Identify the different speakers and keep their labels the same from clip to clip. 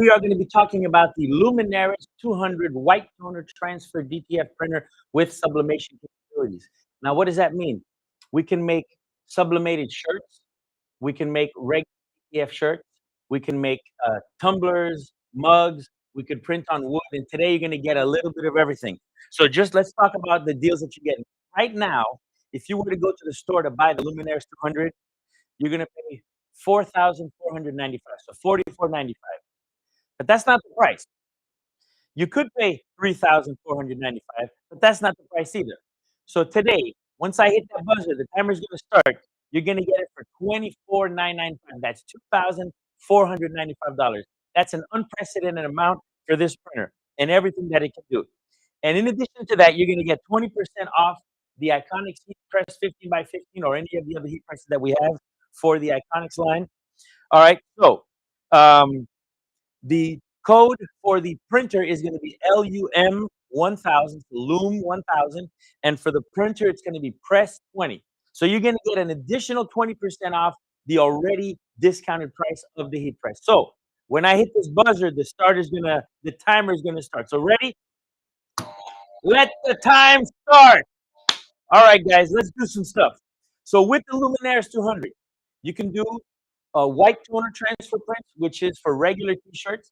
Speaker 1: we are going to be talking about the Luminaris 200 white toner transfer DTF printer with sublimation capabilities. Now, what does that mean? We can make sublimated shirts. We can make regular DTF shirts. We can make tumblers, mugs. We could print on wood. And today you're going to get a little bit of everything. So just let's talk about the deals that you're getting. Right now, if you were to go to the store to buy the Luminaris 200, you're going to pay $4,495, so $44.95. But that's not the price. You could pay $3,495, but that's not the price either. So today, once I hit that buzzer, the timer's going to start. You're going to get it for $24,995. That's $2,495. That's an unprecedented amount for this printer and everything that it can do. And in addition to that, you're going to get 20% off the Iconics heat press 15 by 15 or any of the other heat presses that we have for the Iconics line. All right. So the code for the printer is going to be LUM 1000, Loom 1000, and for the printer it's going to be Press 20. So you're going to get an additional 20% off the already discounted price of the heat press. So when I hit this buzzer, the timer is gonna start. So ready? Let the time start. All right, guys, let's do some stuff. So with the Luminaris 200, you can do a white toner transfer print, which is for regular t-shirts.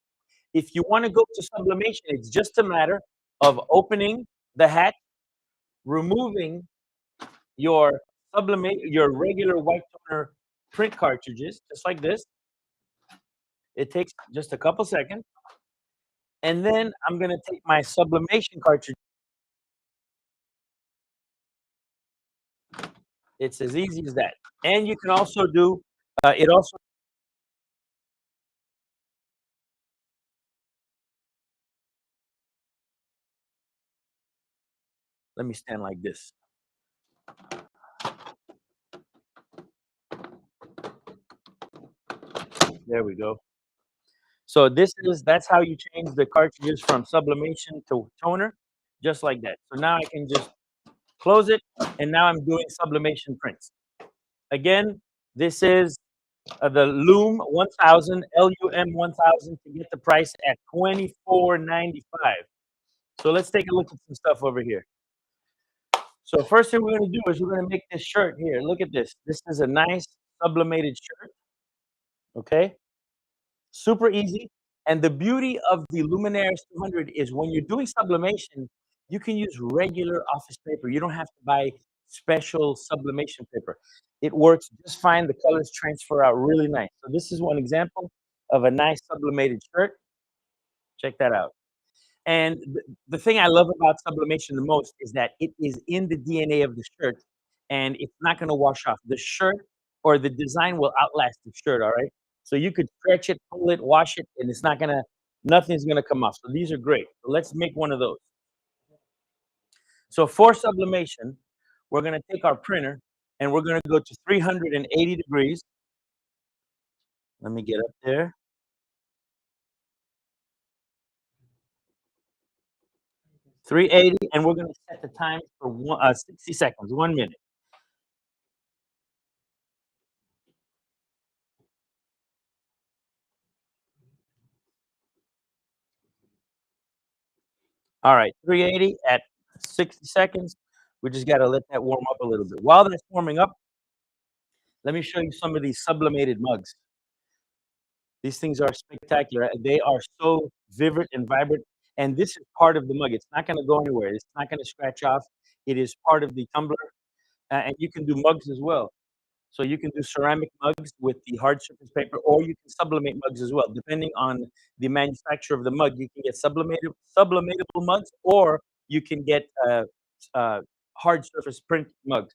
Speaker 1: If you want to go to sublimation, it's just a matter of opening the hat, removing your your regular white toner print cartridges, just like this. It takes just a couple seconds. And then I'm going to take my sublimation cartridge. It's as easy as that. And you can also do it also. Let me stand like this. There we go. So that's how you change the cartridges from sublimation to toner, just like that. So now I can just close it, and now I'm doing sublimation prints. Again, this is the Loom 1000, LUM 1000 to get the price at $24.95. So let's take a look at some stuff over here. So first thing we're going to do is we're going to make this shirt here. Look at this. This is a nice sublimated shirt. Okay. Super easy. And the beauty of the Luminaris 200 is when you're doing sublimation, you can use regular office paper. You don't have to buy special sublimation paper. It works just fine. The colors transfer out really nice. So this is one example of a nice sublimated shirt. Check that out. And the thing I love about sublimation the most is that it is in the DNA of the shirt, and it's not going to wash off. The shirt or the design will outlast the shirt, all right? So you could stretch it, pull it, wash it, and nothing's gonna come off. So these are great. So let's make one of those. So for sublimation, we're gonna take our printer and we're gonna go to 380 degrees. Let me get up there. 380, and we're gonna set the time for 60 seconds, 1 minute. All right, 380 at 60 seconds. We just gotta let that warm up a little bit. While that's warming up, let me show you some of these sublimated mugs. These things are spectacular. They are so vivid and vibrant, and this is part of the mug. It's not gonna go anywhere. It's not gonna scratch off. It is part of the tumbler, and you can do mugs as well. So you can do ceramic mugs with the hard surface paper, or you can sublimate mugs as well. Depending on the manufacturer of the mug, you can get sublimatable mugs, or you can get hard surface print mugs.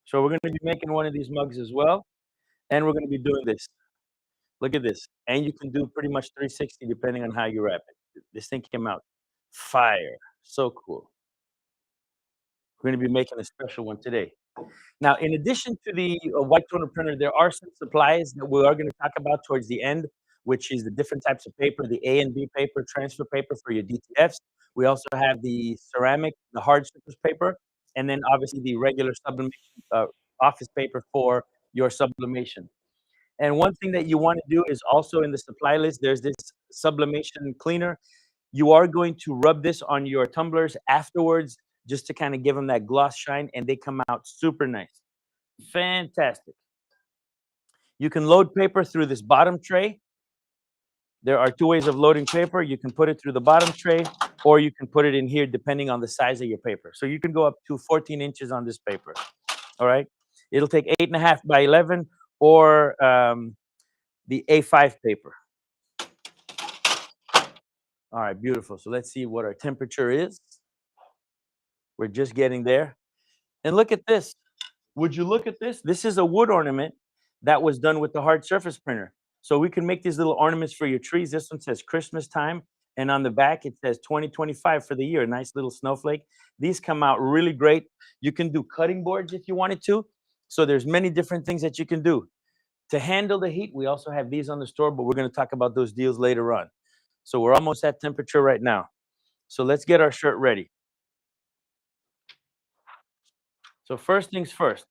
Speaker 1: So we're gonna be making one of these mugs as well, and we're gonna be doing this. Look at this. And you can do pretty much 360 depending on how you wrap it. This thing came out fire. So cool. We're going to be making a special one today. Now, in addition to the white toner printer, there are some supplies that we are going to talk about towards the end, which is the different types of paper, the A and B paper, transfer paper for your DTFs. We also have the ceramic, the hard surface paper, and then obviously the regular sublimation office paper for your sublimation. And one thing that you want to do is also in the supply list, there's this sublimation cleaner. You are going to rub this on your tumblers afterwards just to kind of give them that gloss shine, and they come out super nice. Fantastic. You can load paper through this bottom tray. There are two ways of loading paper. You can put it through the bottom tray, or you can put it in here depending on the size of your paper. So you can go up to 14 inches on this paper. All right. It'll take 8.5 by 11 or the A5 paper. All right, beautiful. So let's see what our temperature is. We're just getting there. And look at this. Would you look at this? This is a wood ornament that was done with the hard surface printer. So we can make these little ornaments for your trees. This one says Christmas time. And on the back, it says 2025 for the year. Nice little snowflake. These come out really great. You can do cutting boards if you wanted to. So there's many different things that you can do. To handle the heat, we also have these on the store, but we're going to talk about those deals later on. So we're almost at temperature right now. So let's get our shirt ready. So first things first,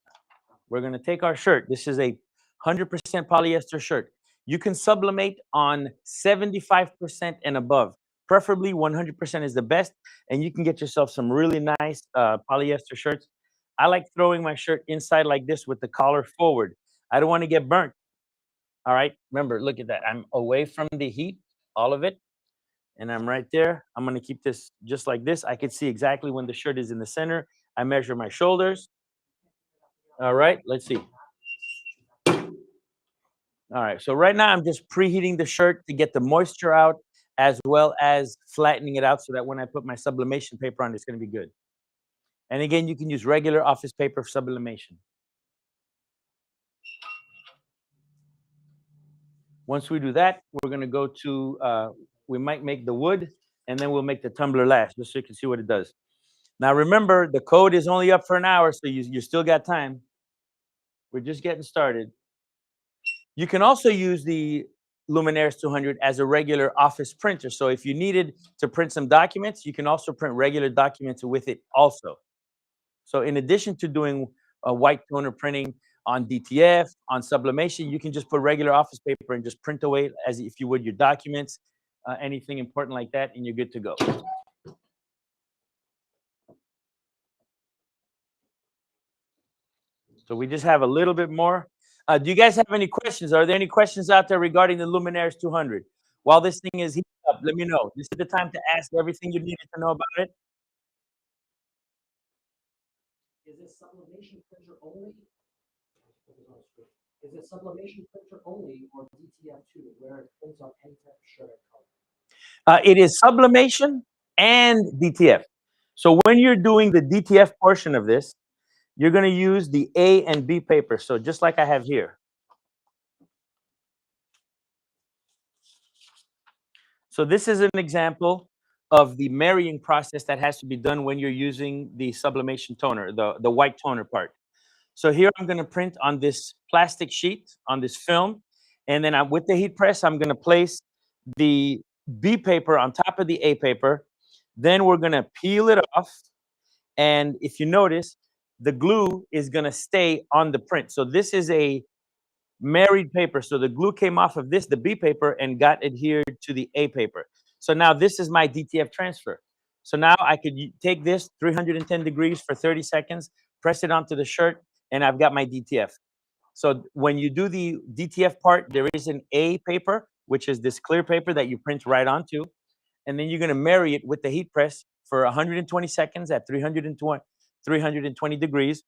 Speaker 1: we're going to take our shirt. This is a 100% polyester shirt. You can sublimate on 75% and above. Preferably 100% is the best, and you can get yourself some really nice polyester shirts. I like throwing my shirt inside like this with the collar forward. I don't want to get burnt. All right, remember, look at that. I'm away from the heat, all of it, and I'm right there. I'm going to keep this just like this. I can see exactly when the shirt is in the center. I measure my shoulders. All right, let's see. All right, so right now I'm just preheating the shirt to get the moisture out as well as flattening it out so that when I put my sublimation paper on, it's going to be good. And again, you can use regular office paper for sublimation. Once we do that, we're going to go to, we might make the wood, and then we'll make the tumbler last, just so you can see what it does. Now, remember, the code is only up for an hour, so you still got time. We're just getting started. You can also use the Luminaris 200 as a regular office printer. So if you needed to print some documents, you can also print regular documents with it also. So in addition to doing a white toner printing on DTF, on sublimation, you can just put regular office paper and just print away as if you would your documents, anything important like that, and you're good to go. So we just have a little bit more. Do you guys have any questions? Are there any questions out there regarding the Luminaris 200? While this thing is heating up, let me know. This is the time to ask everything you needed to know about it.
Speaker 2: Is it sublimation printer only? Is it sublimation printer only or DTF2, where it prints on any type of shirt color?
Speaker 1: It is sublimation and DTF. So when you're doing the DTF portion of this, you're going to use the A and B paper. So just like I have here. So this is an example of the marrying process that has to be done when you're using the sublimation toner, the white toner part. So here I'm going to print on this plastic sheet, on this film, and then with the heat press, I'm going to place the B paper on top of the A paper. Then we're going to peel it off. And if you notice, the glue is going to stay on the print. So this is a married paper. So the glue came off of this, the B paper, and got adhered to the A paper. So now this is my DTF transfer. So now I could take this 310 degrees for 30 seconds, press it onto the shirt, and I've got my DTF. So when you do the DTF part, there is an A paper, which is this clear paper that you print right onto. And then you're going to marry it with the heat press for 120 seconds at 320 degrees.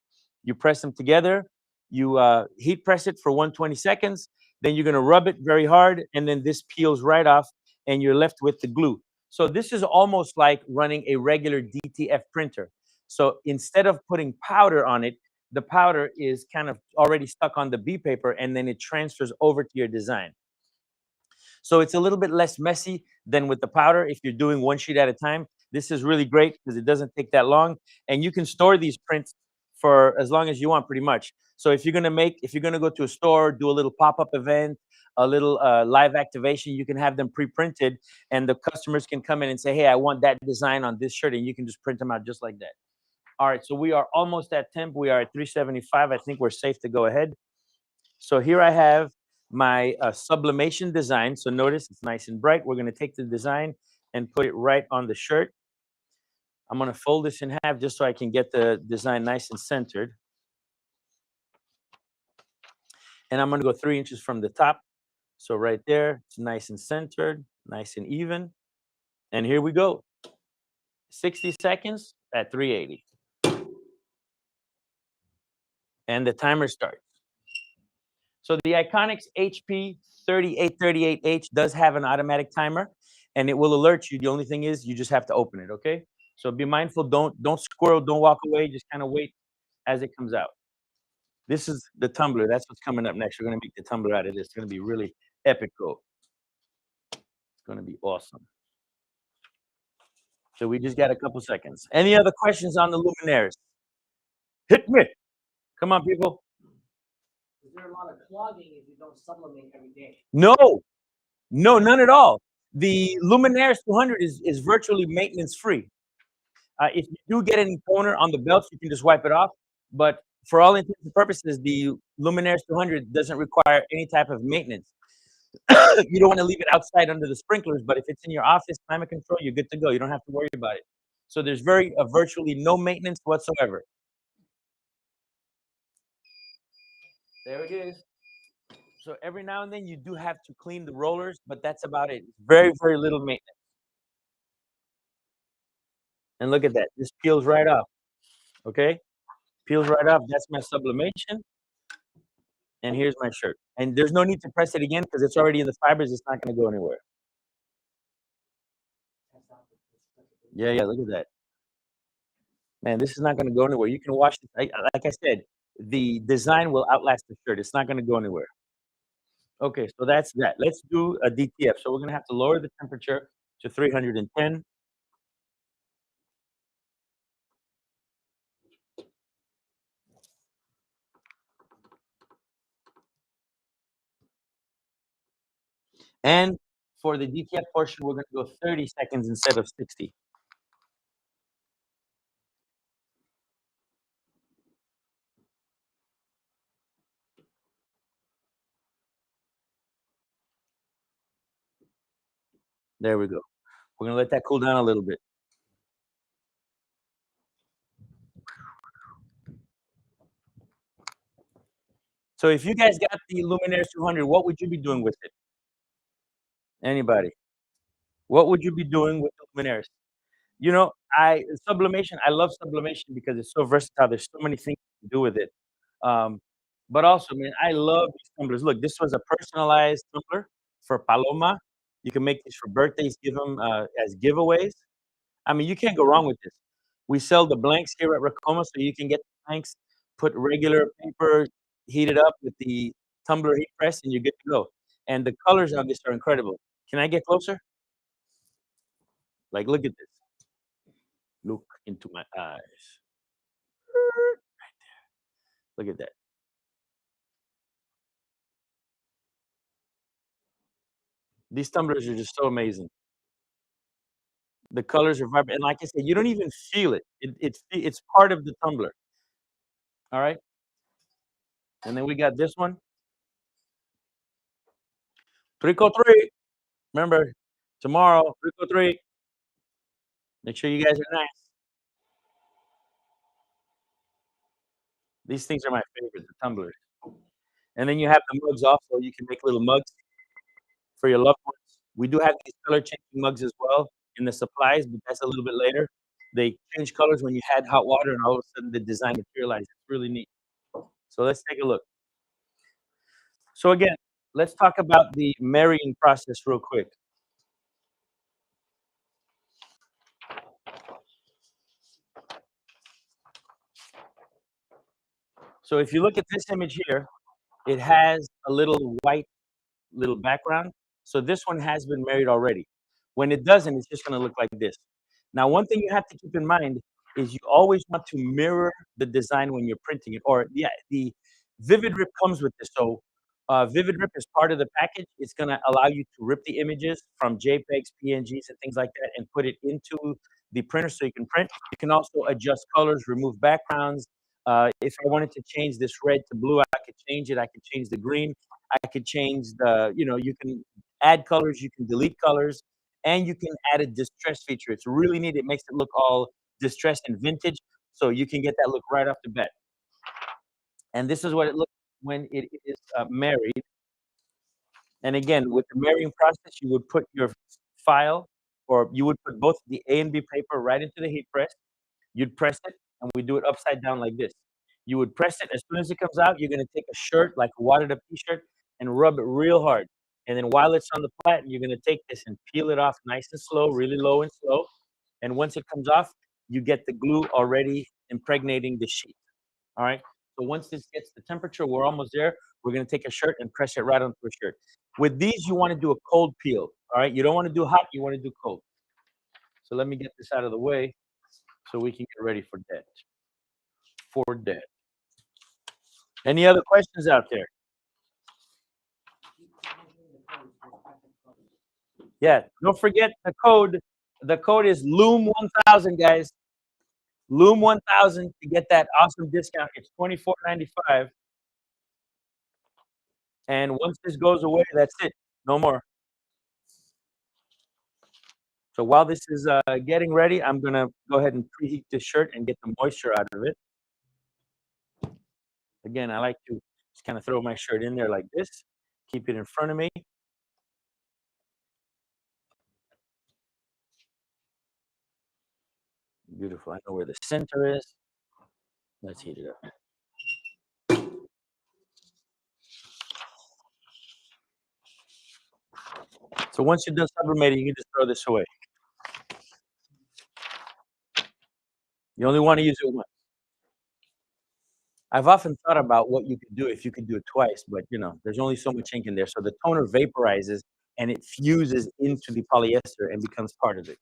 Speaker 1: You press them together. You heat press it for 120 seconds. Then you're going to rub it very hard. And then this peels right off and you're left with the glue. So this is almost like running a regular DTF printer. So instead of putting powder on it, the powder is kind of already stuck on the B paper and then it transfers over to your design. So it's a little bit less messy than with the powder if you're doing one sheet at a time. This is really great because it doesn't take that long. And you can store these prints for as long as you want, pretty much. So if you're gonna go to a store, do a little pop-up event, a little live activation, you can have them pre-printed and the customers can come in and say, hey, I want that design on this shirt, and you can just print them out just like that. All right, so we are almost at temp. We are at 375. I think we're safe to go ahead. So here I have my sublimation design. So notice it's nice and bright. We're going to take the design and put it right on the shirt. I'm going to fold this in half just so I can get the design nice and centered. And I'm going to go 3 inches from the top. So right there, it's nice and centered, nice and even. And here we go. 60 seconds at 380. And the timer starts. So the Iconics HP 3838H does have an automatic timer, and it will alert you. The only thing is you just have to open it, okay? So be mindful, don't squirrel, don't walk away, just kind of wait as it comes out. This is the tumbler. That's what's coming up next. We're going to make the tumbler out of this. It's going to be really epico. It's going to be awesome. So we just got a couple seconds. Any other questions on the Luminaris? Hit me. Come on, people.
Speaker 2: Is there a lot of clogging if you don't sublimate every day?
Speaker 1: No, none at all. The Luminaris 200 is virtually maintenance free. If you do get any toner on the belts, you can just wipe it off. But for all intents and purposes, the Luminaris 200 doesn't require any type of maintenance. You don't want to leave it outside under the sprinklers, but if it's in your office, climate control, you're good to go. You don't have to worry about it. So there's virtually no maintenance whatsoever. There it is. So every now and then you do have to clean the rollers, but that's about it. Very, very little maintenance. And look at that. This peels right off. Okay? Peels right off. That's my sublimation. And here's my shirt. And there's no need to press it again because it's already in the fibers. It's not going to go anywhere. Yeah, look at that. Man, this is not going to go anywhere. You can wash it. Like I said, the design will outlast the shirt. It's not going to go anywhere. Okay, so that's that. Let's do a DTF. So we're going to have to lower the temperature to 310. And for the DTF portion, we're going to go 30 seconds instead of 60. There we go. We're going to let that cool down a little bit. So if you guys got the Luminaris 200, what would you be doing with it? Anybody? What would you be doing with the Luminaris? You know, sublimation, I love sublimation because it's so versatile. There's so many things you can do with it. But also, man, I love these tumblers. Look, this was a personalized tumbler for Paloma. You can make these for birthdays, give them as giveaways. I mean, you can't go wrong with this. We sell the blanks here at Ricoma, so you can get the blanks, put regular paper, heat it up with the tumbler heat press, and you're good to go. And the colors on this are incredible. Can I get closer? Like, look at this. Look into my eyes. Right there. Look at that. These tumblers are just so amazing. The colors are vibrant, and like I said, you don't even feel it. It's part of the tumbler. All right. And then we got this one. Trico 3. Remember, tomorrow, Trico 3. Make sure you guys are nice. These things are my favorite, the tumblers. And then you have the mugs also. You can make little mugs for your loved ones. We do have these color changing mugs as well in the supplies, but that's a little bit later. They change colors when you had hot water, and all of a sudden the design materializes. It's really neat. So let's take a look. So again, let's talk about the marrying process real quick. So if you look at this image here, it has a little white little background. So this one has been married already. When it doesn't, it's just going to look like this. Now, one thing you have to keep in mind is you always want to mirror the design when you're printing it. Or yeah, the Vivid Rip comes with this. So Vivid Rip is part of the package. It's going to allow you to rip the images from JPEGs, PNGs, and things like that, and put it into the printer so you can print. You can also adjust colors, remove backgrounds, If I wanted to change this red to blue, I could change it. I could change the green. I could change the, you can add colors, you can delete colors, and you can add a distress feature. It's really neat. It makes it look all distressed and vintage, so you can get that look right off the bat. And this is what it looks when it is married. And again, with the marrying process, you would put your file, or you would put both the A and B paper right into the heat press. You'd press it, and we do it upside down like this. You would press it. As soon as it comes out, you're gonna take a shirt, like a wadded up T-shirt, and rub it real hard. And then while it's on the plat, you're gonna take this and peel it off nice and slow, really low and slow. And once it comes off, you get the glue already impregnating the sheet. All right. So once this gets the temperature, we're almost there. We're gonna take a shirt and press it right onto a shirt. With these, you want to do a cold peel. All right. You don't want to do hot. You want to do cold. So let me get this out of the way so we can get ready for that. For that. Any other questions out there? Yeah. Don't forget the code. The code is Loom1000, guys. Loom1000 to get that awesome discount. It's $24.95. And once this goes away, that's it. No more. So while this is getting ready, I'm gonna go ahead and preheat this shirt and get the moisture out of it. Again, I like to just kind of throw my shirt in there like this, keep it in front of me. Beautiful. I know where the center is. Let's heat it up. So once you're done sublimating, you can just throw this away. You only want to use it once. I've often thought about what you could do if you could do it twice, but there's only so much ink in there. So the toner vaporizes and it fuses into the polyester and becomes part of it.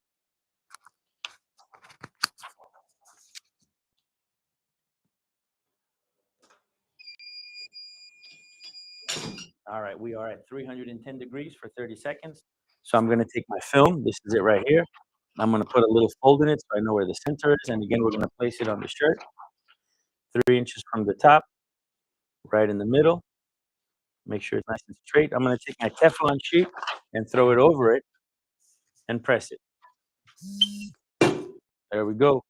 Speaker 1: All right, we are at 310 degrees for 30 seconds. So I'm gonna take my film. This is it right here. I'm gonna put a little fold in it so I know where the center is. And again, we're gonna place it on the shirt, 3 inches from the top, right in the middle. Make sure it's nice and straight. I'm gonna take my Teflon sheet and throw it over it and press it. There we go.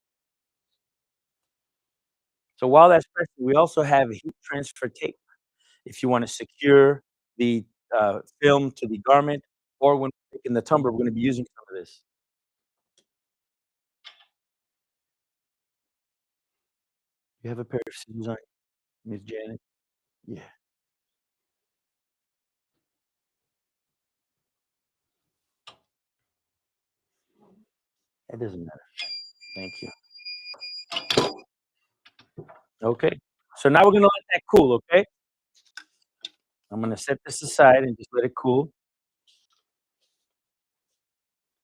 Speaker 1: So while that's pressing, we also have heat transfer tape. If you want to secure the film to the garment, or when making the tumbler, we're going to be using some of this. You have a pair of scissors on, Miss Janet? Yeah. That doesn't matter. Thank you. Okay. So now we're going to let that cool, okay? I'm going to set this aside and just let it cool.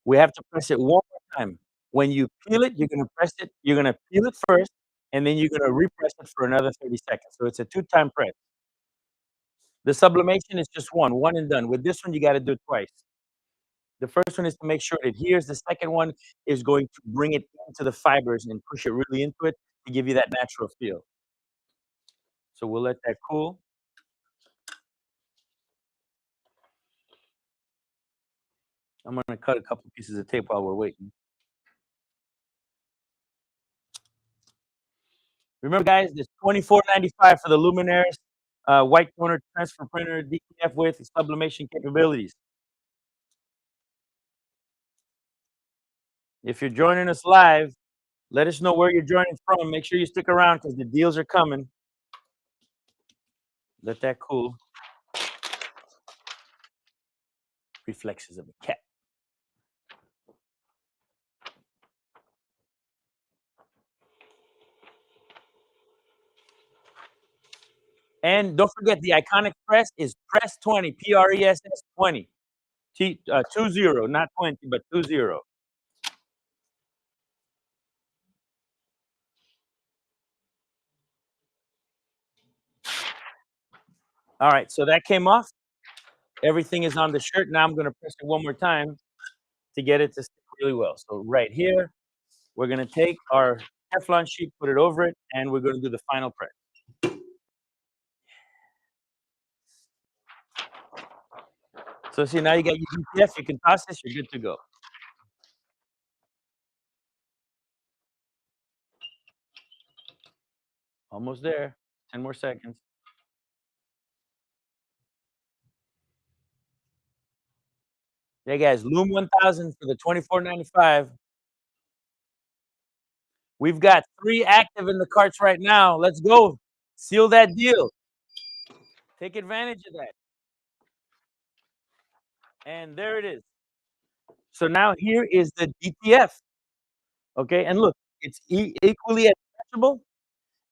Speaker 1: We have to press it one more time. When you peel it, you're gonna press it. You're gonna peel it first, and then you're gonna repress it for another 30 seconds. So it's a two-time press. The sublimation is just one and done. With this one, you gotta do it twice. The first one is to make sure it adheres. The second one is going to bring it into the fibers and push it really into it to give you that natural feel. So we'll let that cool. I'm gonna cut a couple pieces of tape while we're waiting. Remember, guys, it's $24.95 for the Luminaris white toner transfer printer DTF with sublimation capabilities. If you're joining us live, let us know where you're joining from. Make sure you stick around because the deals are coming. Let that cool. Reflexes of a cat. And don't forget, the iconic press is press 20, PRESS 20. 20, not 20, but 20. All right, so that came off. Everything is on the shirt. Now I'm going to press it one more time to get it to stick really well. So right here, we're going to take our Teflon sheet, put it over it, and we're gonna do the final press. So see, now you got your DTF, you can toss this, you're good to go. Almost there. 10 more seconds. Yeah, guys, Loom 1000 for the $24.95. We've got 3 active in the carts right now. Let's go. Seal that deal. Take advantage of that. And there it is. So now here is the DTF. Okay, and look, it's equally as stretchable,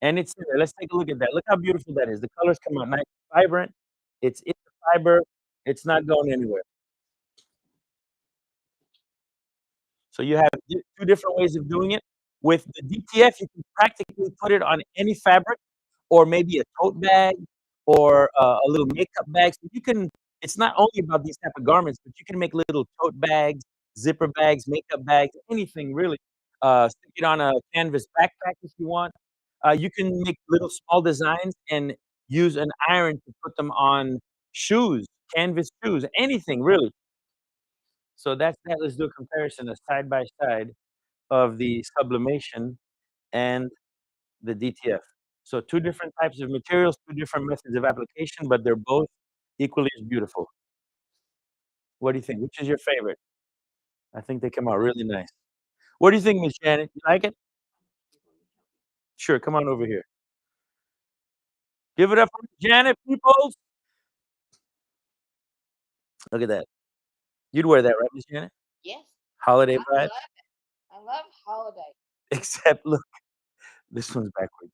Speaker 1: and it's there. Let's take a look at that. Look how beautiful that is. The colors come out nice, vibrant. It's in the fiber. It's not going anywhere. So you have 2 different ways of doing it. With the DTF, you can practically put it on any fabric, or maybe a tote bag, or a little makeup bag. So you can. It's not only about these type of garments, but you can make little tote bags, zipper bags, makeup bags, anything really. Stick it on a canvas backpack if you want. You can make little small designs and use an iron to put them on shoes, canvas shoes, anything really. So that's that. Let's do a comparison, a side by side of the sublimation and the DTF. So 2 different types of materials, 2 different methods of application, but they're both equally as beautiful. What do you think? Which is your favorite? I think they come out really nice. What do you think, Miss Janet? You like it? Sure, come on over here. Give it up for Miss Janet, peoples. Look at that. You'd wear that, right, Miss Janet?
Speaker 3: Yes,
Speaker 1: Holiday
Speaker 3: I
Speaker 1: vibes.
Speaker 3: love it. I love holiday.
Speaker 1: Except look, this one's backwards.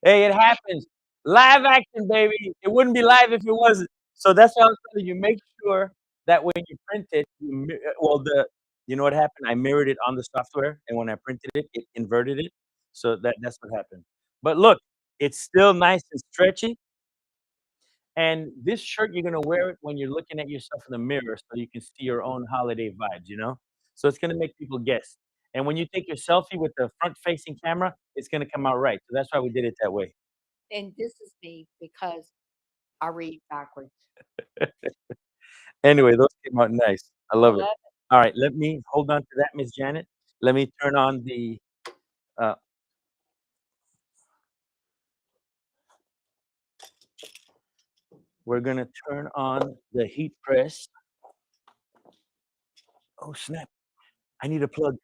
Speaker 1: Hey, it happens. Live action, baby. It wouldn't be live if it wasn't. So that's why I was telling you, make sure that when you print it, you know what happened? I mirrored it on the software, and when I printed it, it inverted it. So that's what happened. But look, it's still nice and stretchy. And this shirt, you're gonna wear it when you're looking at yourself in the mirror so you can see your own holiday vibes, you know? So it's gonna make people guess. And when you take your selfie with the front-facing camera, it's gonna come out right. So that's why we did it that way.
Speaker 3: And this is me because I read backwards.
Speaker 1: Anyway, those came out nice. I
Speaker 3: I
Speaker 1: love it.
Speaker 3: love it.
Speaker 1: Alright, let me hold on to that, Miss Janet. Let me turn on the, uh we're gonna turn on the heat press. Oh, snap. I need a plug.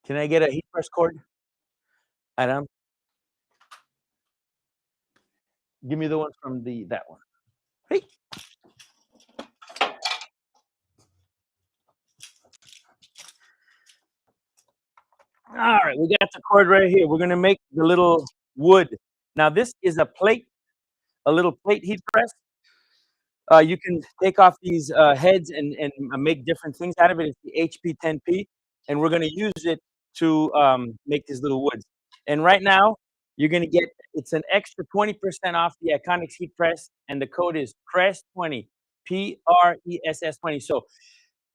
Speaker 1: Can I get a heat press cord? Adam, give me the one from that one. Hey. Alright, we got the cord right here. We're gonna make the little wood. Now this is a little plate heat press. You can take off these heads and make different things out of it. It's the HP10P, and we're gonna use it to make these little woods. And right now, you're gonna get it's an extra 20% off the Iconics heat press, and the code is PRESS20, PRESS20. So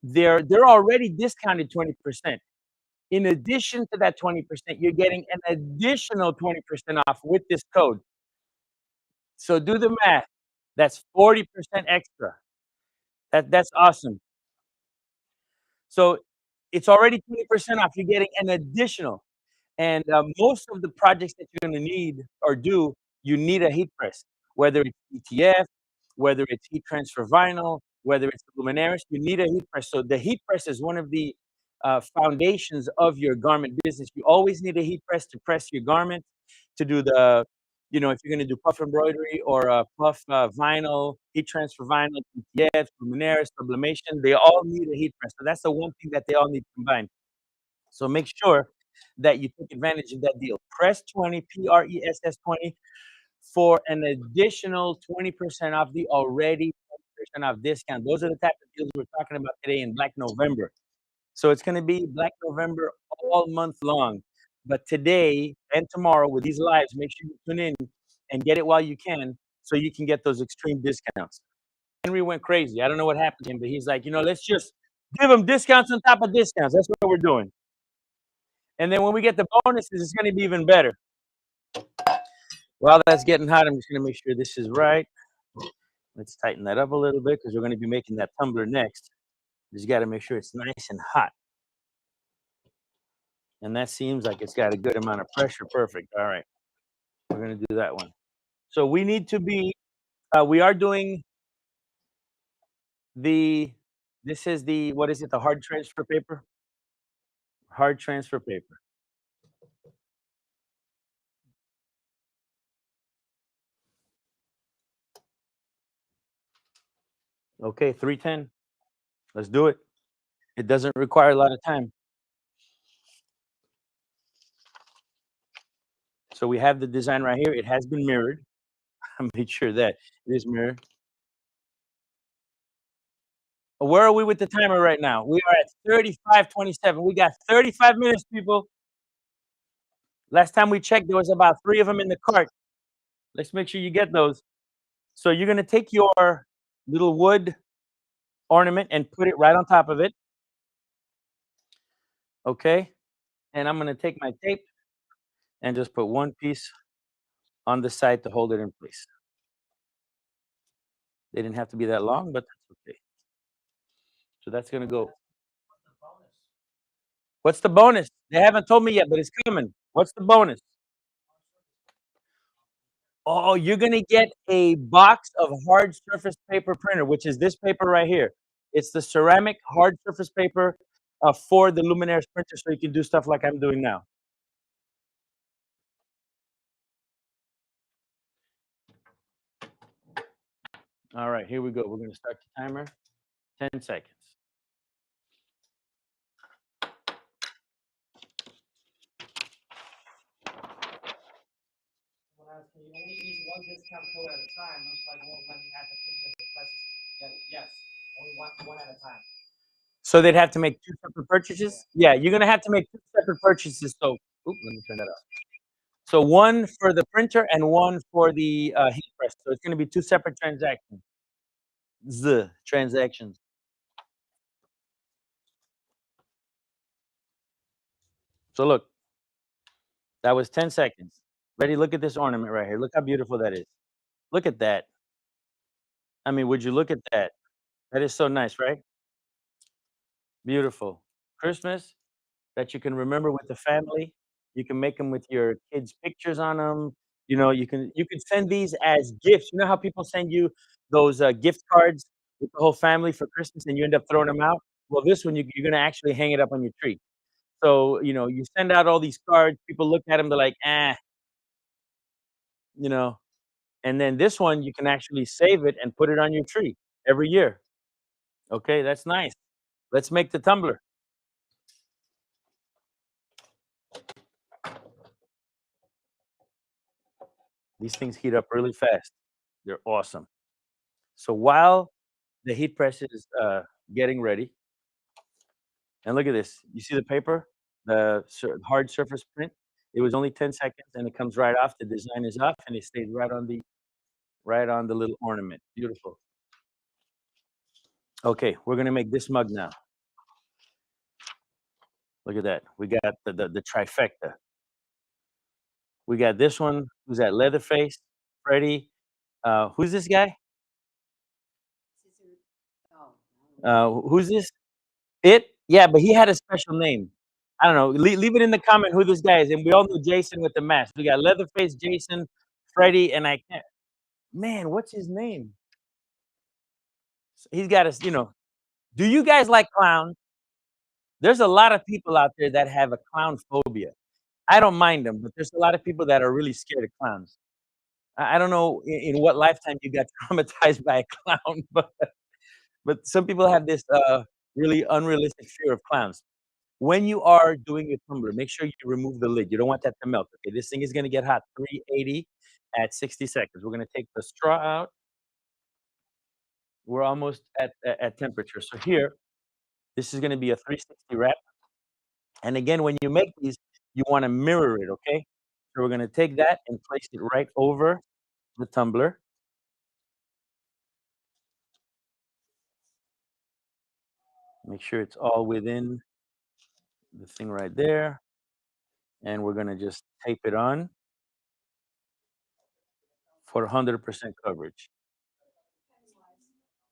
Speaker 1: they're already discounted 20%. In addition to that 20%, you're getting an additional 20% off with this code. So do the math. That's 40% extra. That's awesome. So it's already 20% off. You're getting an additional. And most of the projects that you're gonna need or do, you need a heat press, whether it's ETF, whether it's heat transfer vinyl, whether it's Luminaris, you need a heat press. So the heat press is one of the foundations of your garment business. You always need a heat press to press your garment, to do the, if you're gonna do puff embroidery or puff vinyl, heat transfer vinyl, ETF, Luminaris, sublimation, they all need a heat press. So that's the one thing that they all need combined. So make sure that you take advantage of that deal. Press 20, PRESS20 for an additional 20% off the already 20% off discount. Those are the type of deals we're talking about today in Black November. So it's gonna be Black November all month long. But today and tomorrow with these lives, make sure you tune in and get it while you can so you can get those extreme discounts. Henry went crazy. I don't know what happened to him, but he's like, let's just give them discounts on top of discounts. That's what we're doing. And then when we get the bonuses, it's going to be even better. While that's getting hot, I'm just going to make sure this is right. Let's tighten that up a little bit because we're going to be making that tumbler next. Just got to make sure it's nice and hot. And that seems like it's got a good amount of pressure. Perfect. All right. We're going to do that one. So we need to be, we are doing this is the, what is it? The hard transfer paper? Hard transfer paper. Okay, 310. Let's do it. It doesn't require a lot of time. So we have the design right here. It has been mirrored. I made sure that it is mirrored. Where are we with the timer right now? We are at 35:27. We got 35 minutes, people. Last time we checked, there was about 3 of them in the cart. Let's make sure you get those. So you're going to take your little wood ornament and put it right on top of it. Okay? And I'm going to take my tape and just put one piece on the side to hold it in place. They didn't have to be that long, but that's okay. So that's going to go. What's the bonus? They haven't told me yet, but it's coming. What's the bonus? Oh, you're going to get a box of hard surface paper printer, which is this paper right here. It's the ceramic hard surface paper for the Luminaris printer, so you can do stuff like I'm doing now. All right, here we go. We're going to start the timer. 10 seconds.
Speaker 2: Can you only use one discount code at a time? Looks like it won't let me add the printers and prices together. Yes, only one at a time.
Speaker 1: So they'd have to make 2 separate purchases? Yeah, you're going to have to make 2 separate purchases. So, let me turn that up. So one for the printer and one for the heat press. So it's going to be 2 separate transactions. Transactions. So look, that was 10 seconds. Ready? Look at this ornament right here. Look how beautiful that is. Look at that. I mean, would you look at that? That is so nice, right? Beautiful. Christmas that you can remember with the family. You can make them with your kids' pictures on them. You can send these as gifts. You know how people send you those gift cards with the whole family for Christmas, and you end up throwing them out. Well, this one you're gonna actually hang it up on your tree. So you send out all these cards. People look at them, they're like, you know. And then this one you can actually save it and put it on your tree every year. Okay, that's nice. Let's make the tumbler. These things heat up really fast. They're awesome. So while the heat press is getting ready, and look at this. You see the paper, the hard surface print. It was only 10 seconds, and it comes right off. The design is off, and it stays right on the little ornament. Beautiful. Okay, we're gonna make this mug now. Look at that. We got the trifecta. We got this one. Who's that? Leatherface, Freddy. Who's this guy? Who's this? It? Yeah, but he had a special name. I don't know. Leave it in the comment who this guy is, and we all know Jason with the mask. We got Leatherface, Jason, Freddy, and I can't. Man, what's his name? He's got us. Do you guys like clowns? There's a lot of people out there that have a clown phobia. I don't mind them, but there's a lot of people that are really scared of clowns. I don't know in what lifetime you got traumatized by a clown, but some people have this really unrealistic fear of clowns. When you are doing your tumbler, make sure you remove the lid. You don't want that to melt. Okay, this thing is gonna get hot. 380 at 60 seconds. We're gonna take the straw out. We're almost at temperature. So here, this is gonna be a 360 wrap. And again, when you make these, you wanna mirror it, okay? So we're gonna take that and place it right over the tumbler. Make sure it's all within the thing right there. And we're gonna just tape it on for 100% coverage.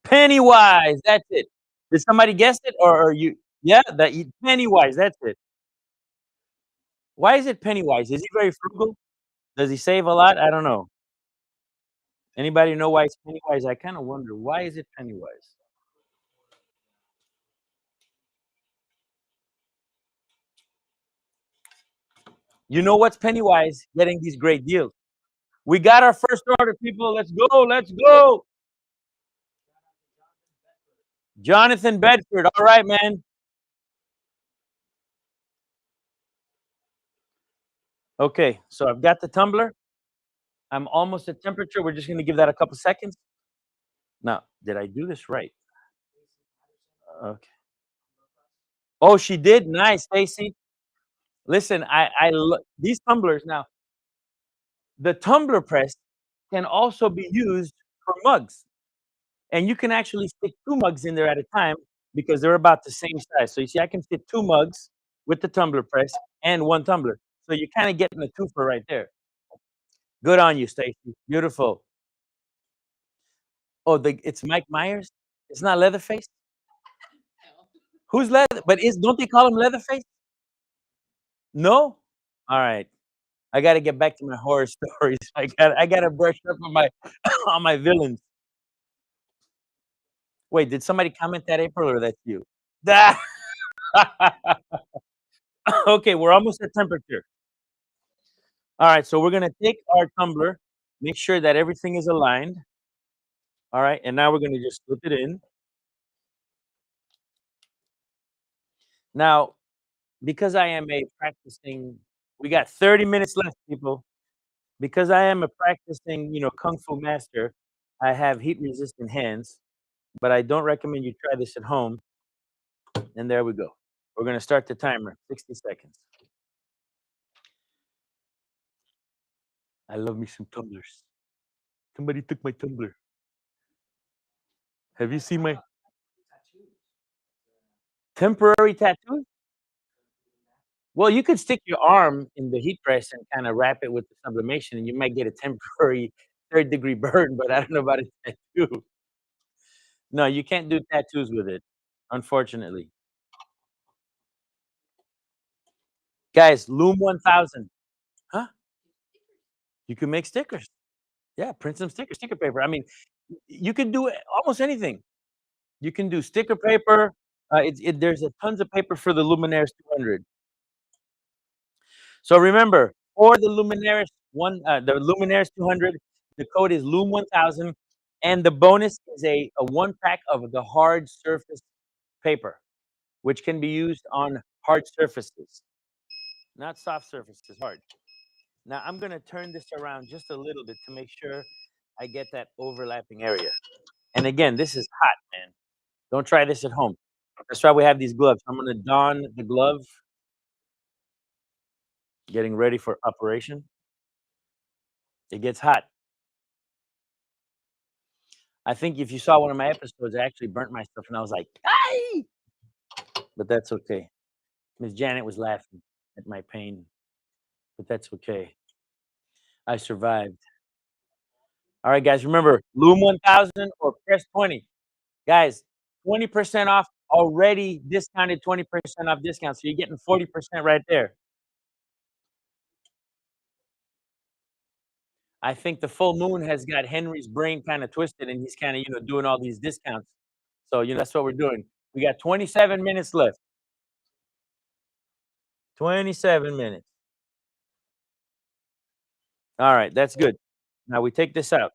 Speaker 1: Pennywise, that's it. Did somebody guess it, or are you? Yeah, Pennywise. That's it. Why is it Pennywise? Is he very frugal? Does he save a lot? I don't know. Anybody know why it's Pennywise? I kind of wonder why is it Pennywise. You know what's Pennywise getting these great deals? We got our first order, people. Let's go. Let's go. Jonathan Bedford. All right, man. Okay, so I've got the tumbler. I'm almost at temperature. We're just going to give that a couple seconds. Now, did I do this right? Okay. Oh, she did. Nice, Stacy. Listen, these tumblers now. The tumbler press can also be used for mugs, and you can actually stick 2 mugs in there at a time because they're about the same size. So you see, I can fit 2 mugs with the tumbler press and 1 tumbler. So you're kind of getting a twofer right there. Good on you, Stacy. Beautiful. Oh, it's Mike Myers. It's not Leatherface. Who's Leather? But don't they call him Leatherface? No. All right. I got to get back to my horror stories. I got to brush up on my on my villains. Wait, did somebody comment that, April, or that's you? Okay, we're almost at temperature. All right, so we're gonna take our tumbler, make sure that everything is aligned. All right, and now we're gonna just slip it in. Now, because I am a practicing, we got 30 minutes left, people. Because I am a practicing, kung fu master, I have heat-resistant hands, but I don't recommend you try this at home. And there we go. We're gonna start the timer, 60 seconds. I love me some tumblers. Somebody took my tumbler. Have you seen my temporary tattoos? Well, you could stick your arm in the heat press and kinda wrap it with the sublimation, and you might get a temporary third-degree burn, but I don't know about a tattoo. No, you can't do tattoos with it, unfortunately. Guys, Loom 1000. Huh? You can make stickers. Yeah, print some stickers, sticker paper. I mean, you can do almost anything. You can do sticker paper. There's a tons of paper for the Luminaris 200. So remember, for the Luminaris 200, the code is Loom 1000, and the bonus is a 1 pack of the hard surface paper, which can be used on hard surfaces, not soft surfaces, hard. Now I'm gonna turn this around just a little bit to make sure I get that overlapping area. And again, this is hot, man. Don't try this at home. That's why we have these gloves. I'm gonna don the glove, getting ready for operation. It gets hot. I think if you saw one of my episodes, I actually burnt myself, and I was like, "Ay!" But that's okay. Miss Janet was laughing at my pain, but that's okay. I survived. All right, guys, remember, Loom 1000 or Press 20. Guys, 20% off, already discounted, 20% off discount, so you're getting 40% right there. I think the full moon has got Henry's brain kinda twisted, and he's kinda, doing all these discounts. So, that's what we're doing. We got 27 minutes left. 27 minutes. Alright, that's good. Now we take this out.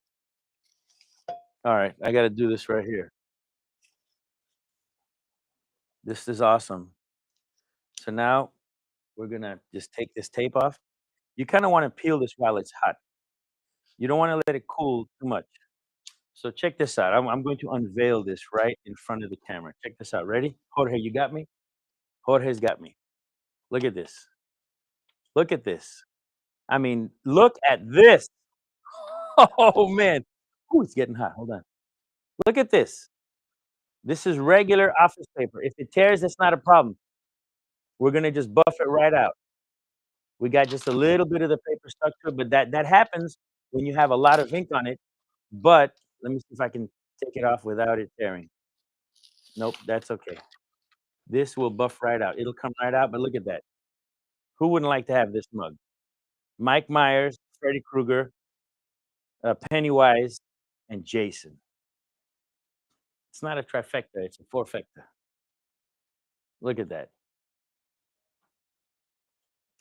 Speaker 1: Alright, I gotta do this right here. This is awesome. So now we're gonna just take this tape off. You kinda wanna peel this while it's hot. You don't wanna let it cool too much. So check this out. I'm going to unveil this right in front of the camera. Check this out. Ready? Jorge, you got me? Jorge's got me. Look at this. Look at this. I mean, look at this. Oh, man. Ooh, it's getting hot. Hold on. Look at this. This is regular office paper. If it tears, it's not a problem. We're gonna just buff it right out. We got just a little bit of the paper stuck to it, but that happens when you have a lot of ink on it. But let me see if I can take it off without it tearing. Nope, that's okay. This will buff right out. It'll come right out, but look at that. Who wouldn't like to have this mug? Mike Myers, Freddy Krueger, Pennywise, and Jason. It's not a trifecta, it's a fourfecta. Look at that.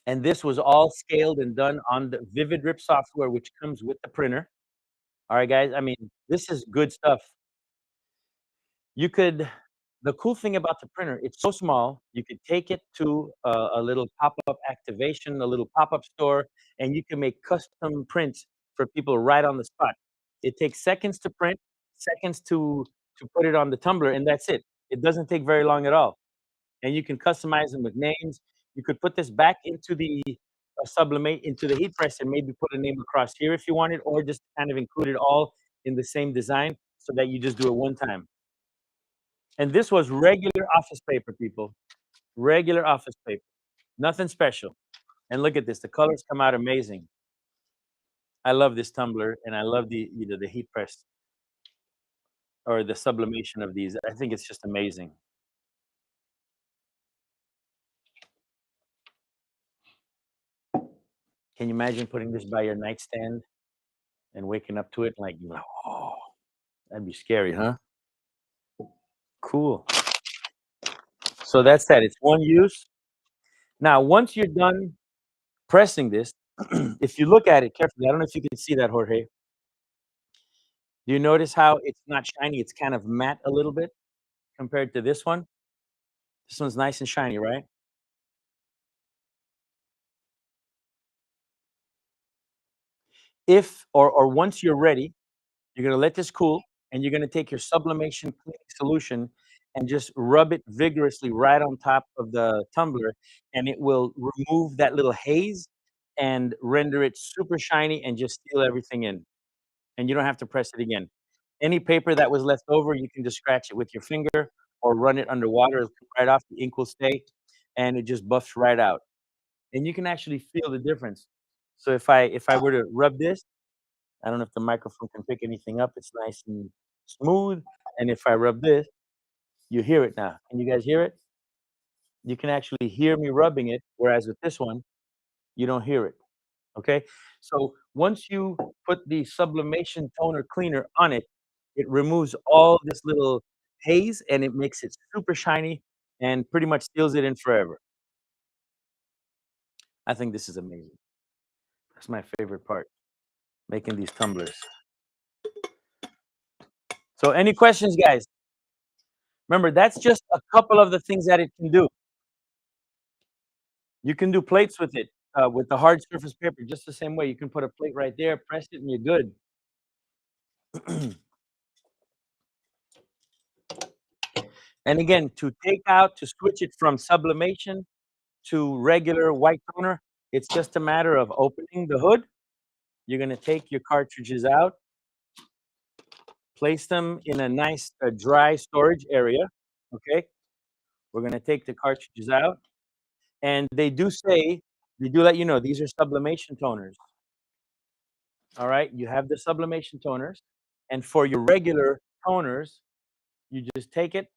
Speaker 1: And this was all scaled and done on the Vivid Rip software, which comes with the printer. All right, guys. I mean, this is good stuff. You could, the cool thing about the printer, it's so small, you could take it to a little pop-up activation, a little pop-up store, and you can make custom prints for people right on the spot. It takes seconds to print, seconds to put it on the tumbler, and that's it. It doesn't take very long at all. And you can customize them with names. You could put this back into the sublimate into the heat press and maybe put a name across here if you wanted, or just kind of include it all in the same design so that you just do it one time. And this was regular office paper, people. Regular office paper. Nothing special. And look at this. The colors come out amazing. I love this tumbler, and I love the heat press or the sublimation of these. I think it's just amazing. Can you imagine putting this by your nightstand and waking up to it like, oh, that'd be scary, huh? Cool. So that's that. It's one use. Now, once you're done pressing this, if you look at it carefully, I don't know if you can see that, Jorge. Do you notice how it's not shiny? It's kind of matte a little bit compared to this one. This one's nice and shiny, right? If or once you're ready, you're gonna let this cool, and you're gonna take your sublimation cleaning solution and just rub it vigorously right on top of the tumbler, and it will remove that little haze and render it super shiny and just seal everything in. And you don't have to press it again. Any paper that was left over, you can just scratch it with your finger or run it underwater, it'll come right off, the ink will stay, and it just buffs right out. And you can actually feel the difference. So if I were to rub this, I don't know if the microphone can pick anything up. It's nice and smooth. And if I rub this, you hear it now. Can you guys hear it? You can actually hear me rubbing it, whereas with this one, you don't hear it. Okay? So once you put the sublimation toner cleaner on it, it removes all this little haze and it makes it super shiny and pretty much seals it in forever. I think this is amazing. That's my favorite part, making these tumblers. So any questions, guys? Remember, that's just a couple of the things that it can do. You can do plates with it, with the hard surface paper, just the same way. You can put a plate right there, press it, and you're good. And again, to switch it from sublimation to regular white toner, it's just a matter of opening the hood. You're gonna take your cartridges out, place them in a nice, dry storage area, okay? We're gonna take the cartridges out, and they do let you know these are sublimation toners. All right, you have the sublimation toners, and for your regular toners, you just take it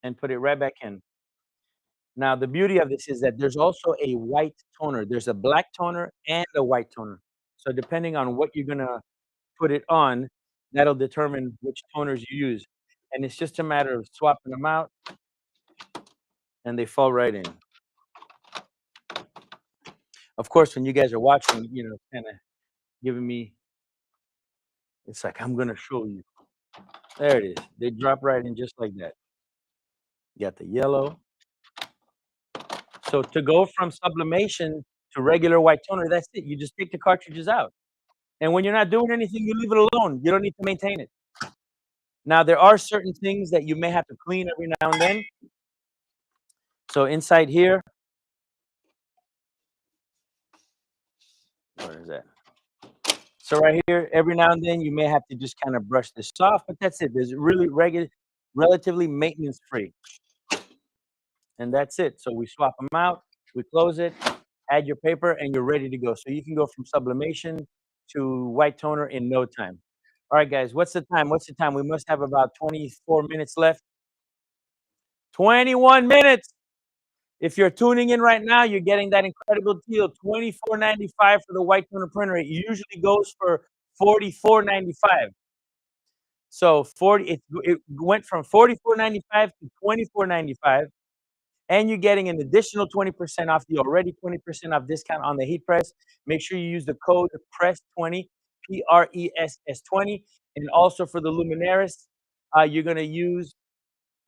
Speaker 1: and put it right back in. Now, the beauty of this is that there's also a white toner. There's a black toner and a white toner. So depending on what you're gonna put it on, that'll determine which toners you use. And it's just a matter of swapping them out, and they fall right in. Of course, when you guys are watching, kinda giving me, it's like, I'm gonna show you. There it is. They drop right in just like that. You got the yellow. So to go from sublimation to regular white toner, that's it. You just take the cartridges out. And when you're not doing anything, you leave it alone. You don't need to maintain it. Now, there are certain things that you may have to clean every now and then. So inside here, where is that? So right here, every now and then, you may have to just kind of brush this off, but that's it. There's really regular. relatively maintenance free. And that's it. So we swap them out, we close it, add your paper, and you're ready to go. So you can go from sublimation to white toner in no time. All right, guys, what's the time? What's the time? We must have about 24 minutes left. 21 minutes. If you're tuning in right now, you're getting that incredible deal, $24.95 for the white toner printer. It usually goes for $44.95. So it went from $44.95 to $24.95, and you're getting an additional 20% off the already 20% off discount on the heat press. Make sure you use the code PRESS20, PRESS20, and also for the Luminaris, you're gonna use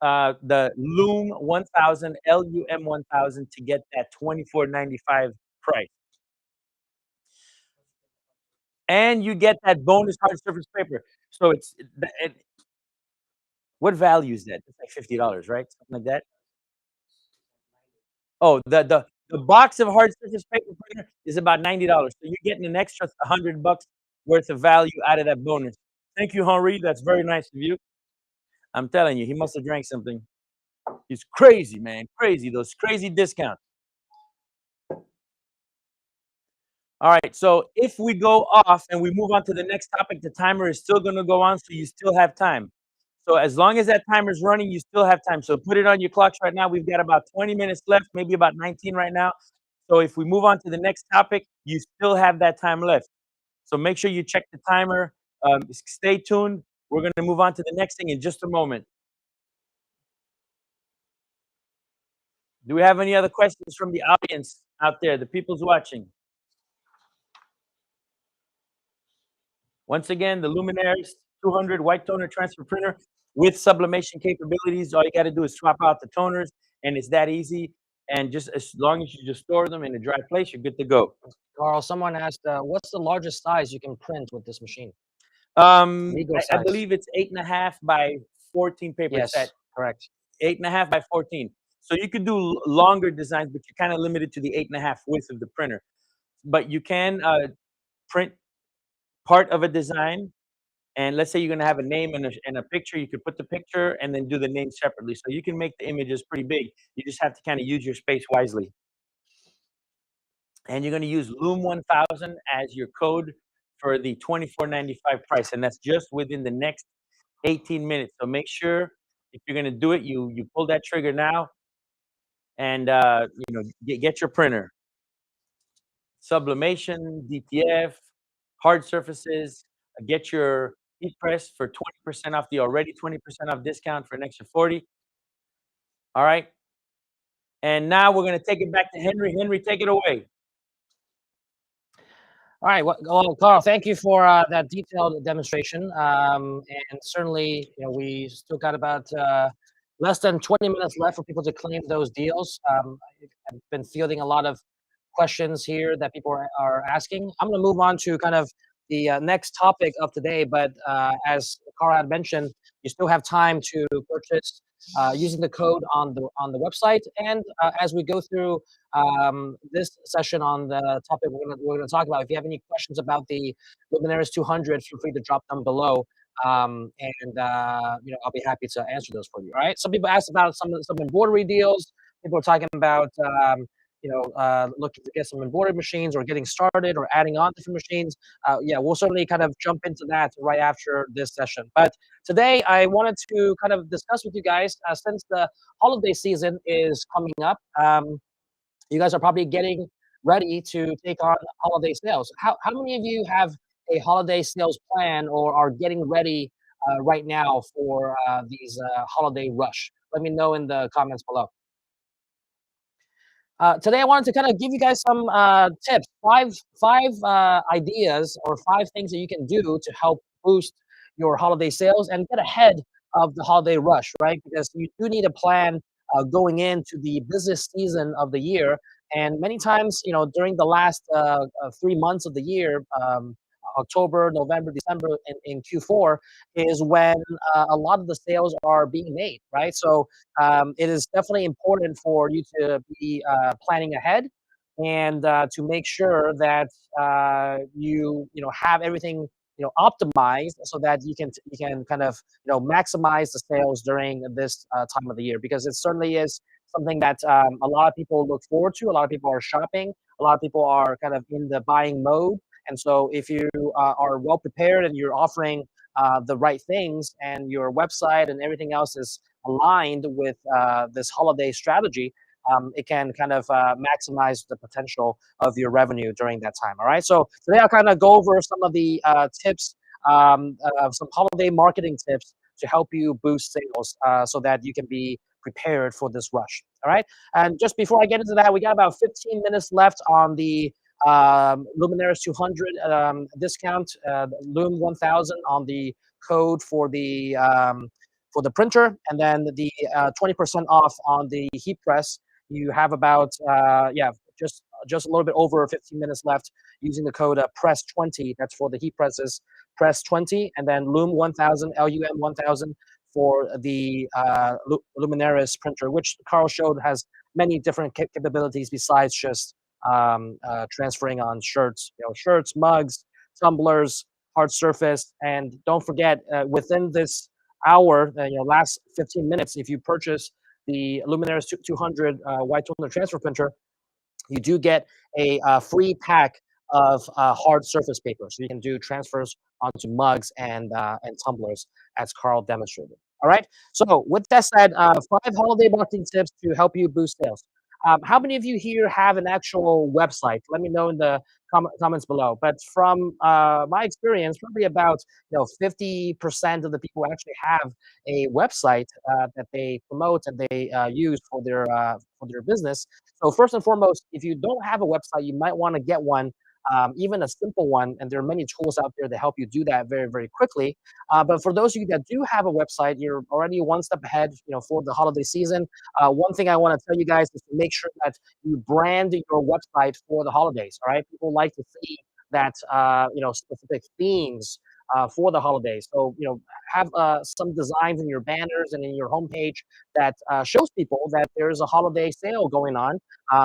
Speaker 1: the Loom 1000, LUM 1000 to get that $24.95 price. And you get that bonus hard surface paper. So what value is that? It's like $50, right? Something like that. Oh, the box of hard surface paper printer is about $90. So you're getting an extra $100 worth of value out of that bonus. Thank you, Henri. That's very nice of you. I'm telling you, he must have drank something. He's crazy, man. Crazy. Those crazy discounts. All right. So if we go off and we move on to the next topic, the timer is still going to go on, so you still have time. So as long as that timer is running, you still have time. So put it on your clocks right now. We've got about 20 minutes left, maybe about 19 right now. So if we move on to the next topic, you still have that time left. So make sure you check the timer. Stay tuned. We're going to move on to the next thing in just a moment. Do we have any other questions from the audience out there, the people's watching? Once again, the Luminaris 200 white toner transfer printer with sublimation capabilities. All you got to do is swap out the toners, and it's that easy. And just as long as you just store them in a dry place, you're good to go.
Speaker 4: Carl, someone asked, what's the largest size you can print with this machine?
Speaker 1: I
Speaker 4: size.
Speaker 1: believe it's 8.5 by 14 paper
Speaker 4: Yes,
Speaker 1: set.
Speaker 4: correct.
Speaker 1: 8.5 by 14. So you could do longer designs, but you're kind of limited to the 8.5 width of the printer. But you can print part of a design, and let's say you're going to have a name and a picture. You could put the picture and then do the name separately. So you can make the images pretty big. You just have to kind of use your space wisely. And you're going to use Loom 1000 as your code for the $24.95 price, and that's just within the next 18 minutes. So make sure if you're going to do it, you pull that trigger now, and get your printer. Sublimation, DTF, hard surfaces. Get your heat press for 20% off the already 20% off discount for an extra 40. All right. And now we're going to take it back to Henry. Henry, take it away.
Speaker 4: All right. Well, Carl, thank you for that detailed demonstration. And certainly, we still got about less than 20 minutes left for people to claim those deals. I've been fielding a lot of questions here that people are asking. I'm going to move on to kind of the next topic of today. But as Carl had mentioned, you still have time to purchase using the code on the website. And as we go through this session on the topic we're gonna talk about, if you have any questions about the Luminaris 200, feel free to drop them below. I'll be happy to answer those for you. All right. Some people asked about some embroidery deals. People are talking about looking to get some embroidery machines or getting started or adding on different machines. Yeah, we'll certainly kind of jump into that right after this session. But today I wanted to kind of discuss with you guys, since the holiday season is coming up, you guys are probably getting ready to take on holiday sales. How many of you have a holiday sales plan or are getting ready right now for these holiday rush? Let me know in the comments below. Today I wanted to kind of give you guys some tips, five ideas or 5 things that you can do to help boost your holiday sales and get ahead of the holiday rush, right? Because you do need a plan going into the busiest season of the year. And many times, during the last 3 months of the year, October, November, December, in Q4 is when a lot of the sales are being made, right? So it is definitely important for you to be planning ahead and to make sure that you have everything optimize so that you can kind of maximize the sales during this time of the year, because it certainly is something that a lot of people look forward to. A lot of people are shopping. A lot of people are kind of in the buying mode. And so if you are well prepared and you're offering the right things, and your website and everything else is aligned with this holiday strategy, it can kind of maximize the potential of your revenue during that time. All right. So today I'll kind of go over some of the tips, some holiday marketing tips to help you boost sales so that you can be prepared for this rush. All right. And just before I get into that, we got about 15 minutes left on the Luminaris 200 discount, Loom 1000 on the code for the printer, and then the 20% off on the heat press. You have about just a little bit over 15 minutes left using the code press20. That's for the heat presses, press20, and then Loom 1000, LUM 1000 for the Luminaris printer, which Carl showed has many different capabilities besides just transferring on shirts, shirts, mugs, tumblers, hard surface. And don't forget, within this hour, last 15 minutes, if you purchase the Luminaris 200 white toner transfer printer, you do get a free pack of hard surface paper, so you can do transfers onto mugs and tumblers, as Carl demonstrated. All right. So with that said, 5 holiday marketing tips to help you boost sales. How many of you here have an actual website? Let me know in the comments below. But from my experience, probably about 50% of the people actually have a website that they promote and they use for their business. So first and foremost, if you don't have a website, you might want to get one, even a simple one. And there are many tools out there to help you do that very, very quickly. But for those of you that do have a website, you're already one step ahead, for the holiday season. One thing I want to tell you guys is to make sure that you brand your website for the holidays. All right, people like to see that specific themes for the holidays. So have some designs in your banners and in your homepage that shows people that there's a holiday sale going on,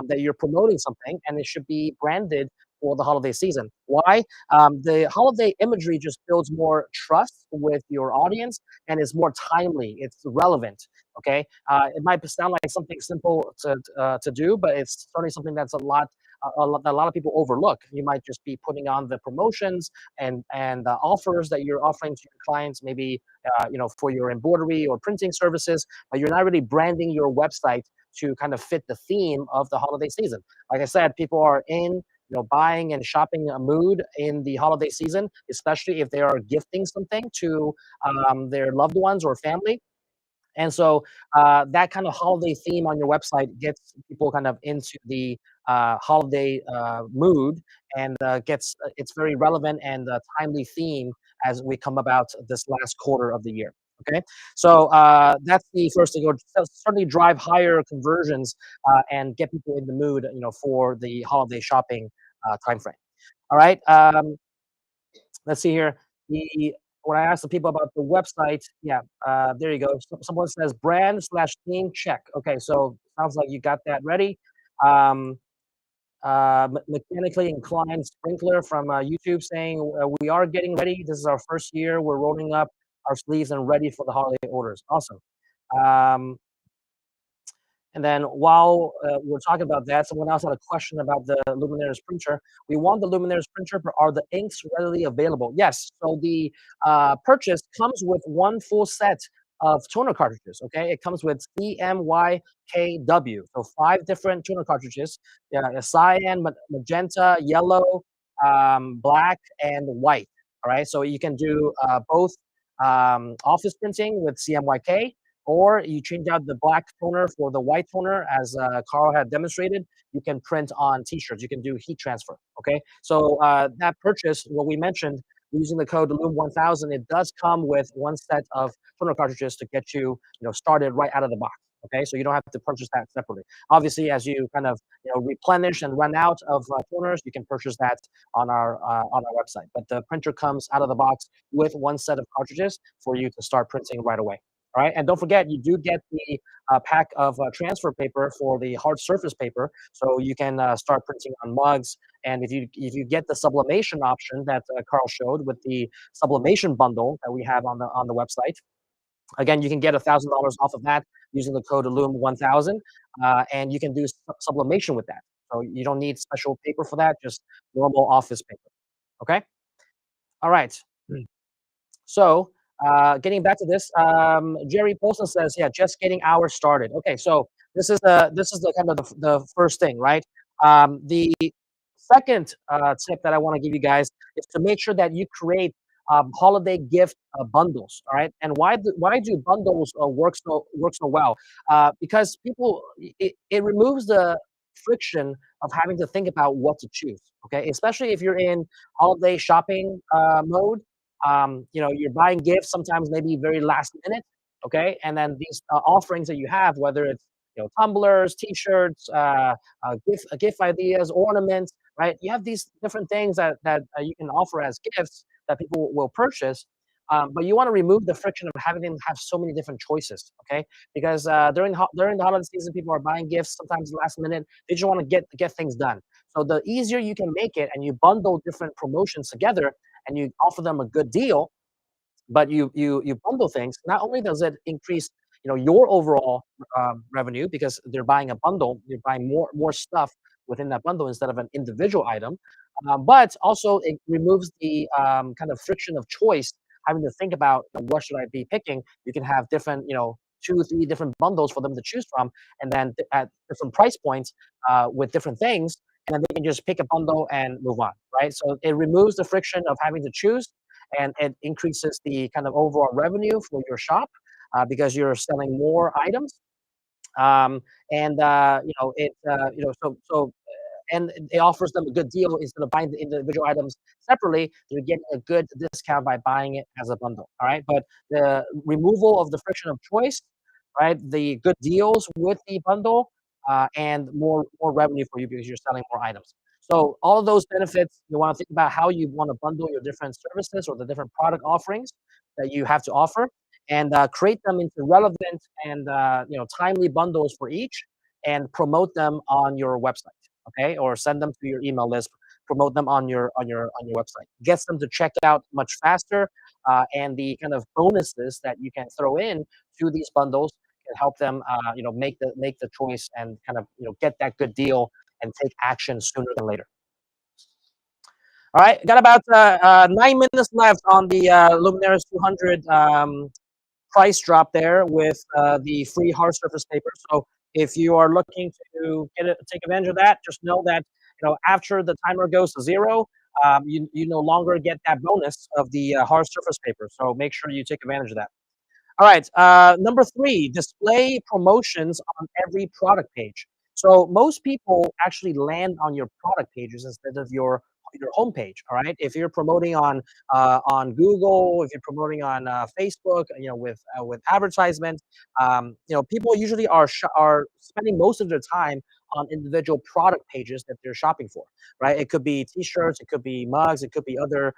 Speaker 4: that you're promoting something, and it should be branded for the holiday season. Why? The holiday imagery just builds more trust with your audience and is more timely. It's relevant. Okay, it might sound like something simple to do, but it's certainly something that's a lot of people overlook. You might just be putting on the promotions and offers that you're offering to your clients, maybe for your embroidery or printing services, but you're not really branding your website to kind of fit the theme of the holiday season. Like I said, people are in buying and shopping mood in the holiday season, especially if they are gifting something to their loved ones or family. And so that kind of holiday theme on your website gets people kind of into the holiday mood, and it's very relevant and timely theme as we come about this last quarter of the year. Okay, so that's the first thing. Certainly drive higher conversions and get people in the mood, for the holiday shopping time frame. All right. Let's see here. When I asked the people about the website, yeah, there you go. Someone says brand/theme check. Okay, so sounds like you got that ready. Um, Mechanically inclined sprinkler from YouTube saying we are getting ready. This is our first year. We're rolling up our sleeves and ready for the holiday orders. Awesome. Um, and then while we're talking about that, someone else had a question about the Luminaris printer. We want the Luminaris printer, but are the inks readily available? Yes. So the purchase comes with one full set of toner cartridges. Okay, it comes with CMYKW. So 5 different toner cartridges: cyan, magenta, yellow, black, and white. All right. So you can do both office printing with CMYK, or you change out the black toner for the white toner, as Carl had demonstrated. You can print on t-shirts. You can do heat transfer. Okay, so that purchase, what we mentioned, using the code LUM1000, it does come with one set of toner cartridges to get you, started right out of the box. Okay, so you don't have to purchase that separately. Obviously, as you kind of replenish and run out of toners, you can purchase that on our website. But the printer comes out of the box with one set of cartridges for you to start printing right away. All right, and don't forget, you do get the pack of transfer paper for the hard surface paper, so you can start printing on mugs. And if you get the sublimation option that Carl showed with the sublimation bundle that we have on the website, again, you can get $1,000 off of that using the code Illum1000, and you can do sublimation with that. So you don't need special paper for that, just normal office paper. Okay. All right. So, getting back to this, Jerry Polson says, "Yeah, just getting ours started." Okay, so this is the kind of the first thing, right? The second tip that I want to give you guys is to make sure that you create holiday gift bundles. All right, and why do bundles work so well? Because it removes the friction of having to think about what to choose. Okay, especially if you're in holiday shopping mode. You're buying gifts sometimes maybe very last minute, okay? And then these offerings that you have, whether it's tumblers, T-shirts, gift ideas, ornaments, right? You have these different things that you can offer as gifts that people will purchase. But you want to remove the friction of having them have so many different choices, okay? Because during the holiday season, people are buying gifts sometimes last minute. They just want to get things done. So the easier you can make it, and you bundle different promotions together, and you offer them a good deal, but you bundle things. Not only does it increase your overall revenue because they're buying a bundle, you're buying more stuff within that bundle instead of an individual item, but also it removes the kind of friction of choice, having to think about what should I be picking. You can have different 2 3 different bundles for them to choose from, and then at different price points with different things, and then they can just pick a bundle and move on, right? So it removes the friction of having to choose, and it increases the kind of overall revenue for your shop because you're selling more items. And it so and it offers them a good deal instead of buying the individual items separately. You're getting a good discount by buying it as a bundle. All right, but the removal of the friction of choice, right? The good deals with the bundle, and more revenue for you because you're selling more items. So all of those benefits, you want to think about how you want to bundle your different services or the different product offerings that you have to offer, and create them into relevant and timely bundles for each, and promote them on your website, okay, or send them to your email list. Promote them on your website. Gets them to check out much faster, and the kind of bonuses that you can throw in to these bundles can help them, make the choice and kind of get that good deal and take action sooner than later. All right, got about 9 minutes left on the Luminaris 200 price drop there with the free hard surface paper. So if you are looking to take advantage of that, just know that after the timer goes to 0, you no longer get that bonus of the hard surface paper. So make sure you take advantage of that. All right, number 3, display promotions on every product page. So most people actually land on your product pages instead of your homepage. All right, if you're promoting on Google, if you're promoting on Facebook, with advertisements, people usually are spending most of their time on individual product pages that they're shopping for. Right, it could be T-shirts, it could be mugs, it could be other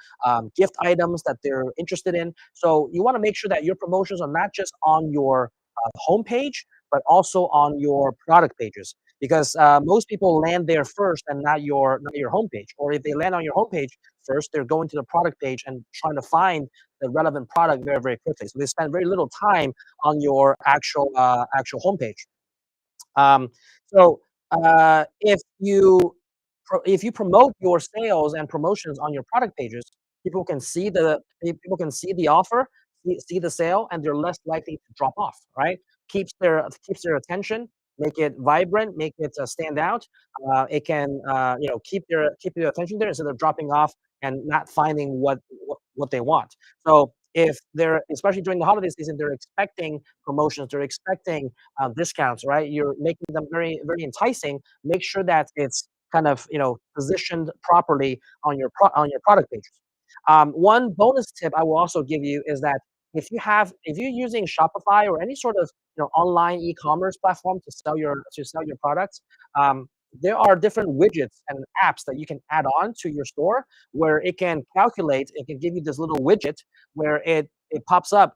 Speaker 4: gift items that they're interested in. So you want to make sure that your promotions are not just on your homepage, but also on your product pages, because most people land there first and not your homepage. Or if they land on your homepage first, they're going to the product page and trying to find the relevant product very, very quickly. So they spend very little time on your actual homepage. Um, so if you promote your sales and promotions on your product pages, people can see the offer, see the sale, and they're less likely to drop off. Right? Keeps their attention, make it vibrant, make it stand out. It can keep their attention there instead of dropping off and not finding what they want. So if they're, especially during the holiday season, they're expecting promotions, they're expecting discounts, right? You're making them very, very enticing. Make sure that it's kind of positioned properly on your product pages. One bonus tip I will also give you is that if you're using Shopify or any sort of online e-commerce platform to sell your products, there are different widgets and apps that you can add on to your store, where it can calculate. It can give you this little widget where it pops up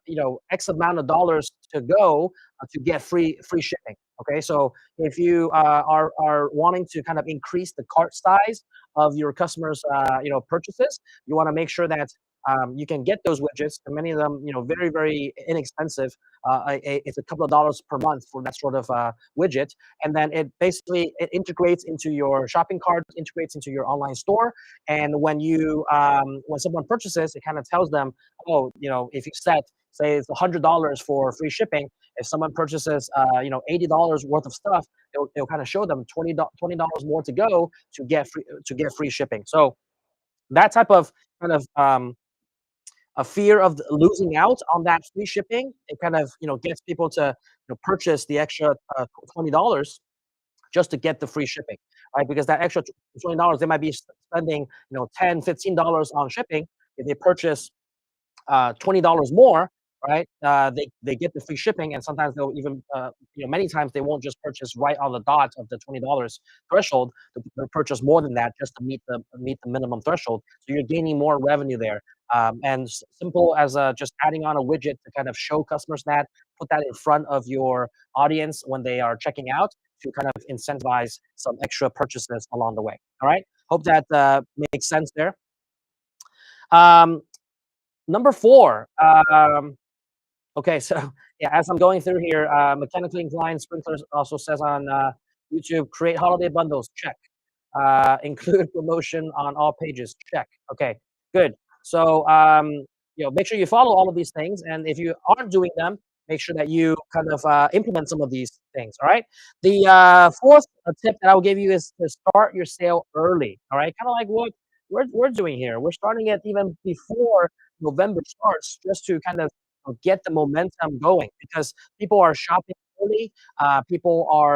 Speaker 4: X amount of dollars to go to get free shipping. Okay, so if you are wanting to kind of increase the cart size of your customers' purchases, you want to make sure that you can get those widgets, and many of them, very, very inexpensive. It's a couple of dollars per month for that sort of widget, and then it integrates into your shopping cart, integrates into your online store, and when someone purchases, it kind of tells them, oh, if you say it's $100 for free shipping, if someone purchases $80 worth of stuff, it'll kind of show them $20 more to go to get free shipping. So that type of kind of a fear of losing out on that free shipping, it kind of gets people to purchase the extra $20 just to get the free shipping, right? Because that extra $20, they might be spending $10, $15 on shipping. If they purchase $20 more, right? They get the free shipping, and sometimes they'll even, many times they won't just purchase right on the dot of the $20 threshold. They'll purchase more than that just to meet the minimum threshold. So you're gaining more revenue there. And simple as just adding on a widget to kind of show customers that, put that in front of your audience when they are checking out to kind of incentivize some extra purchases along the way. All right. Hope that makes sense there. Number 4. Okay, so yeah, as I'm going through here, mechanically inclined sprinklers also says on YouTube, create holiday bundles, check. Include promotion on all pages, check. Okay, good. So make sure you follow all of these things, and if you aren't doing them, make sure that you kind of implement some of these things. All right. The 4th tip that I will give you is to start your sale early. All right, kind of like what we're doing here. We're starting it even before November starts, just to kind of get the momentum going, because people are shopping early. People are,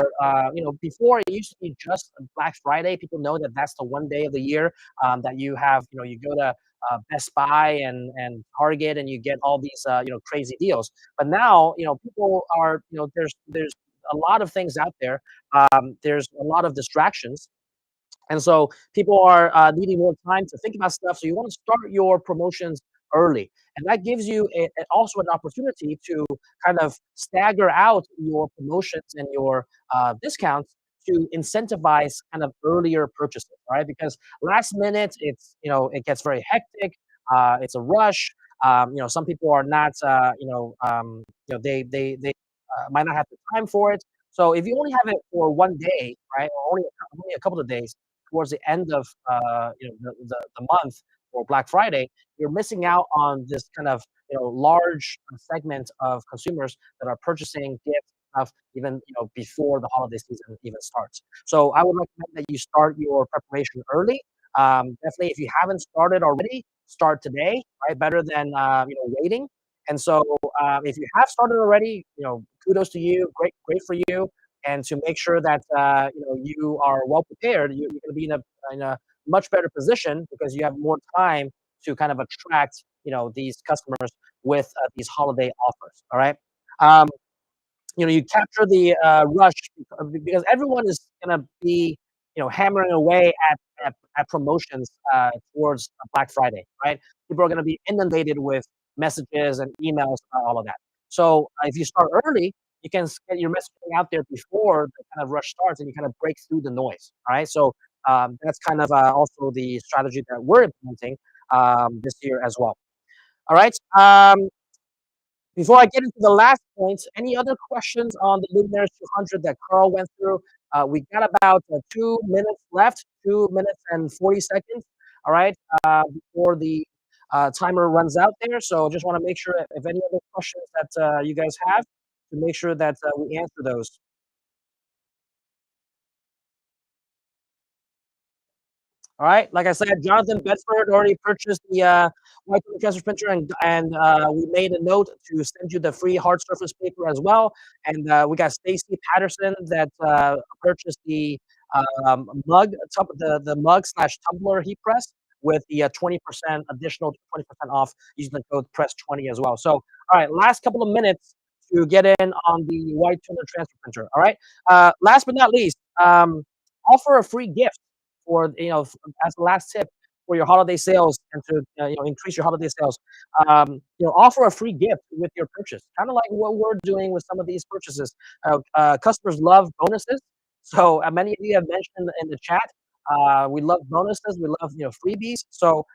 Speaker 4: before it used to be just Black Friday. People know that that's the one day of the year that you have, you go to Best Buy and Target, and you get all these, crazy deals. But now, people are, there's a lot of things out there. There's a lot of distractions. And so people are needing more time to think about stuff. So you want to start your promotions early. And that gives you also an opportunity to kind of stagger out your promotions and your discounts to incentivize kind of earlier purchases, right? Because last minute, it gets very hectic. It's a rush. Some people are not, they might not have the time for it. So if you only have it for one day, right, or only a couple of days towards the end of the month or Black Friday, you're missing out on this kind of large segment of consumers that are purchasing gifts stuff even before the holiday season even starts. So I would recommend that you start your preparation early. Definitely, if you haven't started already, start today, right? Better than waiting. And so if you have started already, kudos to you, great for you. And to make sure that you are well prepared, you're going to be in a much better position because you have more time to kind of attract these customers with these holiday offers. All right. You capture the rush because everyone is going to be hammering away at promotions towards Black Friday, right? People are going to be inundated with messages and emails about all of that. So if you start early, you can get your messaging out there before the kind of rush starts, and you kind of break through the noise. All right, so that's kind of also the strategy that we're implementing this year as well. All right. Before I get into the last point, any other questions on the Luminaris 200 that Carl went through? We got about 2 minutes left, 2 minutes and 40 seconds. All right, before the timer runs out there. So just want to make sure if any other questions that you guys have, to make sure that we answer those. All right, like I said, Jonathan Bedford already purchased the white transfer printer, and we made a note to send you the free hard surface paper as well. And we got Stacy Patterson that purchased the mug, the mug slash tumbler heat press with the 20% additional 20% off using the code press20 as well. So, all right, last couple of minutes to get in on the white toner transfer printer. All right, last but not least, offer a free gift for as the last tip for your holiday sales and to increase your holiday sales, offer a free gift with your purchase, kind of like what we're doing with some of these purchases. Customers love bonuses, so many of you have mentioned in the chat. We love bonuses. We love freebies. So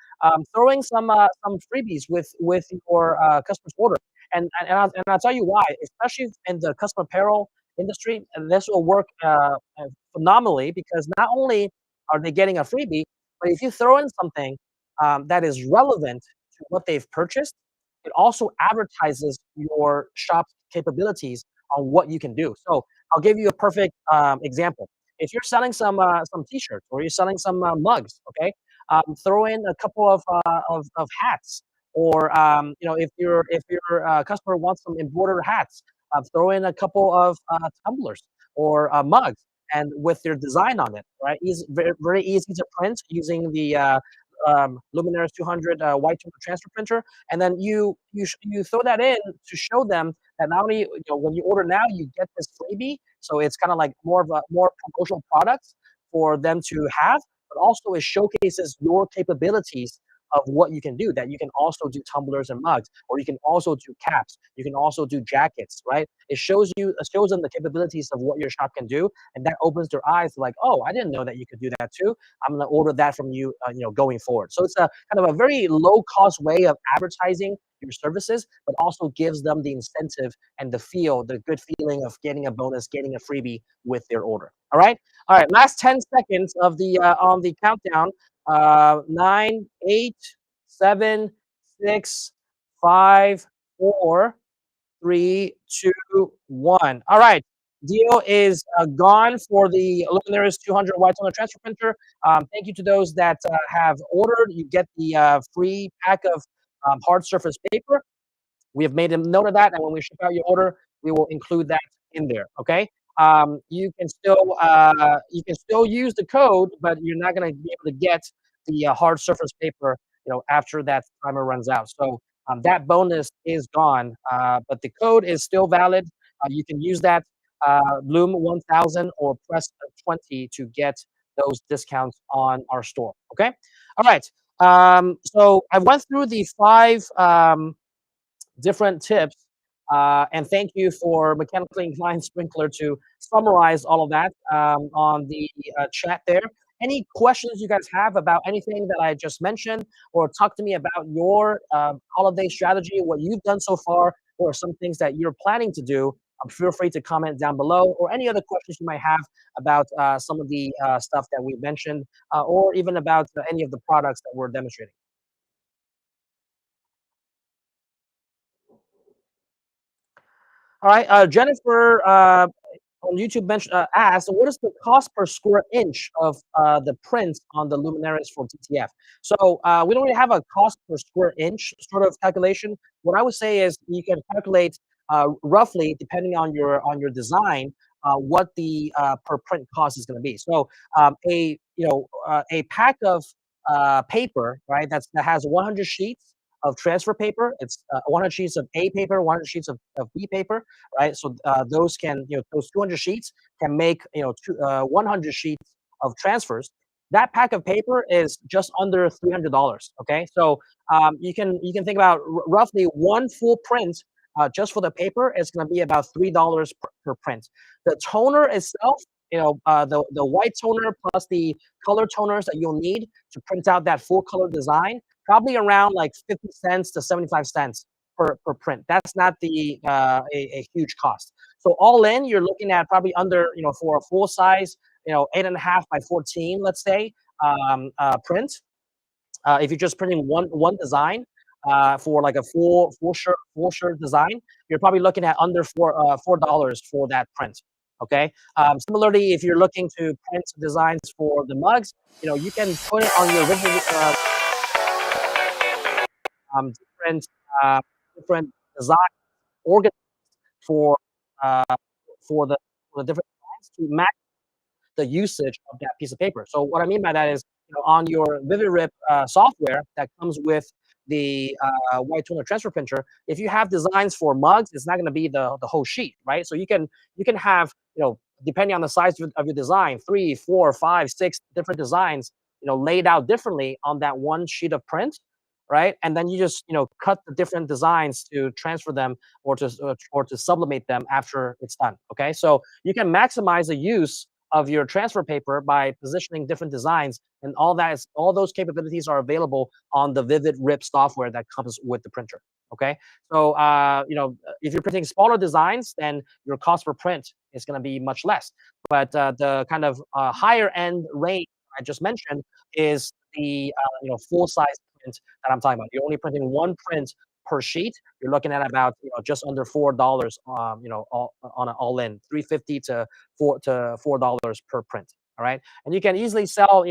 Speaker 4: throwing some freebies with your customer's order, and I'll tell you why, especially in the custom apparel industry, and this will work phenomenally because not only are they getting a freebie, but if you throw in something that is relevant to what they've purchased, it also advertises your shop's capabilities on what you can do. So I'll give you a perfect example. If you're selling some T-shirts or you're selling some mugs, okay, throw in a couple of hats, or if your customer wants some embroidered hats, throw in a couple of tumblers or mugs, and with their design on it, right? Very, very easy to print using the Luminaris 200 white toner transfer printer, and then you throw that in to show them that not only when you order now you get this freebie, so it's kind of like more promotional products for them to have, but also it showcases your capabilities of what you can do. That you can also do tumblers and mugs, or you can also do caps. You can also do jackets, right? It shows them the capabilities of what your shop can do, and that opens their eyes to like, oh, I didn't know that you could do that too. I'm gonna order that from you, going forward. So it's a kind of a very low cost way of advertising your services, but also gives them the incentive and the good feeling of getting a bonus, getting a freebie with their order. All right. Last 10 seconds of the on the countdown. 9, 8, 7, 6, 5, 4, 3, 2, 1. All right. Deal is gone for the Luminaris 200 white toner transfer printer. Thank you to those that have ordered. You get the free pack of hard surface paper. We have made a note of that, and when we ship out your order, we will include that in there. Okay. You can still use the code, but you're not going to be able to get the hard surface paper, after that timer runs out. So that bonus is gone, but the code is still valid. You can use that Bloom 1000 or Press 20 to get those discounts on our store. Okay. All right. So I went through the 5 different tips. And thank you for Mechanically Inclined Sprinkler to summarize all of that on the chat there. Any questions you guys have about anything that I just mentioned, or talk to me about your holiday strategy, what you've done so far, or some things that you're planning to do, feel free to comment down below, or any other questions you might have about some of the stuff that we've mentioned, or even about any of the products that we're demonstrating. All right, Jennifer on YouTube asked, what is the cost per square inch of the prints on the Luminaris for TTF? So we don't really have a cost per square inch sort of calculation. What I would say is you can calculate roughly, depending on your design, what the per print cost is going to be. So a pack of paper, right? That has 100 sheets of transfer paper. It's 100 sheets of A paper, 100 sheets of B paper, right? So those 200 sheets can make 100 sheets of transfers. That pack of paper is just under $300. Okay, so you can think about roughly one full print just for the paper is going to be about $3 per print. The toner itself, the white toner plus the color toners that you'll need to print out that full color design, probably around like 50 cents to 75 cents per print. That's not a huge cost. So all in, you're looking at probably under, for a full size, 8.5 by 14, let's say, print. If you're just printing one design for like a full shirt design, you're probably looking at under $4 for that print. Okay. Similarly, if you're looking to print designs for the mugs, you can put it on your different design organized for the different designs to match the usage of that piece of paper. So what I mean by that is, on your VividRip software that comes with the white toner transfer printer, if you have designs for mugs, it's not going to be the whole sheet, right? So you can have, depending on the size of your design, 3, 4, 5, 6 different designs laid out differently on that one sheet of print, right? And then you just cut the different designs to transfer them or to sublimate them after it's done. Okay, so you can maximize the use of your transfer paper by positioning different designs, and all those capabilities are available on the Vivid Rip software that comes with the printer. Okay, so if you're printing smaller designs, then your cost per print is going to be much less. But the kind of higher end range I just mentioned is the full size print that I'm talking about. You're only printing one print per sheet. You're looking at about just under $4, on an all-in, 350 to $4 per print. All right, and you can easily sell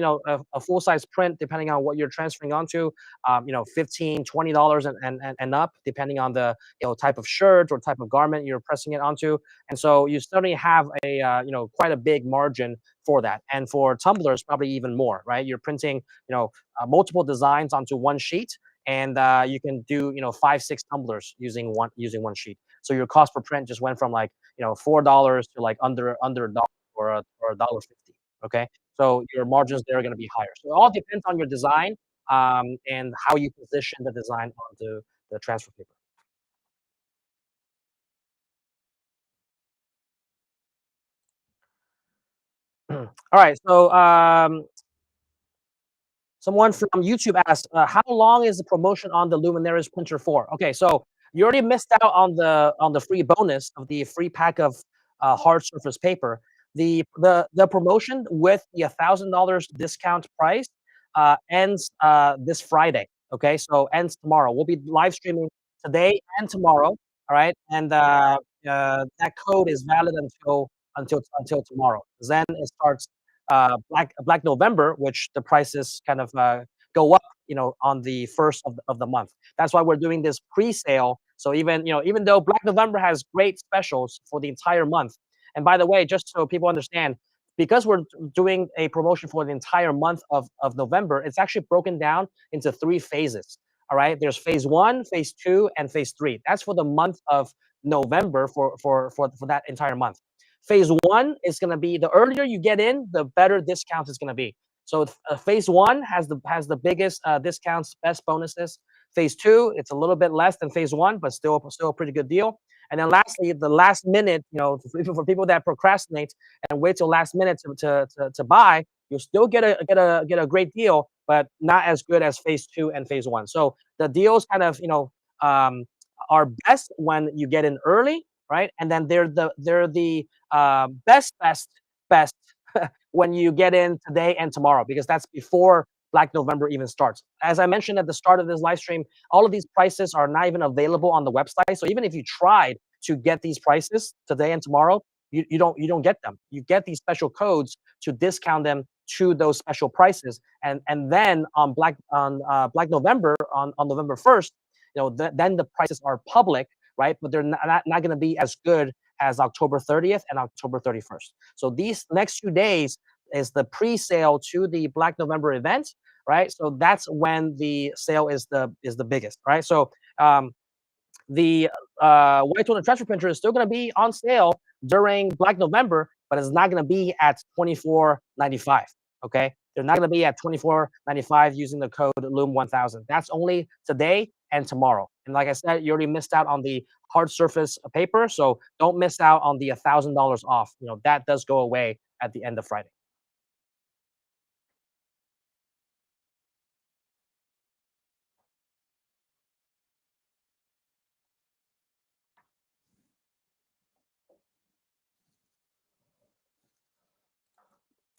Speaker 4: a full size print depending on what you're transferring onto, $15, $20 and up, depending on the type of shirt or type of garment you're pressing it onto. And so you certainly have a quite a big margin for that. And for tumblers, probably even more, right? You're printing multiple designs onto one sheet, and you can do 5, 6 tumblers using one sheet. So your cost per print just went from like $4 to like under a dollar or $1.50. Okay, so your margins there are going to be higher. So it all depends on your design, and how you position the design onto the transfer paper. All right, so someone from YouTube asked, how long is the promotion on the Luminaris printer for? Okay, so you already missed out on the free bonus of the free pack of hard surface paper. The promotion with the $1,000 discount price ends this Friday. Okay, so ends tomorrow. We'll be live streaming today and tomorrow. All right, and that code is valid until tomorrow. Then it starts Black November, which the prices kind of go up, on the first of the month. That's why we're doing this pre-sale. So even though Black November has great specials for the entire month, and by the way, just so people understand, because we're doing a promotion for the entire month of November, it's actually broken down into 3 phases. All right, there's phase 1, phase 2, and phase 3. That's for the month of November for that entire month. Phase 1 is going to be, the earlier you get in, the better discounts it's going to be. So phase 1 has the biggest discounts, best bonuses. Phase 2, it's a little bit less than phase 1, but still a pretty good deal. And then lastly, the last minute, for people that procrastinate and wait till last minute to buy, you'll still get a great deal, but not as good as phase 2 and phase 1. So the deals kind of are best when you get in early, right? And then they're the best when you get in today and tomorrow, because that's before Black November even starts. As I mentioned at the start of this live stream, all of these prices are not even available on the website. So even if you tried to get these prices today and tomorrow, you don't get them. You get these special codes to discount them to those special prices, and then on Black November, on November 1st, then the prices are public, right? But they're not going to be as good as October 30th and October 31st. So these next 2 days is the pre-sale to the Black November event, right? So that's when the sale is the biggest, right? So the white toner transfer printer is still going to be on sale during Black November, but it's not going to be at $24.95. Okay, they're not going to be at $24.95 using the code LUM1000. That's only today and tomorrow. And like I said, you already missed out on the hard surface paper, so don't miss out on the $1,000 off. That does go away at the end of Friday.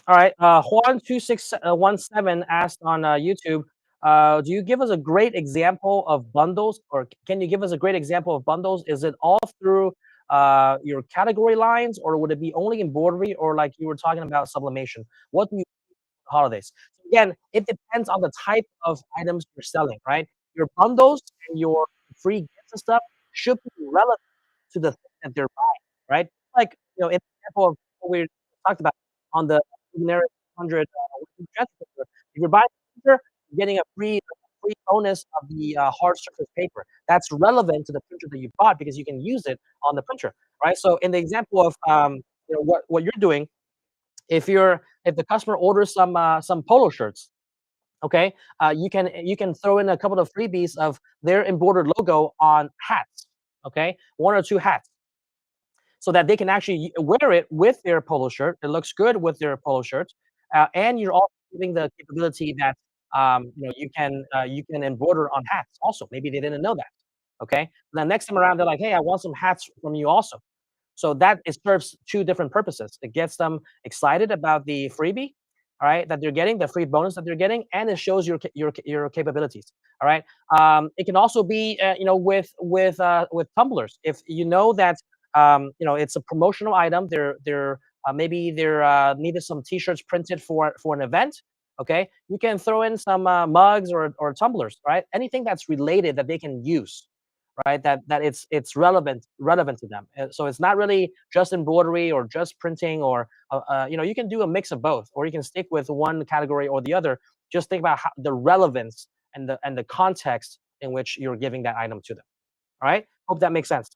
Speaker 4: All right, Juan2617 asked on YouTube, do you give us a great example of bundles, or can you give us a great example of bundles? Is it all through your category lines, or would it be only embroidery, or like you were talking about sublimation? What do you do for holidays? So again, it depends on the type of items you're selling, right? Your bundles and your free gifts and stuff should be relevant to the thing that they're buying, right? Like, in the example of what we talked about on the Luminaris 100 transfer, if you're buying a printer, you're getting a free bonus of the hard surface paper. That's relevant to the printer that you bought because you can use it on the printer, right? So in the example of what you're doing, if the customer orders some polo shirts, okay, you can throw in a couple of freebies of their embroidered logo on hats, okay, 1 or 2 hats, so that they can actually wear it with their polo shirt. It looks good with their polo shirt, and you're also giving the capability that you can embroider on hats also. Maybe they didn't know that. Okay, the next time around they're like, hey, I want some hats from you also. So that it serves 2 different purposes. It gets them excited about the freebie, all right, that they're getting, the free bonus that they're getting, and it shows your capabilities. All right. It can also be with tumblers. If you know that it's a promotional item, they're maybe they're needed some T-shirts printed for an event. Okay, you can throw in some mugs or tumblers, right? Anything that's related that they can use, right? That it's relevant to them. So it's not really just embroidery or just printing, or you can do a mix of both, or you can stick with one category or the other. Just think about the relevance and the context in which you're giving that item to them. All right. Hope that makes sense.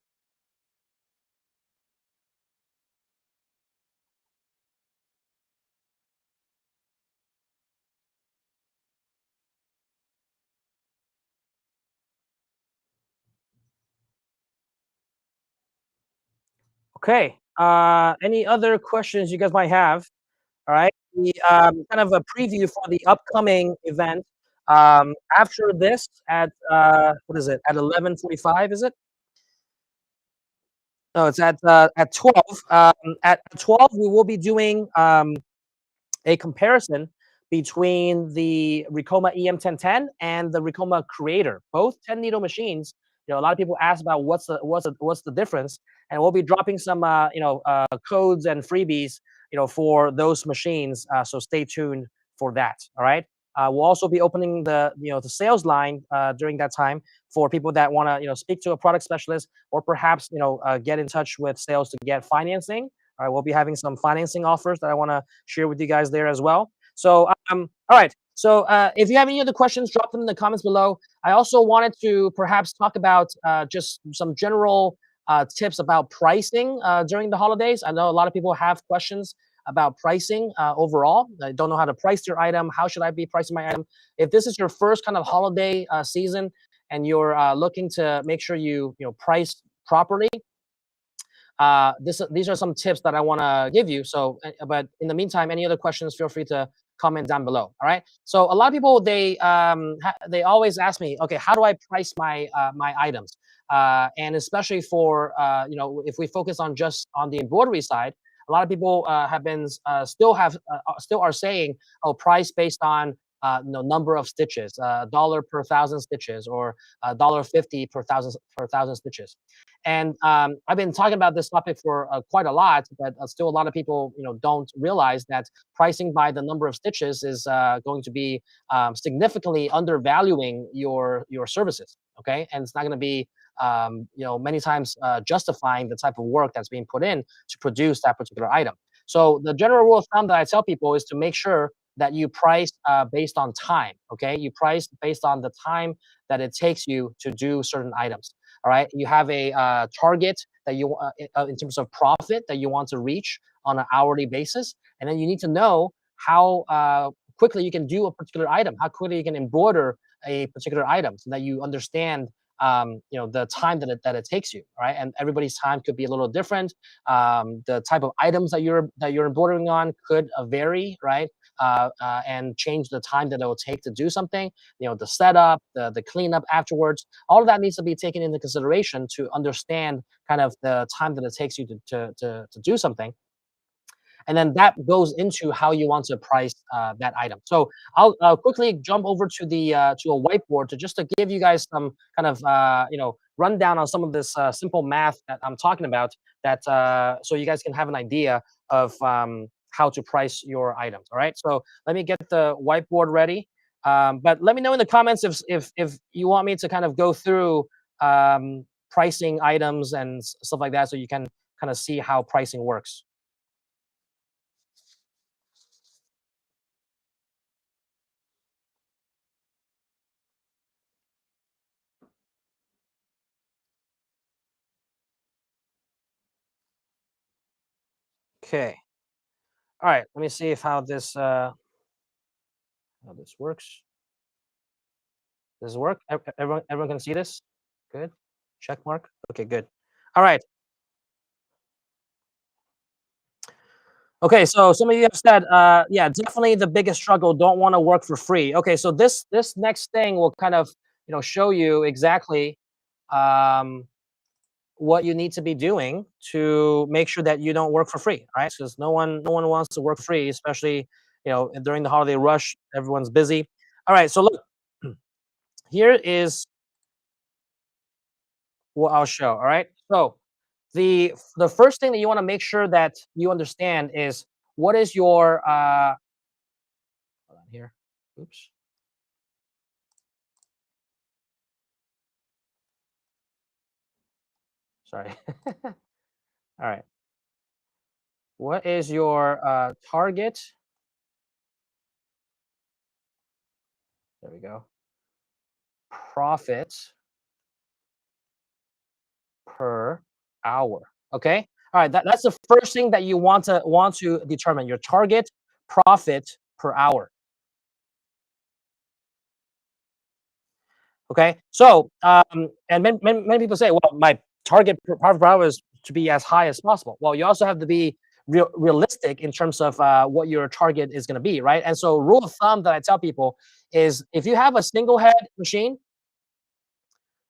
Speaker 4: Okay. Any other questions you guys might have? All right. The kind of a preview for the upcoming event. After this, at what is it? At 11:45, is it? No, it's at 12. At 12, we will be doing a comparison between the Ricoma EM1010 and the Ricoma Creator. Both 10 needle machines. A lot of people ask about what's the difference, and we'll be dropping some codes and freebies for those machines. So stay tuned for that. All right. We'll also be opening the sales line during that time for people that want to speak to a product specialist, or perhaps get in touch with sales to get financing. All right, we'll be having some financing offers that I want to share with you guys there as well. So, all right. So, if you have any other questions, drop them in the comments below. I also wanted to perhaps talk about just some general tips about pricing during the holidays. I know a lot of people have questions about pricing overall. I don't know how to price your item. How should I be pricing my item? If this is your first kind of holiday season and you're looking to make sure you price properly, these are some tips that I want to give you. So, but in the meantime, any other questions, feel free to comment down below. All right. So a lot of people they always ask me, okay, how do I price my items? And especially for if we focus on just on the embroidery side, a lot of people have been still are saying, oh, price based on number of stitches, dollar per thousand stitches, or $1.50 per thousand stitches. And I've been talking about this topic for quite a lot, but still a lot of people, don't realize that pricing by the number of stitches is going to be significantly undervaluing your services. Okay, and it's not going to be many times justifying the type of work that's being put in to produce that particular item. So the general rule of thumb that I tell people is to make sure that you price based on time. Okay, you price based on the time that it takes you to do certain items. All right, you have a target that you in terms of profit that you want to reach on an hourly basis, and then you need to know how quickly you can do a particular item, how quickly you can embroider a particular item, so that you understand the time that it takes you. All right, and everybody's time could be a little different. The type of items that you're embroidering on could vary, right? And change the time that it will take to do something. The setup, the cleanup afterwards, all of that needs to be taken into consideration to understand kind of the time that it takes you to do something. And then that goes into how you want to price that item. So I'll quickly jump over to a whiteboard to give you guys some kind of rundown on some of this simple math that I'm talking about, that so you guys can have an idea of how to price your items. All right. So let me get the whiteboard ready. But let me know in the comments if you want me to kind of go through pricing items and stuff like that, so you can kind of see how pricing works. Okay. All right. Let me see if how this works. Does it work? Everyone can see this? Good. Check mark. Okay, good. All right. Okay, so some of you have said, yeah, definitely the biggest struggle. Don't want to work for free. Okay, so this next thing will kind of show you exactly um, what you need to be doing to make sure that you don't work for free, right? Because no one wants to work free, especially during the holiday rush. Everyone's busy. All right, so look, here is what I'll show. All right, so the first thing that you want to make sure that you understand is what is your hold on here. Oops. Sorry. All right. What is your target? There we go. Profit per hour. Okay. All right. That's the first thing that you want to determine, your target profit per hour. Okay. So and many people say, well, my target profit per hour is to be as high as possible. Well, you also have to be realistic in terms of what your target is going to be, right? And so, rule of thumb that I tell people is, if you have a single head machine,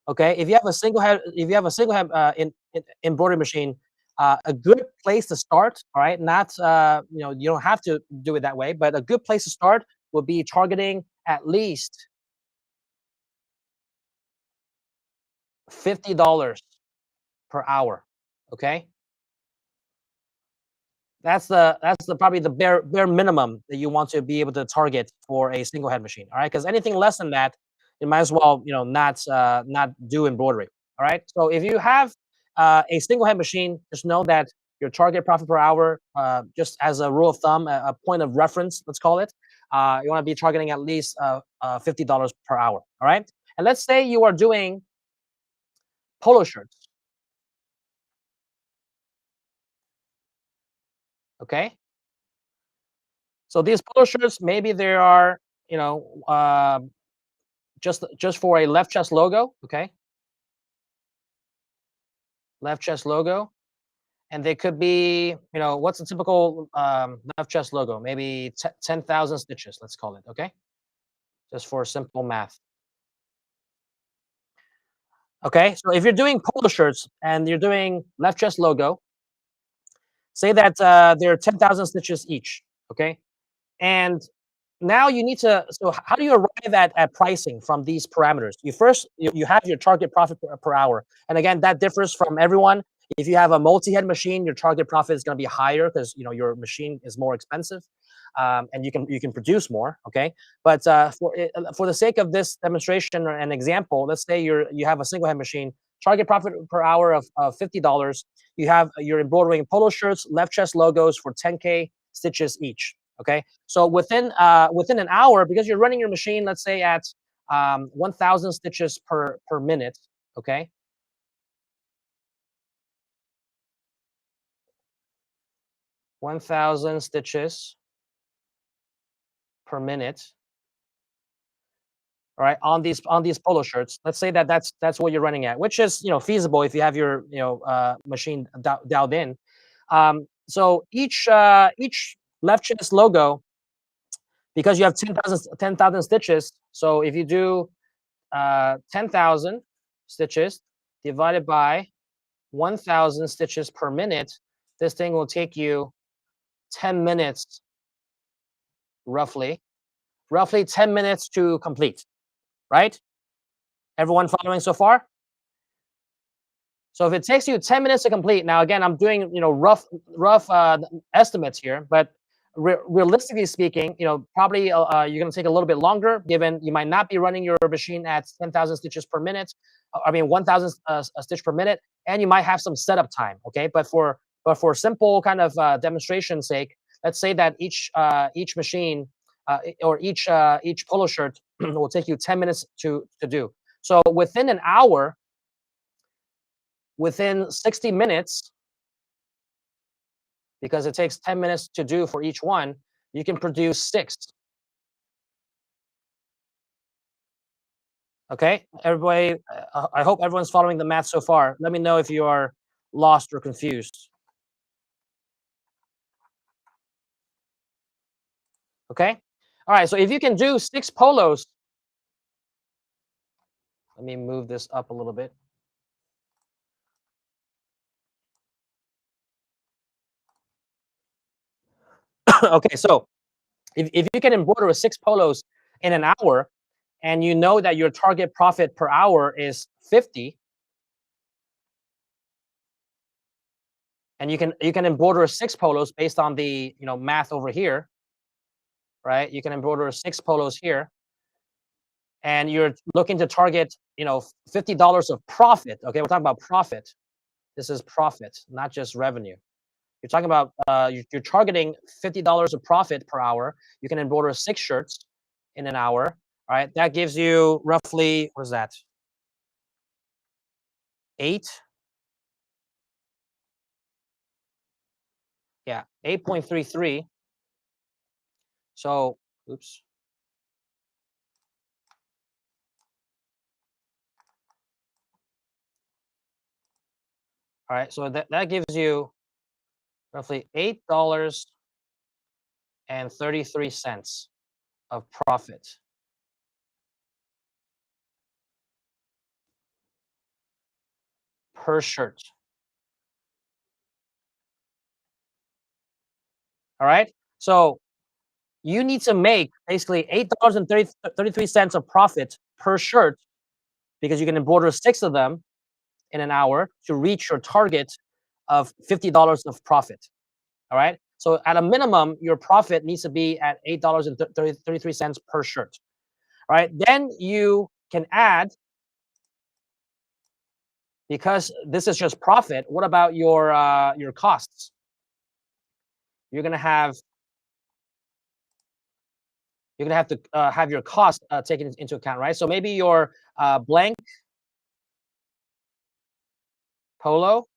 Speaker 4: okay, if you have a single head, embroidery machine, a good place to start, all right, not you don't have to do it that way, but a good place to start would be targeting at least $50 per hour. Okay, that's probably the bare minimum that you want to be able to target for a single head machine. All right, because anything less than that, you might as well not do embroidery. All right, so if you have a single head machine, just know that your target profit per hour, just as a rule of thumb, a point of reference, let's call it, you want to be targeting at least $50 per hour. All right, and let's say you are doing polo shirts. Okay, so these polo shirts, maybe they are just for a left chest logo. Okay, left chest logo. And they could be, what's a typical left chest logo? Maybe 10,000 stitches, let's call it, okay? Just for simple math. Okay, so if you're doing polo shirts and you're doing left chest logo, say that they're 10,000 stitches each, okay? And now you need to, so how do you arrive at pricing from these parameters? You have your target profit per hour. And again, that differs from everyone. If you have a multi-head machine, your target profit is going to be higher because your machine is more expensive, and you can produce more. Okay, but for the sake of this demonstration or an example, let's say you have a single head machine, target profit per hour of $50. You're embroidering polo shirts, left chest logos for 10K stitches each. Okay, so within an hour, because you're running your machine, let's say at 1,000 stitches per minute. Okay. 1,000 stitches per minute. All right, on these polo shirts. Let's say that's what you're running at, which is feasible if you have your machine dialed in. So each left chest logo, because you have 10,000 stitches. So if you do 10,000 stitches divided by 1,000 stitches per minute, this thing will take you 10 minutes, roughly 10 minutes to complete, right? Everyone following so far? So if it takes you 10 minutes to complete, now again, I'm doing rough estimates here, but realistically speaking, probably you're going to take a little bit longer, given you might not be running your machine at 10,000 stitches per minute. I mean 1,000 stitch per minute, and you might have some setup time. Okay, but for simple kind of demonstration sake, let's say that each machine or each polo shirt will take you 10 minutes to do. So within an hour, within 60 minutes, because it takes 10 minutes to do for each one, you can produce 6. Okay, everybody, I hope everyone's following the math so far. Let me know if you are lost or confused. Okay, all right, so if you can do 6 polos, let me move this up a little bit. Okay, so if you can embroider 6 polos in an hour, and you know that your target profit per hour is 50, and you can embroider 6 polos based on the math over here, right? You can embroider 6 polos here, and you're looking to target $50 of profit. Okay, we're talking about profit. This is profit, not just revenue. You're talking about you're targeting $50 of profit per hour. You can embroider 6 shirts in an hour. All right, that gives you roughly, what is that? 8. Yeah, 8.33. So, oops. All right, so that gives you roughly $8.33 of profit per shirt. All right, so you need to make basically $8.33 of profit per shirt, because you can embroider 6 of them in an hour to reach your target of $50 of profit. All right, so at a minimum, your profit needs to be at $8.33 per shirt. All right, then you can add, because this is just profit, what about your costs? You're gonna have to have your cost taken into account, right? So maybe your blank polo,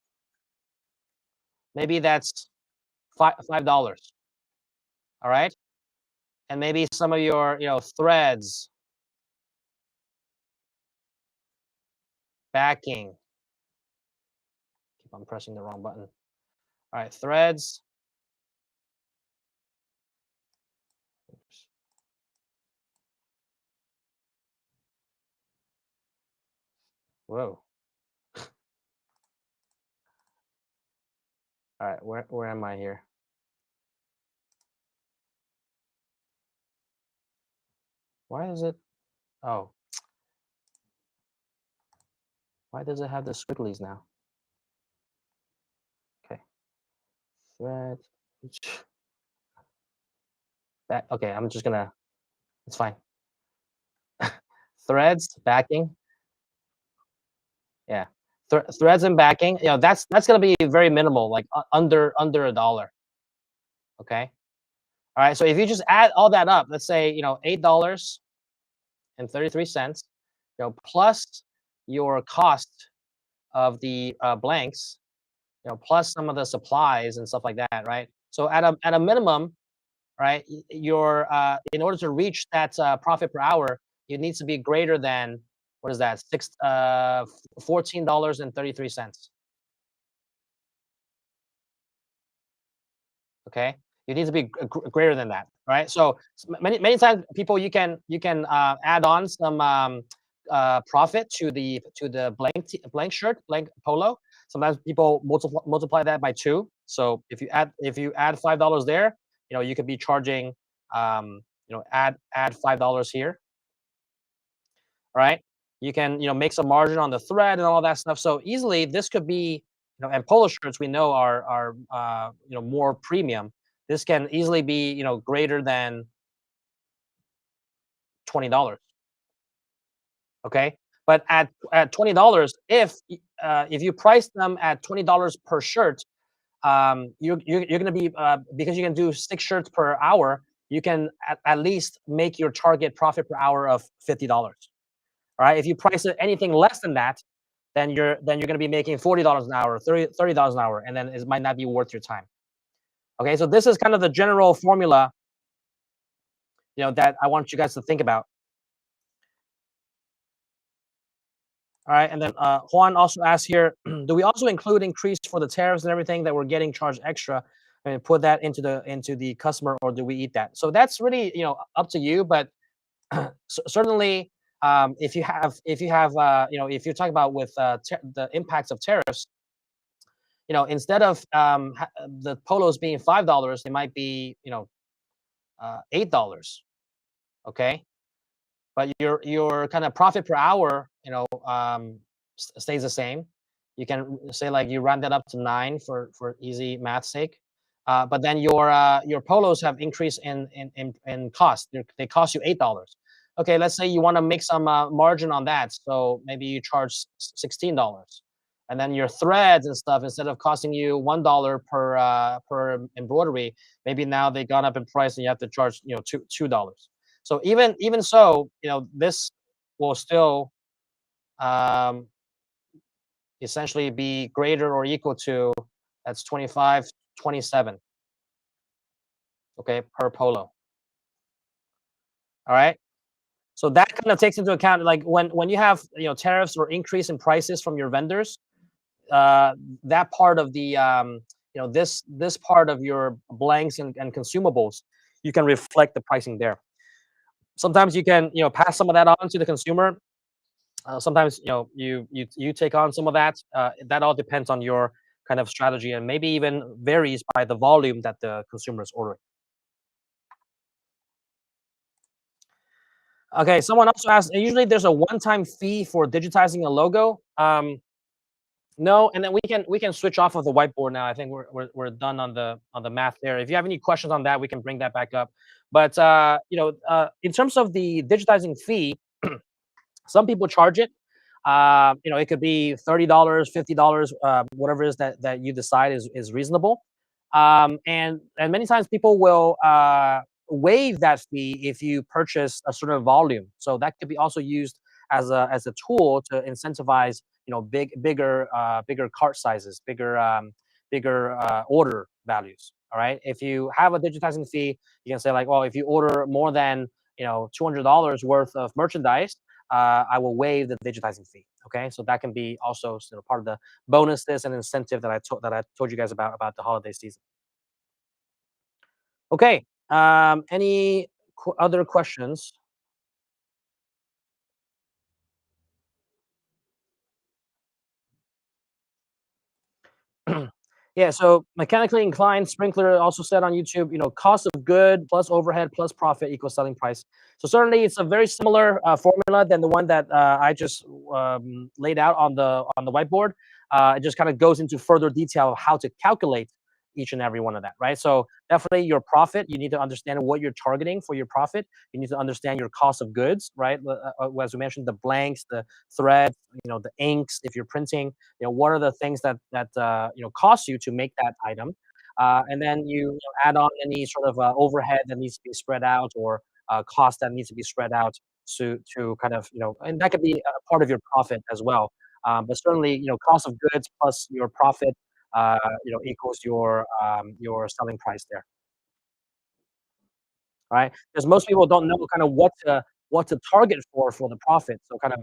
Speaker 4: maybe that's $5. All right, and maybe some of your threads, backing. Keep on pressing the wrong button. All right, threads. Oops. Whoa. All right, where am I here? Why is it? Oh, why does it have the squigglies now? Okay, thread. That okay. I'm just gonna. It's fine. Threads, backing. Yeah, threads and backing. That's gonna be very minimal, like under $1. Okay. All right. So if you just add all that up, let's say $8.33, plus your cost of the blanks, plus some of the supplies and stuff like that, right? So at a minimum, right, your in order to reach that profit per hour, it needs to be greater than, what is that, $14.33. Okay, you need to be greater than that, right? So many times, people, you can add on some profit to the blank shirt, blank polo. Sometimes people multiply that by 2. So if you add $5 there, you could be charging add $5 here, right? You can make some margin on the thread and all that stuff. So easily this could be, and polo shirts, we know, are more premium. This can easily be greater than $20. Okay, but at $20, if you price them at $20 per shirt, you're going to be, because you can do 6 shirts per hour, you can at least make your target profit per hour of $50. All right, if you price it anything less than that, then you're going to be making $40 an hour, $30 an hour, and then it might not be worth your time. Okay, so this is kind of the general formula, that I want you guys to think about. All right, and then Juan also asked here, do we also include increase for the tariffs and everything that we're getting charged extra, and put that into the customer, or do we eat that? So that's really up to you, but certainly if you're talking about with the impacts of tariffs, instead of the polos being $5, they might be $8. Okay, but your kind of profit per hour stays the same. You can say like you round that up to 9 for easy math sake. But then your polos have increased in cost. They cost you $8. Okay, let's say you want to make some margin on that, so maybe you charge $16, and then your threads and stuff, instead of costing you $1 per embroidery, maybe now they gone up in price and you have to charge $2. So even so, this will still um, essentially be greater or equal to, that's 25, 27, okay, per polo. All right. So that kind of takes into account, like when you have tariffs or increase in prices from your vendors, that part of the this part of your blanks and consumables, you can reflect the pricing there. Sometimes you can pass some of that on to the consumer. Sometimes you take on some of that. That all depends on your kind of strategy, and maybe even varies by the volume that the consumer is ordering. Okay, someone also asked, usually there's a one-time fee for digitizing a logo. No, and then we can switch off of the whiteboard now. I think we're done on the math there. If you have any questions on that, we can bring that back up. But in terms of the digitizing fee, some people charge it. It could be $30, $50, whatever it is that you decide is reasonable. And many times people will waive that fee if you purchase a certain volume. So that could be also used as a tool to incentivize bigger cart sizes, bigger order values. All right. If you have a digitizing fee, you can say like, well, if you order more than $200 worth of merchandise, I will waive the digitizing fee. Okay, so that can be also part of the bonuses and incentive that I told you guys about the holiday season. Okay, any other questions? Yeah, so mechanically inclined sprinkler also said on YouTube, cost of good plus overhead plus profit equals selling price. So certainly it's a very similar formula than the one that I just laid out on the whiteboard. It just kind of goes into further detail of how to calculate each and every one of that, right? So definitely your profit, you need to understand what you're targeting for your profit. You need to understand your cost of goods, right? As we mentioned, the blanks, the threads, the inks, if you're printing, what are the things that cost you to make that item, and then you add on any sort of overhead that needs to be spread out, or cost that needs to be spread out to kind of and that could be a part of your profit as well. But certainly cost of goods plus your profit equals your selling price there. Right? Because most people don't know kind of what to target for the profit. So kind of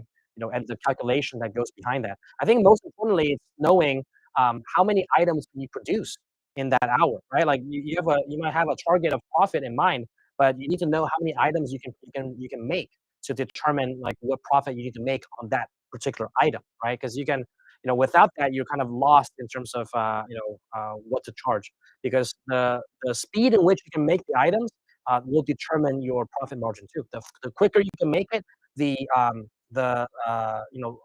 Speaker 4: and the calculation that goes behind that. I think most importantly, it's knowing how many items can you produce in that hour, right? Like you might have a target of profit in mind, but you need to know how many items you can make to determine like what profit you need to make on that particular item, right? Because you can without that you're kind of lost in terms of what to charge, because the speed in which you can make the items will determine your profit margin too. The quicker you can make it, the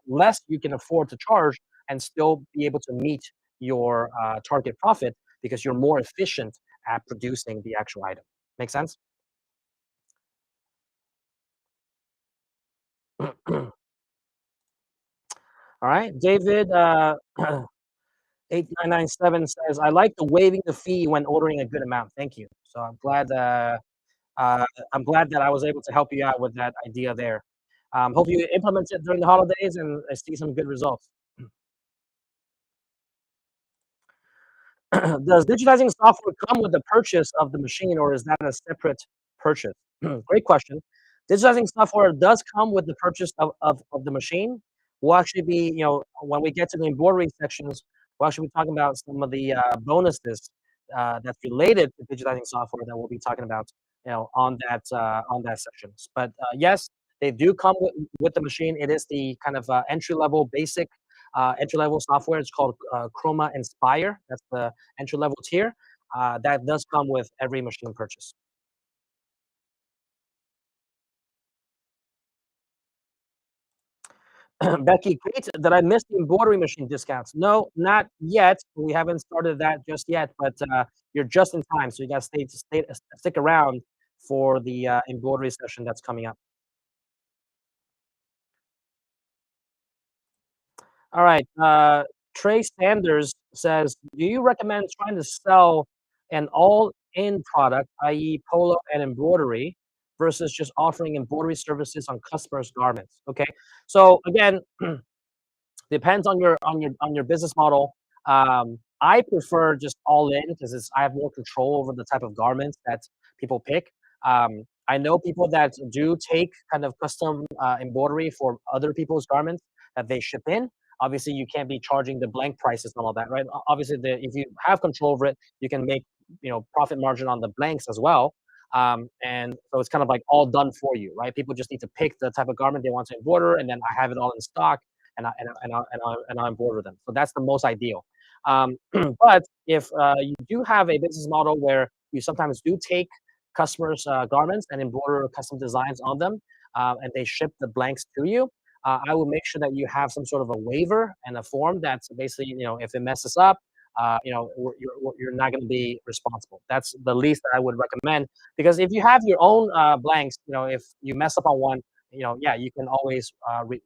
Speaker 4: less you can afford to charge and still be able to meet your target profit, because you're more efficient at producing the actual item. Make sense? All right, David. 8997 says, I like the waiving the fee when ordering a good amount. Thank you. So I'm glad that I was able to help you out with that idea there. Hope you implement it during the holidays and see some good results. Does digitizing software come with the purchase of the machine, or is that a separate purchase? Great question. Digitizing software does come with the purchase of the machine. we'll actually be, when we get to the embroidery sections, we'll actually be talking about some of the bonuses that's related to digitizing software that we'll be talking about, on that sections. But yes, they do come with the machine. It is the kind of entry level, basic entry level software. It's called Chroma Inspire. That's the entry level tier. That does come with every machine purchase. Becky, great. Did I miss the embroidery machine discounts? No, not yet. We haven't started that just yet, but you're just in time. So you got to stick around for the embroidery session that's coming up. All right. Trey Sanders says, do you recommend trying to sell an all-in product, i.e. polo and embroidery, versus just offering embroidery services on customers' garments? Okay. So again, depends on your business model. I prefer just all in because I have more control over the type of garments that people pick. I know people that do take kind of custom embroidery for other people's garments that they ship in. Obviously, you can't be charging the blank prices and all that, right? Obviously, if you have control over it, you can make profit margin on the blanks as well. And so it's kind of like all done for you, right? People just need to pick the type of garment they want to embroider, and then I have it all in stock and I embroider them. So that's the most ideal. But if you do have a business model where you sometimes do take customers' garments and embroider custom designs on them, and they ship the blanks to you, I will make sure that you have some sort of a waiver and a form that's basically, if it messes up, you're not going to be responsible. That's the least that I would recommend, because if you have your own blanks, if you mess up on one, yeah, you can always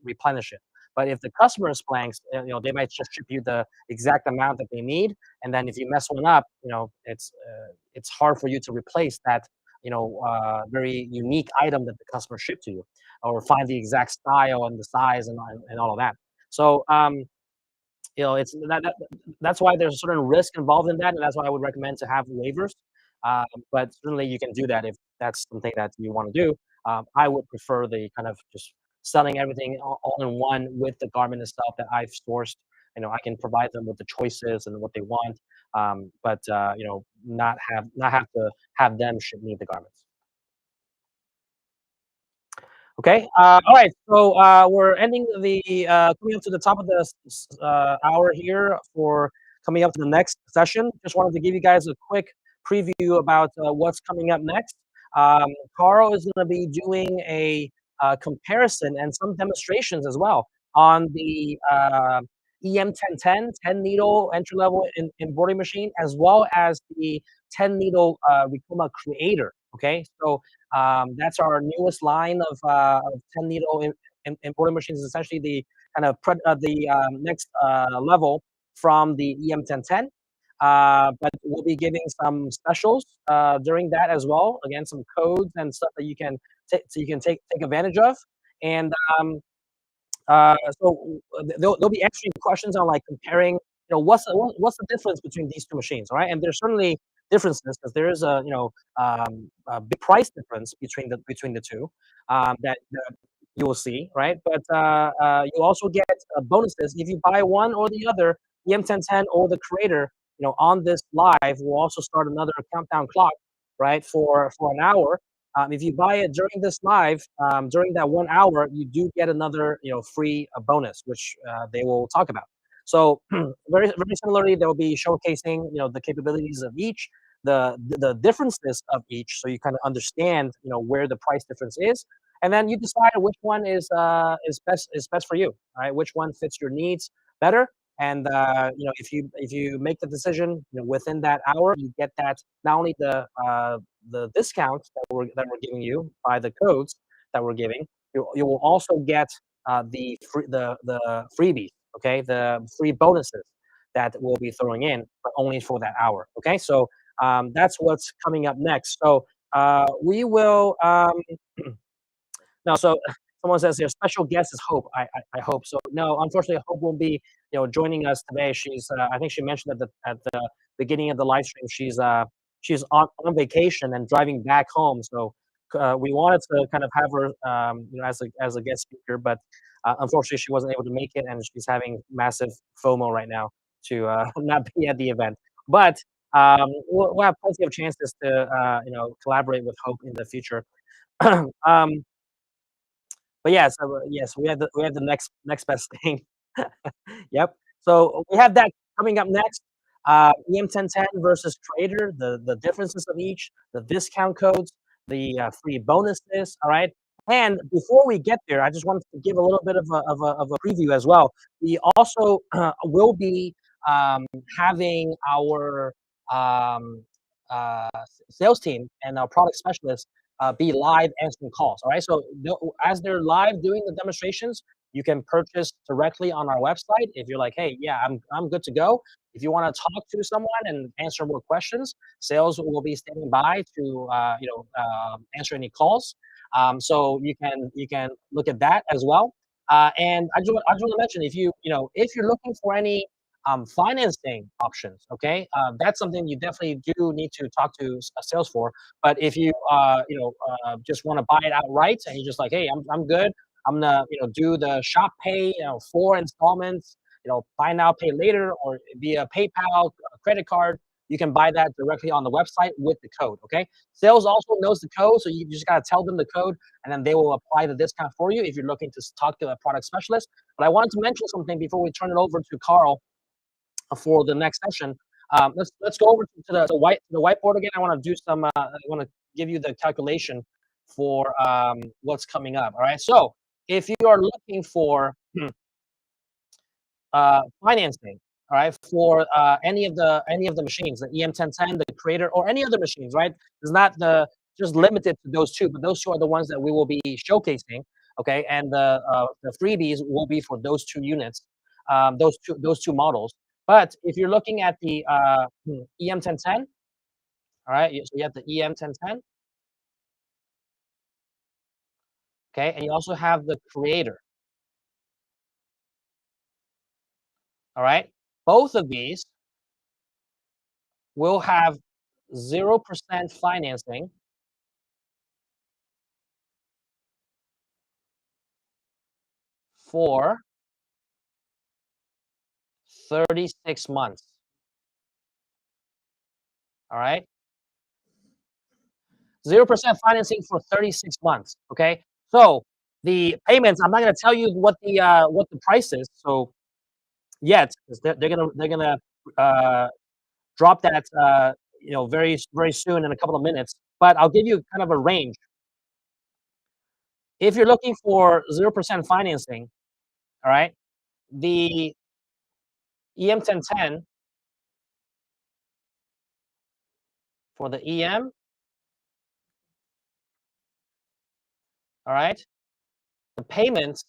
Speaker 4: replenish it. But if the customer's blanks, they might just ship you the exact amount that they need, and then if you mess one up, it's hard for you to replace that, very unique item that the customer shipped to you, or find the exact style and the size and all of that. So it's that's why there's a certain risk involved in that, and that's why I would recommend to have waivers. But certainly you can do that if that's something that you want to do. I would prefer the kind of just selling everything all in one with the garment itself that I've sourced. I can provide them with the choices and what they want, but not have to have them ship me the garments. Okay. All right. So we're ending coming up to the top of the hour here for coming up to the next session. Just wanted to give you guys a quick preview about what's coming up next. Carl is going to be doing a comparison and some demonstrations as well on the EM1010 10 needle entry level embroidery machine, as well as the 10 needle Ricoma Creator. Okay. So that's our newest line of 10 needle embroidery machines. Essentially, the kind of the next level from the EM1010. But we'll be giving some specials during that as well. Again, some codes and stuff that you can take advantage of. And so they'll be answering questions on like comparing, what's the difference between these two machines, all right? And there's certainly differences because there is a big price difference between the two that you will see, right? But you also get bonuses if you buy one or the other, the M1010 or the Creator. On this live, we'll also start another countdown clock, right, for an hour. If you buy it during this live, during that 1 hour, you do get another, free bonus, which they will talk about. So very, very similarly, they'll be showcasing, the capabilities of each, the differences of each, so you kind of understand, where the price difference is, and then you decide which one is best for you. All right, which one fits your needs better. And if you make the decision, within that hour, you get that not only the discounts that we're giving you by the codes that we're giving, you will also get the freebies, okay, the free bonuses that we'll be throwing in, but only for that hour. Okay, so that's what's coming up next. So we will. No, so someone says here, special guest is Hope. I hope so. No, unfortunately, Hope won't be joining us today. She's I think she mentioned at the beginning of the live stream she's on vacation and driving back home. So we wanted to kind of have her as a guest speaker, but Unfortunately, she wasn't able to make it, and she's having massive FOMO right now to not be at the event. But we'll have plenty of chances to collaborate with Hope in the future. um, but yeah, so yes, we have the next best thing. Yep. So we have that coming up next. EM1010 versus Trader, the differences of each, the discount codes, the free bonuses. All right. And before we get there, I just wanted to give a little bit of a preview as well. We also will be having our um, uh, sales team and our product specialists be live answering calls. All right. So as they're live doing the demonstrations, you can purchase directly on our website. If you're like, hey, yeah, I'm good to go. If you want to talk to someone and answer more questions, sales will be standing by to answer any calls. So you can look at that as well. And I just want to mention, if you're looking for any financing options, okay, that's something you definitely do need to talk to sales for. But if you just want to buy it outright and you're just like, hey, I'm good. I'm gonna do the shop pay, 4 installments, buy now, pay later, or via PayPal, credit card. You can buy that directly on the website with the code. Okay. Sales also knows the code, so you just gotta tell them the code, and then they will apply the discount for you if you're looking to talk to a product specialist. But I wanted to mention something before we turn it over to Carl for the next session. Let's go over to the whiteboard again. I want to do some. I want to give you the calculation for what's coming up. All right. So if you are looking for financing, all right, for any of the machines, the EM1010, the Creator, or any other machines, right? It's not just limited to those two, but those two are the ones that we will be showcasing. Okay, and the freebies will be for those two units, those two models. But if you're looking at the EM1010, all right, so you have the EM1010, okay, and you also have the Creator. All right, both of these will have 0% financing for 36 months. All right, 0% financing for 36 months. Okay, so the payments, I'm not going to tell you what the price is. So yet, because they're gonna drop that very very soon in a couple of minutes. But I'll give you kind of a range. If you're looking for 0% financing, all right, the EM1010 for the EM, all right, the payments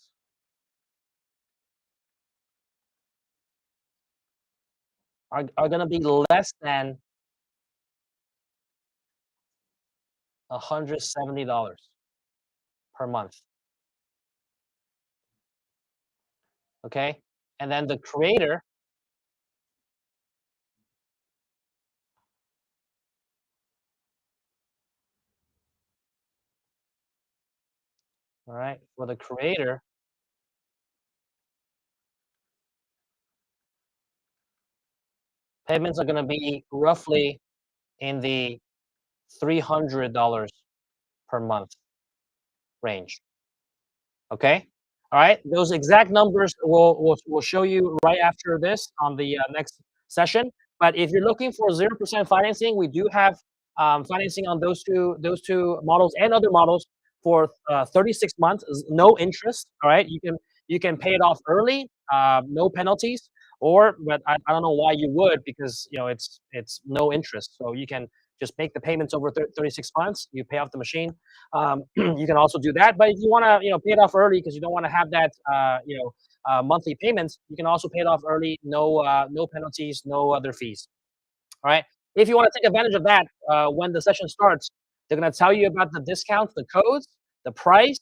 Speaker 4: are going to be less than $170 per month. Okay, and then the Creator, all right, for the Creator, payments are going to be roughly in the $300 per month range. Okay, all right, those exact numbers we'll show you right after this on the next session. But if you're looking for 0% financing, we do have financing on those two models and other models for 36 months, no interest. All right, you can pay it off early, no penalties. But I don't know why you would, because it's no interest. So you can just make the payments over 36 months. You pay off the machine. You can also do that. But if you want to pay it off early because you don't want to have that monthly payments, you can also pay it off early. No penalties, no other fees. All right. If you want to take advantage of that, when the session starts, they're going to tell you about the discounts, the codes, the price,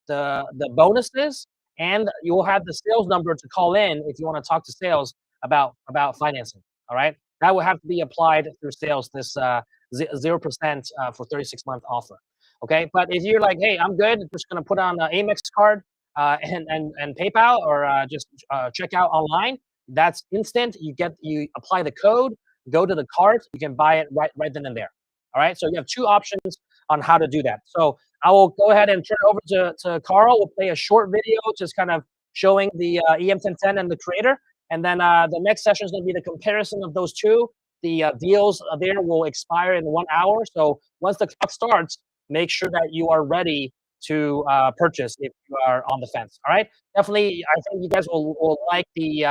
Speaker 4: the bonuses, and you will have the sales number to call in if you want to talk to sales about financing. All right. That will have to be applied through sales. This 0% for 36-month offer. Okay. But if you're like, hey, I'm good, just going to put on an Amex card, and PayPal or just check out online. That's instant. You apply the code, go to the cart, you can buy it right then and there. All right. So you have two options on how to do that. So I will go ahead and turn it over to Carl. We'll play a short video just kind of showing the EM1010 and the creator. And then the next session is going to be the comparison of those two. The deals there will expire in 1 hour. So once the clock starts, make sure that you are ready to purchase if you are on the fence. All right. Definitely, I think you guys will like the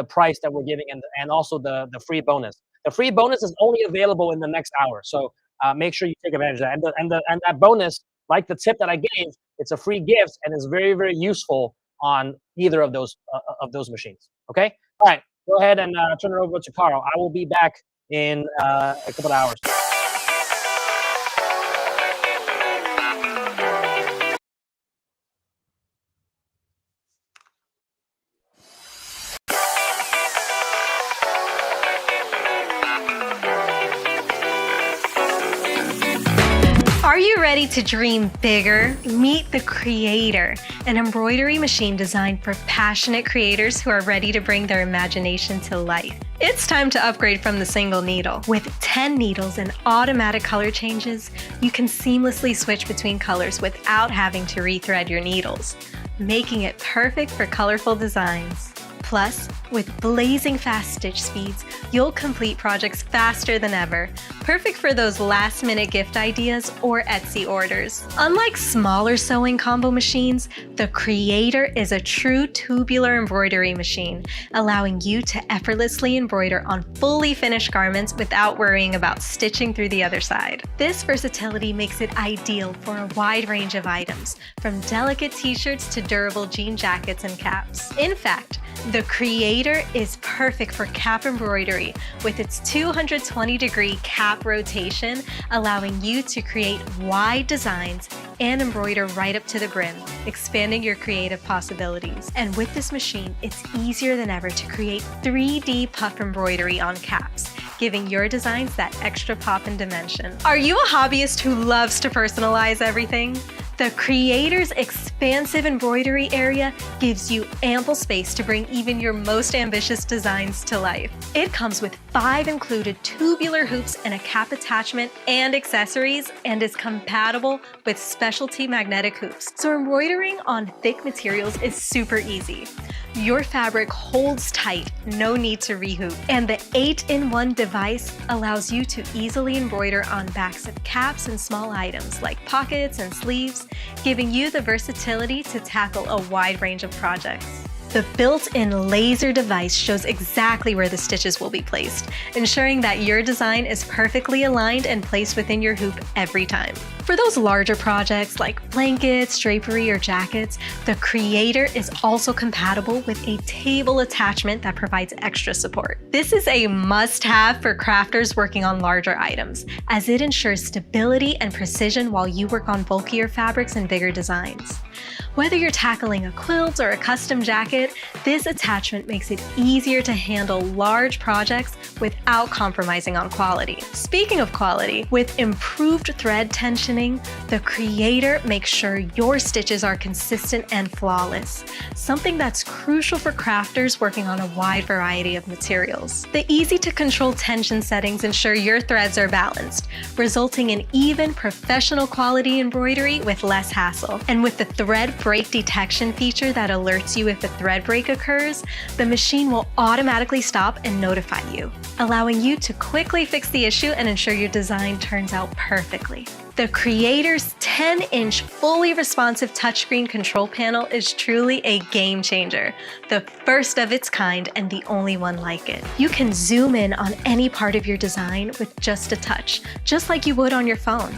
Speaker 4: price that we're giving and also the free bonus. The free bonus is only available in the next hour. So make sure you take advantage of that. And that bonus, like the tip that I gave, it's a free gift and is very, very useful on either of those machines. Okay. All right. Go ahead and turn it over to Carl. I will be back in a couple of hours.
Speaker 5: Are you ready to dream bigger? Meet the Creator, an embroidery machine designed for passionate creators who are ready to bring their imagination to life. It's time to upgrade from the single needle. With 10 needles and automatic color changes, you can seamlessly switch between colors without having to rethread your needles, making it perfect for colorful designs. Plus, with blazing fast stitch speeds, you'll complete projects faster than ever, perfect for those last-minute gift ideas or Etsy orders. Unlike smaller sewing combo machines, the Creator is a true tubular embroidery machine, allowing you to effortlessly embroider on fully finished garments without worrying about stitching through the other side. This versatility makes it ideal for a wide range of items, from delicate t-shirts to durable jean jackets and caps. In fact, the Creator is perfect for cap embroidery with its 220-degree cap rotation, allowing you to create wide designs and embroider right up to the brim, expanding your creative possibilities. And with this machine, it's easier than ever to create 3D puff embroidery on caps, giving your designs that extra pop and dimension. Are you a hobbyist who loves to personalize everything? The Creator's expansive embroidery area gives you ample space to bring even your most ambitious designs to life. It comes with 5 included tubular hoops and a cap attachment and accessories, and is compatible with specialty magnetic hoops. So embroidering on thick materials is super easy. Your fabric holds tight, no need to rehoop. And the 8-in-1 device allows you to easily embroider on backs of caps and small items like pockets and sleeves, giving you the versatility to tackle a wide range of projects. The built-in laser device shows exactly where the stitches will be placed, ensuring that your design is perfectly aligned and placed within your hoop every time. For those larger projects like blankets, drapery, or jackets, the Creator is also compatible with a table attachment that provides extra support. This is a must-have for crafters working on larger items, as it ensures stability and precision while you work on bulkier fabrics and bigger designs. Whether you're tackling a quilt or a custom jacket, this attachment makes it easier to handle large projects without compromising on quality. Speaking of quality, with improved thread tensioning, the Creator makes sure your stitches are consistent and flawless, something that's crucial for crafters working on a wide variety of materials. The easy-to-control tension settings ensure your threads are balanced, resulting in even professional quality embroidery with less hassle. And with the thread break detection feature that alerts you if a thread break occurs, the machine will automatically stop and notify you, allowing you to quickly fix the issue and ensure your design turns out perfectly. The Creator's 10-inch fully responsive touchscreen control panel is truly a game changer, the first of its kind and the only one like it. You can zoom in on any part of your design with just a touch, just like you would on your phone.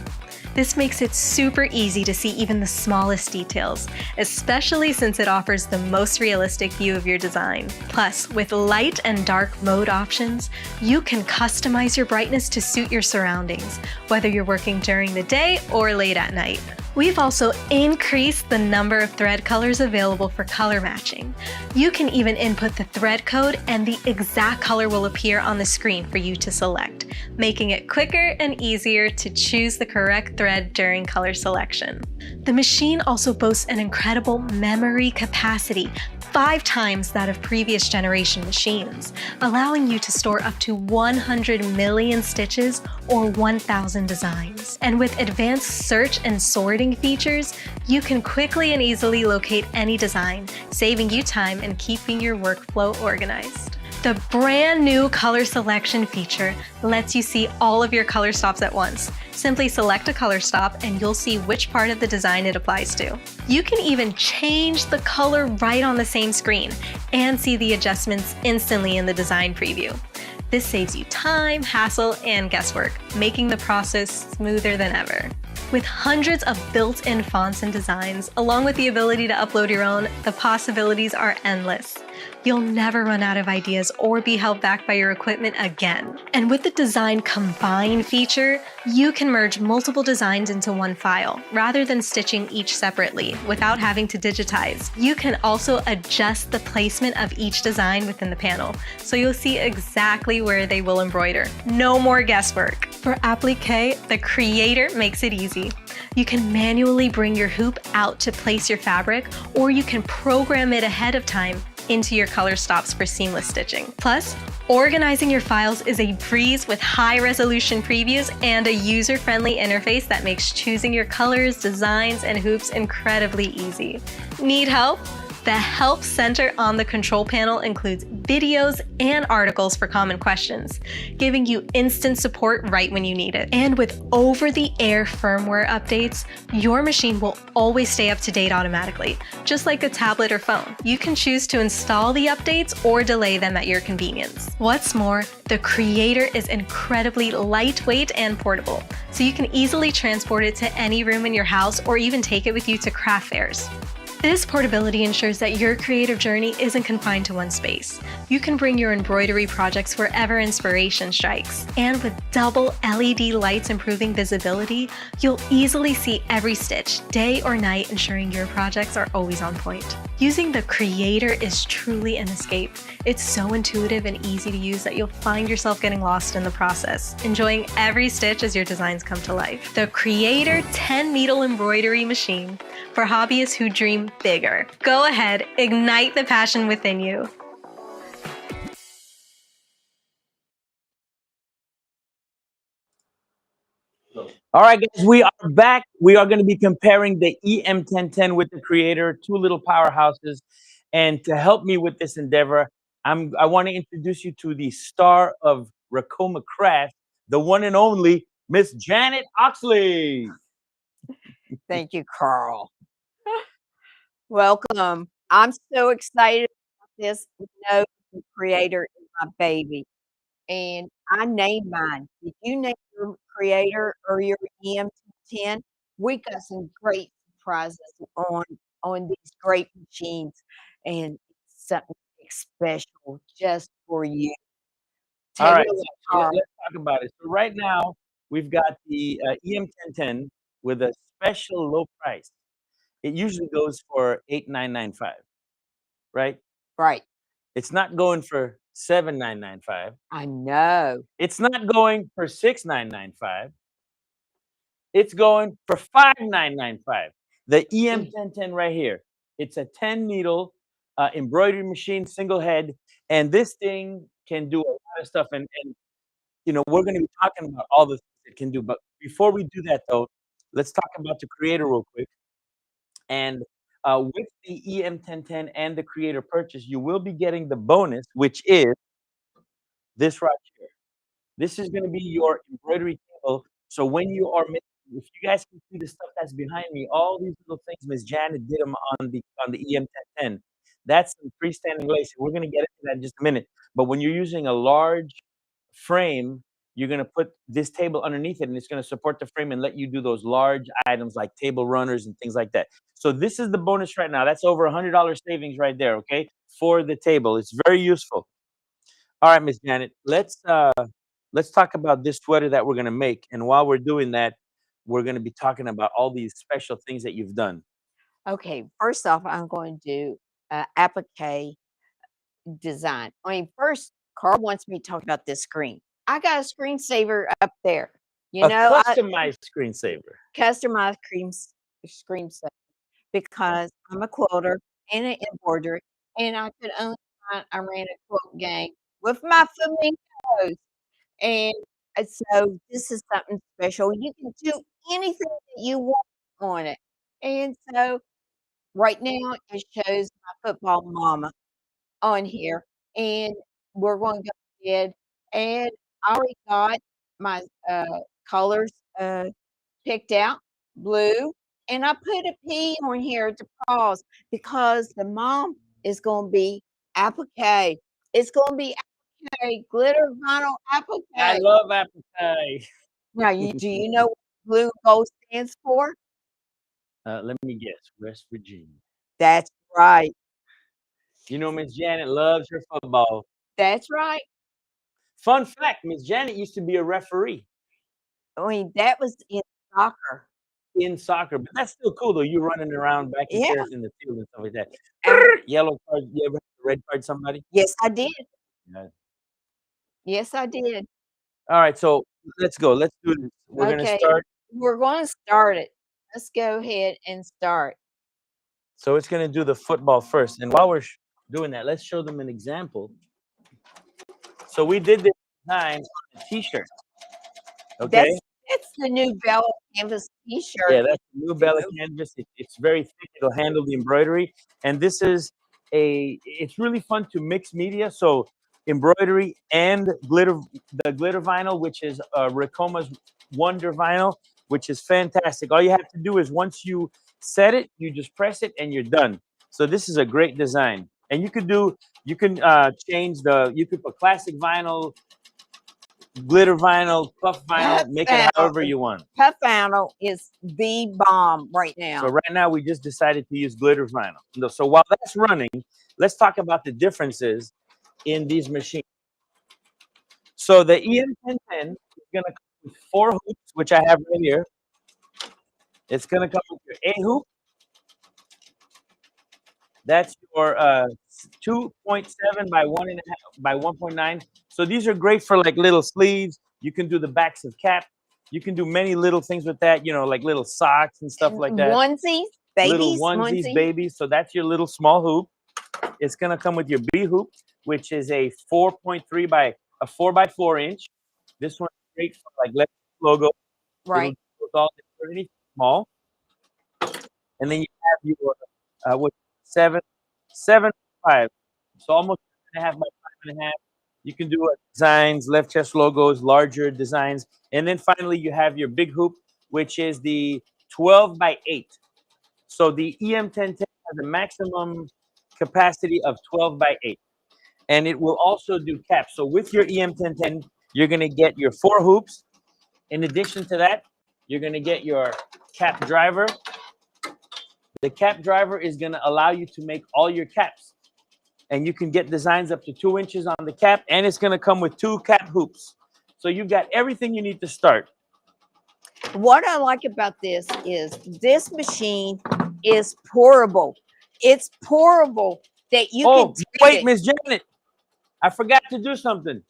Speaker 5: This makes it super easy to see even the smallest details, especially since it offers the most realistic view of your design. Plus, with light and dark mode options, you can customize your brightness to suit your surroundings, whether you're working during the day or late at night. We've also increased the number of thread colors available for color matching. You can even input the thread code and the exact color will appear on the screen for you to select, making it quicker and easier to choose the correct thread during color selection. The machine also boasts an incredible memory capacity, 5 times that of previous generation machines, allowing you to store up to 100 million stitches or 1,000 designs. And with advanced search and sorting features, you can quickly and easily locate any design, saving you time and keeping your workflow organized. The brand new color selection feature lets you see all of your color stops at once. Simply select a color stop and you'll see which part of the design it applies to. You can even change the color right on the same screen and see the adjustments instantly in the design preview. This saves you time, hassle, and guesswork, making the process smoother than ever. With hundreds of built-in fonts and designs, along with the ability to upload your own, the possibilities are endless. You'll never run out of ideas or be held back by your equipment again. And with the Design Combine feature, you can merge multiple designs into one file, rather than stitching each separately without having to digitize. You can also adjust the placement of each design within the panel, so you'll see exactly where they will embroider. No more guesswork. For applique, the Creator makes it easy. You can manually bring your hoop out to place your fabric, or you can program it ahead of time into your color stops for seamless stitching. Plus, organizing your files is a breeze with high-resolution previews and a user-friendly interface that makes choosing your colors, designs, and hoops incredibly easy. Need help? The Help Center on the control panel includes videos and articles for common questions, giving you instant support right when you need it. And with over-the-air firmware updates, your machine will always stay up to date automatically, just like a tablet or phone. You can choose to install the updates or delay them at your convenience. What's more, the Creator is incredibly lightweight and portable, so you can easily transport it to any room in your house or even take it with you to craft fairs. This portability ensures that your creative journey isn't confined to one space. You can bring your embroidery projects wherever inspiration strikes. And with double LED lights improving visibility, you'll easily see every stitch, day or night, ensuring your projects are always on point. Using the Creator is truly an escape. It's so intuitive and easy to use that you'll find yourself getting lost in the process, enjoying every stitch as your designs come to life. The Creator 10-needle embroidery machine for hobbyists who dream bigger. Go ahead, ignite the passion within you.
Speaker 1: All right, guys, we are back. We are going to be comparing the EM1010 with the Creator, two little powerhouses. And to help me with this endeavor, I want to introduce you to the star of Ricoma Craft, the one and only Miss Janet Oxley.
Speaker 3: Thank you, Carl. Welcome. I'm so excited about this. You know, the Creator is my baby. And I named mine. Did you name your Creator or your EM10? We got some great surprises on these great machines, and something special just for you.
Speaker 1: All
Speaker 3: Take
Speaker 1: right,
Speaker 3: it away,
Speaker 1: so
Speaker 3: Carl.
Speaker 1: let's talk about it. So right now, we've got the EM1010 with a special low price. It usually goes for $8,995, right?
Speaker 3: Right.
Speaker 1: It's not going for $7,995.
Speaker 3: I know.
Speaker 1: It's not going for $6,995. It's going for $5,995. The EM1010 right here. It's a 10-needle embroidery machine, single head, and this thing can do a lot of stuff. And you know, we're going to be talking about all the things it can do. But before we do that, though, let's talk about the Creator real quick. And with the EM1010 and the Creator purchase, you will be getting the bonus, which is this right here. This is going to be your embroidery table. So when you are making, if you guys can see the stuff that's behind me, all these little things Miss Janet did them on the EM1010. That's some freestanding lace. We're going to get into that in just a minute. But when you're using a large frame, you're going to put this table underneath it, and it's going to support the frame and let you do those large items like table runners and things like that. So this is the bonus right now. That's over $100 savings right there, okay, for the table. It's very useful. All right, Miss Janet, let's talk about this sweater that we're gonna make. And while we're doing that, we're going to be talking about all these special things that you've done.
Speaker 3: Okay, first off, I'm going to do applique design. I mean, first, Carl wants me to talk about this screen. I got a screensaver up there. You
Speaker 1: A
Speaker 3: know, I
Speaker 1: customized screensaver.
Speaker 3: customized screensaver because I'm a quilter and an embroiderer, and I could only I ran a quilt game with my flamingos, and so this is something special. You can do anything that you want on it, and so right now it shows my football mama on here, and we're going to go ahead and I already got my colors picked out, blue, and I put a P on here to pause because the mom is going to be applique. It's going to be applique, glitter vinyl
Speaker 1: I
Speaker 3: applique.
Speaker 1: love apple pie.
Speaker 3: Now, do you know what blue and gold stands for?
Speaker 1: Let me guess, West Virginia.
Speaker 3: That's right.
Speaker 1: You know, Miss Janet loves her football.
Speaker 3: That's right.
Speaker 1: Fun fact, Miss Janet used to be a referee
Speaker 3: I mean, that was in soccer.
Speaker 1: in soccer, but that's still cool though. You running around back and
Speaker 3: Yeah.
Speaker 1: forth in the field and stuff like that.
Speaker 3: And-
Speaker 1: Yellow card, you ever red card somebody?
Speaker 3: yes, I did.
Speaker 1: Yeah.
Speaker 3: Yes, I did.
Speaker 1: All right, so let's go. Let's do this. We're gonna
Speaker 3: Okay.
Speaker 1: start.
Speaker 3: We're going to start it. Let's go ahead and start.
Speaker 1: So it's gonna do the football first, and while we're doing that, let's show them an example. So we did this design on a T-shirt. Okay.
Speaker 3: That's the new Bella Canvas T-shirt.
Speaker 1: Yeah, that's the new Bella canvas. It's very thick. It'll handle the embroidery. And this is it's really fun to mix media. So embroidery and glitter, the glitter vinyl, which is Ricoma's Wonder Vinyl, which is fantastic. All you have to do is once you set it, you just press it and you're done. So this is a great design. And you can change you could put classic vinyl, glitter vinyl, puff vinyl, make it however you want.
Speaker 3: Puff vinyl is the bomb right now.
Speaker 1: So right now we just decided to use glitter vinyl. So while that's running, let's talk about the differences in these machines. So the EM1010 is going to come with 4 hoops, which I have right here. It's going to come with your A hoop. That's your 2.7 by 1.5 by 1.9. So these are great for like little sleeves. You can do the backs of cap. You can do many little things with that, you know, like little socks and stuff like that.
Speaker 3: Onesies, babies,
Speaker 1: little onesies, babies. So that's your little small hoop. It's gonna come with your B hoop, which is a 4.3 by a 4 by 4 inch. This one's great for like let's logo.
Speaker 3: Right.
Speaker 1: It's all pretty small. And then you have your what 7.5. So almost 5.5 by 5.5. You can do designs, left chest logos, larger designs. And then finally you have your big hoop, which is the 12 by 8. So the EM1010 has a maximum capacity of 12 by 8. And it will also do caps. So with your EM1010, you're going to get your 4 hoops. In addition to that, you're going to get your cap driver. The cap driver is going to allow you to make all your caps. And you can get designs up to 2 inches on the cap. And it's going to come with 2 cap hoops. So you've got everything you need to start.
Speaker 3: What I like about this is this machine is pourable. It's pourable that you can take
Speaker 1: wait,
Speaker 3: it.
Speaker 1: Miss Janet. I forgot to do something.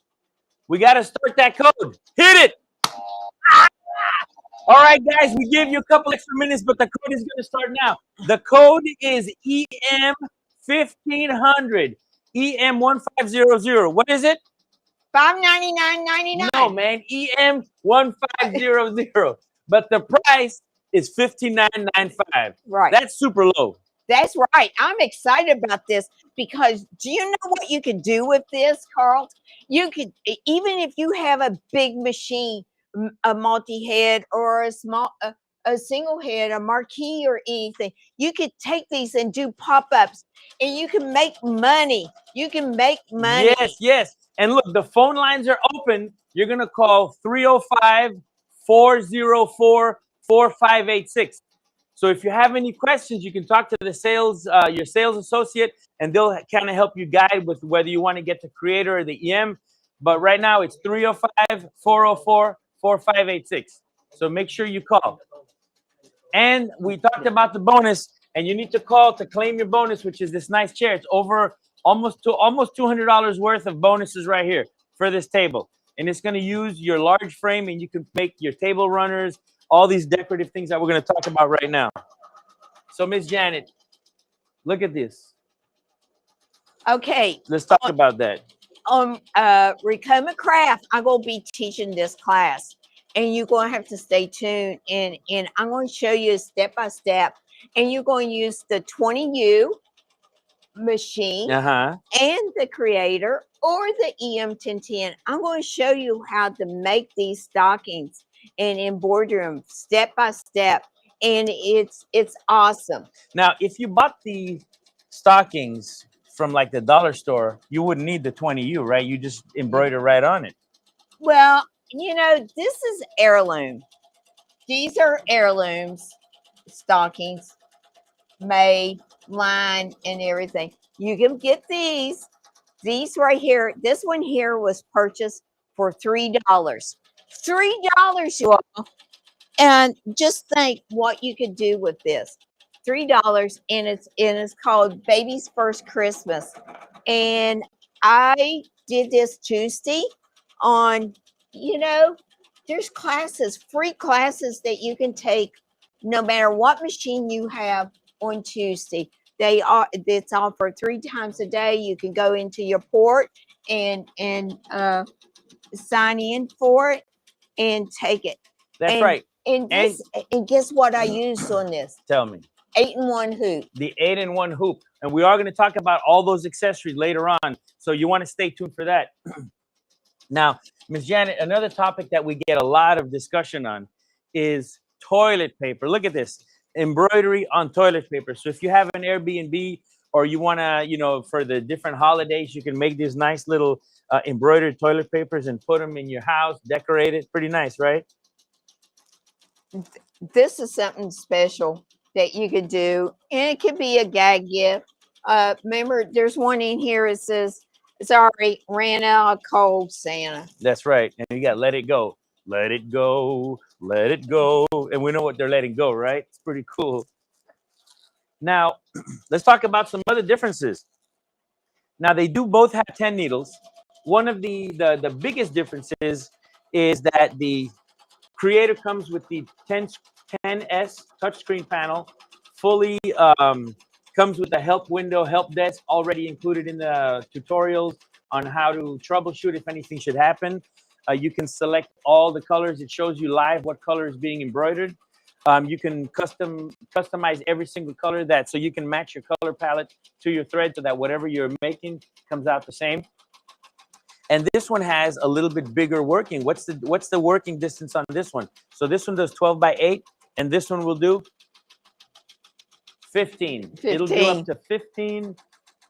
Speaker 1: We got to start that code. Hit it. All right, guys, we give you a couple extra minutes, but the code is going to start now. The code is EM1500, EM1500. What is it?
Speaker 3: $599.99.
Speaker 1: No, man, EM1500. But the price is $59.95.
Speaker 3: Right.
Speaker 1: That's super low.
Speaker 3: That's right. I'm excited about this because do you know what you could do with this, Carl? You could, even if you have a big machine, a multi-head or a small, a single head, a marquee or anything, you could take these and do pop-ups and you can make money. You can make money.
Speaker 1: Yes, yes. And look, the phone lines are open. You're going to call 305-404-4586. So if you have any questions, you can talk to the your sales associate, and they'll kind of help you guide with whether you want to get the creator or the EM. But right now it's 305-404-4586. So make sure you call. And we talked about the bonus, and you need to call to claim your bonus, which is this nice chair. It's over almost $200 worth of bonuses right here for this table. And it's going to use your large frame, and you can make your table runners, all these decorative things that we're going to talk about right now. So Miss Janet, look at this.
Speaker 3: Okay.
Speaker 1: Let's talk about that.
Speaker 3: Ricoma Craft, I'm going to be teaching this class, and you're going to have to stay tuned. And I'm going to show you step by step, and you're going to use the 20U machine
Speaker 1: Uh-huh.
Speaker 3: and the Creator or the EM1010. I'm going to show you how to make these stockings and embroider them step by step, and it's awesome.
Speaker 1: Now, if you bought the stockings from like the dollar store, you wouldn't need the 20U, right? You just embroider right on it.
Speaker 3: Well, you know, this is heirloom. These are heirlooms stockings, made, lined, and everything. You can get these right here. This one here was purchased for $3. $3, you all. And just think what you could do with this. $3, and it's called Baby's First Christmas. And I did this Tuesday on, you know, there's classes, free classes that you can take no matter what machine you have on Tuesday. It's offered 3 times a day. You can go into your port and sign in for it and take it.
Speaker 1: That's right.
Speaker 3: And guess what I used on this?
Speaker 1: Tell me.
Speaker 3: 8-in-1 hoop.
Speaker 1: The 8-in-1 hoop. And we are going to talk about all those accessories later on. So you want to stay tuned for that. Now, Ms. Janet, another topic that we get a lot of discussion on is toilet paper. Look at this. Embroidery on toilet paper. So if you have an Airbnb or you want to, you know, for the different holidays, you can make these nice little embroidered toilet papers and put them in your house, decorate it. Pretty nice, right?
Speaker 3: This is something special that you could do, and it could be a gag gift. Remember, there's one in here. It says, "Sorry, ran out of cold, Santa."
Speaker 1: That's right. And you got "Let It Go." Let it go, let it go. And we know what they're letting go, right? It's pretty cool. Now, let's talk about some other differences. Now, they do both have 10 needles. One of the biggest differences is that the Creator comes with the 10S touchscreen panel, fully comes with a help window, help desk already included in the tutorials on how to troubleshoot if anything should happen. You can select all the colors. It shows you live what color is being embroidered. You can customize every single color so you can match your color palette to your thread so that whatever you're making comes out the same. And this one has a little bit bigger working. What's the working distance on this one? So this one does 12 by 8, and this one will do 15. It'll do up to 15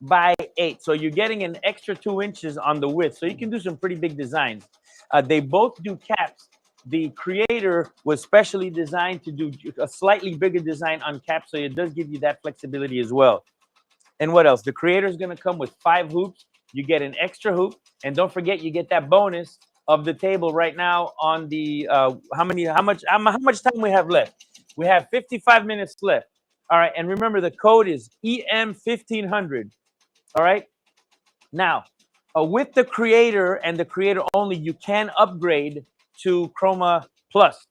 Speaker 1: by 8. So you're getting an extra 2 inches on the width. So you can do some pretty big designs. They both do caps. The Creator was specially designed to do a slightly bigger design on caps, so it does give you that flexibility as well. And what else? The Creator is going to come with 5 hoops. You get an extra hoop, and don't forget you get that bonus of the table right now on the how much time we have left? We have 55 minutes left. All right, and remember the code is EM1500. All right. Now, with the Creator and the Creator only, you can upgrade to Chroma Plus.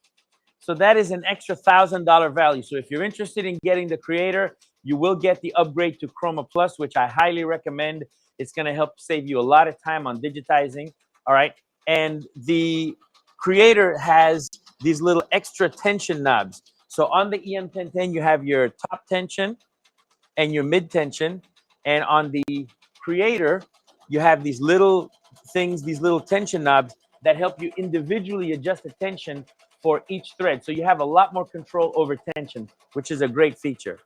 Speaker 1: So that is an extra $1,000 value. So if you're interested in getting the Creator, you will get the upgrade to Chroma Plus, which I highly recommend. It's going to help save you a lot of time on digitizing. All right. And the Creator has these little extra tension knobs. So on the EM1010, you have your top tension and your mid tension. And on the Creator, you have these little things, these little tension knobs that help you individually adjust the tension for each thread. So you have a lot more control over tension, which is a great feature.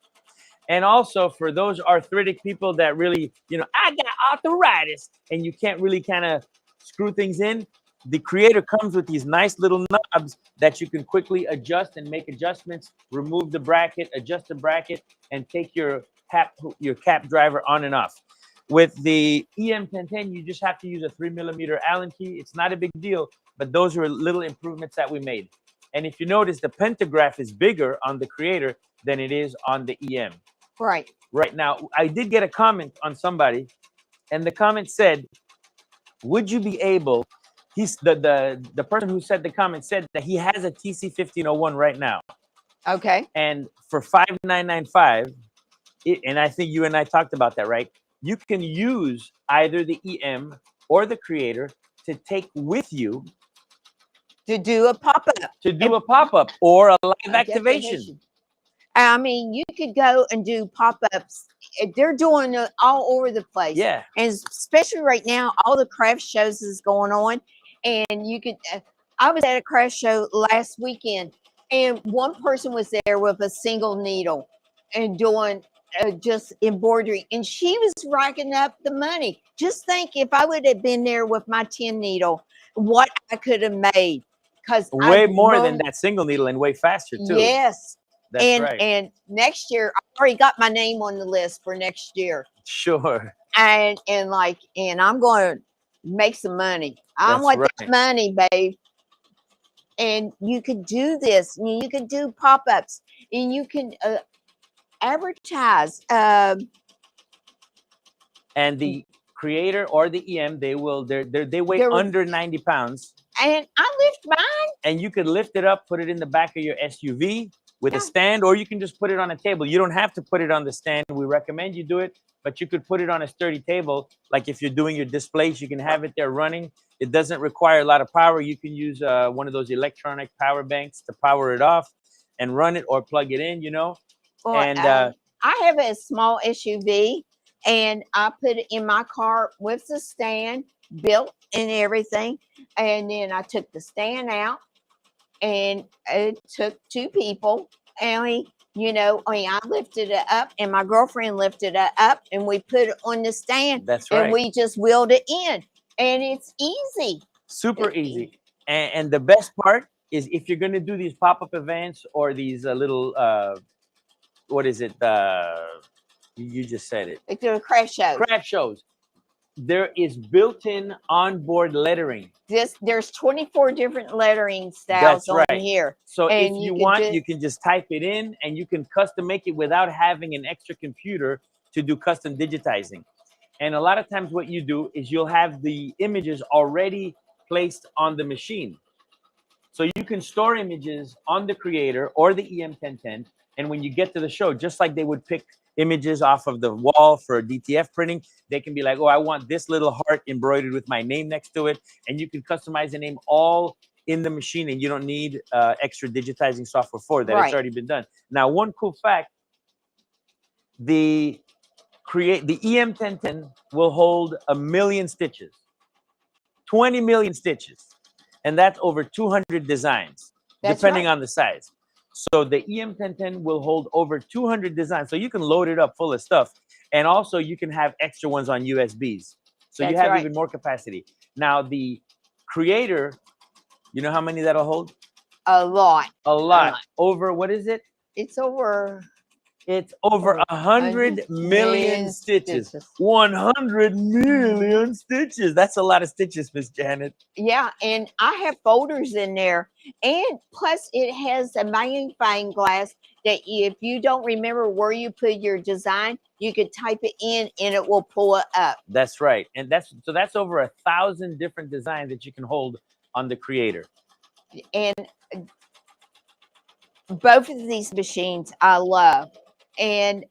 Speaker 1: And also for those arthritic people that really, you know, I got arthritis and you can't really kind of screw things in, the Creator comes with these nice little knobs that you can quickly adjust and make adjustments, remove the bracket, adjust the bracket, and take your cap driver on and off. With the EM1010, you just have to use a 3mm Allen key. It's not a big deal, but those are little improvements that we made. And if you notice, the pentagraph is bigger on the creator than it is on the EM.
Speaker 3: Right.
Speaker 1: Right now, I did get a comment on somebody, and the comment said, would you be able, the person who said the comment said that he has a TC1501 right now.
Speaker 3: Okay.
Speaker 1: And for $5,995, and I think you and I talked about that, right? You can use either the EM or the creator to take with you
Speaker 3: To do a pop-up.
Speaker 1: to do a pop-up or a live activation.
Speaker 3: Activation. I mean, you could go and do pop-ups. They're doing it all over the place.
Speaker 1: Yeah.
Speaker 3: And especially right now, all the craft shows is going on. And you could, I was at a craft show last weekend, and one person was there with a single needle and doing just embroidery. And she was racking up the money. Just think if I would have been there with my 10 needle, what I could have made. Because
Speaker 1: way more than that single needle and way faster too.
Speaker 3: Yes.
Speaker 1: That's right.
Speaker 3: And next year, I already got my name on the list for next year.
Speaker 1: Sure.
Speaker 3: And I'm going to make some money. I want that money, babe. And you could do this. You could do pop-ups, and you can advertise.
Speaker 1: And the creator or the EM, they weigh under 90 pounds.
Speaker 3: And I lift mine.
Speaker 1: And you could lift it up, put it in the back of your SUV with a stand, or you can just put it on a table. You don't have to put it on the stand. We recommend you do it, but you could put it on a sturdy table. Like if you're doing your displays, you can have it there running. It doesn't require a lot of power. You can use one of those electronic power banks to power it off and run it or plug it in, you know.
Speaker 3: Well,
Speaker 1: and
Speaker 3: I have a small SUV, and I put it in my car with the stand built and everything. And then I took the stand out, and it took two people. And I lifted it up, and my girlfriend lifted it up, and we put it on the stand.
Speaker 1: That's right.
Speaker 3: And we just wheeled it in, and it's easy.
Speaker 1: Super easy. And the best part is if you're going to do these pop-up events or these little, what is it? You just said it.
Speaker 3: Like the craft shows.
Speaker 1: Craft shows. There is built-in onboard lettering.
Speaker 3: There's 24 different lettering styles on here.
Speaker 1: So if you want, you can just type it in, and you can custom make it without having an extra computer to do custom digitizing. And a lot of times what you do is you'll have the images already placed on the machine. So you can store images on the creator or the EM1010. And when you get to the show, just like they would pick images off of the wall for DTF printing, they can be like, oh, I want this little heart embroidered with my name next to it. And you can customize the name all in the machine, and you don't need extra digitizing software for that. It's already been done. Now, one cool fact, the EM1010 will hold 1 million stitches, 20 million stitches. And that's over 200 designs, depending on the size. So the EM1010 will hold over 200 designs. So you can load it up full of stuff. And also you can have extra ones on USBs. So you have even more capacity. Now the creator, you know how many that'll hold?
Speaker 3: A lot.
Speaker 1: A lot. Over, what is it?
Speaker 3: It's over
Speaker 1: 100 million stitches. 100 million stitches. That's a lot of stitches, Miss Janet.
Speaker 3: Yeah, and I have folders in there. And plus it has a magnifying glass that if you don't remember where you put your design, you could type it in and it will pull it up.
Speaker 1: That's right. And that's over 1,000 different designs that you can hold on the creator.
Speaker 3: And both of these machines I love. And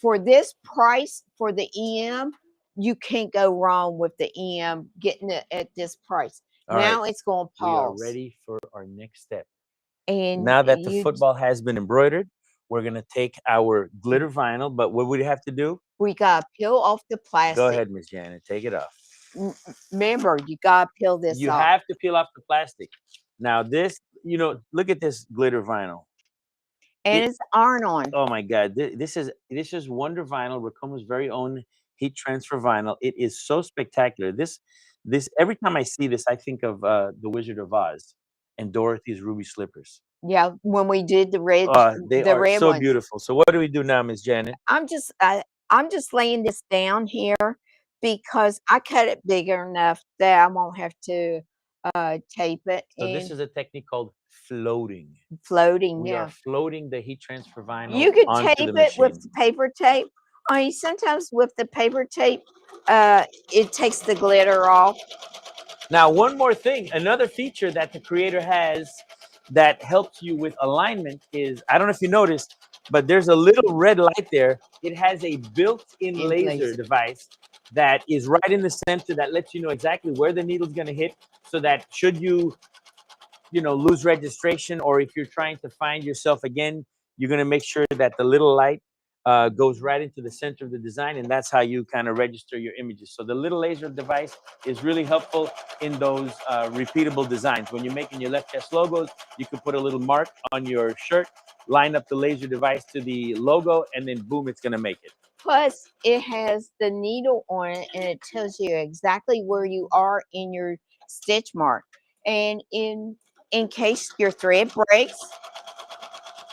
Speaker 3: for this price for the EM, you can't go wrong with the EM getting it at this price. Now it's going to pause.
Speaker 1: We are ready for our next step.
Speaker 3: And
Speaker 1: now that the football has been embroidered, we're going to take our glitter vinyl. But what would we have to do?
Speaker 3: We got to peel off the plastic.
Speaker 1: Go ahead, Miss Janet. Take it off.
Speaker 3: Remember, you got to peel this off.
Speaker 1: You have to peel off the plastic. Now this, look at this glitter vinyl.
Speaker 3: And it's iron-on.
Speaker 1: Oh my God! This is Wonder Vinyl, Ricoma's very own heat transfer vinyl. It is so spectacular. This every time I see this, I think of the Wizard of Oz and Dorothy's ruby slippers.
Speaker 3: Yeah, when we did the red,
Speaker 1: they are
Speaker 3: red
Speaker 1: so
Speaker 3: ones.
Speaker 1: beautiful. So what do we do now, Miss Janet?
Speaker 3: I'm just laying this down here because I cut it bigger enough that I won't have to tape it
Speaker 1: So
Speaker 3: and
Speaker 1: this is a technique called floating.
Speaker 3: floating.
Speaker 1: We are
Speaker 3: Yeah,
Speaker 1: floating the heat transfer vinyl
Speaker 3: you could
Speaker 1: onto
Speaker 3: tape
Speaker 1: the
Speaker 3: it with
Speaker 1: machine.
Speaker 3: paper tape. I mean, sometimes with the paper tape, it takes the glitter off.
Speaker 1: Now, one more thing, another feature that the Creator has that helps you with alignment is, I don't know if you noticed, but there's a little red light there. It has a built-in laser device that is right in the center that lets you know exactly where the needle's going to hit, so that should you lose registration, or if you're trying to find yourself again, you're going to make sure that the little light goes right into the center of the design, and that's how you kind of register your images. So the little laser device is really helpful in those repeatable designs. When you're making your left chest logos, you can put a little mark on your shirt, line up the laser device to the logo, and then boom, it's going to make it.
Speaker 3: Plus, it has the needle on it, and it tells you exactly where you are in your stitch mark. And in case your thread breaks,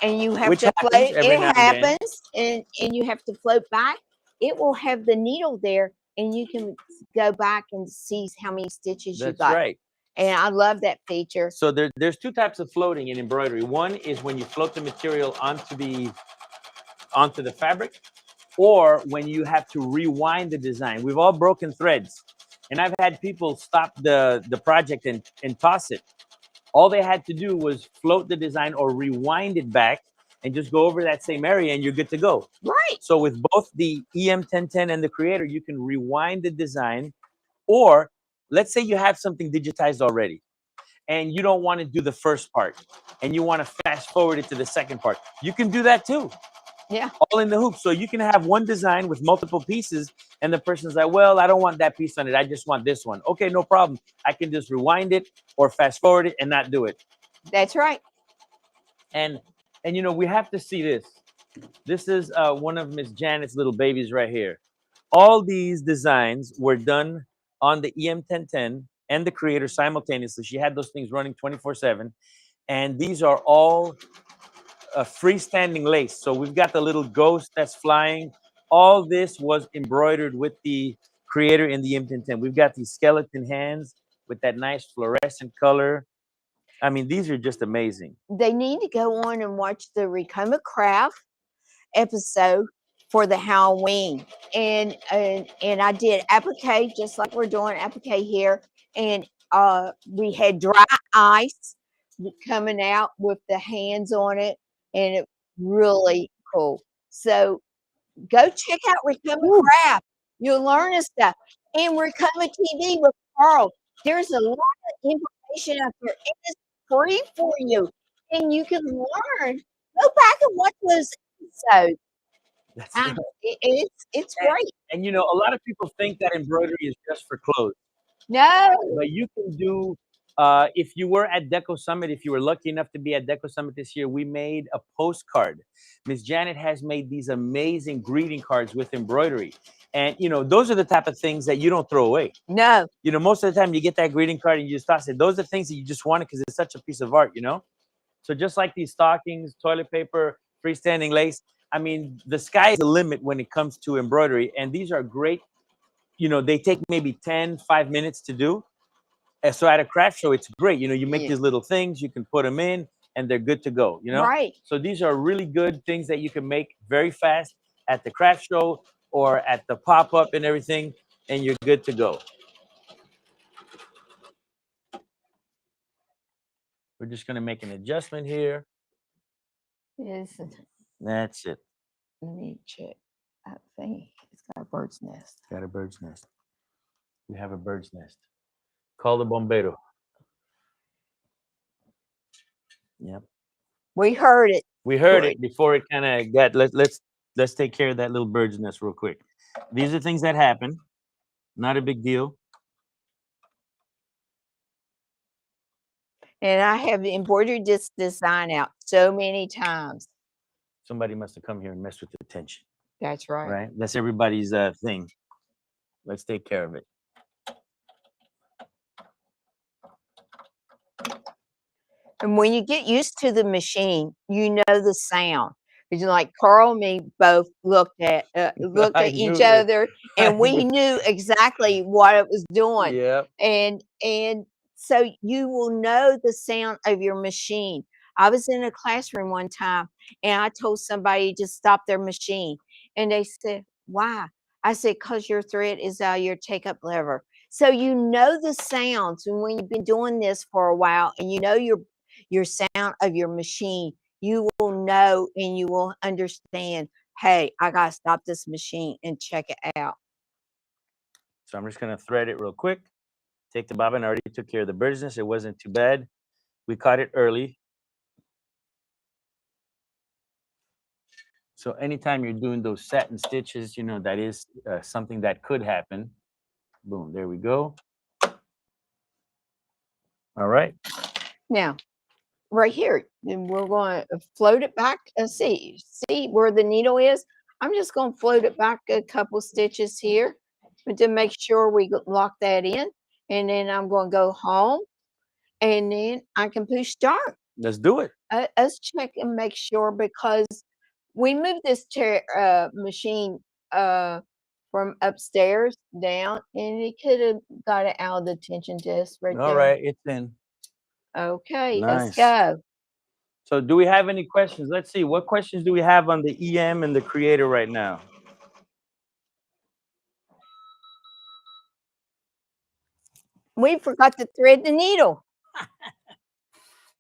Speaker 3: and you have
Speaker 1: Which
Speaker 3: to
Speaker 1: happens
Speaker 3: float,
Speaker 1: every
Speaker 3: it
Speaker 1: now and then.
Speaker 3: happens, and you have to float back. It will have the needle there, and you can go back and see how many stitches you
Speaker 1: That's
Speaker 3: got.
Speaker 1: right.
Speaker 3: And I love that feature.
Speaker 1: So there's two types of floating in embroidery. One is when you float the material onto the fabric, or when you have to rewind the design. We've all broken threads, and I've had people stop the project and toss it. All they had to do was float the design or rewind it back and just go over that same area, and you're good to go.
Speaker 3: Right.
Speaker 1: So with both the EM1010 and the Creator, you can rewind the design, or let's say you have something digitized already and you don't want to do the first part and you want to fast forward it to the second part. You can do that too.
Speaker 3: Yeah.
Speaker 1: All in the hoop. So you can have one design with multiple pieces, and the person's like, well, I don't want that piece on it. I just want this one. Okay, no problem. I can just rewind it or fast forward it and not do it.
Speaker 3: That's right.
Speaker 1: And we have to see this. This is one of Miss Janet's little babies right here. All these designs were done on the EM1010 and the Creator simultaneously. She had those things running 24/7. And these are all freestanding lace. So we've got the little ghost that's flying. All this was embroidered with the Creator in the EM1010. We've got these skeleton hands with that nice fluorescent color. I mean, these are just amazing.
Speaker 3: They need to go on and watch the Ricoma Craft episode for the Halloween, and I did applique just like we're doing applique here, and we had dry ice coming out with the hands on it, and it really cool. So go check out Ricoma Craft. You'll learn this stuff. And Ricoma TV with Carl. There's a lot of information out there. It is free for you, and you can learn. Go back and watch those episodes.
Speaker 1: That's right.
Speaker 3: It's great.
Speaker 1: And a lot of people think that embroidery is just for clothes.
Speaker 3: No.
Speaker 1: But you can do, if you were at Deco Summit, if you were lucky enough to be at Deco Summit this year, we made a postcard. Miss Janet has made these amazing greeting cards with embroidery. And, those are the type of things that you don't throw away.
Speaker 3: No.
Speaker 1: Most of the time you get that greeting card and you just toss it. Those are things that you just want because it's such a piece of art, So just like these stockings, toilet paper, freestanding lace, I mean, the sky is the limit when it comes to embroidery. And these are great. They take maybe 5 minutes to do. And so at a craft show, it's great. You make these little things, you can put them in, and they're good to go,
Speaker 3: Right.
Speaker 1: So these are really good things that you can make very fast at the craft show or at the pop-up and everything, and you're good to go. We're just going to make an adjustment here.
Speaker 3: Yes.
Speaker 1: That's it.
Speaker 3: Let me check. I think it's got a bird's nest.
Speaker 1: Got a bird's nest. We have a bird's nest. Call the bombero. Yep.
Speaker 3: We heard it.
Speaker 1: We heard it before it kind of got. Let's take care of that little bird's nest real quick. These are things that happen. Not a big deal.
Speaker 3: And I have embroidered this design out so many times.
Speaker 1: Somebody must have come here and messed with the tension.
Speaker 3: That's right.
Speaker 1: Right? That's everybody's thing. Let's take care of it.
Speaker 3: And when you get used to the machine, you know the sound. Because like Carl and me both looked at each other, and we knew exactly what it was doing.
Speaker 1: Yeah.
Speaker 3: And so you will know the sound of your machine. I was in a classroom one time and I told somebody to stop their machine. And they said, why? I said, because your thread is out of your take up lever. So you know the sounds. And when you've been doing this for a while and you know your sound of your machine, you will know and you will understand, hey, I got to stop this machine and check it out.
Speaker 1: So I'm just going to thread it real quick. Take the bobbin. I already took care of the business. It wasn't too bad. We caught it early. So anytime you're doing those satin stitches, you know, that is something that could happen. Boom, there we go. All right.
Speaker 3: Now, right here, and we're going to float it back. See where the needle is? I'm just going to float it back a couple stitches here to make sure we lock that in. And then I'm going to go home and then I can push start.
Speaker 1: Let's do it.
Speaker 3: Let's check and make sure because we moved this machine from upstairs down and it could have got it out of the tension disc right there.
Speaker 1: All right, it's in.
Speaker 3: Okay,
Speaker 1: Nice.
Speaker 3: let's go.
Speaker 1: So do we have any questions? Let's see. What questions do we have on the EM and the Creator right now?
Speaker 3: We forgot to thread the needle.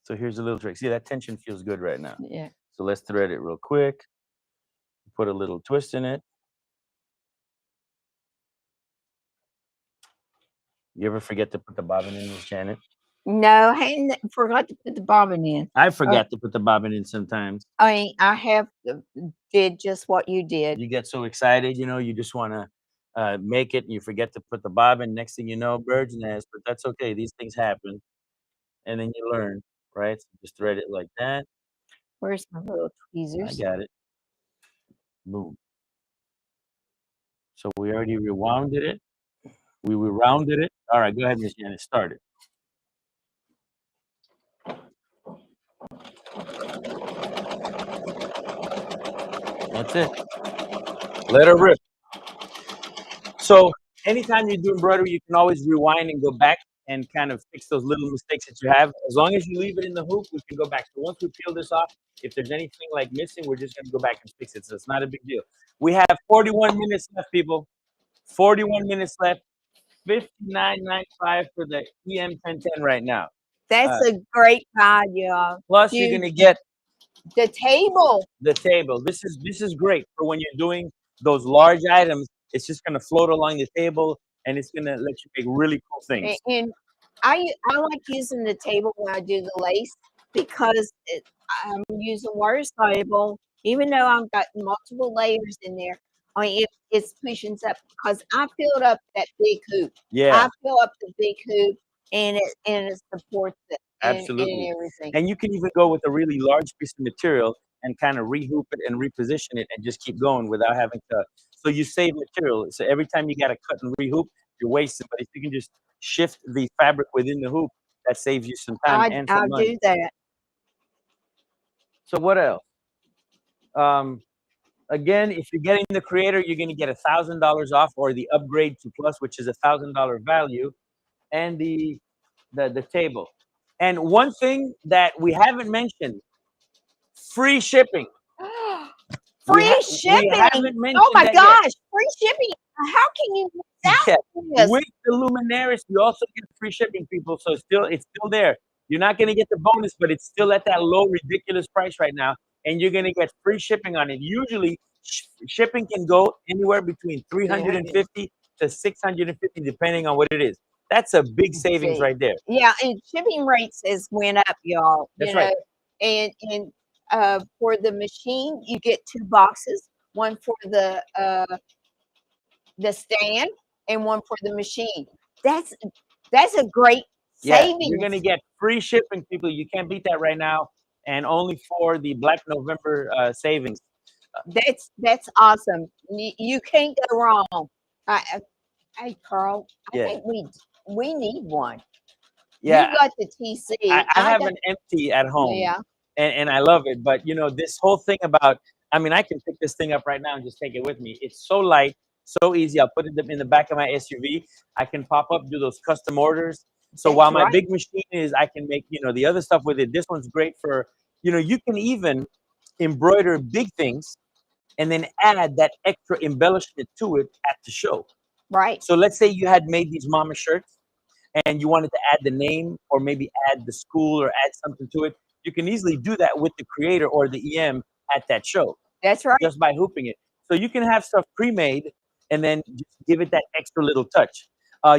Speaker 1: So here's a little trick. See, that tension feels good right now.
Speaker 3: Yeah.
Speaker 1: So let's thread it real quick. Put a little twist in it. You ever forget to put the bobbin in, Miss Janet?
Speaker 3: No, I forgot to put the bobbin in.
Speaker 1: I forgot to put the bobbin in sometimes.
Speaker 3: I mean, I have did just what you did.
Speaker 1: You get so excited, you know, you just want to make it and you forget to put the bobbin. Next thing you know, bird's nest, but that's okay. These things happen. And then you learn, right? So just thread it like that.
Speaker 3: Where's my little
Speaker 1: I
Speaker 3: tweezers?
Speaker 1: got it. Boom. So we already rewounded it. We rounded it. All right, go ahead, Miss Janet. Start it. That's it. Let her rip. So anytime you do embroidery, you can always rewind and go back and kind of fix those little mistakes that you have. As long as you leave it in the hoop, we can go back. So once we peel this off, if there's anything like missing, we're just going to go back and fix it. So it's not a big deal. We have 41 minutes left, people. 41 minutes left. $59.95 for the EM 1010 right now.
Speaker 3: That's a great buy, y'all.
Speaker 1: Plus, you're going to get
Speaker 3: the table.
Speaker 1: The table. This is great for when you're doing those large items. It's just going to float along the table, and it's going to let you make really cool things.
Speaker 3: And I like using the table when I do the lace because I'm using water soluble, even though I've got multiple layers in there. I mean, it's pushing up because I filled up that big hoop.
Speaker 1: Yeah,
Speaker 3: I fill up the big hoop, and it supports it.
Speaker 1: absolutely.
Speaker 3: And everything.
Speaker 1: And you can even go with a really large piece of material and kind of rehoop it and reposition it and just keep going without having to. So you save material. So every time you got to cut and rehoop, you're wasting. But if you can just shift the fabric within the hoop, that saves you some time and some money.
Speaker 3: I'll do that.
Speaker 1: So what else? Again, if you're getting the Creator, you're going to get $1,000 off, or the Upgrade to Plus, which is $1,000 value, and the table. And one thing that we haven't mentioned: free shipping.
Speaker 3: Free shipping.
Speaker 1: We haven't mentioned
Speaker 3: Oh my
Speaker 1: that
Speaker 3: gosh,
Speaker 1: yet.
Speaker 3: free shipping. How can you miss out on
Speaker 1: Yeah.
Speaker 3: this?
Speaker 1: With the Luminaris, you also get free shipping, people. So it's still there. You're not going to get the bonus, but it's still at that low, ridiculous price right now. And you're going to get free shipping on it. Usually, shipping can go anywhere between $350 to $650, depending on what it is. That's a big savings right there.
Speaker 3: Yeah, and shipping rates has went up, y'all.
Speaker 1: That's right.
Speaker 3: And for the machine, you get 2 boxes, one for the stand and one for the machine. That's a great savings.
Speaker 1: Yeah, you're gonna get free shipping, people. You can't beat that right now, and only for the Black November savings.
Speaker 3: That's awesome. You can't go wrong. Hey, Carl, I think we need one.
Speaker 1: Yeah,
Speaker 3: you got the TC.
Speaker 1: I have an empty at home.
Speaker 3: Yeah.
Speaker 1: And I love it. But, you know, this whole thing about, I mean, I can pick this thing up right now and just take it with me. It's so light, so easy. I'll put it in the back of my SUV. I can pop up, do those custom orders. So
Speaker 3: That's
Speaker 1: while my
Speaker 3: right.
Speaker 1: big machine is, I can make, the other stuff with it. This one's great for, you can even embroider big things and then add that extra embellishment to it at the show.
Speaker 3: Right.
Speaker 1: So let's say you had made these mama shirts and you wanted to add the name or maybe add the school or add something to it. You can easily do that with the creator or the EM at that show
Speaker 3: That's right.
Speaker 1: just by hooping it. So you can have stuff pre-made and then just give it that extra little touch.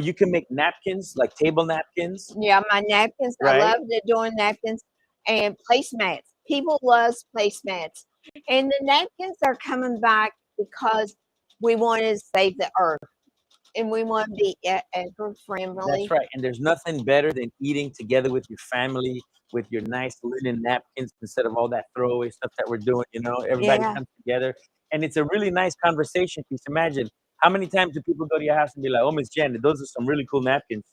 Speaker 1: You can make napkins, like table napkins,
Speaker 3: Yeah, my napkins. I
Speaker 1: right?
Speaker 3: love doing napkins and placemats. People love placemats, and the napkins are coming back because we want to save the earth and we want to be eco friendly.
Speaker 1: That's right. And there's nothing better than eating together with your family with your nice linen napkins instead of all that throwaway stuff that we're doing. Everybody
Speaker 3: Yeah.
Speaker 1: comes together and it's a really nice conversation piece. Imagine how many times do people go to your house and be like, "Oh, Miss Janet, those are some really cool napkins,"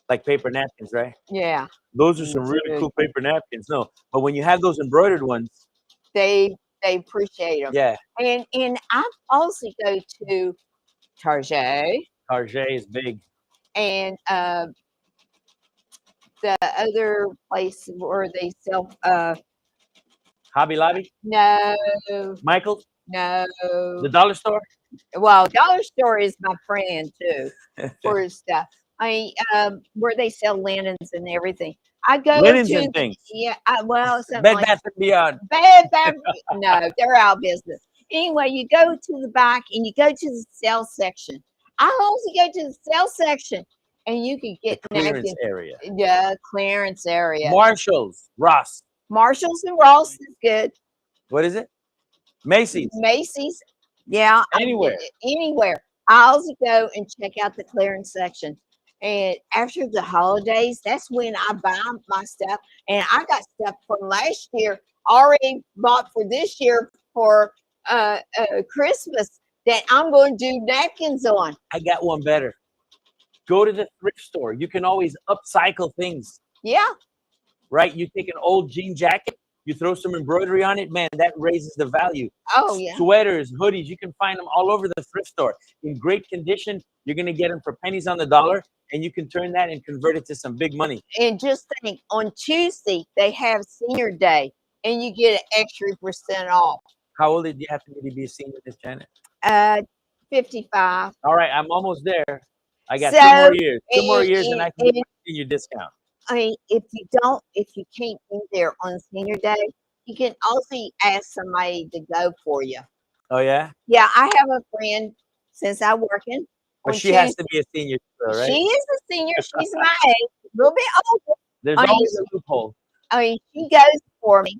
Speaker 1: like paper napkins, right?
Speaker 3: Yeah.
Speaker 1: Those are some really
Speaker 3: Dude,
Speaker 1: cool paper napkins. No, but when you have those embroidered ones,
Speaker 3: they appreciate them.
Speaker 1: yeah,
Speaker 3: And I also go to Target
Speaker 1: Target is big.
Speaker 3: and the other place where they sell
Speaker 1: Hobby Lobby,
Speaker 3: no,
Speaker 1: Michael's,
Speaker 3: no.
Speaker 1: the dollar store.
Speaker 3: Well, dollar store is my friend too for his stuff. Where they sell linens and everything. I go
Speaker 1: Linens
Speaker 3: to
Speaker 1: and things.
Speaker 3: well, something
Speaker 1: Bed
Speaker 3: like
Speaker 1: Bath and Beyond.
Speaker 3: Bed Bath. No, they're out of business. Anyway, you go to the back and you go to the sale section. I also go to the sale section, and you can
Speaker 1: The
Speaker 3: get
Speaker 1: clearance
Speaker 3: napkins.
Speaker 1: area.
Speaker 3: Yeah, clearance area.
Speaker 1: Marshalls, Ross.
Speaker 3: Marshalls and Ross is good.
Speaker 1: What is it? Macy's.
Speaker 3: Macy's, yeah,
Speaker 1: Anywhere.
Speaker 3: anywhere. I also go and check out the clearance section. And after the holidays, that's when I buy my stuff. And I got stuff from last year already bought for this year for Christmas that I'm going to do napkins on.
Speaker 1: I got one better. Go to the thrift store. You can always upcycle things,
Speaker 3: Yeah.
Speaker 1: right? You take an old jean jacket, you throw some embroidery on it, man, that raises the value.
Speaker 3: Oh, yeah.
Speaker 1: Sweaters, hoodies, you can find them all over the thrift store in great condition. You're going to get them for pennies on the dollar, and you can turn that and convert it to some big money.
Speaker 3: And just think, on Tuesday, they have senior day, and you get an extra % off.
Speaker 1: How old do you have to be a senior, Miss Janet?
Speaker 3: 55.
Speaker 1: All right, I'm almost there. I got
Speaker 3: So,
Speaker 1: 2 more years. 2 more
Speaker 3: and-
Speaker 1: years, and I can
Speaker 3: and-
Speaker 1: get my senior discount.
Speaker 3: I mean, if you can't be there on senior day, you can also ask somebody to go for you.
Speaker 1: Oh, yeah?
Speaker 3: Yeah, I have a friend since I'm working.
Speaker 1: But
Speaker 3: on
Speaker 1: she has
Speaker 3: Tuesday.
Speaker 1: to be a senior, though, right?
Speaker 3: She is a senior. She's my age, a little bit older.
Speaker 1: There's
Speaker 3: I mean,
Speaker 1: always a loophole.
Speaker 3: I mean, she goes for me,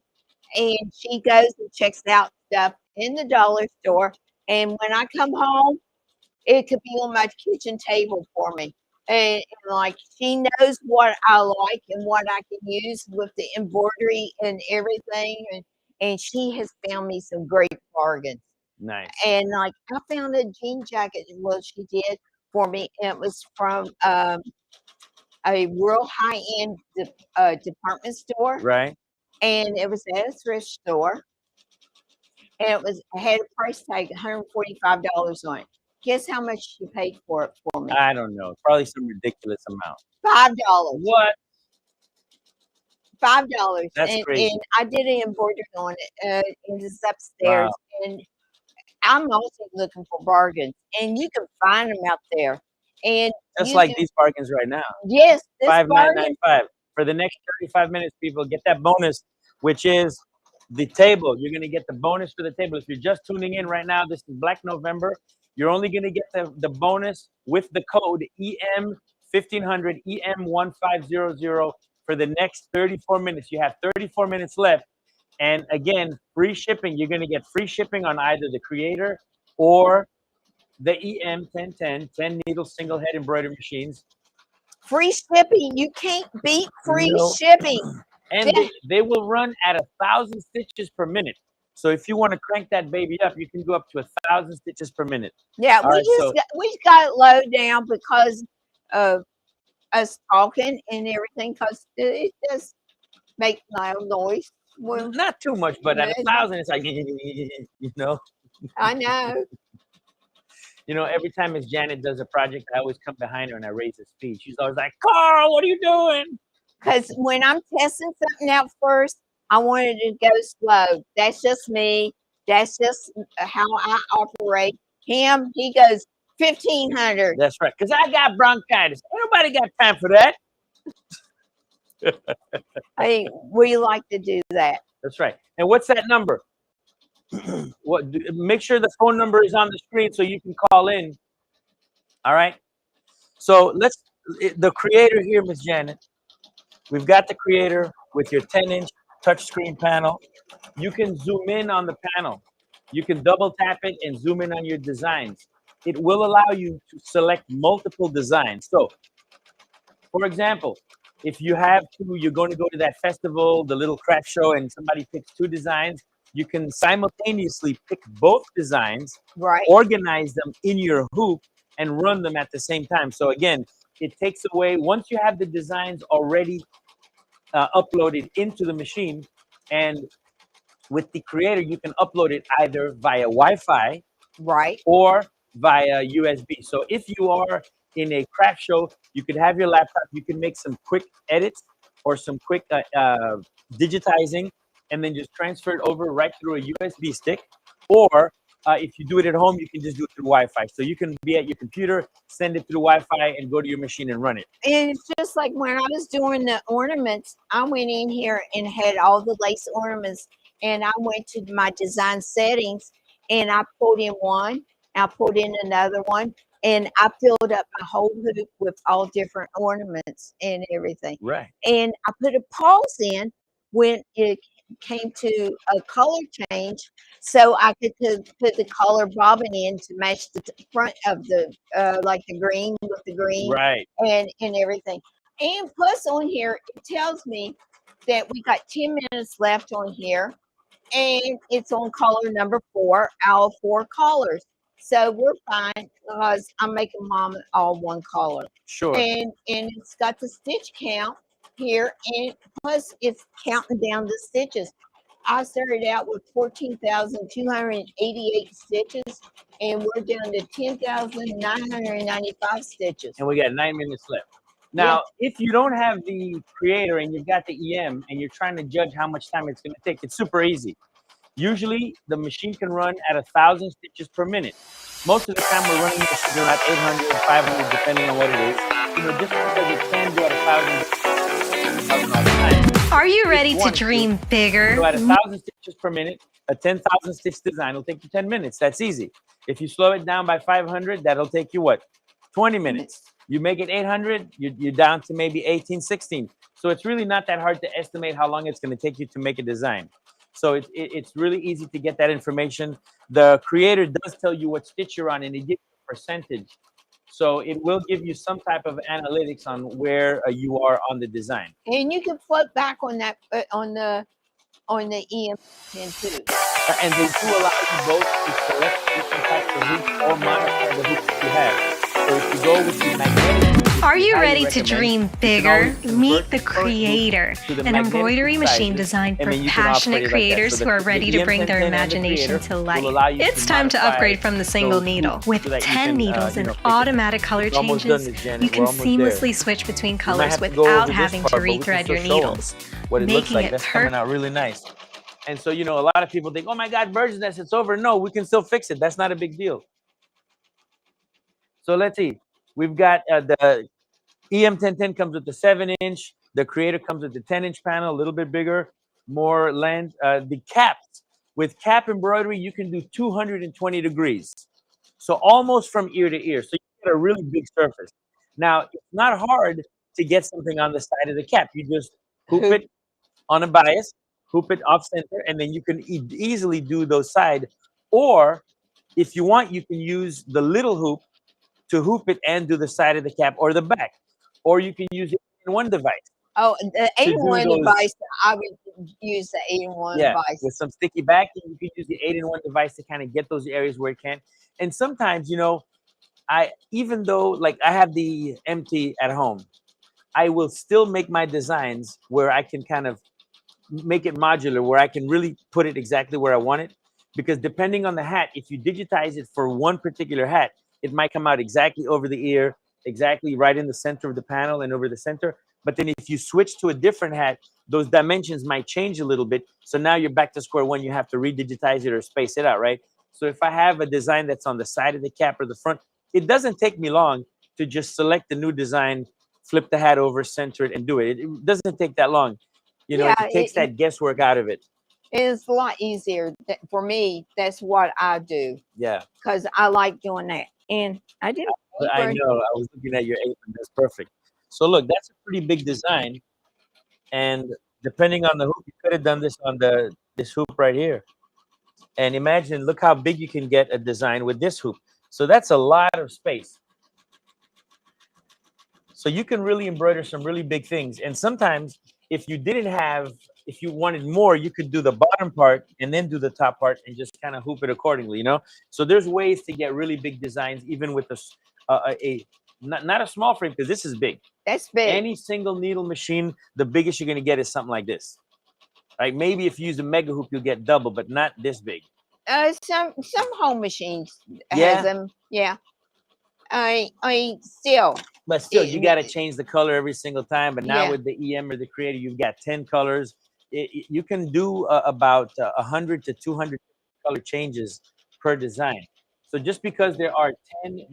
Speaker 3: and she goes and checks out stuff in the dollar store. And when I come home, it could be on my kitchen table for me. And like she knows what I like and what I can use with the embroidery and everything. And she has found me some great bargains.
Speaker 1: Nice.
Speaker 3: And like I found a jean jacket. Well, she did for me. And it was from a real high end department store,
Speaker 1: Right?
Speaker 3: and it was at a thrift store. And it had a price tag, $145 on it. Guess how much she paid for it for me?
Speaker 1: I don't know. Probably some ridiculous amount.
Speaker 3: $5.
Speaker 1: What?
Speaker 3: $5.
Speaker 1: That's crazy.
Speaker 3: And I did an embroidery on it. And it's upstairs. And I'm also looking for bargains. And you can find them out there. And
Speaker 1: Just
Speaker 3: you
Speaker 1: like
Speaker 3: can,
Speaker 1: these bargains right now.
Speaker 3: yes, this bargain.
Speaker 1: $5,995. For the next 35 minutes, people get that bonus, which is the table. You're going to get the bonus for the table. If you're just tuning in right now, this is Black November. You're only going to get the bonus with the code EM1500, EM1500 for the next 34 minutes. You have 34 minutes left. And again, free shipping. You're going to get free shipping on either the Creator or the EM1010, 10 needle single head embroidery machines.
Speaker 3: Free shipping. You can't beat free
Speaker 1: No.
Speaker 3: shipping.
Speaker 1: And they will run at 1,000 stitches per minute. So if you want to crank that baby up, you can go up to 1,000 stitches per minute.
Speaker 3: Yeah,
Speaker 1: All right, so
Speaker 3: we just got it low down because of us talking and everything, because it just makes loud noise. Well,
Speaker 1: not too much, but at
Speaker 3: Yeah.
Speaker 1: 1,000, it's like, you know.
Speaker 3: I know.
Speaker 1: You know, every time Miss Janet does a project, I always come behind her and I raise the speed. She's always like, Carl, what are you doing?
Speaker 3: Because when I'm testing something out first, I want it to go slow. That's just me. That's just how I operate. Him, he goes 1500.
Speaker 1: That's right. Because I got bronchitis. Ain't nobody got time for that.
Speaker 3: I mean, we like to do that.
Speaker 1: That's right. And what's that number? Make sure the phone number is on the screen so you can call in. All right. So the creator here, Miss Janet. We've got the creator with your 10-inch touchscreen panel. You can zoom in on the panel. You can double tap it and zoom in on your designs. It will allow you to select multiple designs. So, for example, if you're going to go to that festival, the little craft show, and somebody picks 2 designs, you can simultaneously pick both designs,
Speaker 3: Right.
Speaker 1: organize them in your hoop, and run them at the same time. So again, it takes away, once you have the designs already uploaded into the machine, and with the creator, you can upload it either via Wi-Fi,
Speaker 3: Right.
Speaker 1: or via USB. So if you are in a craft show, you could have your laptop, you can make some quick edits or some quick digitizing, and then just transfer it over right through a USB stick. Or if you do it at home, you can just do it through Wi-Fi. So you can be at your computer, send it through Wi-Fi, and go to your machine and run it.
Speaker 3: And it's just like when I was doing the ornaments, I went in here and had all the lace ornaments, and I went to my design settings and I pulled in one, I pulled in another one, and I filled up my whole hoop with all different ornaments and everything.
Speaker 1: Right.
Speaker 3: And I put a pause in when it came to a color change, so I could put the color bobbin in to match the front of the like the green with the green,
Speaker 1: Right.
Speaker 3: and everything. And plus on here it tells me that we got 10 minutes left on here, and it's on color number 4 out of 4 colors. So we're fine because I'm making mom all one color.
Speaker 1: Sure.
Speaker 3: And it's got the stitch count here, and plus it's counting down the stitches. I started out with 14,288 stitches, and we're down to 10,995 stitches.
Speaker 1: And we got 9 minutes left. Now, if you don't have the creator and you've got the EM and you're trying to judge how much time it's going to take, it's super easy. Usually, the machine can run at 1,000 stitches per minute. Most of the time, we're running the machine at 800, 500, depending on what it is. You know, just because it can do at 1,000 all the time.
Speaker 5: Are you ready to dream bigger?
Speaker 1: So at 1,000 stitches per minute, a 10,000 stitch design will take you 10 minutes. That's easy. If you slow it down by 500, that'll take you what? 20 minutes. You make it 800, you're down to maybe 18, 16. So it's really not that hard to estimate how long it's going to take you to make a design. So it's really easy to get that information. The creator does tell you what stitch you're on, and it gives you a percentage. So it will give you some type of analytics on where you are on the design.
Speaker 3: And you can float back on that on the EM10 too.
Speaker 1: And they do allow you both to select different types of hoops or modify the hoops that you have. So if you go with the magnetic,
Speaker 5: are you ready to dream bigger? Meet the creator, an embroidery machine designed for passionate creators who are ready to bring their imagination to life. It's time to upgrade from the single needle. With 10 needles and automatic color changes, you can seamlessly switch between colors without having to rethread your needles,
Speaker 1: what it looks
Speaker 5: making
Speaker 1: like.
Speaker 5: it
Speaker 1: That's coming out really nice. And so, you know, a lot of people think, oh my God, Bird's Nest, it's over. No, we can still fix it. That's not a big deal. So let's see. We've got the EM1010 comes with the 7-inch. The creator comes with the 10-inch panel, a little bit bigger, more length. The caps, with cap embroidery, you can do 220 degrees. So almost from ear to ear. So you get a really big surface. Now, it's not hard to get something on the side of the cap. You just hoop it on a bias, hoop it off center, and then you can easily do those side. Or if you want, you can use the little hoop to hoop it and do the side of the cap or the back. Or you can use it in one device.
Speaker 3: Oh, the 8-in-1 device, I would use the 8-in-1 device.
Speaker 1: With some sticky backing, you can use the 8-in-1 device to kind of get those areas where it can. And sometimes, you know, even though like I have the MT at home, I will still make my designs where I can kind of make it modular, where I can really put it exactly where I want it. Because depending on the hat, if you digitize it for one particular hat, it might come out exactly over the ear, exactly right in the center of the panel and over the center. But then if you switch to a different hat, those dimensions might change a little bit. So now you're back to square one. You have to redigitize it or space it out, right? So if I have a design that's on the side of the cap or the front, it doesn't take me long to just select the new design, flip the hat over, center it, and do it. It doesn't take that long. You know,
Speaker 3: Yeah,
Speaker 1: it takes that guesswork out of it.
Speaker 3: It's a lot easier. For me, that's what I do
Speaker 1: Yeah.
Speaker 3: because I like doing that. And I do.
Speaker 1: I know. I was looking at your apron. That's perfect. So look, that's a pretty big design. And depending on the hoop, you could have done this on this hoop right here. And imagine, look how big you can get a design with this hoop. So that's a lot of space. So you can really embroider some really big things. And sometimes if you didn't have, if you wanted more, you could do the bottom part and then do the top part and just kind of hoop it accordingly, you know? So there's ways to get really big designs, even with not a small frame, because this is big.
Speaker 3: That's big.
Speaker 1: Any single needle machine, the biggest you're going to get is something like this. Right? Maybe if you use a mega hoop, you'll get double, but not this big.
Speaker 3: Some home machines
Speaker 1: Yeah.
Speaker 3: has them. Yeah. I still.
Speaker 1: But still, you got to change the color every single time. But now
Speaker 3: Yeah.
Speaker 1: with the EM or the Creator, you've got 10 colors. You can do about 100 to 200 color changes per design. So just because there are 10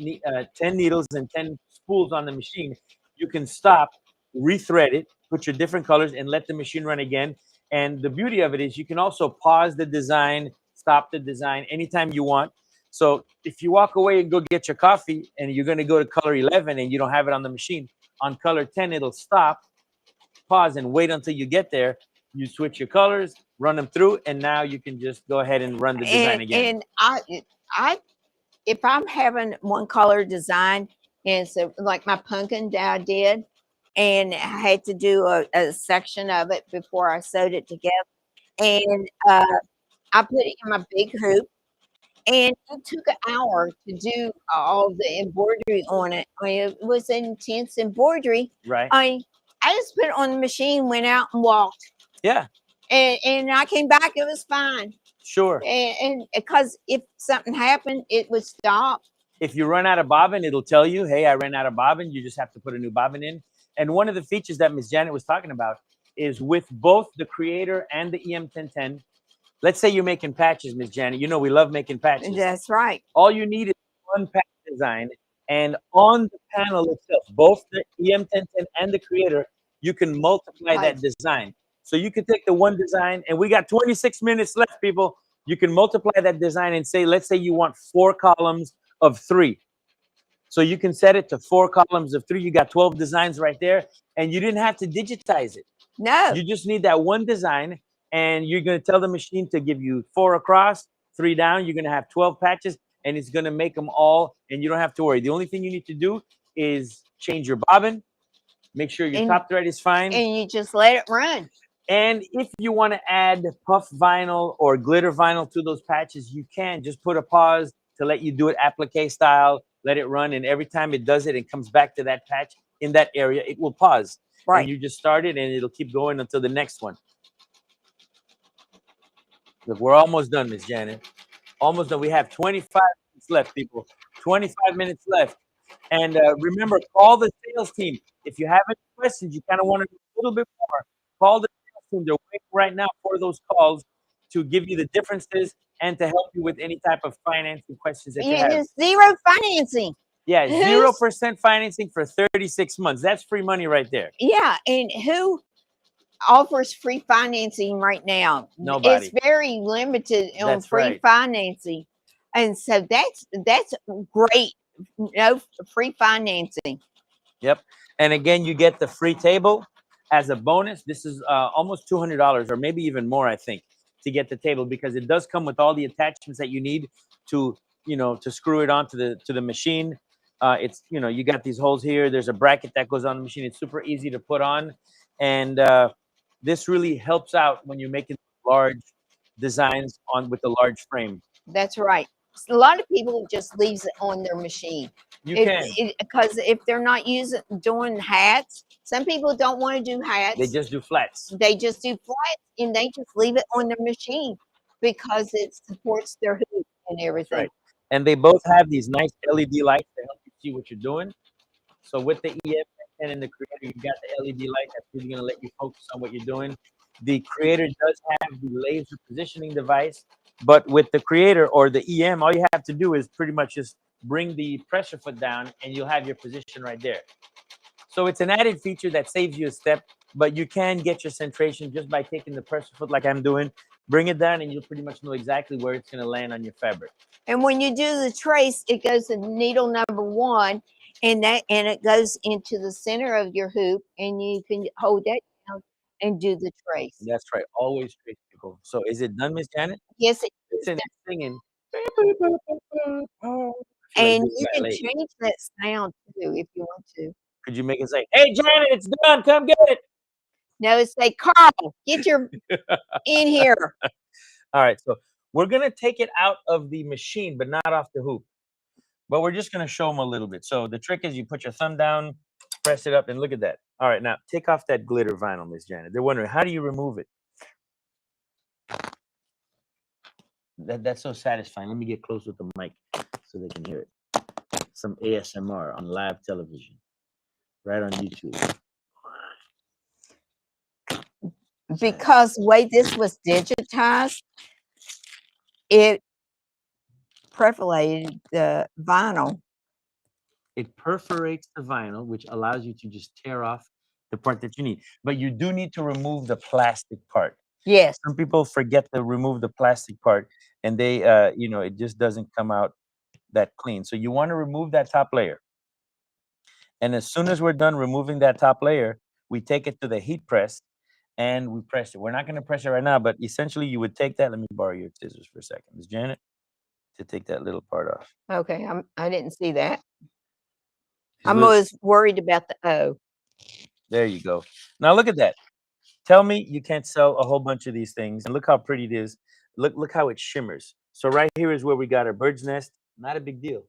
Speaker 1: needles and 10 spools on the machine, you can stop, rethread it, put your different colors, and let the machine run again. And the beauty of it is you can also pause the design, stop the design anytime you want. So if you walk away and go get your coffee and you're going to go to color 11 and you don't have it on the machine, on color 10, it'll stop, pause, and wait until you get there. You switch your colors, run them through, and now you can just go ahead and run the design again.
Speaker 3: And if I'm having one color design, and so like my pumpkin that I did, and I had to do a section of it before I sewed it together, and I put it in my big hoop, and it took an hour to do all the embroidery on it. I mean, it was intense embroidery.
Speaker 1: Right.
Speaker 3: I just put it on the machine, went out and walked.
Speaker 1: Yeah.
Speaker 3: And I came back, it was fine.
Speaker 1: Sure.
Speaker 3: And because if something happened, it would stop.
Speaker 1: If you run out of bobbin, it'll tell you, hey, I ran out of bobbin. You just have to put a new bobbin in. And one of the features that Ms. Janet was talking about is with both the Creator and the EM1010. Let's say you're making patches, Ms. Janet. You know we love making patches.
Speaker 3: That's right.
Speaker 1: All you need is one patch design. And on the panel itself, both the EM1010 and the Creator, you can multiply that design. So you can take the one design, and we got 26 minutes left, people. You can multiply that design and say, let's say you want 4 columns of 3. So you can set it to 4 columns of 3. You got 12 designs right there, and you didn't have to digitize it.
Speaker 3: No.
Speaker 1: You just need that one design, and you're going to tell the machine to give you 4 across, 3 down. You're going to have 12 patches, and it's going to make them all, and you don't have to worry. The only thing you need to do is change your bobbin, make sure your top thread is fine.
Speaker 3: And you just let it run.
Speaker 1: And if you want to add puff vinyl or glitter vinyl to those patches, you can just put a pause to let you do it applique style, let it run. And every time it does it and comes back to that patch in that area, it will pause.
Speaker 3: Right.
Speaker 1: And you just start it and it'll keep going until the next one. Look, we're almost done, Miss Janet. Almost done. We have 25 minutes left, people. 25 minutes left. And remember, call the sales team. If you have any questions, you kind of want to do a little bit more, call the sales team. They're waiting right now for those calls to give you the differences and to help you with any type of financing questions that you have.
Speaker 3: It's zero financing.
Speaker 1: Yeah, 0% financing for 36 months. That's free money right there.
Speaker 3: Yeah, and who offers free financing right now?
Speaker 1: Nobody.
Speaker 3: It's very limited on
Speaker 1: That's
Speaker 3: free
Speaker 1: right.
Speaker 3: financing. And so that's great. No free financing.
Speaker 1: Yep. And again, you get the free table as a bonus. This is almost $200 or maybe even more, I think, to get the table, because it does come with all the attachments that you need to, you know, to screw it onto the machine. It's, you know, you got these holes here. There's a bracket that goes on the machine. It's super easy to put on. And this really helps out when you're making large designs on with a large frame.
Speaker 3: That's right. A lot of people just leaves it on their machine.
Speaker 1: You can.
Speaker 3: Because if they're not doing hats, some people don't want to do hats.
Speaker 1: They just do flats.
Speaker 3: They just do flats, and they just leave it on their machine because it supports their hoop and everything.
Speaker 1: Right. and they both have these nice LED lights to help you see what you're doing. So with the EM10 and the Creator, you got the LED light that's really going to let you focus on what you're doing. The Creator does have the laser positioning device, but with the Creator or the EM, all you have to do is pretty much just bring the pressure foot down, and you'll have your position right there. So it's an added feature that saves you a step, but you can get your centration just by taking the pressure foot like I'm doing, bring it down, and you'll pretty much know exactly where it's going to land on your fabric.
Speaker 3: And when you do the trace, it goes to needle number 1, and it goes into the center of your hoop, and you can hold that down and do the trace.
Speaker 1: That's right. Always trace, people. So is it done, Miss Janet?
Speaker 3: Yes, it
Speaker 1: It's
Speaker 3: is
Speaker 1: in
Speaker 3: done.
Speaker 1: singing.
Speaker 3: And you can change that sound too if you want to.
Speaker 1: Could you make it say, "Hey, Janet, it's done. Come get it"?
Speaker 3: No, it's say, Carl, get your in here.
Speaker 1: All right. So we're gonna take it out of the machine, but not off the hoop. But we're just gonna show them a little bit. So the trick is you put your thumb down, press it up, and look at that. All right, now take off that glitter vinyl, Miss Janet. They're wondering, how do you remove it? That's so satisfying. Let me get close with the mic so they can hear it. Some ASMR on live television, right on YouTube.
Speaker 3: Because the way this was digitized, it perforated the vinyl.
Speaker 1: It perforates the vinyl, which allows you to just tear off the part that you need. But you do need to remove the plastic part.
Speaker 3: Yes.
Speaker 1: Some people forget to remove the plastic part, and they, it just doesn't come out that clean. So you want to remove that top layer. And as soon as we're done removing that top layer, we take it to the heat press and we press it. We're not going to press it right now, but essentially you would take that. Let me borrow your scissors for a second, Ms. Janet, to take that little part off.
Speaker 3: Okay, I didn't see that.
Speaker 1: These
Speaker 3: I'm
Speaker 1: little-
Speaker 3: always worried about the O.
Speaker 1: There you go. Now look at that. Tell me you can't sell a whole bunch of these things. And look how pretty it is. Look how it shimmers. So right here is where we got our bird's nest. Not a big deal.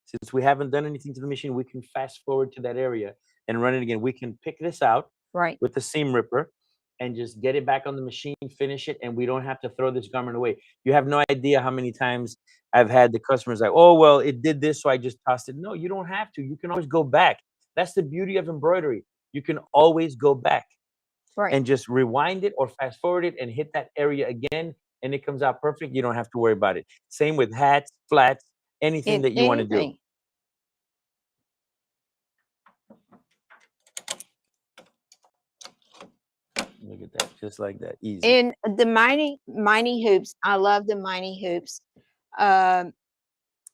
Speaker 1: Since we haven't done anything to the machine, we can fast forward to that area and run it again. We can pick this out
Speaker 3: Right.
Speaker 1: with the seam ripper and just get it back on the machine, finish it, and we don't have to throw this garment away. You have no idea how many times I've had the customers like, "Oh, well, it did this, so I just tossed it." No, you don't have to. You can always go back. That's the beauty of embroidery. You can always go back
Speaker 3: Right.
Speaker 1: and just rewind it or fast forward it and hit that area again, and it comes out perfect. You don't have to worry about it. Same with hats, flats, anything that you want to do.
Speaker 3: Anything.
Speaker 1: Look at that, just like that, easy.
Speaker 3: And the Miney hoops, I love the Miney hoops,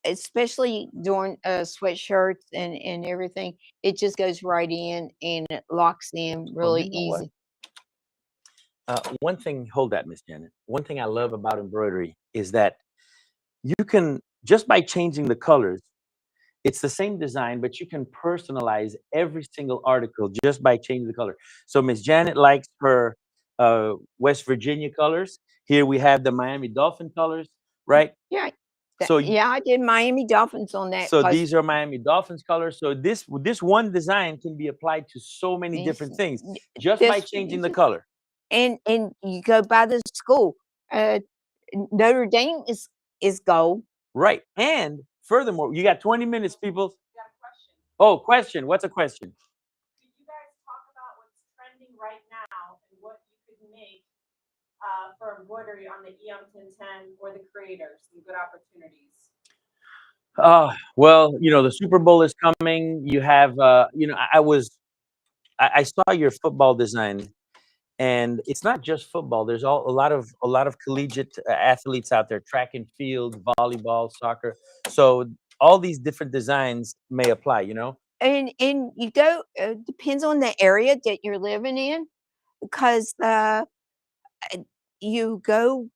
Speaker 3: especially during sweatshirts and everything. It just goes right in and it locks in really
Speaker 1: you know what?
Speaker 3: easy.
Speaker 1: One thing, hold that, Miss Janet. One thing I love about embroidery is that you can, just by changing the colors, it's the same design, but you can personalize every single article just by changing the color. So Miss Janet likes her West Virginia colors. Here we have the Miami Dolphin colors, right?
Speaker 3: Yeah.
Speaker 1: So
Speaker 3: Yeah, I did Miami Dolphins on that.
Speaker 1: so these are Miami Dolphins colors. So this one design can be applied to so many
Speaker 3: Yes,
Speaker 1: different things
Speaker 3: y-
Speaker 1: just by
Speaker 3: this-
Speaker 1: changing the color.
Speaker 3: and you go by the school. Notre Dame is gold.
Speaker 1: Right. And furthermore, you got 20 minutes, people.
Speaker 2: Got a question.
Speaker 1: Oh, question. What's a question?
Speaker 2: Could you guys talk about what's trending right now and what you could make for embroidery on the EM1010 or the Creator? Some good opportunities.
Speaker 1: Well, the Super Bowl is coming. You have, I saw your football design, and it's not just football. There's a lot of collegiate athletes out there, track and field, volleyball, soccer. So all these different designs may apply.
Speaker 3: And you go depends on the area that you're living in, because you go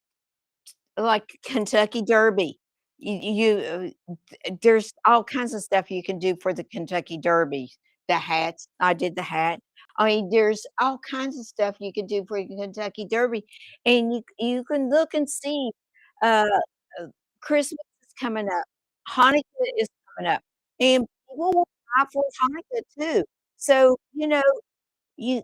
Speaker 3: like Kentucky Derby. There's all kinds of stuff you can do for the Kentucky Derby. The hats, I did the hat. I mean, there's all kinds of stuff you can do for the Kentucky Derby, and you can look and see. Uh, Christmas is coming up, Hanukkah is coming up, and people will buy for Hanukkah too. So you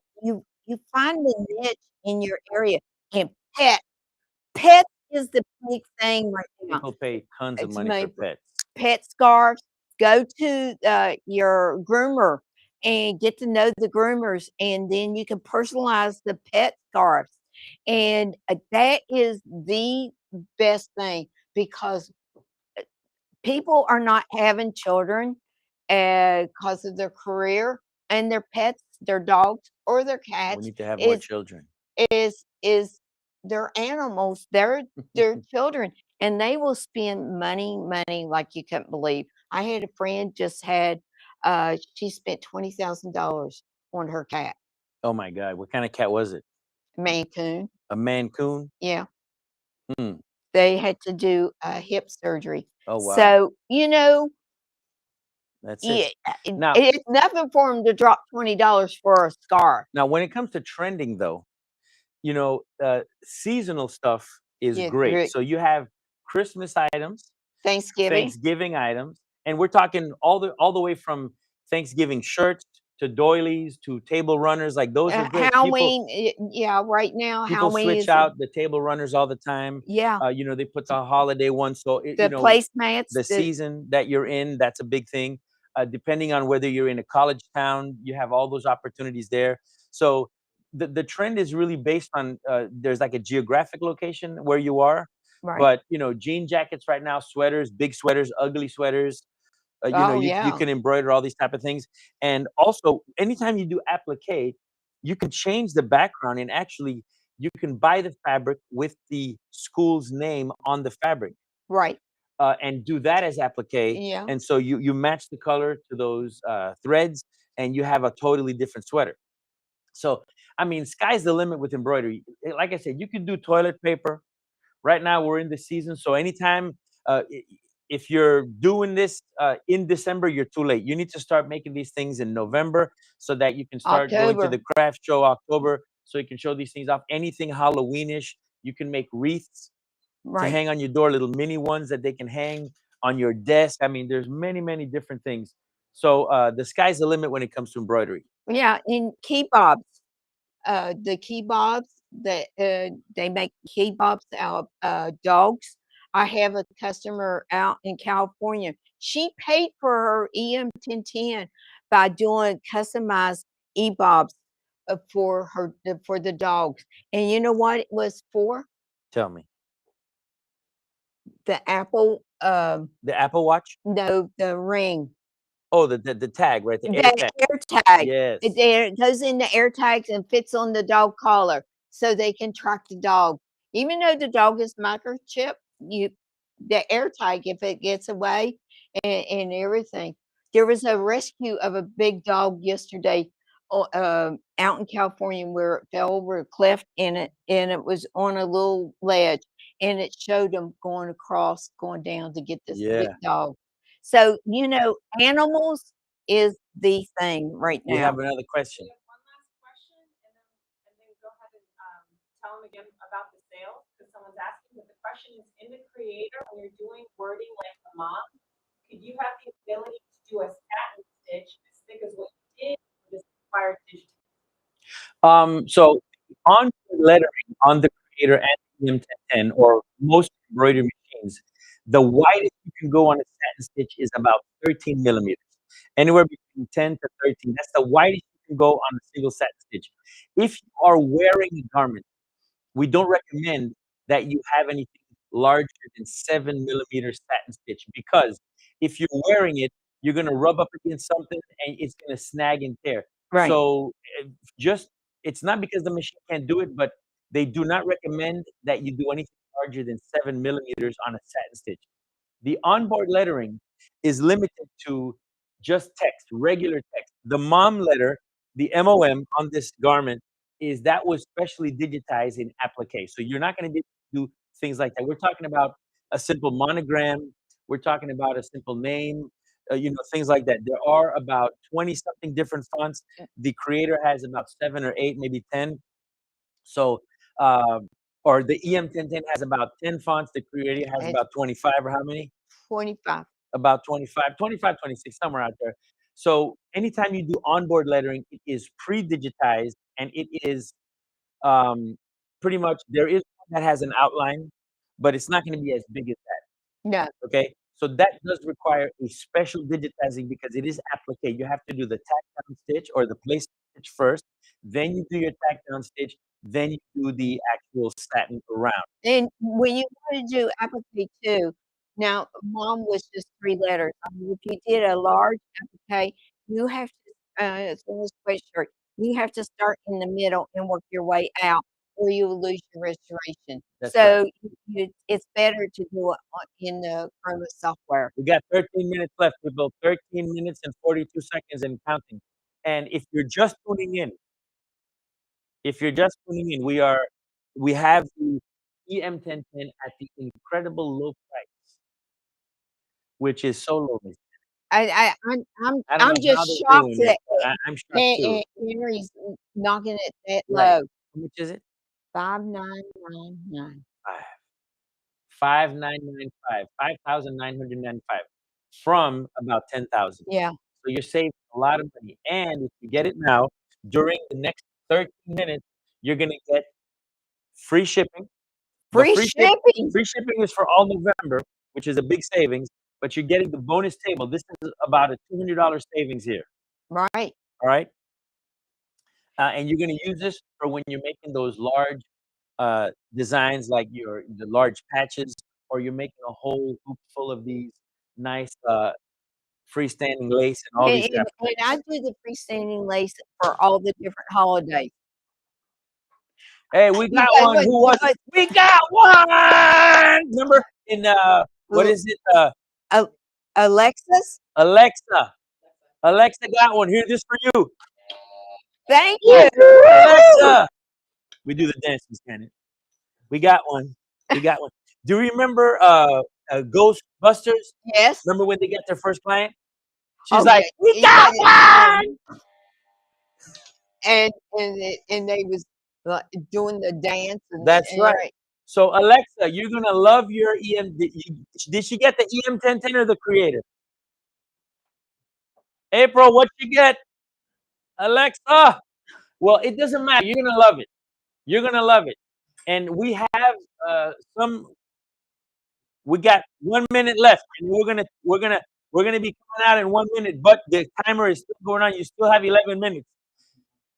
Speaker 3: find the niche in your area, and pets is the big thing right now.
Speaker 1: People pay tons of
Speaker 3: It's
Speaker 1: money for
Speaker 3: made
Speaker 1: pets.
Speaker 3: Pet scarves. Go to your groomer and get to know the groomers, and then you can personalize the pet scarves. And that is the best thing because people are not having children because of their career, and their pets, their dogs or their
Speaker 1: We
Speaker 3: cats
Speaker 1: need to have more
Speaker 3: is
Speaker 1: children.
Speaker 3: is their animals, their children, and they will spend money like you couldn't believe. I had a friend just had she spent $20,000 on her cat,
Speaker 1: Oh my God, what kind of cat was it?
Speaker 3: Maine Coon.
Speaker 1: A Mancoon?
Speaker 3: Yeah,
Speaker 1: Hmm.
Speaker 3: they had to do hip surgery.
Speaker 1: Oh wow,
Speaker 3: So you know,
Speaker 1: that's
Speaker 3: yeah,
Speaker 1: it. Now,
Speaker 3: it's nothing for them to drop $20 for a scarf.
Speaker 1: now when it comes to trending, though, you know, seasonal stuff is
Speaker 3: Yeah,
Speaker 1: great. So you have Christmas items,
Speaker 3: Thanksgiving.
Speaker 1: Thanksgiving items, and we're talking all the way from Thanksgiving shirts to doilies to table runners. Like those are great.
Speaker 3: Halloween, yeah, right now
Speaker 1: People
Speaker 3: Halloween
Speaker 1: switch
Speaker 3: is
Speaker 1: out the table runners all the time.
Speaker 3: yeah,
Speaker 1: You know, they put the holiday one. So
Speaker 3: the placemats,
Speaker 1: the season that you're in, that's a big thing. Depending on whether you're in a college town, you have all those opportunities there. So the trend is really based on there's like a geographic location where you are.
Speaker 3: right.
Speaker 1: But you know, jean jackets right now, sweaters, big sweaters, ugly sweaters. You know,
Speaker 3: Oh
Speaker 1: you
Speaker 3: yeah,
Speaker 1: can embroider all these type of things. And also, anytime you do applique, you can change the background and actually you can buy the fabric with the school's name on the fabric
Speaker 3: right.
Speaker 1: and do that as applique.
Speaker 3: Yeah,
Speaker 1: And so you match the color to those threads, and you have a totally different sweater. So I mean, sky's the limit with embroidery. Like I said, you can do toilet paper. Right now, we're in the season, so anytime if you're doing this in December, you're too late. You need to start making these things in November so that you can start going to
Speaker 3: October,
Speaker 1: the craft show October, so you can show these things off. Anything Halloweenish, you can make wreaths to
Speaker 3: right.
Speaker 1: hang on your door, little mini ones that they can hang on your desk. I mean, there's many different things. So the sky's the limit when it comes to embroidery.
Speaker 3: Yeah, and key bobs. The key bobs that they make key bobs out of dogs. I have a customer out in California. She paid for her EM1010 by doing customized e-bobs for her for the dogs. And you know what it was for?
Speaker 1: Tell me,
Speaker 3: The Apple
Speaker 1: the Apple Watch?
Speaker 3: no, the ring.
Speaker 1: Oh, the tag, right? The air
Speaker 3: The
Speaker 1: tag.
Speaker 3: air tag.
Speaker 1: Yes.
Speaker 3: It goes in the air tags and fits on the dog collar so they can track the dog. Even though the dog is microchip, you the air tag if it gets away and everything. There was a rescue of a big dog yesterday out in California where it fell over a cliff and it was on a little ledge and it showed them going across, going down to get this big
Speaker 1: Yeah.
Speaker 3: dog. So, you know, animals is the thing right
Speaker 1: We
Speaker 3: now.
Speaker 1: have another question.
Speaker 2: We have one last question, and then go ahead and tell them again about the sale, because someone's asking. But the question is, in the creator, when you're doing wording like the mom, could you have the ability to do a satin stitch as thick as what you did, or does it require digital?
Speaker 1: So on lettering on the Creator and the M1010 or most embroidery machines, the widest you can go on a satin stitch is about 13 millimeters, anywhere between 10 to 13. That's the widest you can go on a single satin stitch. If you are wearing a garment, we don't recommend that you have anything larger than 7 millimeters satin stitch because if you're wearing it, you're going to rub up against something and it's going to snag and tear.
Speaker 3: Right.
Speaker 1: So just it's not because the machine can't do it, but they do not recommend that you do anything larger than 7 millimeters on a satin stitch. The onboard lettering is limited to just text, regular text. The mom letter, the MOM on this garment is that was specially digitized in applique. So you're not going to be able to do things like that. We're talking about a simple monogram. We're talking about a simple name, you know, things like that. There are about 20 something different fonts. The creator has about 7 or 8, maybe 10. So, or the EM1010 has about 10 fonts. The creator has
Speaker 3: It's
Speaker 1: about 25 or how many?
Speaker 3: 25.
Speaker 1: About 25, 26, somewhere out there. So anytime you do onboard lettering, it is pre-digitized and it is um, pretty much there is one that has an outline, but it's not going to be as big as that.
Speaker 3: No.
Speaker 1: Okay, so that does require a special digitizing because it is applique. You have to do the tack down stitch or the place stitch first, then you do your tack down stitch, then you do the actual satin around.
Speaker 3: And when you want to do applique too, now mom was just 3 letters. I mean, if you did a large applique, you have to, it's on a sweatshirt, you have to start in the middle and work your way out, or you'll lose your restoration.
Speaker 1: That's
Speaker 3: So it's better to do it in the Chroma software.
Speaker 1: We got 13 minutes left, people. 13 minutes and 42 seconds and counting. And if you're just tuning in, we have the EM1010 at the incredible low price, which is so low.
Speaker 3: I I'm
Speaker 1: I don't
Speaker 3: I'm
Speaker 1: know how
Speaker 3: just
Speaker 1: they're
Speaker 3: shocked
Speaker 1: doing
Speaker 3: that
Speaker 1: it, but I'm shocked too.
Speaker 3: Henry's knocking it that
Speaker 1: Right.
Speaker 3: low.
Speaker 1: How much is it?
Speaker 3: 5,999.
Speaker 1: 5,995, 5,995 from about 10,000.
Speaker 3: Yeah.
Speaker 1: So you're saving a lot of money. And if you get it now, during the next 13 minutes, you're gonna get free shipping. The
Speaker 3: Free shipping.
Speaker 1: free shipping is for all November, which is a big savings, but you're getting the bonus table. This is about a $200 savings here.
Speaker 3: Right.
Speaker 1: All right. And you're gonna use this for when you're making those large designs like the large patches, or you're making a whole hoop full of these nice freestanding lace and all these
Speaker 3: And I do the freestanding lace for all the different holidays.
Speaker 1: Hey, we got
Speaker 3: Okay,
Speaker 1: one. Who was it? We got one. Remember in what is it?
Speaker 3: Alexis,
Speaker 1: Alexa. Alexa got one. Here, this for you.
Speaker 3: thank you.
Speaker 1: Alexa. We do the dance, Miss Cannon. We got one. We got one. Do you remember Ghostbusters?
Speaker 3: Yes.
Speaker 1: Remember when they got their first client? She's
Speaker 3: Oh,
Speaker 1: like,
Speaker 3: yeah,
Speaker 1: we got one.
Speaker 3: And they was like, doing the dance.
Speaker 1: That's right. So Alexa, you're gonna love your EM. Did she get the EM1010 or the Creator? April, what you get? Alexa. Well, it doesn't matter. You're gonna love it. You're gonna love it. And we have we got 1 minute left, and we're gonna be coming out in 1 minute. But the timer is still going on. You still have 11 minutes.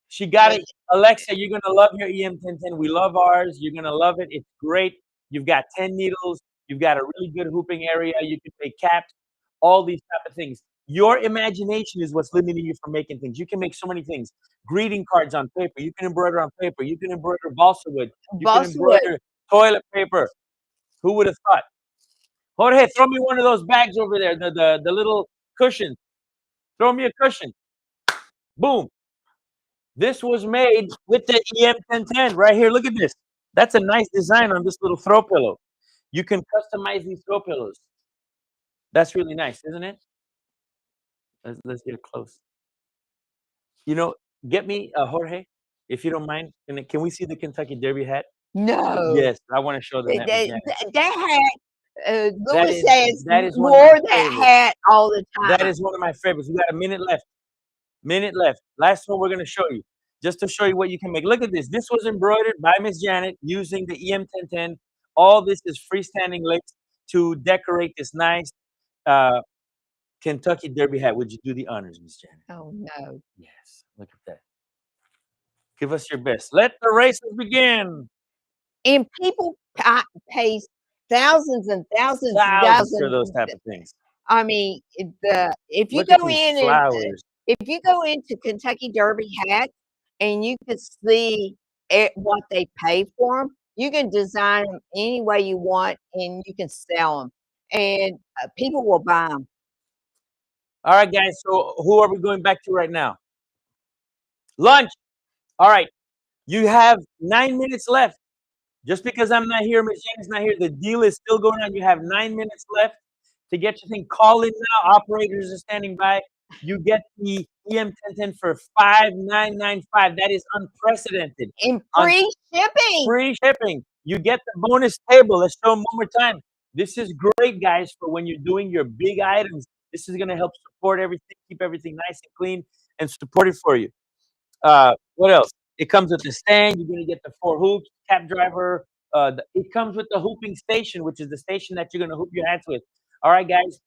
Speaker 1: She got it. Alexa, you're gonna love your EM1010. We love ours. You're gonna love it. It's great. You've got 10 needles. You've got a really good hooping area. You can make caps, all these type of things. Your imagination is what's limiting you from making things. You can make so many things. Greeting cards on paper. You can embroider on paper. You can embroider balsa wood. You can embroider toilet paper. Who would have thought? Jorge, throw me one of those bags over there. The little cushion. Throw me a cushion. Boom. This was made with the EM1010 right here. Look at this. That's a nice design on this little throw pillow. You can customize these throw pillows. That's really nice, isn't it? Let's get close. You know, get me Jorge, if you don't mind. Can we see the Kentucky Derby hat?
Speaker 3: No.
Speaker 1: Yes, I want to show them that.
Speaker 3: That hat, Louis
Speaker 1: that is
Speaker 3: wore that hat all the time.
Speaker 1: That is one of my favorites. We got a minute left. Minute left. Last one we're going to show you, just to show you what you can make. Look at this. This was embroidered by Miss Janet using the EM1010. All this is freestanding lace to decorate this nice Kentucky Derby hat. Would you do the honors, Miss Janet?
Speaker 3: Oh, no.
Speaker 1: Yes. Look at that. Give us your best. Let the races begin.
Speaker 3: And people pay thousands and thousands
Speaker 1: for those type of things.
Speaker 3: I mean, if you go in and if you go into Kentucky Derby hats and you can see what they pay for them, you can design them any way you want and you can sell them, and people will buy them.
Speaker 1: All right, guys. So who are we going back to right now? Lunch. All right. You have 9 minutes left. Just because I'm not here, Miss Jane's not here, the deal is still going on. You have 9 minutes left to get your thing. Call in now. Operators are standing by. You get the EM1010 for $5,995. That is unprecedented.
Speaker 3: And free shipping.
Speaker 1: Free shipping. You get the bonus table. Let's show them one more time. This is great, guys, for when you're doing your big items. This is going to help support everything, keep everything nice and clean, and support it for you. What else? It comes with the stand. You're going to get the 4 hoops, cap driver, it comes with the hooping station, which is the station that you're gonna hoop your hats with. All right, guys.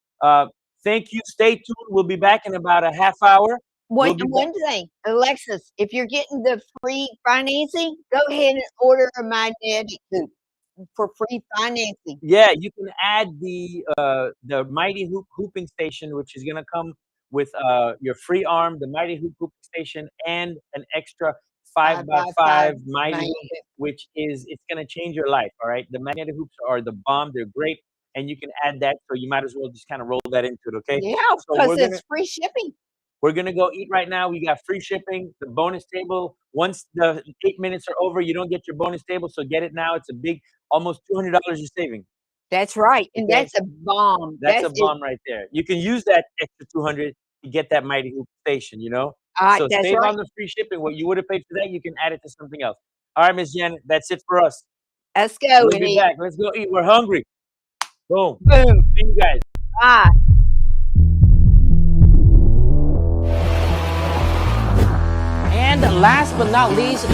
Speaker 1: Thank you. Stay tuned. We'll be back in about a half hour. We'll be back.
Speaker 3: One thing, Alexis, if you're getting the free financing, go ahead and order a magnetic hoop for free financing.
Speaker 1: Yeah, you can add the Mighty Hoop hooping station, which is gonna come with your free arm, the Mighty Hoop hooping station, and an extra 5x5 Mighty
Speaker 3: Mighty
Speaker 1: Hoop, which is it's gonna change your life. All right, the magnetic hoops are the bomb. They're great, and you can add that. So you might as well just kind of roll that into it. Okay.
Speaker 3: Yeah,
Speaker 1: So
Speaker 3: because
Speaker 1: we're
Speaker 3: it's free shipping.
Speaker 1: We're gonna go eat right now. We got free shipping. The bonus table. Once the 8 minutes are over, you don't get your bonus table. So get it now. It's a big, almost $200 you're saving.
Speaker 3: That's right, and
Speaker 1: Okay.
Speaker 3: that's a bomb.
Speaker 1: That's a bomb right there. You can use that extra 200 to get that Mighty Hoop station. You know. So
Speaker 3: that's
Speaker 1: save
Speaker 3: right.
Speaker 1: on the free shipping. What you would have paid for that, you can add it to something else. All right, Miss Jen, that's it for us.
Speaker 3: Let's go
Speaker 1: We'll
Speaker 3: and
Speaker 1: be
Speaker 3: eat.
Speaker 1: back. Let's go eat. We're hungry. Boom.
Speaker 3: Boom.
Speaker 1: See you guys.
Speaker 3: Bye.
Speaker 4: And last but not least,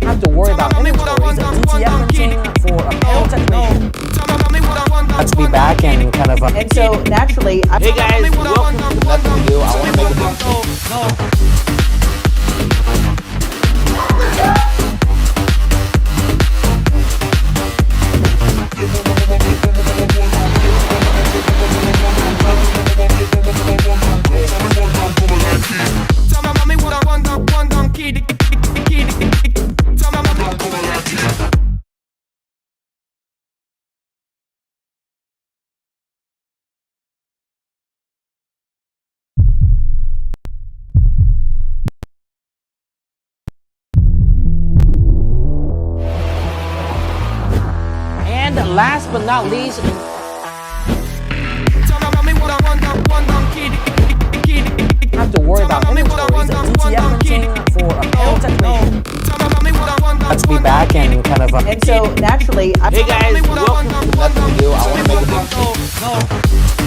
Speaker 4: have to worry about inventories and DTF printing for apparel technology. Let's be back and kind of.
Speaker 3: And so naturally,
Speaker 1: Hey guys, welcome to
Speaker 4: Nothing to do. I want to make a video. And last but not least, have to worry about inventories and DTF printing for apparel technology. Let's be back and kind of.
Speaker 3: and so naturally,
Speaker 1: Hey guys, welcome to
Speaker 4: Nothing to do. I want to make a video.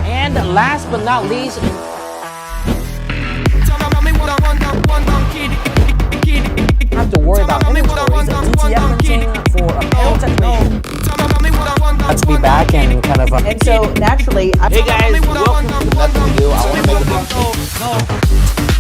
Speaker 4: And last but not least, have to worry about inventories and DTF printing for apparel technology. Let's be back and kind of.
Speaker 3: and so naturally,
Speaker 1: Hey guys, welcome to
Speaker 4: Nothing to do. I want to make a video.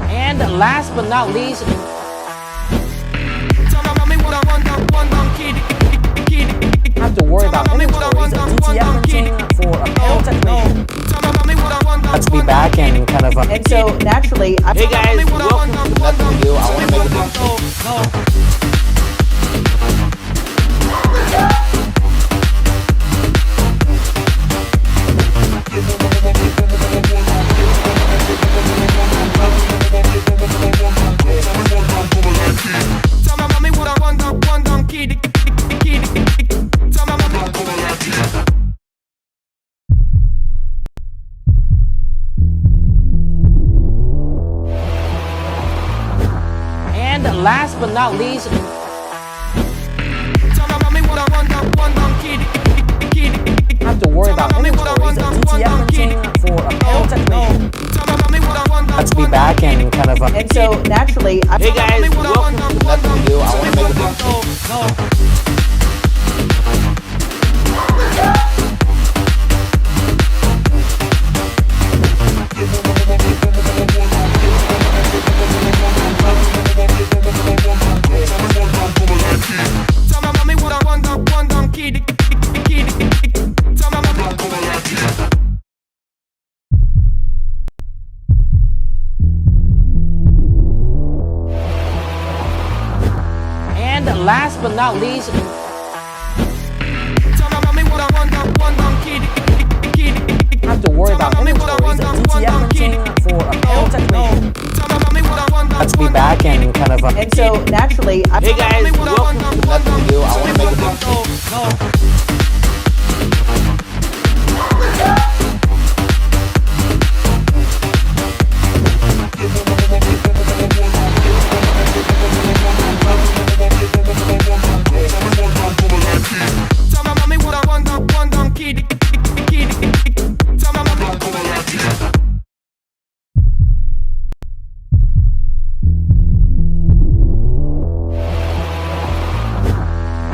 Speaker 4: And last but not least, have to worry about inventories and DTF printing for apparel technology. Let's be back and kind of.
Speaker 3: and so naturally,
Speaker 1: Hey guys, welcome to
Speaker 4: Nothing to do. I want to make a video. And last but not least, have to worry about inventories and DTF printing for apparel technology. Let's be back and kind of.
Speaker 3: and so naturally,
Speaker 1: Hey guys, welcome to
Speaker 4: Nothing to do. I want to make a video. not least, have to worry about inventories and DTF printing for apparel technician. Let's be back and kind of.
Speaker 3: And so naturally,
Speaker 1: Hey guys, welcome to Nothing New. I want to make a video.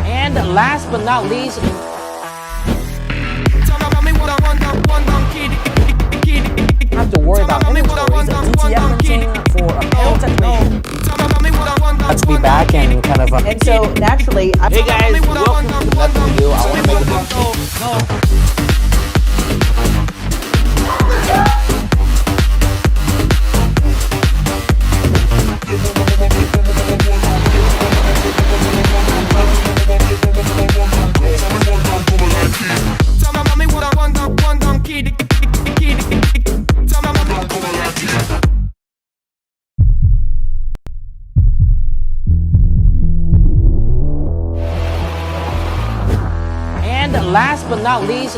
Speaker 4: And last but not least, have to worry about inventories and DTF printing for apparel technician. Let's be back and kind of.
Speaker 3: and so naturally,
Speaker 1: Hey guys, welcome to Nothing New. I want to make a video.
Speaker 4: And last but not least,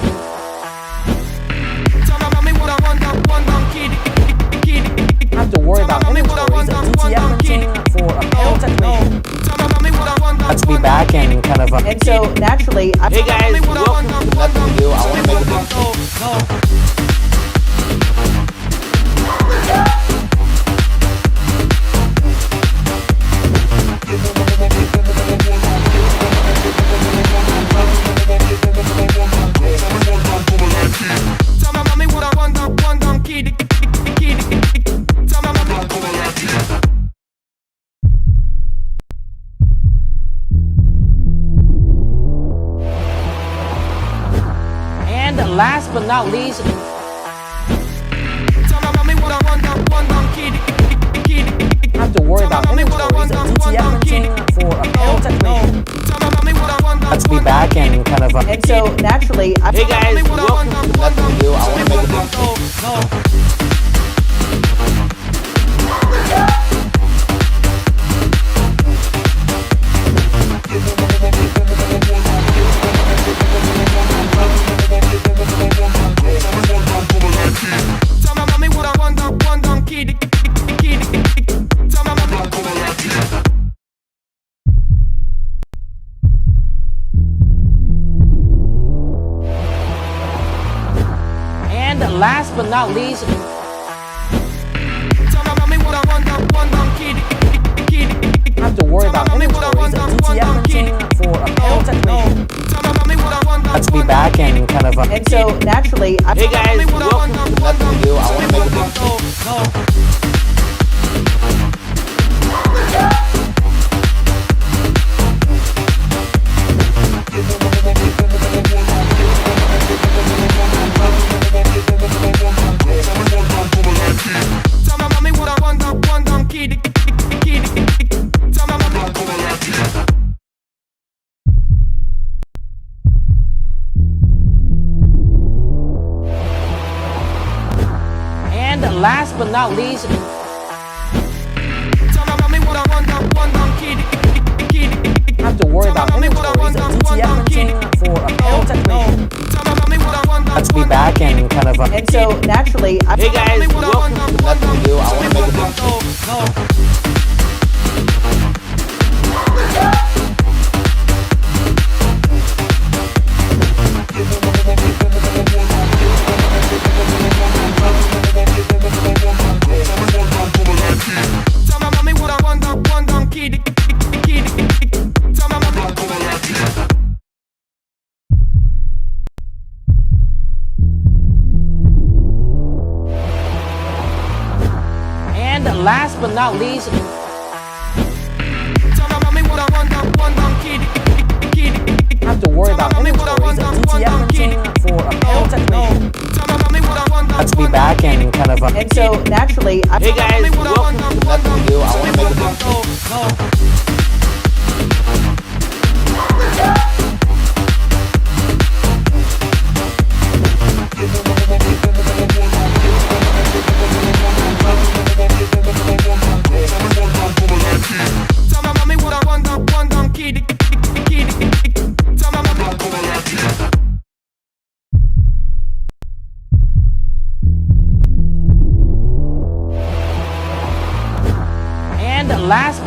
Speaker 4: have to worry about inventories and DTF printing for apparel technician. Let's be back and kind of.
Speaker 3: and so naturally,
Speaker 1: Hey guys, welcome to Nothing New. I want to make a video.
Speaker 4: And last but not least, have to worry about inventories and DTF printing for apparel technician. Let's be back and kind of.
Speaker 3: and so naturally,
Speaker 1: Hey guys, welcome to Nothing New. I want to make a video.
Speaker 4: And last but not least, have to worry about inventories and DTF printing for apparel technician. Let's be back and kind of.
Speaker 3: and so naturally,
Speaker 1: Hey guys, welcome to Nothing New. I want to make a video.
Speaker 4: And last but not least, have to worry about inventories and DTF printing for apparel technician. Let's be back and kind of.
Speaker 3: and so naturally,
Speaker 1: Hey guys, welcome to Nothing New. I want to make a video.
Speaker 4: And last but not least, have to worry about inventories and DTF printing for apparel technician. Let's be back and kind of.
Speaker 3: and so naturally,
Speaker 1: Hey guys, welcome to Nothing New. I want to make a video.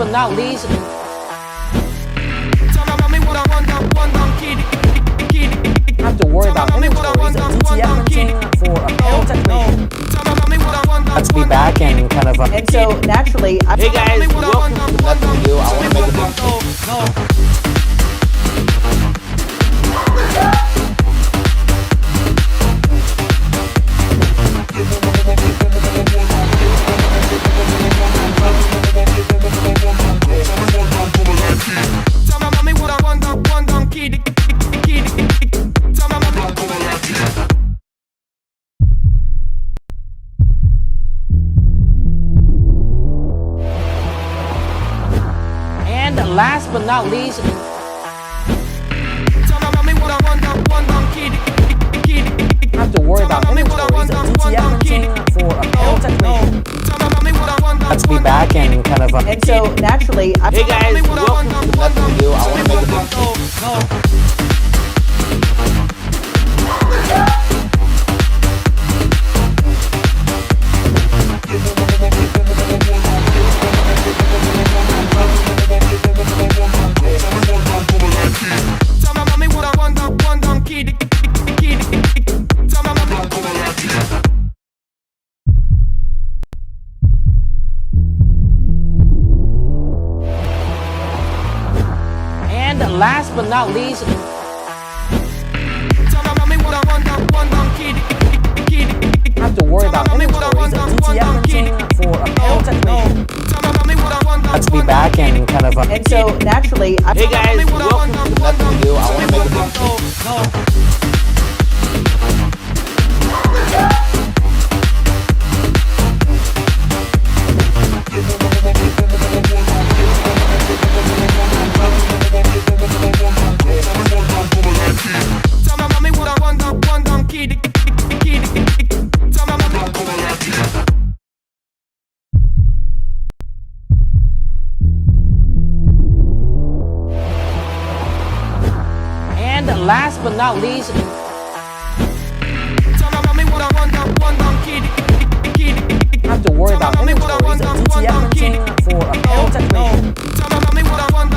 Speaker 4: but not least, have to worry about inventories and DTF printing for apparel technician. Let's be back and kind of
Speaker 3: And so naturally,
Speaker 1: Hey guys, welcome to Nothing New. I want to make a video.
Speaker 4: And last but not least, have to worry about inventories and DTF printing for apparel technician. Let's be back and kind of
Speaker 3: and so naturally,
Speaker 1: Hey guys, welcome to Nothing New. I want to make a video.
Speaker 4: and last but not least, have to worry about inventories and DTF printing for apparel technician. Let's be back and kind of
Speaker 3: and so naturally,
Speaker 1: Hey guys, welcome to Nothing New. I want to make a video.
Speaker 4: and last but not least, have to worry about inventories and DTF printing for apparel technician.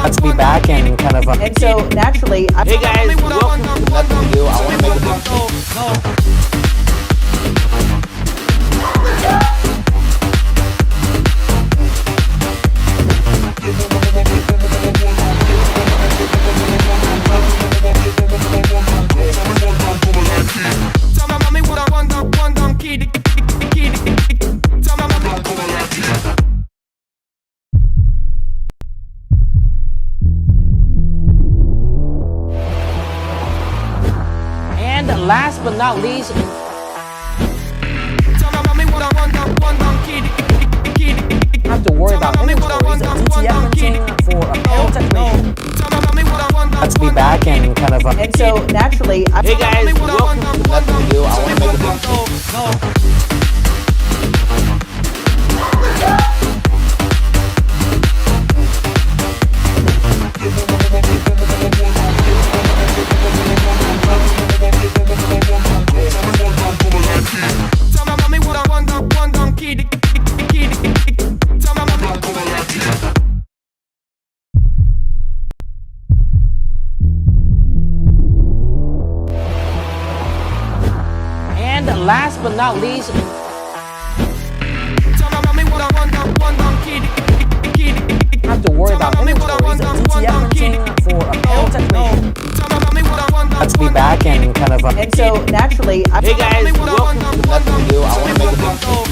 Speaker 4: Let's be back and kind of
Speaker 3: and so naturally,
Speaker 1: Hey guys, welcome to Nothing New. I want to make a video.
Speaker 4: and last but not least, have to worry about inventories and DTF printing for apparel technician. Let's be back and kind of
Speaker 3: and so naturally,
Speaker 1: Hey guys, welcome to Nothing New. I want to make a video.
Speaker 4: and last but not least, have to worry about inventories and DTF printing for apparel technician. Let's be back and kind of
Speaker 3: and so naturally,
Speaker 1: Hey guys, welcome to Nothing New. I want to make a video.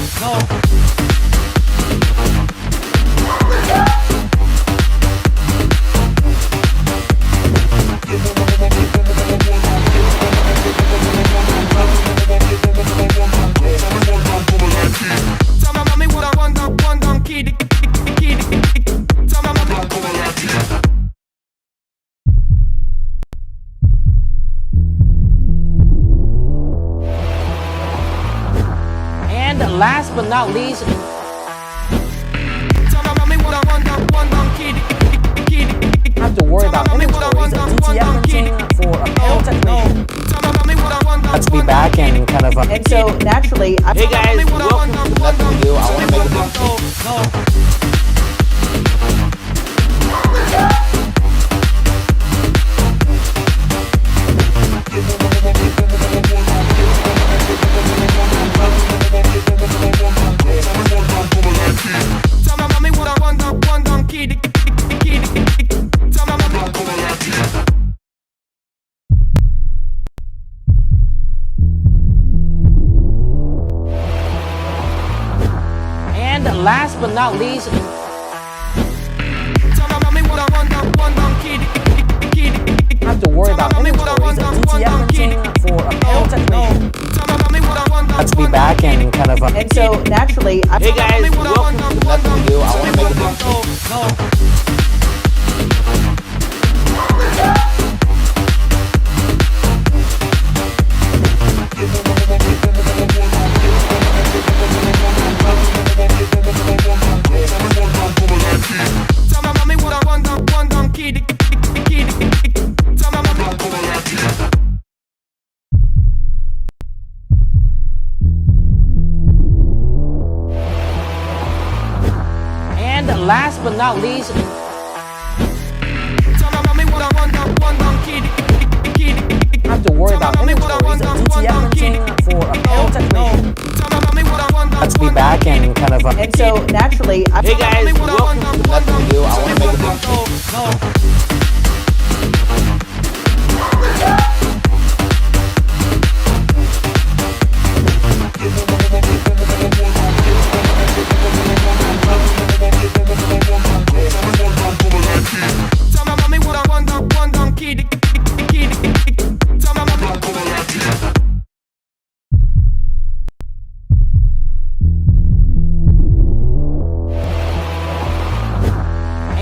Speaker 4: and last but not least, have to worry about inventories and DTF printing for apparel technician. Let's be back and kind of
Speaker 3: and so naturally,
Speaker 1: Hey guys, welcome to Nothing New. I want to make a video.
Speaker 4: last but not least, have to worry about inventories and DTF printing for apparel technology. Let's be back and kind of
Speaker 3: And so naturally,
Speaker 1: Hey guys, welcome to Nothing New. I want to make a video.
Speaker 4: And last but not least, have to worry about inventories and DTF printing for apparel technology. Let's be back and kind of
Speaker 3: and so naturally,
Speaker 1: Hey guys, welcome to Nothing New. I want to make a video.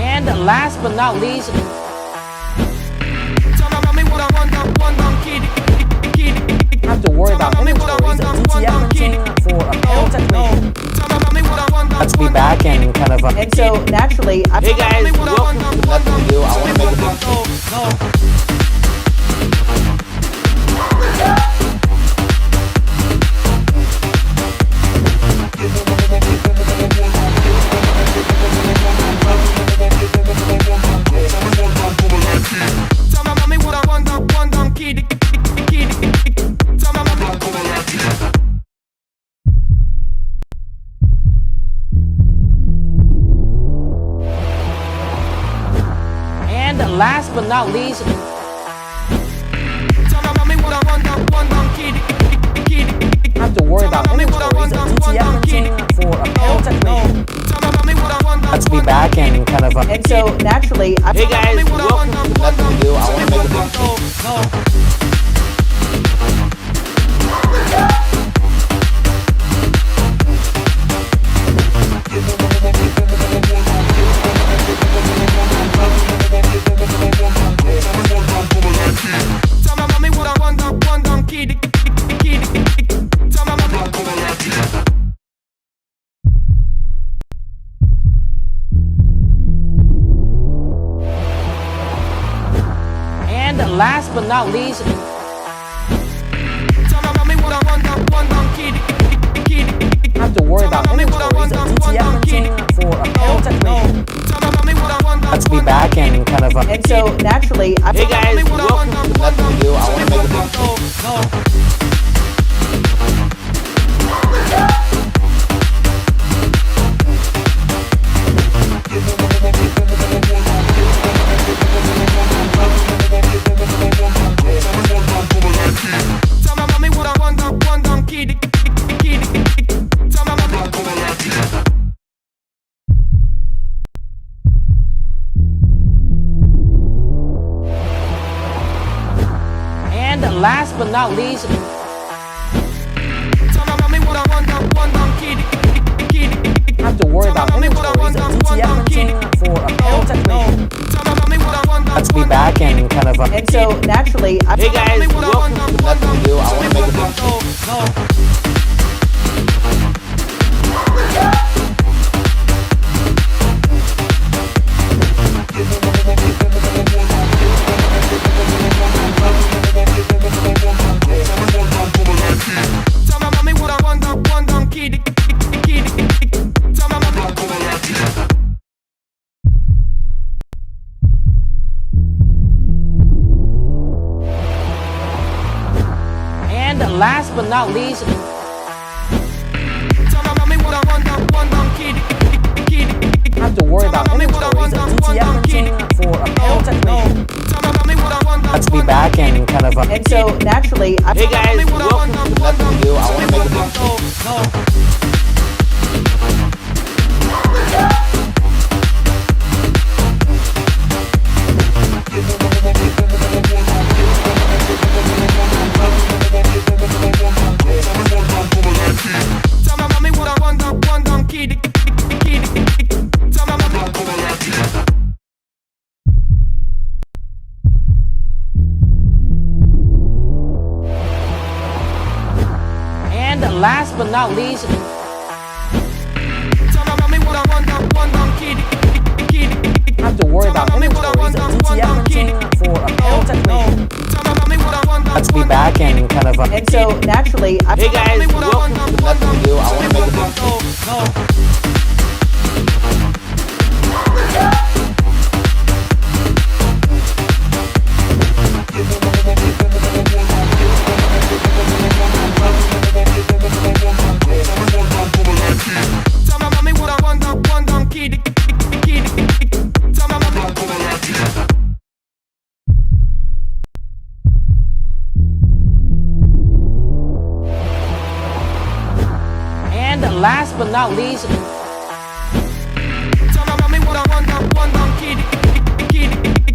Speaker 4: and last but not least, have to worry about inventories and DTF printing for apparel technology. Let's be back and kind of
Speaker 3: and so naturally,
Speaker 1: Hey guys, welcome to Nothing New. I want to make a video.
Speaker 4: and last but not least, have to worry about inventories and DTF printing for apparel technology. Let's be back and kind of
Speaker 3: and so naturally,
Speaker 1: Hey guys, welcome to Nothing New. I want to make a video.
Speaker 4: and last but not least, have to worry about inventories and DTF printing for apparel technology. Let's be back and kind of
Speaker 3: and so naturally,
Speaker 1: Hey guys, welcome to Nothing New. I want to make a video.
Speaker 4: and last but not least, have to worry about inventories and DTF printing for apparel technology. Let's be back and kind of
Speaker 3: and so naturally,
Speaker 1: Hey guys, welcome to Nothing New. I want to make a video.
Speaker 4: and last but not least, have to worry about inventories and DTF printing for apparel technology. Let's be back and kind of
Speaker 3: and so naturally,
Speaker 1: Hey guys, welcome to Nothing New. I want to make a video.
Speaker 4: last but not least, have to worry about inventory. DTF printing for apparel technician. Let's be back and kind of.
Speaker 3: And so naturally,
Speaker 1: Hey guys, welcome to Nothing to Do. I want to make a video.
Speaker 4: And last but not least,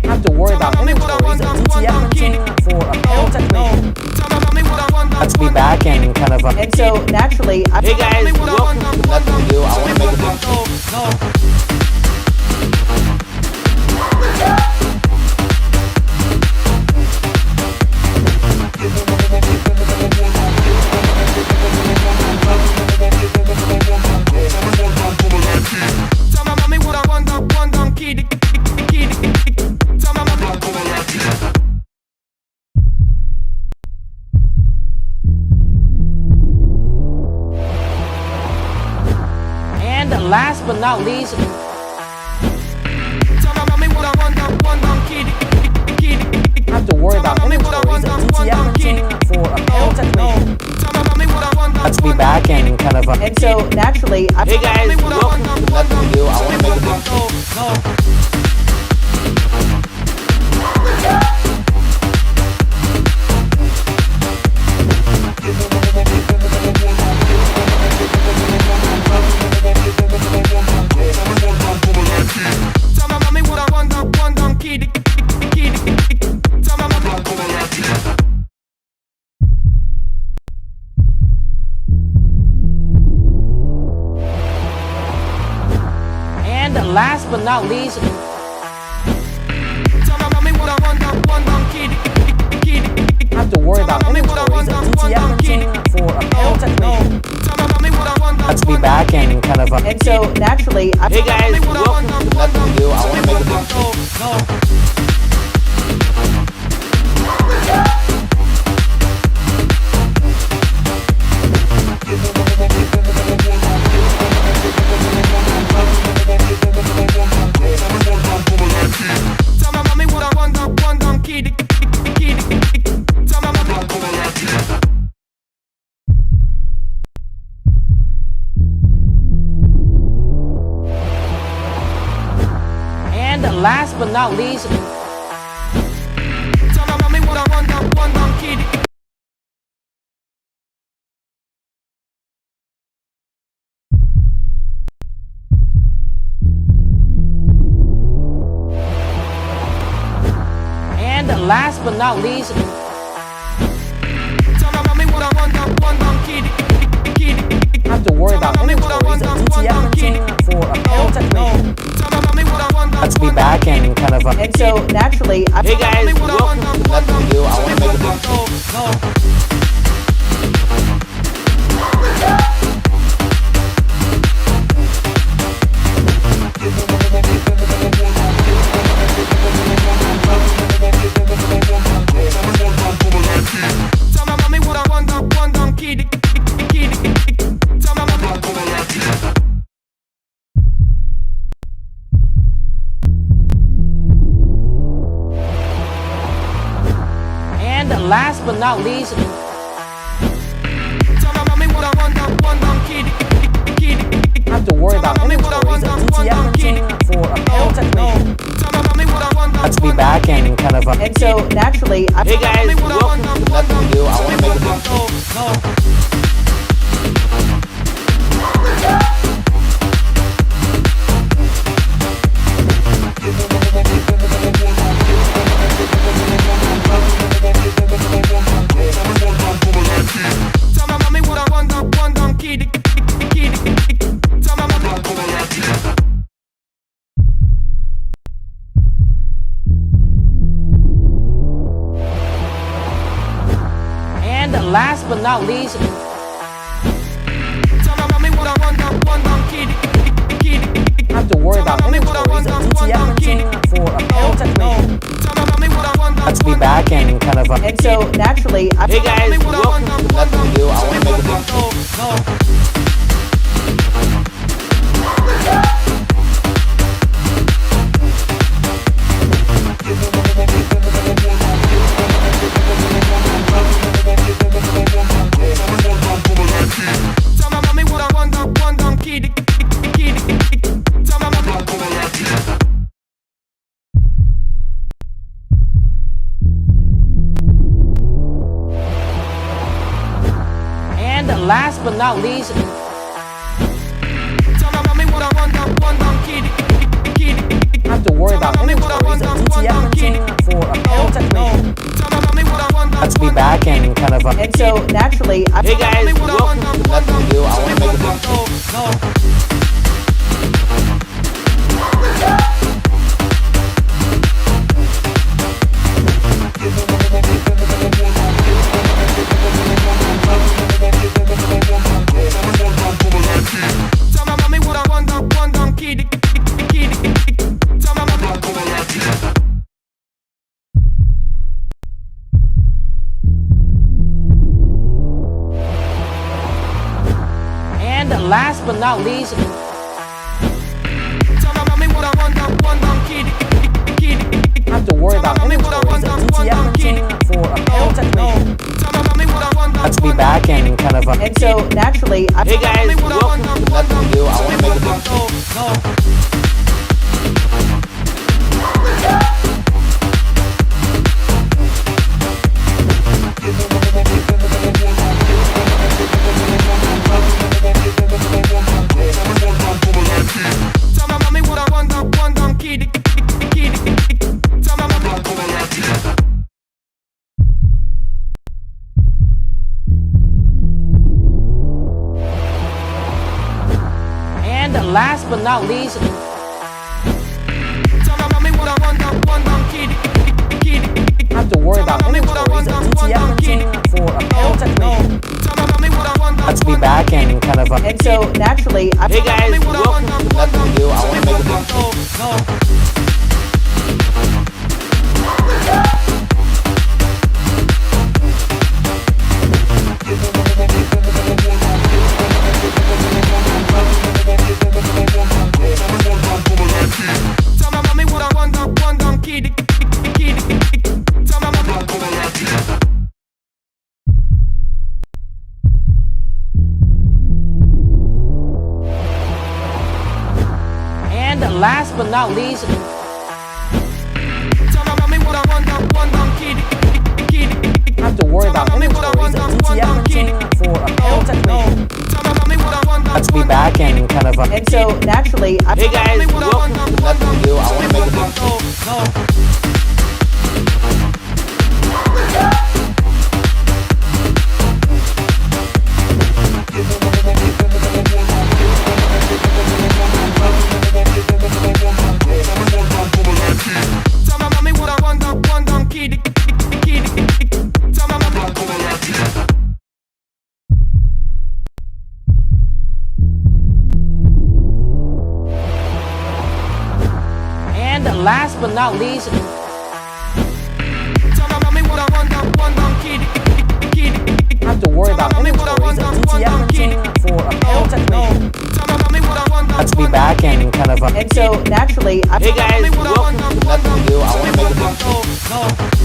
Speaker 4: have to worry about inventory. DTF printing for apparel technician. Let's be back and kind of.
Speaker 3: and so naturally,
Speaker 1: Hey guys, welcome to Nothing to Do. I want to make a video.
Speaker 4: And last but not least, have to worry about inventory. DTF printing for apparel technician. Let's be back and kind of.
Speaker 3: and so naturally,
Speaker 1: Hey guys, welcome to Nothing to Do. I want to make a video.
Speaker 4: And last but not least, have to worry about inventory. DTF printing for apparel technician. Let's be back and kind of.
Speaker 3: and so naturally,
Speaker 1: Hey guys, welcome to Nothing to Do. I want to make a video.
Speaker 4: And last but not least, last but not least, have to worry about inventory. DTF printing for apparel technician. Let's be back and kind of.
Speaker 3: and so naturally,
Speaker 1: Hey guys, welcome to Nothing to Do. I want to make a video.
Speaker 4: And last but not least, have to worry about inventory. DTF printing for apparel technician. Let's be back and kind of.
Speaker 3: and so naturally,
Speaker 1: Hey guys, welcome to Nothing to Do. I want to make a video.
Speaker 4: And last but not least, worry about inventories and DTF printing for apparel technology. Let's be back and kind of.
Speaker 3: And so naturally,
Speaker 1: Hey guys, welcome to Nothing New. I want to make a big
Speaker 4: And last but not least, have to worry about inventories and DTF printing for apparel technology. Let's be back and kind of.
Speaker 3: and so naturally,
Speaker 1: Hey guys, welcome to Nothing New. I want to make a big
Speaker 4: And last but not least, have to worry about inventories and DTF printing for apparel technology. Let's be back and kind of.
Speaker 3: and so naturally,
Speaker 1: Hey guys, welcome to Nothing New. I want to make a big
Speaker 4: And last but not least, have to worry about inventories and DTF printing for apparel technology. Let's be back and kind of.
Speaker 3: and so naturally,
Speaker 1: Hey guys, welcome to Nothing New. I want to make a big
Speaker 4: And last but not least, have to worry about inventories and DTF printing for apparel technology. Let's be back and kind of.
Speaker 3: and so naturally,
Speaker 1: Hey guys, welcome to Nothing New. I want to make a big
Speaker 4: And last but not least, have to worry about inventories and DTF printing for apparel technology. Let's be back and kind of.
Speaker 3: and so naturally,
Speaker 1: Hey guys, welcome to Nothing New. I want to make a big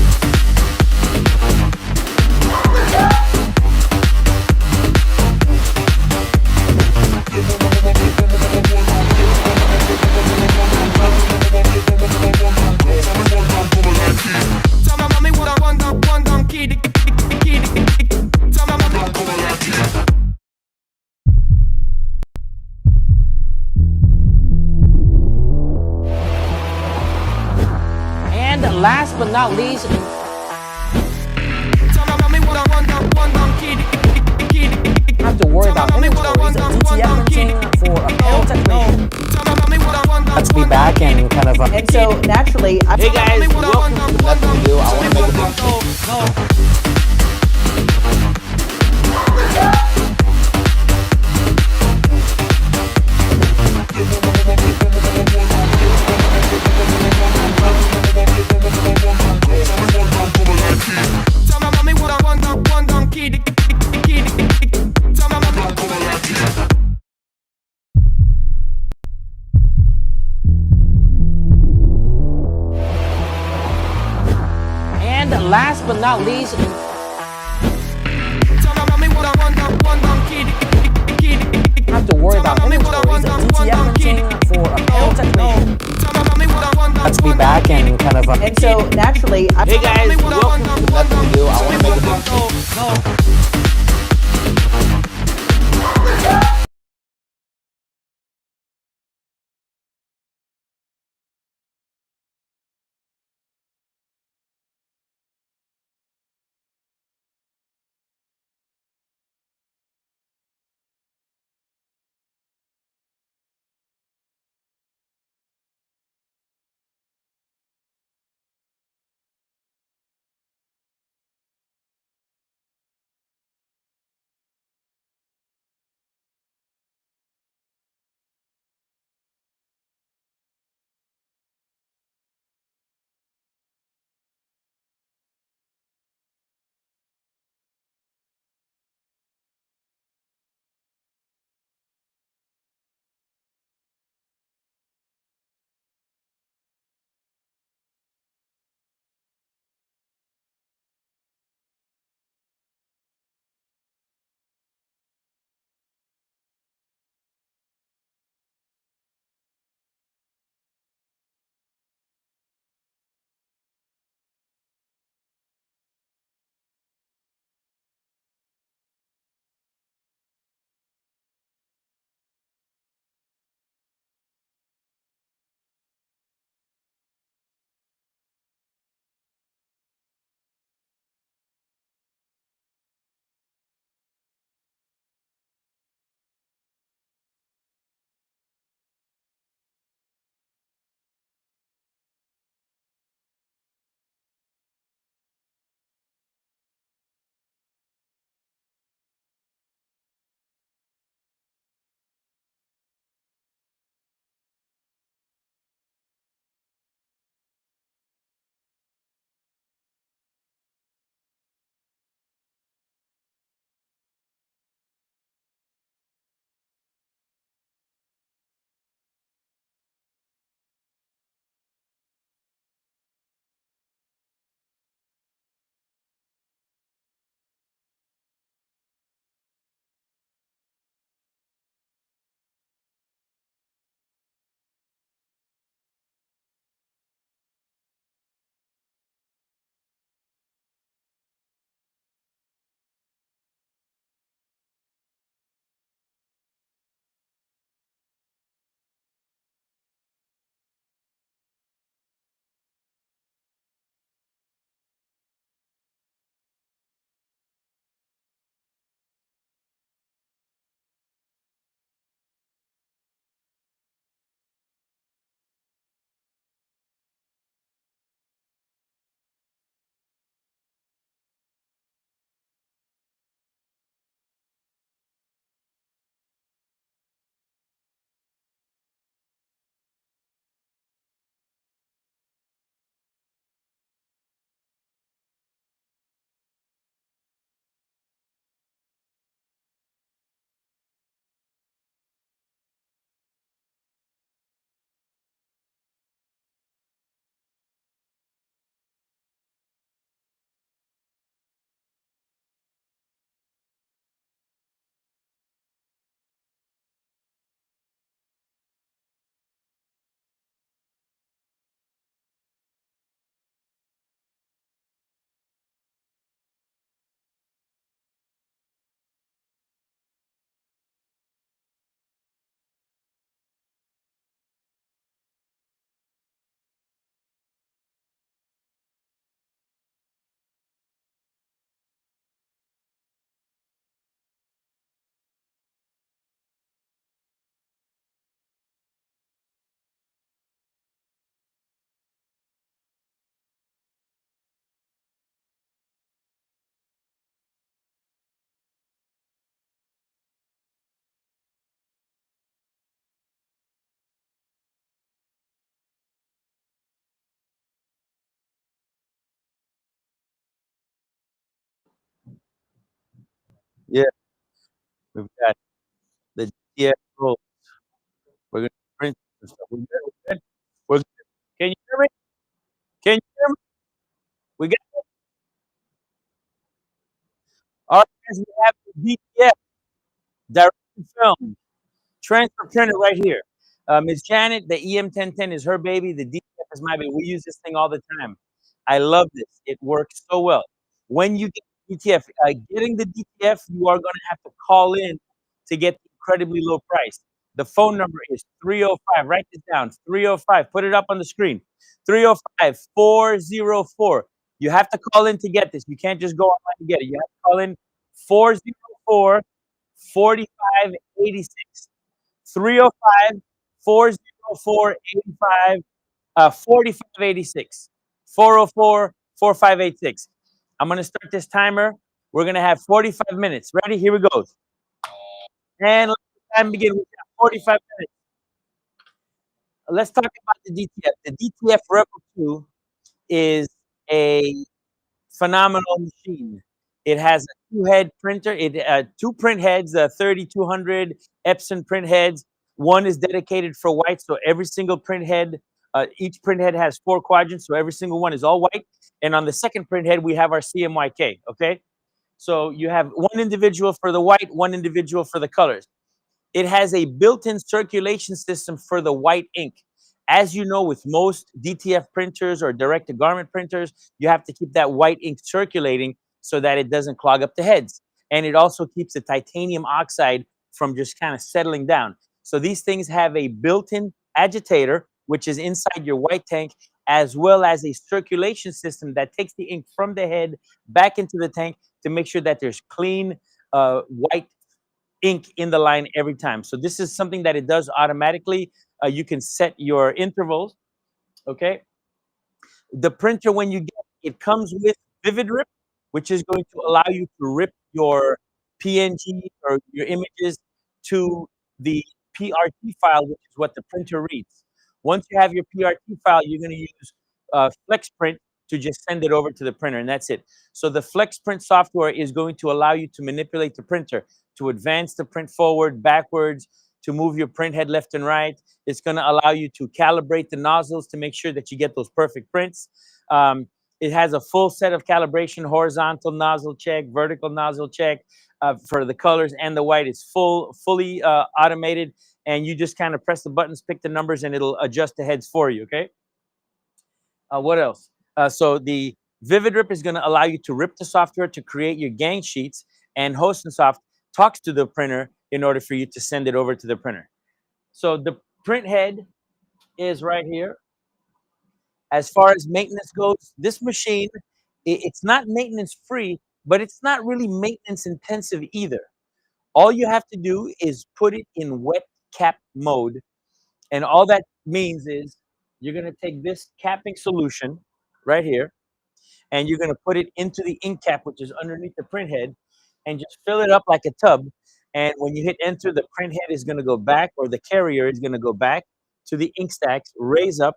Speaker 4: And last but not least, have to worry about inventories and DTF printing for apparel technology. Let's be back and kind of.
Speaker 3: and so naturally,
Speaker 1: Hey guys, welcome to Nothing New. I want to make a big
Speaker 4: And last but not least, have to worry about inventories of DTF printing for apparel technician. Let's be back and kind of.
Speaker 6: And so naturally,
Speaker 1: Hey guys, welcome to Nothing to Do. I want to make a big Yeah, we've got the DTF roll. We're gonna print and stuff. We're good. We're good. We're good. Can you hear me? Can you hear me? We got it. guys, we have the DTF, direct to film. Transfer printer right here. Ms. Janet, the EM1010 is her baby. The DTF is my baby. We use this thing all the time. I love this. It works so well. When you get DTF, getting the DTF, you are going to have to call in to get the incredibly low price. The phone number is 305. Write this down. 305. Put it up on the screen. 305-404. You have to call in to get this. You can't just go online and get it. You have to call in 404-4586. 305-404-85, 4586. 404-4586. I'm going to start this timer. We're going to have 45 minutes. Ready? Here we go. And let the time begin. We got 45 minutes. Let's talk about the DTF. The DTF Rebel 2 is a phenomenal machine. It has a two-head printer. Two print heads, 3200 Epson print heads. One is dedicated for white, so every single print head, each print head has 4 quadrants, so every single one is all white. And on the second print head, we have our CMYK, okay? So you have one individual for the white, one individual for the colors. It has a built-in circulation system for the white ink. As you know, with most DTF printers or direct-to-garment printers, you have to keep that white ink circulating so that it doesn't clog up the heads. And it also keeps the titanium oxide from just kind of settling down. So these things have a built-in agitator, which is inside your white tank, as well as a circulation system that takes the ink from the head back into the tank to make sure that there's clean white ink in the line every time. So this is something that it does automatically. You can set your intervals, okay? The printer, when you get it, comes with Vivid Rip, which is going to allow you to rip your PNG or your images to the PRT file, which is what the printer reads. Once you have your PRT file, you're going to use FlexPrint to just send it over to the printer, and that's it. So the FlexPrint software is going to allow you to manipulate the printer, to advance the print forward, backwards, to move your print head left and right. It's going to allow you to calibrate the nozzles to make sure that you get those perfect prints. It has a full set of calibration, horizontal nozzle check, vertical nozzle check for the colors and the white. It's fully automated, and you just kind of press the buttons, pick the numbers, and it'll adjust the heads for you, okay? What else? So the Vivid Rip is going to allow you to rip the software to create your gang sheets, and Host and Soft talks to the printer in order for you to send it over to the printer. So the print head is right here. As far as maintenance goes, this machine, it's not maintenance free, but it's not really maintenance intensive either. All you have to do is put it in wet cap mode. And all that means is you're going to take this capping solution right here, and you're going to put it into the ink cap, which is underneath the print head, and just fill it up like a tub. And when you hit enter, the print head is going to go back, or the carrier is going to go back to the ink stacks, raise up,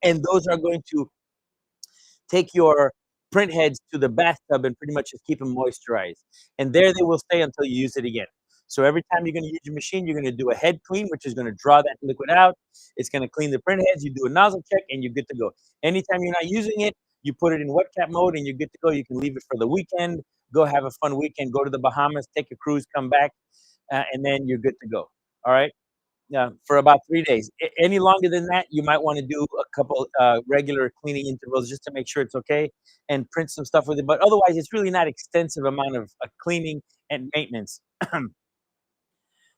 Speaker 1: and those are going to take your print heads to the bathtub and pretty much just keep them moisturized. And there they will stay until you use it again. So every time you're going to use your machine, you're going to do a head clean, which is going to draw that liquid out. It's going to clean the print heads. You do a nozzle check, and you're good to go. Anytime you're not using it, you put it in wet cap mode, and you're good to go. You can leave it for the weekend, go have a fun weekend, go to the Bahamas, take a cruise, come back, and then you're good to go. All right? For about 3 days. Any longer than that, you might want to do a couple regular cleaning intervals just to make sure it's okay, and print some stuff with it. But otherwise, it's really not extensive amount of cleaning and maintenance.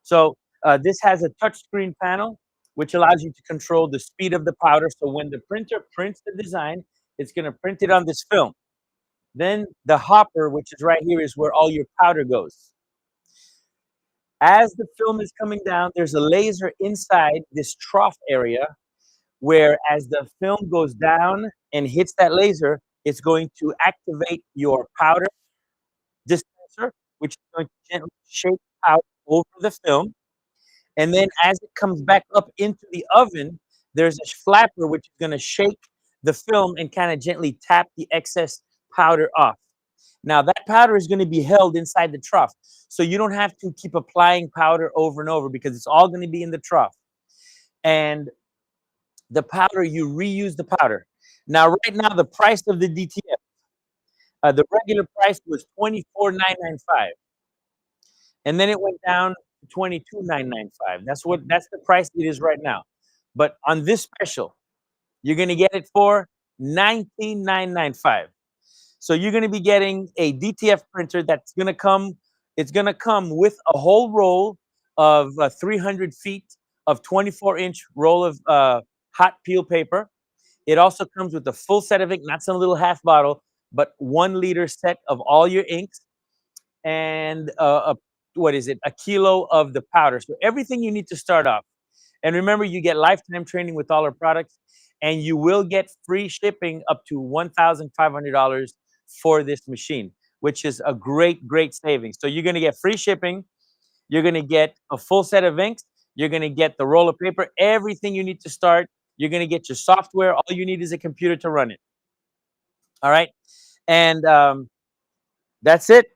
Speaker 1: So this has a touchscreen panel, which allows you to control the speed of the powder. So when the printer prints the design, it's going to print it on this film. Then the hopper, which is right here, is where all your powder goes. As the film is coming down, there's a laser inside this trough area where, as the film goes down and hits that laser, it's going to activate your powder dispenser, which is going to gently shake out over the film. And then as it comes back up into the oven, there's a flapper which is going to shake the film and kind of gently tap the excess powder off. Now, that powder is going to be held inside the trough. So you don't have to keep applying powder over and over because it's all going to be in the trough. And the powder, you reuse the powder. Now, right now, the price of the DTF, The regular price was $24,995, and then it went down to $22,995. That's the price it is right now. But on this special, you're gonna get it for $19,995. So you're gonna be getting a DTF printer that's gonna come. It's gonna come with a whole roll of 300 feet of 24-inch roll of hot peel paper. It also comes with a full set of ink, not some little half bottle, but 1 liter set of all your inks, and what is it? A kilo of the powder. So everything you need to start off. And remember, you get lifetime training with all our products, and you will get free shipping up to $1,500 for this machine, which is a great, great savings. So you're going to get free shipping. You're going to get a full set of inks. You're going to get the roll of paper, everything you need to start. You're going to get your software. All you need is a computer to run it. All right. And that's it.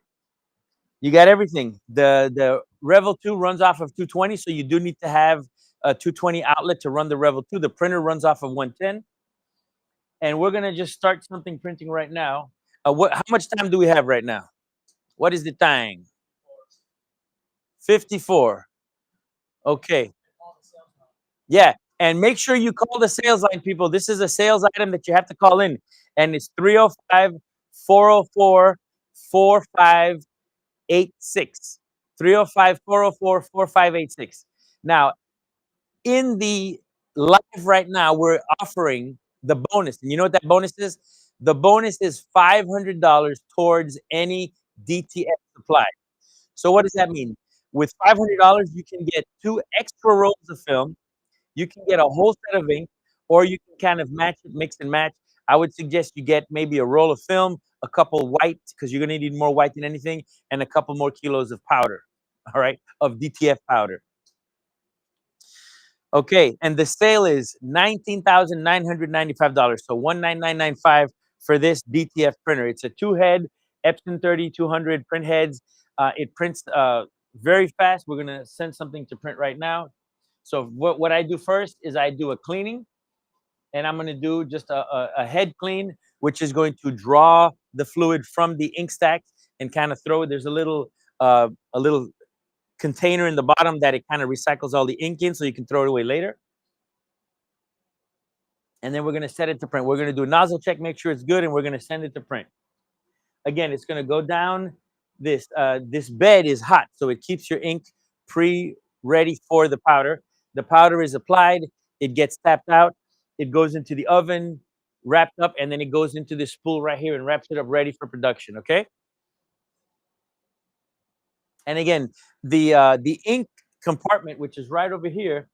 Speaker 1: You got everything. The Revel 2 runs off of 220, so you do need to have a 220 outlet to run the Revel 2. The printer runs off of 110. And we're gonna just start something printing right now. How much time do we have right now? What is the time? 54. Okay. Yeah, and make sure you call the sales line, people. This is a sales item that you have to call in, and it's 305-404-4586. 305-404-4586. Now, in the live right now, we're offering the bonus. And you know what that bonus is? The bonus is $500 towards any DTF supply. So what does that mean? With $500, you can get 2 extra rolls of film. You can get a whole set of ink, or you can kind of match it, mix and match. I would suggest you get maybe a roll of film, a couple white, because you're going to need more white than anything, and a couple more kilos of powder, all right, of DTF powder. Okay, and the sale is $19,995, so $19,995 for this DTF printer. It's a 2-head Epson 3200 print heads. It prints very fast. We're gonna send something to print right now. So what I do first is I do a cleaning, and I'm gonna do just a head clean, which is going to draw the fluid from the ink stacks and kind of throw it. There's a little container in the bottom that it kind of recycles all the ink in, so you can throw it away later. And then we're going to set it to print. We're going to do a nozzle check, make sure it's good, and we're going to send it to print. Again, it's going to go down. This bed is hot, so it keeps your ink pre-ready for the powder. The powder is applied, it gets tapped out, it goes into the oven, wrapped up, and then it goes into this spool right here and wraps it up ready for production, okay? And again, the ink compartment, which is right over here,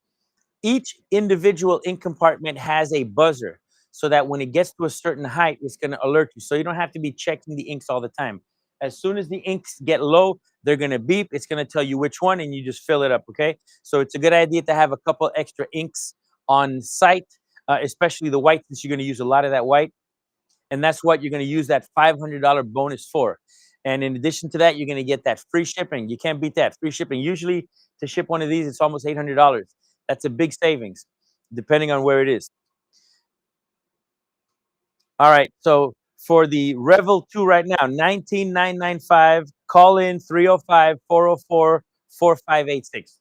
Speaker 1: each individual ink compartment has a buzzer, so that when it gets to a certain height, it's going to alert you. So you don't have to be checking the inks all the time. As soon as the inks get low, they're going to beep. It's going to tell you which one, and you just fill it up, okay? So it's a good idea to have a couple extra inks on site, especially the white, since you're going to use a lot of that white. And that's what you're going to use that $500 bonus for. And in addition to that, you're going to get that free shipping. You can't beat that. Free shipping. Usually to ship one of these, it's almost $800. That's a big savings, depending on where it is. All right. So for the Revel 2 right now, $19,995. Call in 305-404-4586.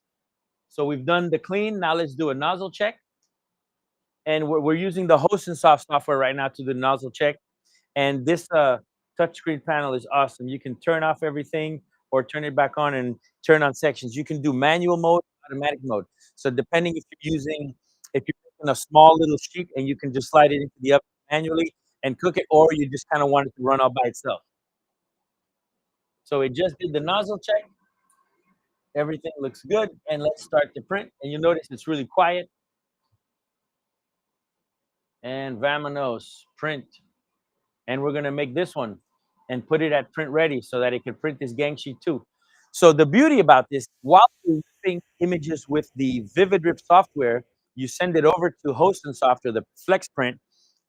Speaker 1: So we've done the clean. Now let's do a nozzle check. And we're using the Host and Soft software right now to do the nozzle check. And this touchscreen panel is awesome. You can turn off everything or turn it back on and turn on sections. You can do manual mode, automatic mode. So depending if you're making a small little sheet, and you can just slide it into the oven manually and cook it, or you just kind of want it to run all by itself. So it just did the nozzle check. Everything looks good, and let's start the print. And you'll notice it's really quiet. And vamonos, print. And we're gonna make this one and put it at print ready so that it can print this gang sheet too. So the beauty about this, while you're ripping images with the Vivid Rip software, you send it over to Host and Software, the Flex Print,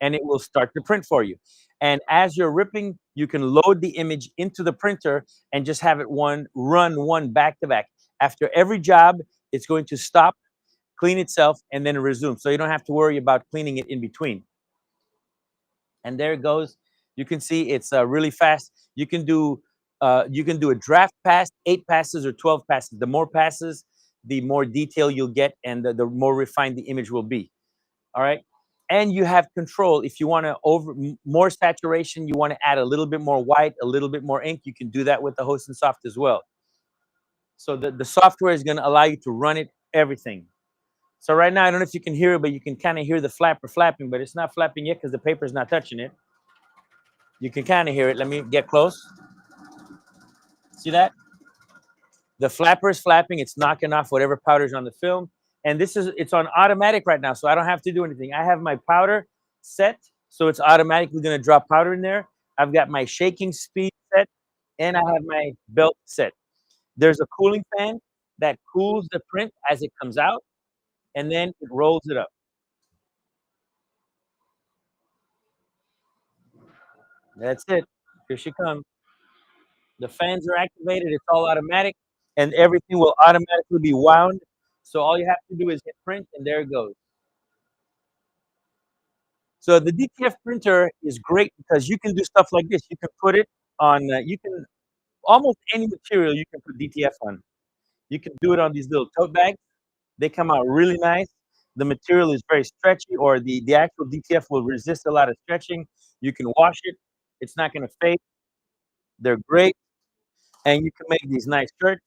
Speaker 1: and it will start to print for you. And as you're ripping, you can load the image into the printer and just have it run one back to back. After every job, it's going to stop, clean itself, and then resume. So you don't have to worry about cleaning it in between. And there it goes. You can see it's really fast. You can do a draft pass, 8 passes or 12 passes. The more passes, the more detail you'll get, and the more refined the image will be. All right. And you have control. If you want to more saturation, you want to add a little bit more white, a little bit more ink, you can do that with the Host and Soft as well. So the software is going to allow you to run it, everything. So right now, I don't know if you can hear it, but you can kind of hear the flapper flapping, but it's not flapping yet because the paper is not touching it. You can kind of hear it. Let me get close. See that? The flapper is flapping. It's knocking off whatever powder's on the film. And it's on automatic right now, so I don't have to do anything. I have my powder set, so it's automatically going to drop powder in there. I've got my shaking speed set, and I have my belt set. There's a cooling fan that cools the print as it comes out, and then it rolls it up. That's it. Here she comes. The fans are activated. It's all automatic, and everything will automatically be wound. So all you have to do is hit print, and there it goes. So the DTF printer is great because you can do stuff like this. You can put it on, you can almost any material you can put DTF on. You can do it on these little tote bags. They come out really nice. The material is very stretchy, or the actual DTF will resist a lot of stretching. You can wash it. It's not going to fade. They're great. And you can make these nice shirts.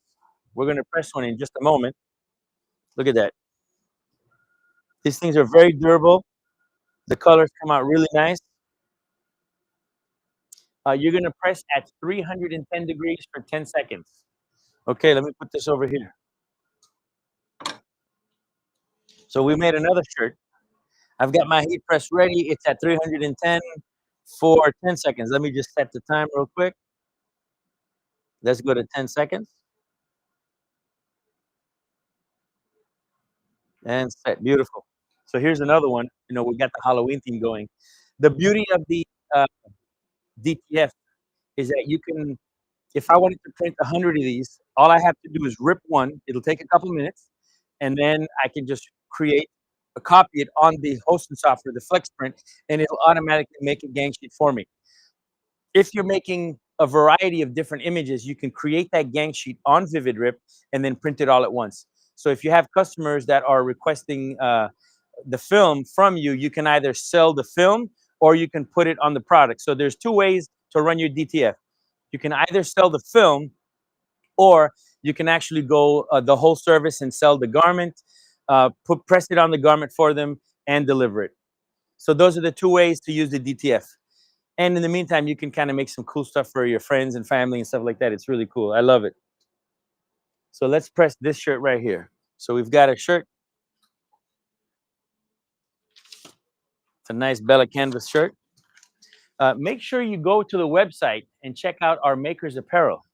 Speaker 1: We're going to press one in just a moment. Look at that. These things are very durable. The colors come out really nice. You're going to press at 310 degrees for 10 seconds. Okay, let me put this over here. So we made another shirt. I've got my heat press ready. It's at 310 for 10 seconds. Let me just set the time real quick. Let's go to 10 seconds. And set. Beautiful. So here's another one. You know, we got the Halloween theme going. The beauty of the DTF is that you can, if I wanted to print 100 of these, all I have to do is rip one. It'll take a couple minutes, and then I can just copy it on the hosting software, the FlexPrint, and it'll automatically make a gang sheet for me. If you're making a variety of different images, you can create that gang sheet on VividRip and then print it all at once. So if you have customers that are requesting the film from you, you can either sell the film or you can put it on the product. So there's 2 ways to run your DTF. You can either sell the film, or you can actually go the whole service and sell the garment, press it on the garment for them, and deliver it. So those are the 2 ways to use the DTF. And in the meantime, you can kind of make some cool stuff for your friends and family and stuff like that. It's really cool. I love it. So let's press this shirt right here. So we've got a shirt. It's a nice Bella canvas shirt. Make sure you go to the website and check out our Makers Apparel.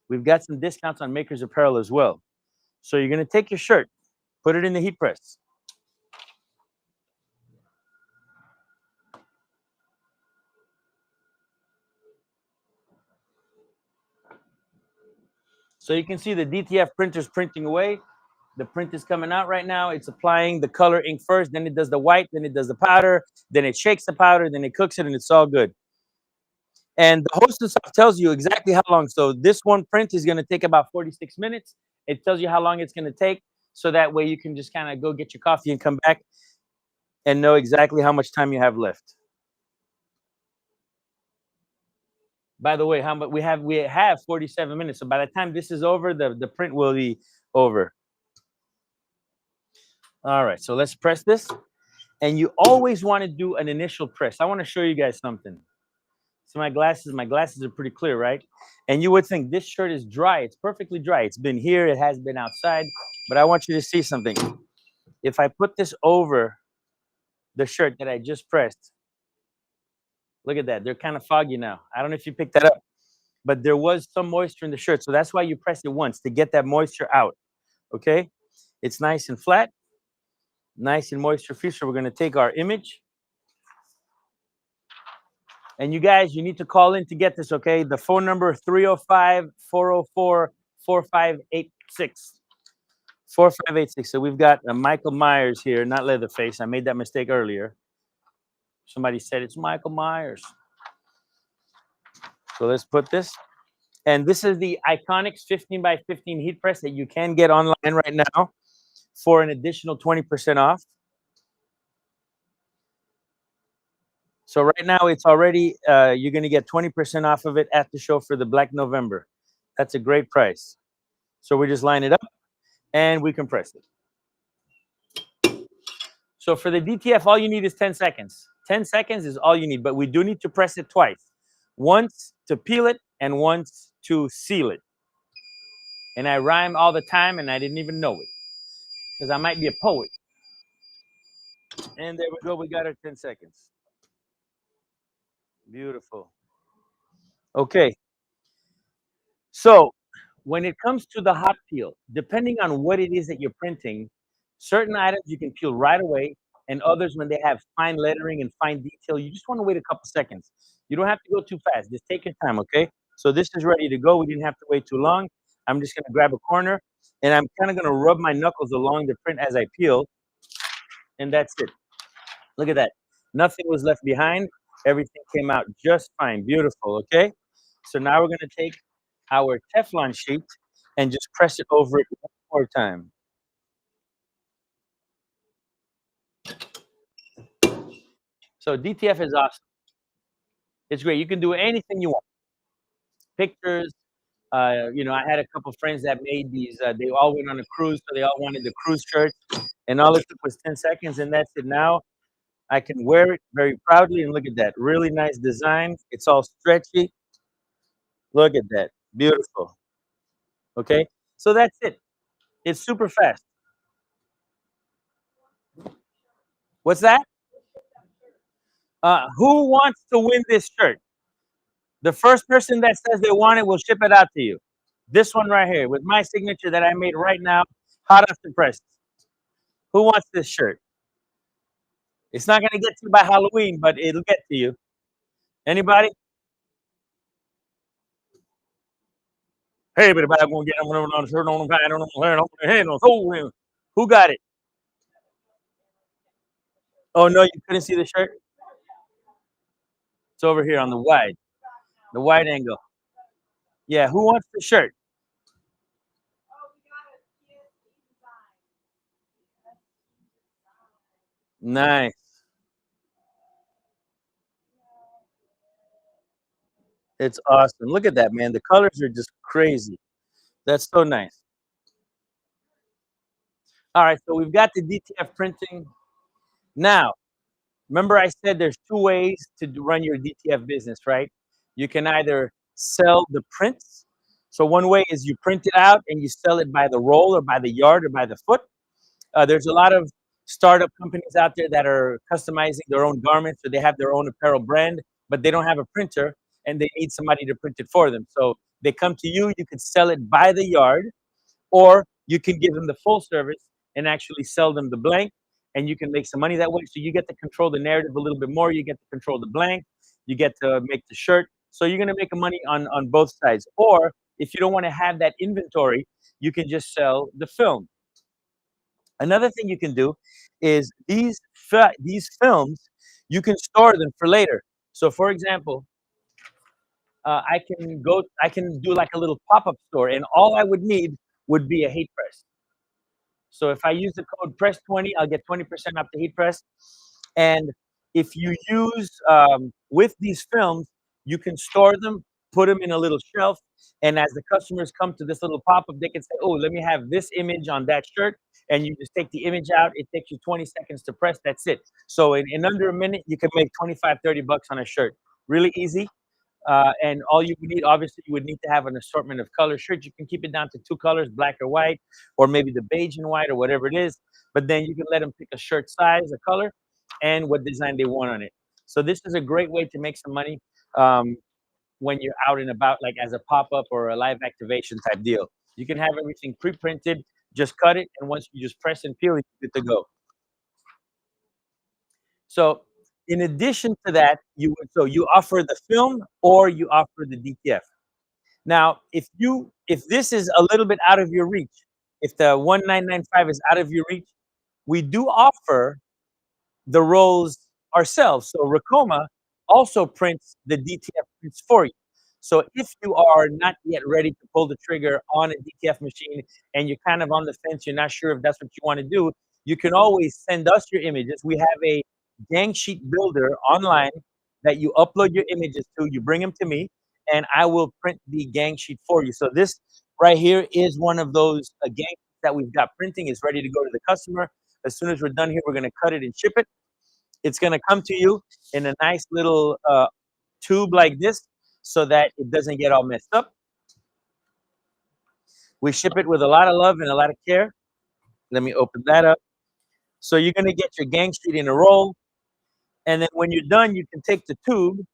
Speaker 1: We've got some discounts on Makers Apparel as well. So you're going to take your shirt, put it in the heat press. So you can see the DTF printer's printing away. The print is coming out right now. It's applying the color ink first, then it does the white, then it does the powder, then it shakes the powder, then it cooks it, and it's all good. And the Hostess Soft tells you exactly how long. So this one print is going to take about 46 minutes. It tells you how long it's going to take. So that way you can just kind of go get your coffee and come back and know exactly how much time you have left. By the way, how much we have 47 minutes. So by the time this is over, the print will be over. All right, so let's press this. And you always want to do an initial press. I want to show you guys something. So my glasses are pretty clear, right? And you would think this shirt is dry. It's perfectly dry. It's been here, it has been outside, but I want you to see something. If I put this over the shirt that I just pressed, look at that. They're kind of foggy now. I don't know if you picked that up, but there was some moisture in the shirt. So that's why you press it once, to get that moisture out, okay? It's nice and flat, nice and moisture-free. So we're going to take our image. And you guys, you need to call in to get this, okay? The phone number 305-404-4586. 4586. So we've got Michael Myers here, not Leatherface. I made that mistake earlier. Somebody said it's Michael Myers. So let's put this. And this is the Iconics 15 by 15 heat press that you can get online right now for an additional 20% off. So right now it's already, you're going to get 20% off of it at the show for the Black November. That's a great price. So we just line it up and we compress it. So for the DTF, all you need is 10 seconds. 10 seconds is all you need, but we do need to press it twice. Once to peel it and once to seal it. And I rhyme all the time and I didn't even know it because I might be a poet. And there we go. We got our 10 seconds. Beautiful. Okay. So when it comes to the hot peel, depending on what it is that you're printing, certain items you can peel right away, and others, when they have fine lettering and fine detail, you just want to wait a couple seconds. You don't have to go too fast. Just take your time, okay? So this is ready to go. We didn't have to wait too long. I'm just going to grab a corner, and I'm kind of going to rub my knuckles along the print as I peel, and that's it. Look at that. Nothing was left behind. Everything came out just fine. Beautiful, okay? So now we're going to take our Teflon sheet and just press it over it one more time. So DTF is awesome. It's great. You can do anything you want. Pictures. You know, I had a couple friends that made these. They all went on a cruise, so they all wanted the cruise shirts, and all it took was 10 seconds, and that's it. Now I can wear it very proudly, and look at that. Really nice design. It's all stretchy. Look at that. Beautiful. Okay, so that's it. It's super fast. What's that? Who wants to win this shirt? The first person that says they want it, will ship it out to you. This one right here with my signature that I made right now, hot off the press. Who wants this shirt? It's not going to get to you by Halloween, but it'll get to you. Anybody? Hey, but I'm going to get them on the shirt on the pad on the hair on the head on the Who got it? Oh no, you couldn't see the shirt? It's over here on the wide angle. Yeah, who wants the shirt? Nice. It's awesome. Look at that, man. The colors are just crazy. That's so nice. All right, so we've got the DTF printing. Now, remember I said there's two ways to run your DTF business, right? You can either sell the prints. So one way is you print it out and you sell it by the roll or by the yard or by the foot. There's a lot of startup companies out there that are customizing their own garments, or they have their own apparel brand, but they don't have a printer and they need somebody to print it for them. So they come to you, you can sell it by the yard, or you can give them the full service and actually sell them the blank, and you can make some money that way. So you get to control the narrative a little bit more. You get to control the blank. You get to make the shirt. So you're going to make money on both sides. Or if you don't want to have that inventory, you can just sell the film. Another thing you can do is these films, you can store them for later. So for example, I can do like a little pop-up store, and all I would need would be a heat press. So if I use the code press20, I'll get 20% off the heat press. And if you use with these films, you can store them, put them in a little shelf, and as the customers come to this little pop-up, they can say, oh, let me have this image on that shirt, and you just take the image out. It takes you 20 seconds to press. That's it. So in under a minute, you can make 25, 30 bucks on a shirt. Really easy. And all you would need, obviously, you would need to have an assortment of color shirts. You can keep it down to 2 colors, black or white, or maybe the beige and white, or whatever it is. But then you can let them pick a shirt size, a color, and what design they want on it. So this is a great way to make some money when you're out and about, like as a pop-up or a live activation type deal. You can have everything pre-printed, just cut it, and once you just press and peel, you're good to go. So in addition to that, you offer the film or you offer the DTF. Now, if this is a little bit out of your reach, if the 1995 is out of your reach, we do offer the rolls ourselves. So Ricoma also prints the DTF prints for you. So if you are not yet ready to pull the trigger on a DTF machine and you're kind of on the fence, you're not sure if that's what you want to do, you can always send us your images. We have a gang sheet builder online that you upload your images to, you bring them to me, and I will print the gang sheet for you. So this right here is one of those gang sheets that we've got printing. It's ready to go to the customer. As soon as we're done here, we're going to cut it and ship it. It's going to come to you in a nice little tube like this so that it doesn't get all messed up. We ship it with a lot of love and a lot of care. Let me open that up. So you're going to get your gang sheet in a roll. And then when you're done, you can take the tube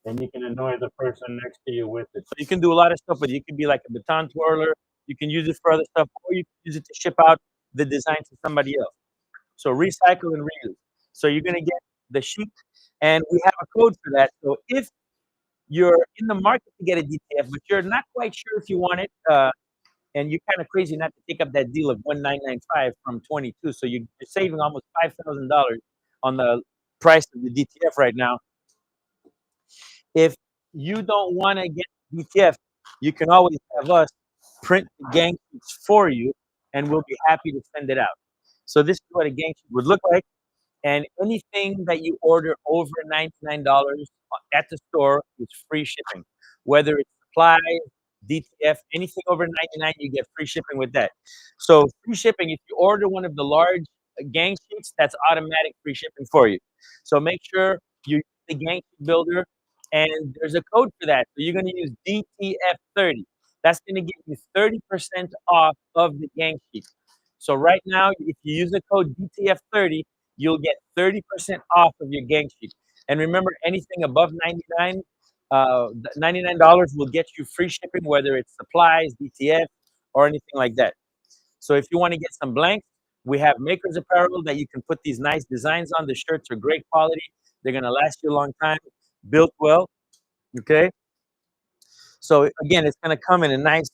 Speaker 1: and you can annoy the person next to you with it. So you can do a lot of stuff with it. You can be like a baton twirler. You can use it for other stuff, or you can use it to ship out the design to somebody else. So recycle and reuse. So you're going to get the sheet, and we have a code for that. So if you're in the market to get a DTF, but you're not quite sure if you want it, and you're kind of crazy not to take up that deal of $1995 from 22, so you're saving almost $5,000 on the price of the DTF right now. If you don't want to get DTF, you can always have us print the gang sheets for you, and we'll be happy to send it out. So this is what a gang sheet would look like. And anything that you order over $99 at the store is free shipping. Whether it's supplies, DTF, anything over 99, you get free shipping with that. So free shipping, if you order one of the large gang sheets, that's automatic free shipping for you. So make sure you use the gang sheet builder, and there's a code for that. So you're going to use DTF30. That's going to give you 30% off of the gang sheet. So right now, if you use the code DTF30, you'll get 30% off of your gang sheet. And remember, anything above $99 will get you free shipping, whether it's supplies, DTF, or anything like that. So if you want to get some blanks, we have Makers Apparel that you can put these nice designs on. The shirts are great quality. They're going to last you a long time, built well, okay? So again, it's going to come in a nice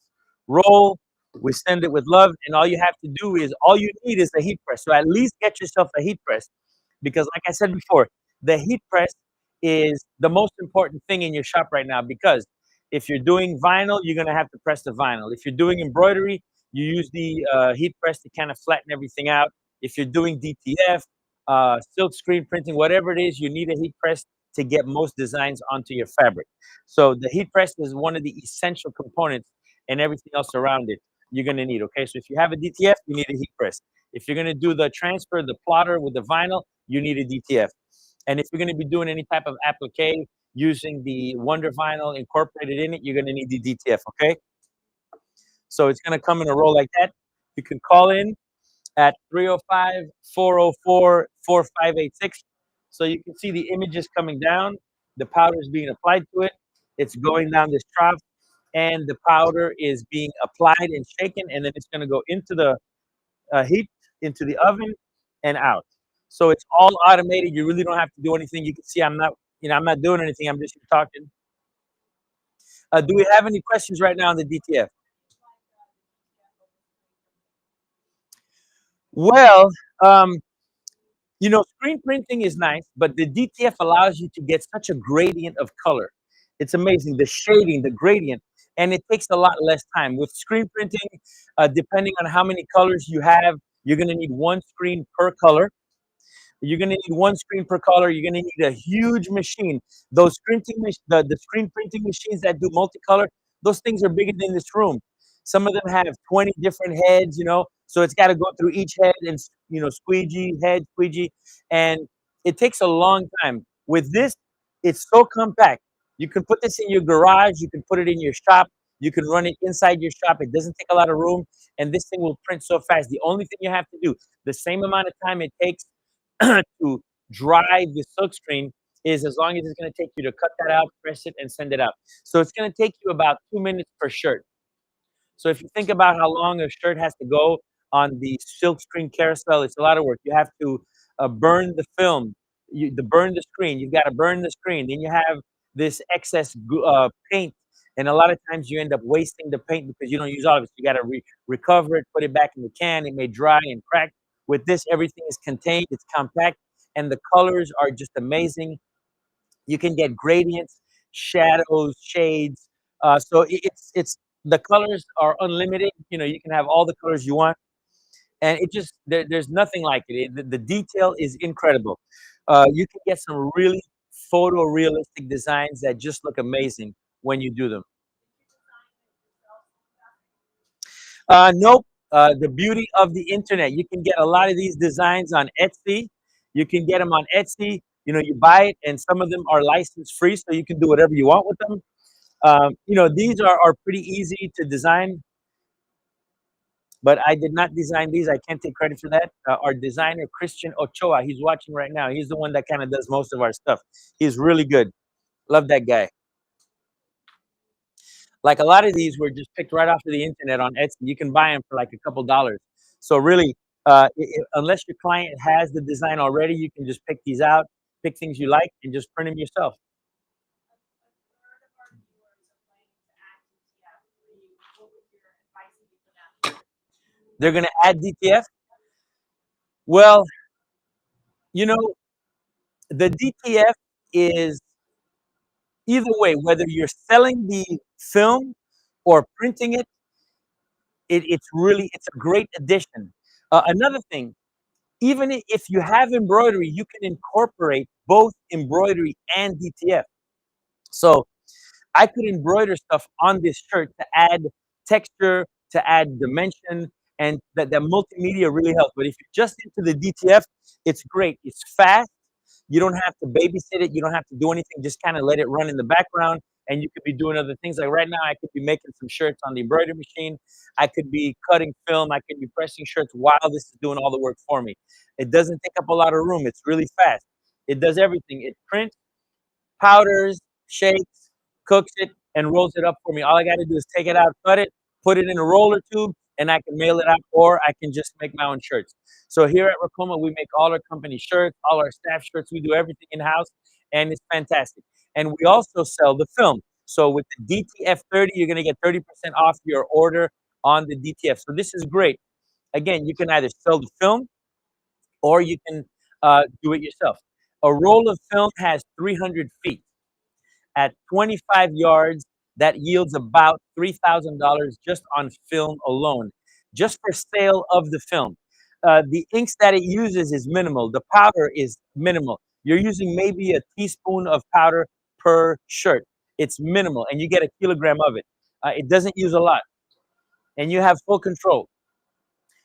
Speaker 1: roll. We send it with love, and all you have to do is, all you need is a heat press. So at least get yourself a heat press, because like I said before, the heat press is the most important thing in your shop right now, because if you're doing vinyl, you're going to have to press the vinyl. If you're doing embroidery, you use the heat press to kind of flatten everything out. If you're doing DTF, silk screen printing, whatever it is, you need a heat press to get most designs onto your fabric. So the heat press is one of the essential components, and everything else around it you're going to need, okay? So if you have a DTF, you need a heat press. If you're going to do the transfer, the plotter with the vinyl, you need a DTF. And if you're going to be doing any type of applique using the Wonder Vinyl incorporated in it, you're going to need the DTF, okay? So it's going to come in a roll like that. You can call in at 305-404-4586. So you can see the images coming down. The powder is being applied to it. It's going down this trough, and the powder is being applied and shaken, and then it's going to go into the heat, into the oven, and out. So it's all automated. You really don't have to do anything. You can see I'm not doing anything. I'm just talking. Do we have any questions right now on the DTF? Well, screen printing is nice, but the DTF allows you to get such a gradient of color. It's amazing, the shading, the gradient, and it takes a lot less time. With screen printing, depending on how many colors you have, you're going to need one screen per color. You're going to need one screen per color. You're going to need a huge machine. Those the screen printing machines that do multicolor, those things are bigger than this room. Some of them have 20 different heads, so it's got to go through each head and, squeegee, and it takes a long time. With this, it's so compact. You can put this in your garage. You can put it in your shop. You can run it inside your shop. It doesn't take a lot of room, and this thing will print so fast. The only thing you have to do, the same amount of time it takes to dry the silk screen, is as long as it's going to take you to cut that out, press it, and send it out. So it's going to take you about 2 minutes per shirt. So if you think about how long a shirt has to go on the silk screen carousel, it's a lot of work. You have to burn the film, burn the screen. You've got to burn the screen. Then you have this excess paint, and a lot of times you end up wasting the paint because you don't use all of it. So you got to recover it, put it back in the can. It may dry and crack. With this, everything is contained. It's compact, and the colors are just amazing. You can get gradients, shadows, shades. So it's the colors are unlimited. You know, you can have all the colors you want, and it just there's nothing like it. The detail is incredible. You can get some really photorealistic designs that just look amazing when you do them. Nope. The beauty of the internet, you can get a lot of these designs on Etsy. You can get them on Etsy. You know, you buy it, and some of them are license free, so you can do whatever you want with them. You know, these are pretty easy to design, but I did not design these. I can't take credit for that. Our designer, Christian Ochoa, he's watching right now. He's the one that kind of does most of our stuff. He's really good. Love that guy. Like a lot of these were just picked right off of the internet on Etsy. You can buy them for like a couple dollars. So really, unless your client has the design already, you can just pick these out, pick things you like, and just print them yourself. They're going to add DTF. Well, you know, the DTF is either way, whether you're selling the film or printing it, it's a great addition. Another thing, even if you have embroidery, you can incorporate both embroidery and DTF. So I could embroider stuff on this shirt to add texture, to add dimension, and that multimedia really helps. But if you're just into the DTF, it's great. It's fast. You don't have to babysit it. You don't have to do anything. Just kind of let it run in the background, and you could be doing other things. Like right now, I could be making some shirts on the embroidery machine. I could be cutting film. I could be pressing shirts while this is doing all the work for me. It doesn't take up a lot of room. It's really fast. It does everything. It prints, powders, shakes, cooks it, and rolls it up for me. All I got to do is take it out, cut it, put it in a roller tube, and I can mail it out, or I can just make my own shirts. So here at Ricoma, we make all our company shirts, all our staff shirts. We do everything in-house, and it's fantastic. And we also sell the film. So with the DTF 30, you're going to get 30% off your order on the DTF. So this is great. Again, you can either sell the film, or you can do it yourself. A roll of film has 300 feet. At 25 yards, that yields about $3,000 just on film alone, just for sale of the film. The inks that it uses is minimal. The powder is minimal. You're using maybe a teaspoon of powder per shirt. It's minimal, and you get a kilogram of it. It doesn't use a lot, and you have full control.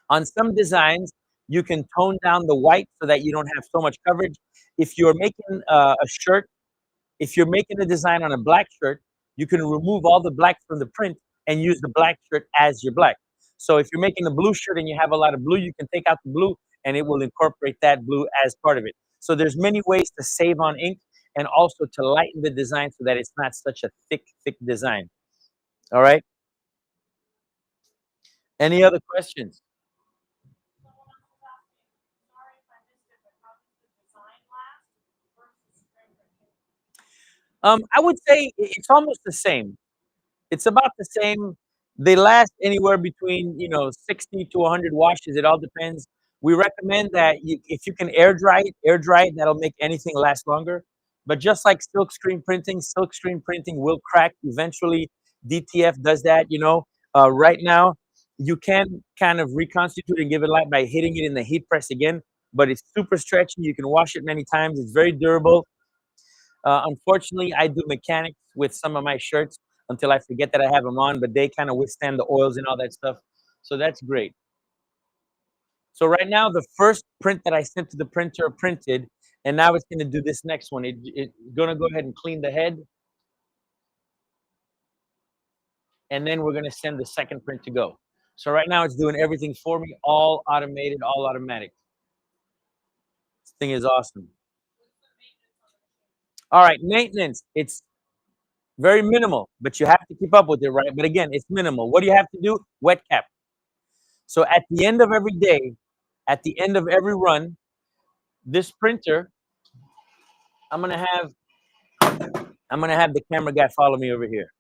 Speaker 1: On some designs, you can tone down the white so that you don't have so much coverage. If you're making a shirt, if you're making a design on a black shirt, you can remove all the black from the print and use the black shirt as your black. So if you're making a blue shirt and you have a lot of blue, you can take out the blue and it will incorporate that blue as part of it. So there's many ways to save on ink and also to lighten the design so that it's not such a thick design. All right. Any other questions? I would say it's almost the same. It's about the same. They last anywhere between 60 to 100 washes. It all depends. We recommend that if you can air dry it. That'll make anything last longer. But just like silk screen printing will crack eventually. DTF does that. Right now you can kind of reconstitute and give it light by hitting it in the heat press again. But it's super stretchy. You can wash it many times. It's very durable. Unfortunately, I do mechanics with some of my shirts until I forget that I have them on, but they kind of withstand the oils and all that stuff. So that's great. So right now, the first print that I sent to the printer printed, and now it's going to do this next one. It's going to go ahead and clean the head. And then we're going to send the second print to go. So right now, it's doing everything for me, all automated, all automatic. This thing is awesome. All right, maintenance. It's very minimal, but you have to keep up with it, right? But again, it's minimal. What do you have to do? Wet cap. So at the end of every day, at the end of every run, this printer, I'm gonna have the camera guy follow me over here.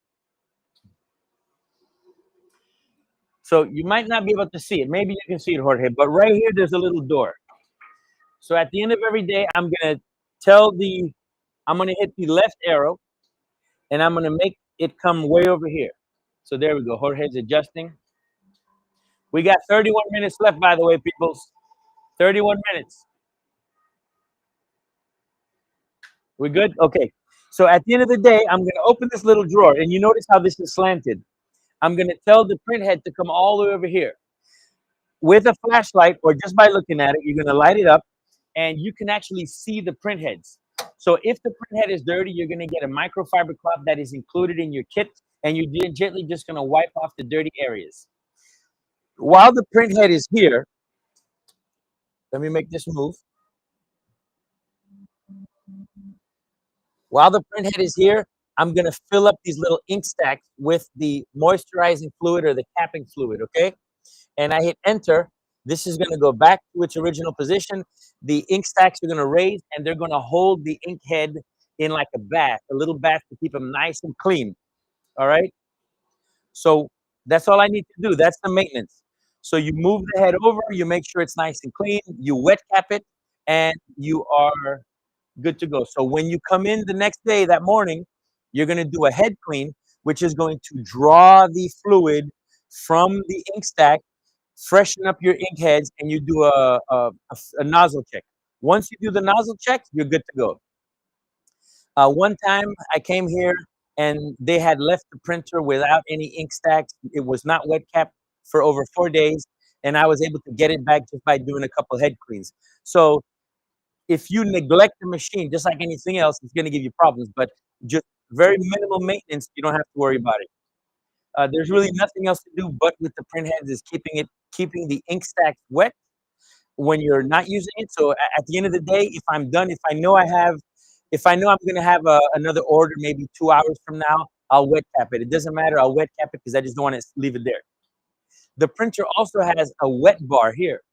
Speaker 1: So you might not be able to see it. Maybe you can see it, Jorge, but right here, there's a little door. So at the end of every day, I'm gonna hit the left arrow, and I'm gonna make it come way over here. So there we go. Jorge's adjusting. We got 31 minutes left, by the way, peoples. 31 minutes. We good? Okay. So at the end of the day, I'm gonna open this little drawer, and you notice how this is slanted. I'm gonna tell the print head to come all the way over here. With a flashlight, or just by looking at it, you're gonna light it up, and you can actually see the print heads. So if the print head is dirty, you're gonna get a microfiber cloth that is included in your kit, and you're gently just gonna wipe off the dirty areas. While the print head is here, let me make this move. While the print head is here, I'm gonna fill up these little ink stacks with the moisturizing fluid or the capping fluid, okay? And I hit enter. This is gonna go back to its original position. The ink stacks are gonna raise, and they're gonna hold the ink head in like a bath, a little bath to keep them nice and clean, all right? So that's all I need to do. That's the maintenance. So you move the head over, you make sure it's nice and clean, you wet cap it, and you are good to go. So when you come in the next day, that morning, you're gonna do a head clean, which is going to draw the fluid from the ink stack, freshen up your ink heads, and you do a nozzle check. Once you do the nozzle check, you're good to go. One time I came here and they had left the printer without any ink stacks. It was not wet capped for over 4 days, and I was able to get it back just by doing a couple head cleans. So if you neglect the machine, just like anything else, it's going to give you problems. But just very minimal maintenance, you don't have to worry about it. There's really nothing else to do but with the print heads is keeping the ink stacks wet when you're not using it. So at the end of the day, if I'm done, if I know I'm going to have another order maybe 2 hours from now, I'll wet cap it. It doesn't matter. I'll wet cap it because I just don't want to leave it there. The printer also has a wet bar here.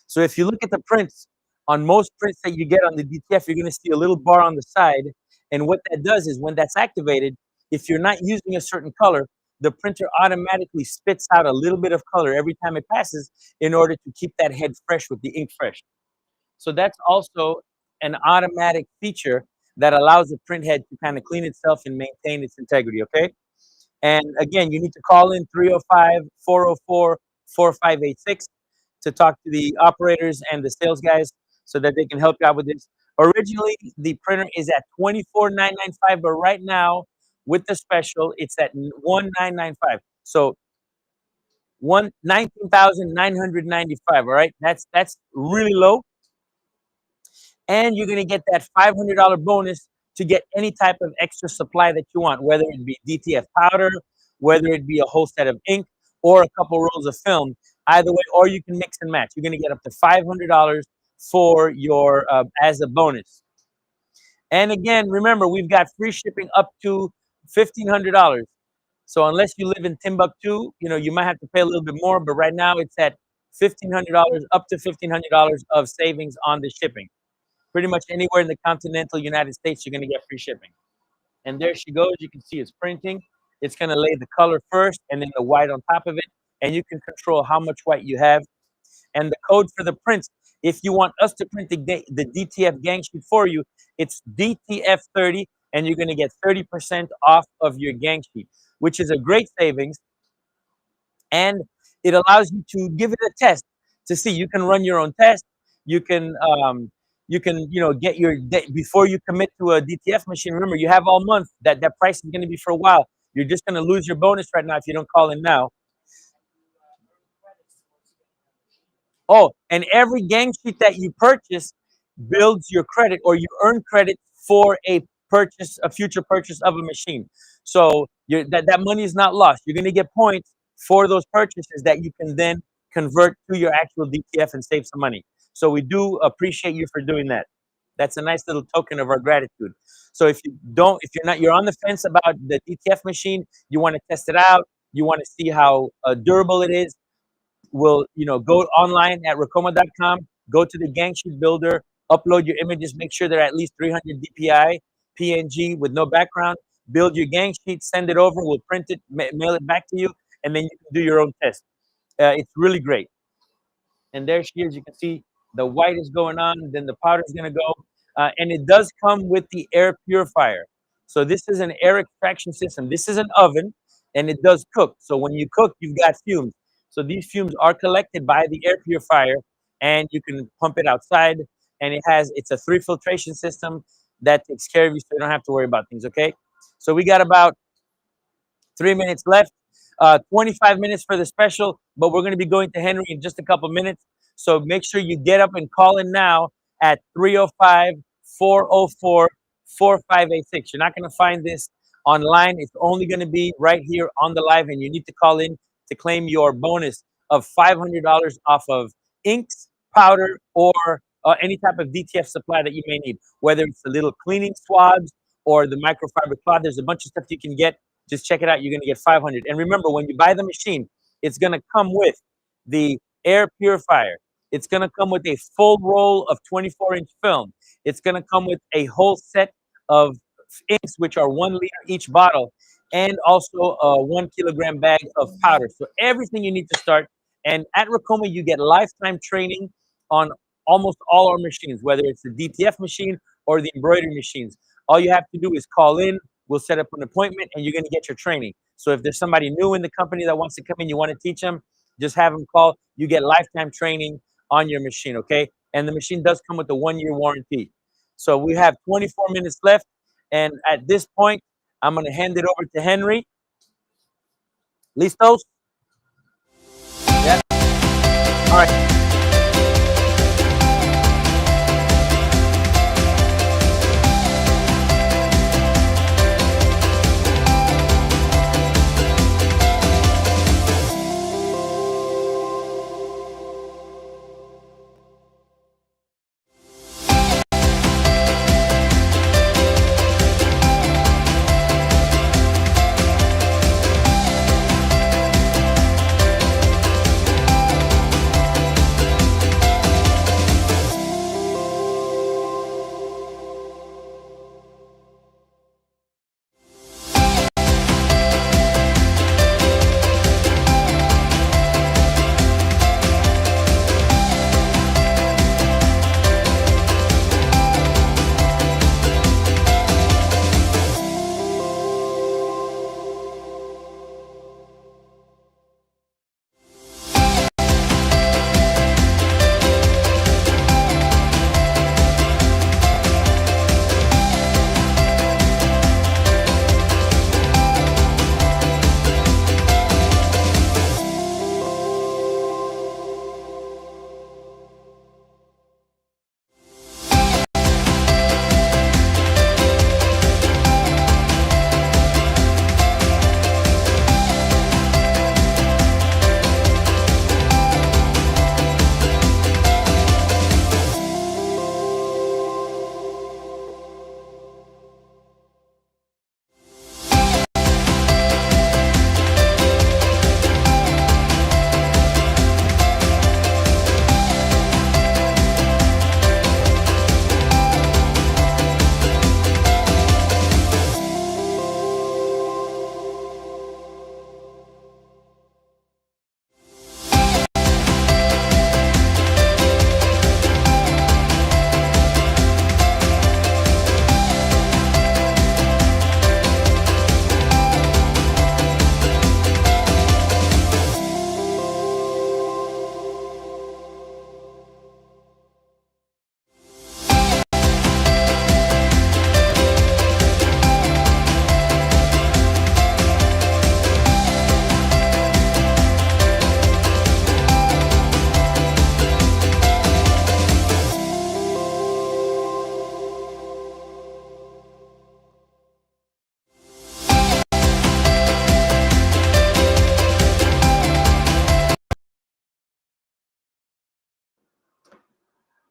Speaker 1: So if you look at the prints, on most prints that you get on the DTF, you're going to see a little bar on the side. And what that does is when that's activated, if you're not using a certain color, the printer automatically spits out a little bit of color every time it passes in order to keep that head fresh with the ink fresh. So that's also an automatic feature that allows the print head to kind of clean itself and maintain its integrity, okay? And again, you need to call in 305-404-4586 to talk to the operators and the sales guys so that they can help you out with this. Originally, the printer is at $24,995, but right now, with the special, it's at $19,995. So $19,995. All right, that's really low, and you're gonna get that $500 bonus to get any type of extra supply that you want, whether it be DTF powder, whether it be a whole set of ink, or a couple rolls of film. Either way, or you can mix and match. You're gonna get up to $500 for your as a bonus. And again, remember, we've got free shipping up to $1,500. So unless you live in Timbuktu, you might have to pay a little bit more, but right now it's at $1,500, up to $1,500 of savings on the shipping. Pretty much anywhere in the continental United States, you're gonna get free shipping. And there she goes. You can see it's printing. It's gonna lay the color first and then the white on top of it. And you can control how much white you have. And the code for the prints, if you want us to print the DTF gang sheet for you, it's DTF30, and you're gonna get 30% off of your gang sheet, which is a great savings. And it allows you to give it a test to see. You can run your own test. You can get your before you commit to a DTF machine. Remember, you have all month. That price is going to be for a while. You're just going to lose your bonus right now if you don't call in now. Oh, and every gang sheet that you purchase builds your credit, or you earn credit for a future purchase of a machine. So that money is not lost. You're going to get points for those purchases that you can then convert to your actual DTF and save some money. So we do appreciate you for doing that. That's a nice little token of our gratitude. So if you're on the fence about the DTF machine, you want to test it out, you want to see how durable it is, go online at Ricoma.com, go to the gang sheet builder, upload your images, make sure they're at least 300 DPI, PNG with no background, build your gang sheet, send it over, we'll print it, mail it back to you, and then you can do your own test. It's really great. And there she is. You can see the white is going on, then the powder is going to go. And it does come with the air purifier. So this is an air extraction system. This is an oven, and it does cook. So when you cook, you've got fumes. So these fumes are collected by the air purifier, and you can pump it outside. And it's a 3 filtration system that takes care of you, so you don't have to worry about things. Okay. So we got about 3 minutes left. 25 minutes for the special, but we're going to be going to Henry in just a couple minutes. So make sure you get up and call in now at 305 404 4586. You're not going to find this online. It's only going to be right here on the live, and you need to call in to claim your bonus of $500 off of inks, powder, or any type of DTF supply that you may need, whether it's the little cleaning swabs or the microfiber cloth. There's a bunch of stuff you can get. Just check it out. You're going to get 500. And remember, when you buy the machine, it's going to come with the air purifier. It's going to come with a full roll of 24-inch film. It's going to come with a whole set of inks, which are 1 liter each bottle, and also a 1 kilogram bag of powder. So everything you need to start. And at Ricoma, you get lifetime training on almost all our machines, whether it's the DTF machine or the embroidery machines. All you have to do is call in. We'll set up an appointment, and you're going to get your training. So if there's somebody new in the company that wants to come in, you want to teach them, just have them call. You get lifetime training on your machine, okay? And the machine does come with a 1-year warranty. So we have 24 minutes left, and at this point, I'm going to hand it over to Henry. Listos? Yeah. All right.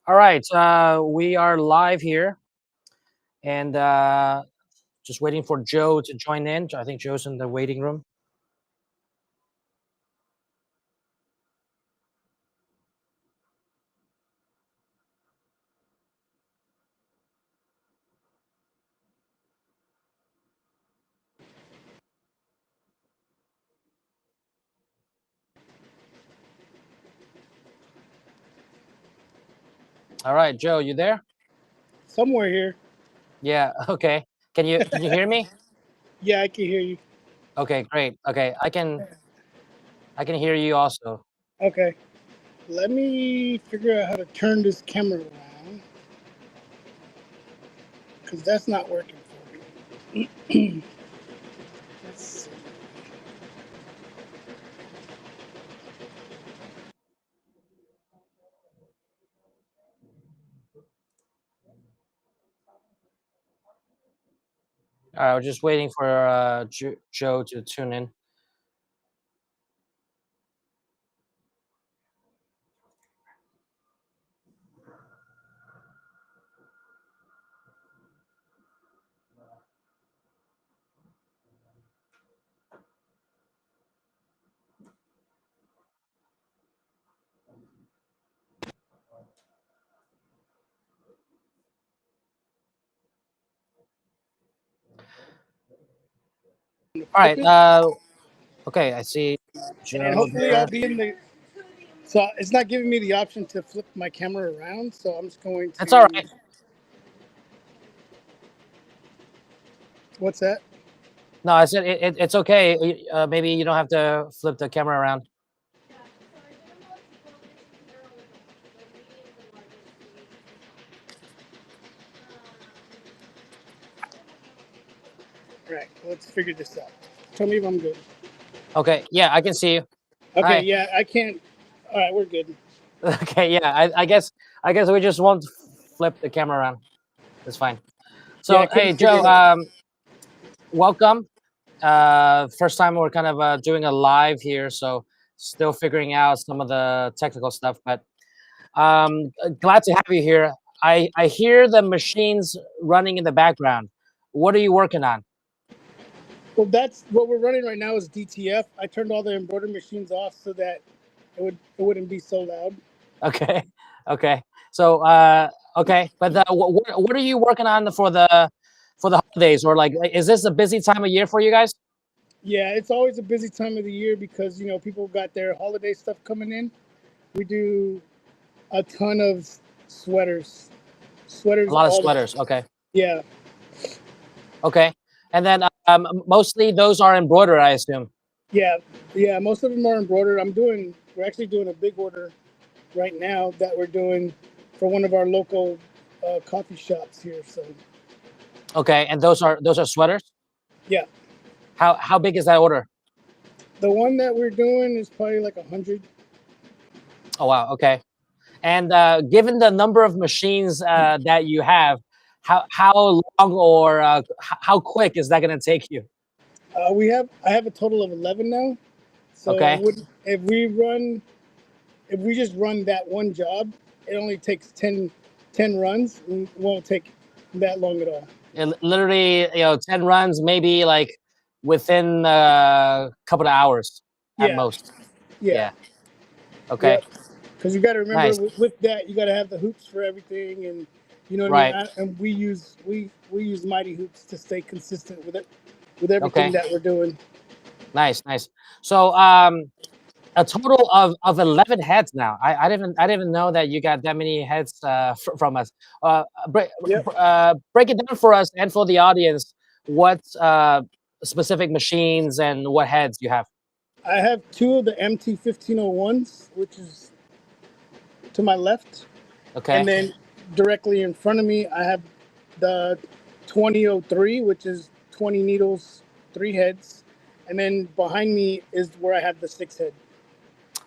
Speaker 4: All right, we are live here, and just waiting for Joe to join in. I think Joe's in the waiting room. All right, Joe, you there?
Speaker 6: Somewhere here.
Speaker 4: Yeah. Okay. Can you hear me?
Speaker 6: Yeah, I can hear you.
Speaker 4: Okay, great. Okay, I can hear you also.
Speaker 6: Okay. Let me figure out how to turn this camera around because that's not working for me. Let's see.
Speaker 4: All right, we're just waiting for Joe to tune in. All
Speaker 6: Flip
Speaker 4: right.
Speaker 6: it,
Speaker 4: Okay, I see
Speaker 6: and
Speaker 4: Joe
Speaker 6: hopefully
Speaker 4: there.
Speaker 6: I'll be in the. So it's not giving me the option to flip my camera around, so I'm just going
Speaker 4: That's all
Speaker 6: to.
Speaker 4: right.
Speaker 6: What's that?
Speaker 4: No, I said it's okay. Maybe you don't have to flip the camera around.
Speaker 6: All right, let's figure this out. Tell me if I'm good.
Speaker 4: Okay, yeah, I can see you.
Speaker 6: Okay,
Speaker 4: Hi.
Speaker 6: yeah, I can't. All right, we're good.
Speaker 4: Okay, yeah, I guess we just won't flip the camera around. That's fine.
Speaker 6: Yeah, I
Speaker 4: So,
Speaker 6: couldn't
Speaker 4: hey,
Speaker 6: figure
Speaker 4: Joe,
Speaker 6: it out.
Speaker 4: welcome. First time we're kind of doing a live here, so still figuring out some of the technical stuff, but glad to have you here. I hear the machines running in the background. What are you working on?
Speaker 6: Well, that's what we're running right now is DTF. I turned all the embroidery machines off so that it wouldn't be so loud.
Speaker 4: Okay, okay. So, okay, but what are you working on for the holidays, or like, is this a busy time of year for you guys?
Speaker 6: Yeah, it's always a busy time of the year because people got their holiday stuff coming in. We do a ton of sweaters,
Speaker 4: A lot of
Speaker 6: all.
Speaker 4: sweaters. Okay,
Speaker 6: Yeah,
Speaker 4: okay, and then mostly those are embroidered, I assume.
Speaker 6: yeah, yeah. Most of them are embroidered. We're actually doing a big order right now that we're doing for one of our local coffee shops here. So
Speaker 4: Okay, and those are sweaters.
Speaker 6: yeah,
Speaker 4: How big is that order?
Speaker 6: the one that we're doing is probably like 100.
Speaker 4: Oh wow, okay. And given the number of machines that you have, how long or how quick is that going to take you?
Speaker 6: I have a total of 11 now. So
Speaker 4: Okay,
Speaker 6: if we just run that one job, it only takes 10 runs. And it won't take that long at all.
Speaker 4: literally, 10 runs, maybe like within a couple of hours at
Speaker 6: Yeah,
Speaker 4: most.
Speaker 6: yeah,
Speaker 4: Yeah. Okay.
Speaker 6: yep. Because you got to remember
Speaker 4: Nice.
Speaker 6: with that, you got to have the hoops for everything, and you know what I mean.
Speaker 4: Right.
Speaker 6: And we use Mighty Hoops to stay consistent with it, with everything
Speaker 4: Okay.
Speaker 6: that we're doing.
Speaker 4: Nice. Nice. So, a total of 11 heads now. I didn't even know that you got that many heads from us.
Speaker 6: Yep.
Speaker 4: Break it down for us and for the audience. What specific machines and what heads you have?
Speaker 6: I have two of the MT 1501s, which is to my left.
Speaker 4: Okay.
Speaker 6: And then directly in front of me, I have the 2003, which is 20 needles, 3 heads. And then behind me is where I have the 6 head.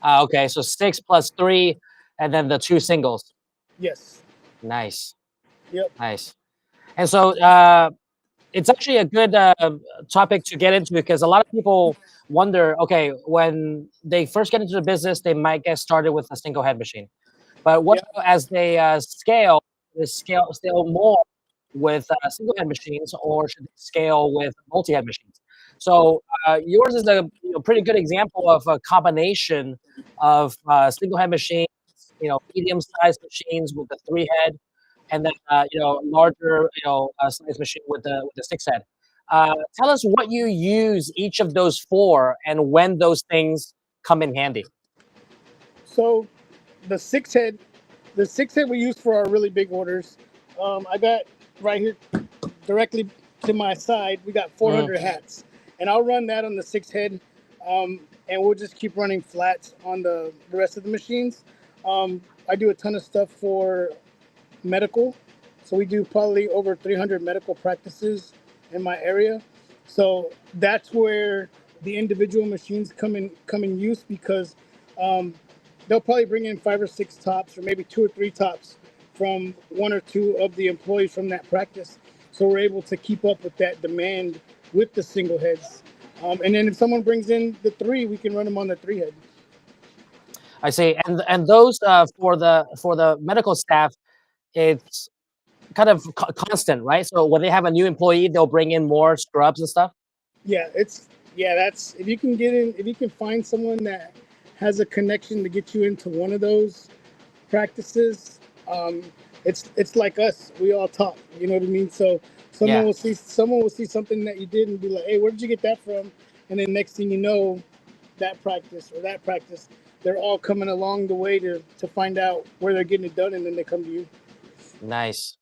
Speaker 4: Okay. So 6 plus 3, and then the 2 singles.
Speaker 6: Yes.
Speaker 4: Nice.
Speaker 6: Yep.
Speaker 4: Nice. And so it's actually a good topic to get into because a lot of people wonder, okay, when they first get into the business, they might get started with a single head machine. But what
Speaker 6: Yep.
Speaker 4: as they scale, they scale more with single head machines, or should they scale with multi head machines? So yours is a pretty good example of a combination of single head machines, medium sized machines with the 3 head, and then larger size machine with the 6 head. Tell us what you use each of those for, and when those things come in handy.
Speaker 6: So the 6 head, we use for our really big orders. I got right here directly to my side, we got 400 hats, and I'll run that on the 6 head, and we'll just keep running flats on the rest of the machines. I do a ton of stuff for medical, so we do probably over 300 medical practices in my area. So that's where the individual machines come in use, because um, they'll probably bring in 5 or 6 tops, or maybe 2 or 3 tops from 1 or 2 of the employees from that practice. So we're able to keep up with that demand with the single heads. And then if someone brings in the 3, we can run them on the 3 head.
Speaker 4: I see. And those for the medical staff, it's kind of constant, right? So when they have a new employee, they'll bring in more scrubs and stuff.
Speaker 6: That's if you can get in, if you can find someone that has a connection to get you into one of those practices. um it's like us, we all talk, you know what I mean? So
Speaker 4: Yeah,
Speaker 6: someone will see something that you did and be like, hey, where did you get that from? And then next thing you know, that practice, they're all coming along the way to find out where they're getting it done, and then they come to you.
Speaker 4: nice.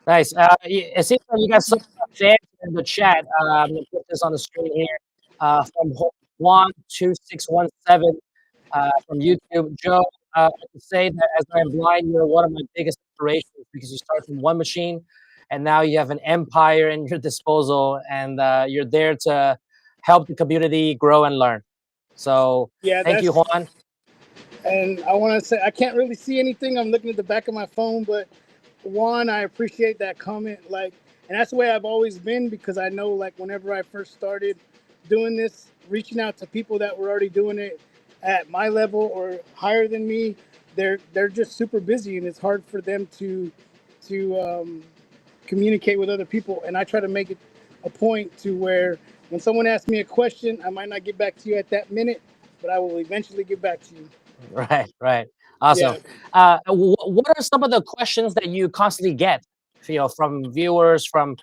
Speaker 4: Nice. It seems like you got some fans in the chat. I'm gonna put this on the screen here. From Juan2617 from YouTube. Joe, I can say that as I'm blind, you're one of my biggest inspirations, because you start from one machine, and now you have an empire in your disposal, and you're there to help the community grow and learn. So
Speaker 6: Yeah,
Speaker 4: thank you,
Speaker 6: that's
Speaker 4: Juan.
Speaker 6: and I want to say I can't really see anything. I'm looking at the back of my phone, but Juan, I appreciate that comment. Like, and that's the way I've always been, because I know, like, whenever I first started doing this, reaching out to people that were already doing it at my level or higher than me, they're just super busy, and it's hard for them to communicate with other people. And I try to make it a point to where when someone asks me a question, I might not get back to you at that minute, but I will eventually get back to you.
Speaker 4: Right, right. Awesome.
Speaker 6: Yeah.
Speaker 4: What are some of the questions that you constantly get, from viewers, from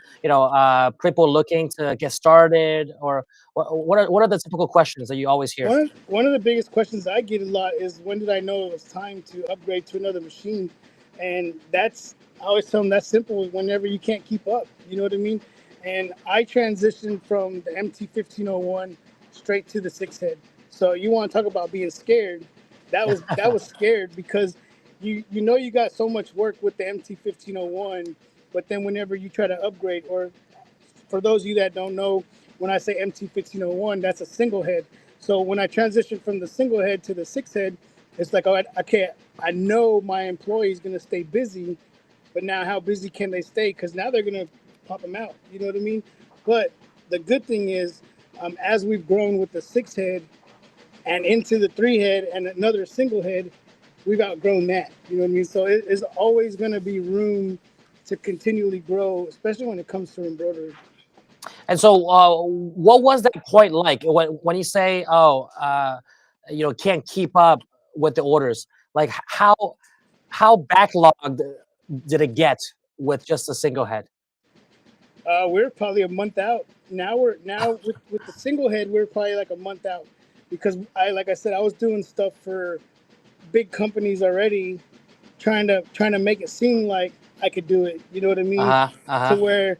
Speaker 4: people looking to get started, or what are the typical questions that you always hear?
Speaker 6: One of the biggest questions I get a lot is, when did I know it was time to upgrade to another machine? And that's, I always tell them, that's simple. Whenever you can't keep up, you know what I mean? And I transitioned from the MT1501 straight to the 6 head. So you want to talk about being scared? That was scared, because you got so much work with the MT1501, but then whenever you try to upgrade, or for those of you that don't know, when I say MT1501, that's a single head. So when I transitioned from the single head to the 6 head, it's like, oh, I can't. I know my employee is going to stay busy, but now how busy can they stay? Because now they're going to pop them out. You know what I mean? But the good thing is, as we've grown with the 6 head and into the 3 head and another single head, we've outgrown that. You know what I mean? So it's always going to be room to continually grow, especially when it comes to embroidery.
Speaker 4: And so, what was that point like when you say, "Oh, can't keep up with the orders"? Like, how backlogged did it get with just a single head?
Speaker 6: We're probably a month out. Now with the single head, we're probably like a month out, because like I said, I was doing stuff for big companies already, trying to make it seem like I could do it. You know what I
Speaker 4: Uh
Speaker 6: mean?
Speaker 4: huh. Uh
Speaker 6: To
Speaker 4: huh.
Speaker 6: where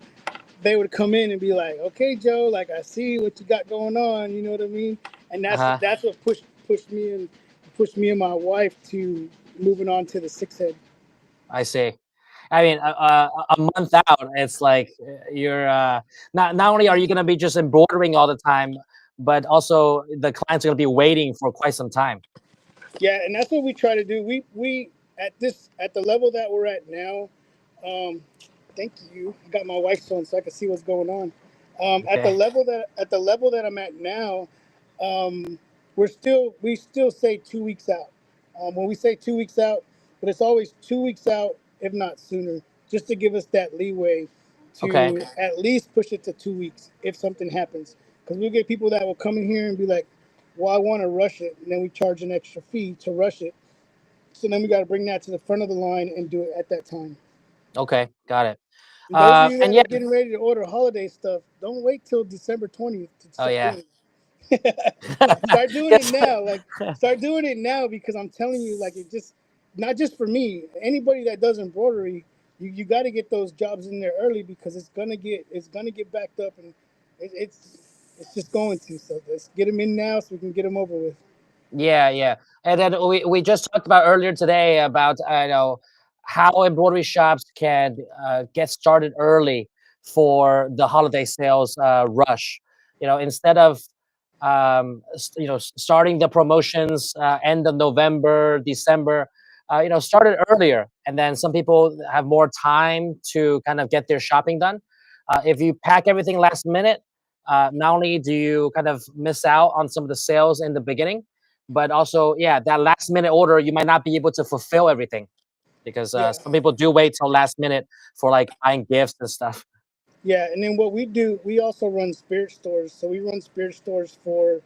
Speaker 6: they would come in and be like, "Okay, Joe, like, I see what you got going on." You know what I mean? And
Speaker 4: Uh huh.
Speaker 6: that's what pushed me and my wife to moving on to the 6 head.
Speaker 4: I see. I mean, a month out, it's like you're not only are you gonna be just embroidering all the time, but also the clients are gonna be waiting for quite some time.
Speaker 6: Yeah, and that's what we try to do. We at the level that we're at now. Um, thank you. I got my wife's on so I can see what's going on.
Speaker 4: Okay.
Speaker 6: At the level that I'm at now, we still say 2 weeks out. When we say 2 weeks out, but it's always 2 weeks out, if not sooner, just to give us that leeway
Speaker 4: Okay.
Speaker 6: to at least push it to 2 weeks if something happens. Because we get people that will come in here and be like, "Well, I want to rush it," and then we charge an extra fee to rush it. So then we got to bring that to the front of the line and do it at that time.
Speaker 4: Okay. Got it.
Speaker 6: And those of you
Speaker 4: And
Speaker 6: that
Speaker 4: yeah.
Speaker 6: are getting ready to order holiday stuff, don't wait till December 20th to
Speaker 4: Oh
Speaker 6: start
Speaker 4: yeah.
Speaker 6: doing it. Start doing it
Speaker 4: Guess
Speaker 6: now. Like, start doing it now, because I'm telling you, like, it just, not just for me, anybody that does embroidery, You got to get those jobs in there early because it's gonna get backed up, and it's just going to. So let's get them in now so we can get them over with.
Speaker 4: Yeah, yeah. And then we just talked about earlier today about how embroidery shops can get started early for the holiday sales rush. Instead of starting the promotions end of November, December. Start it earlier, and then some people have more time to kind of get their shopping done. If you pack everything last minute, not only do you kind of miss out on some of the sales in the beginning, but also, yeah, that last minute order, you might not be able to fulfill everything because
Speaker 6: Yeah,
Speaker 4: some people do wait till last minute for like buying gifts and stuff.
Speaker 6: yeah. And then what we do, we also run spirit stores. So we run spirit stores for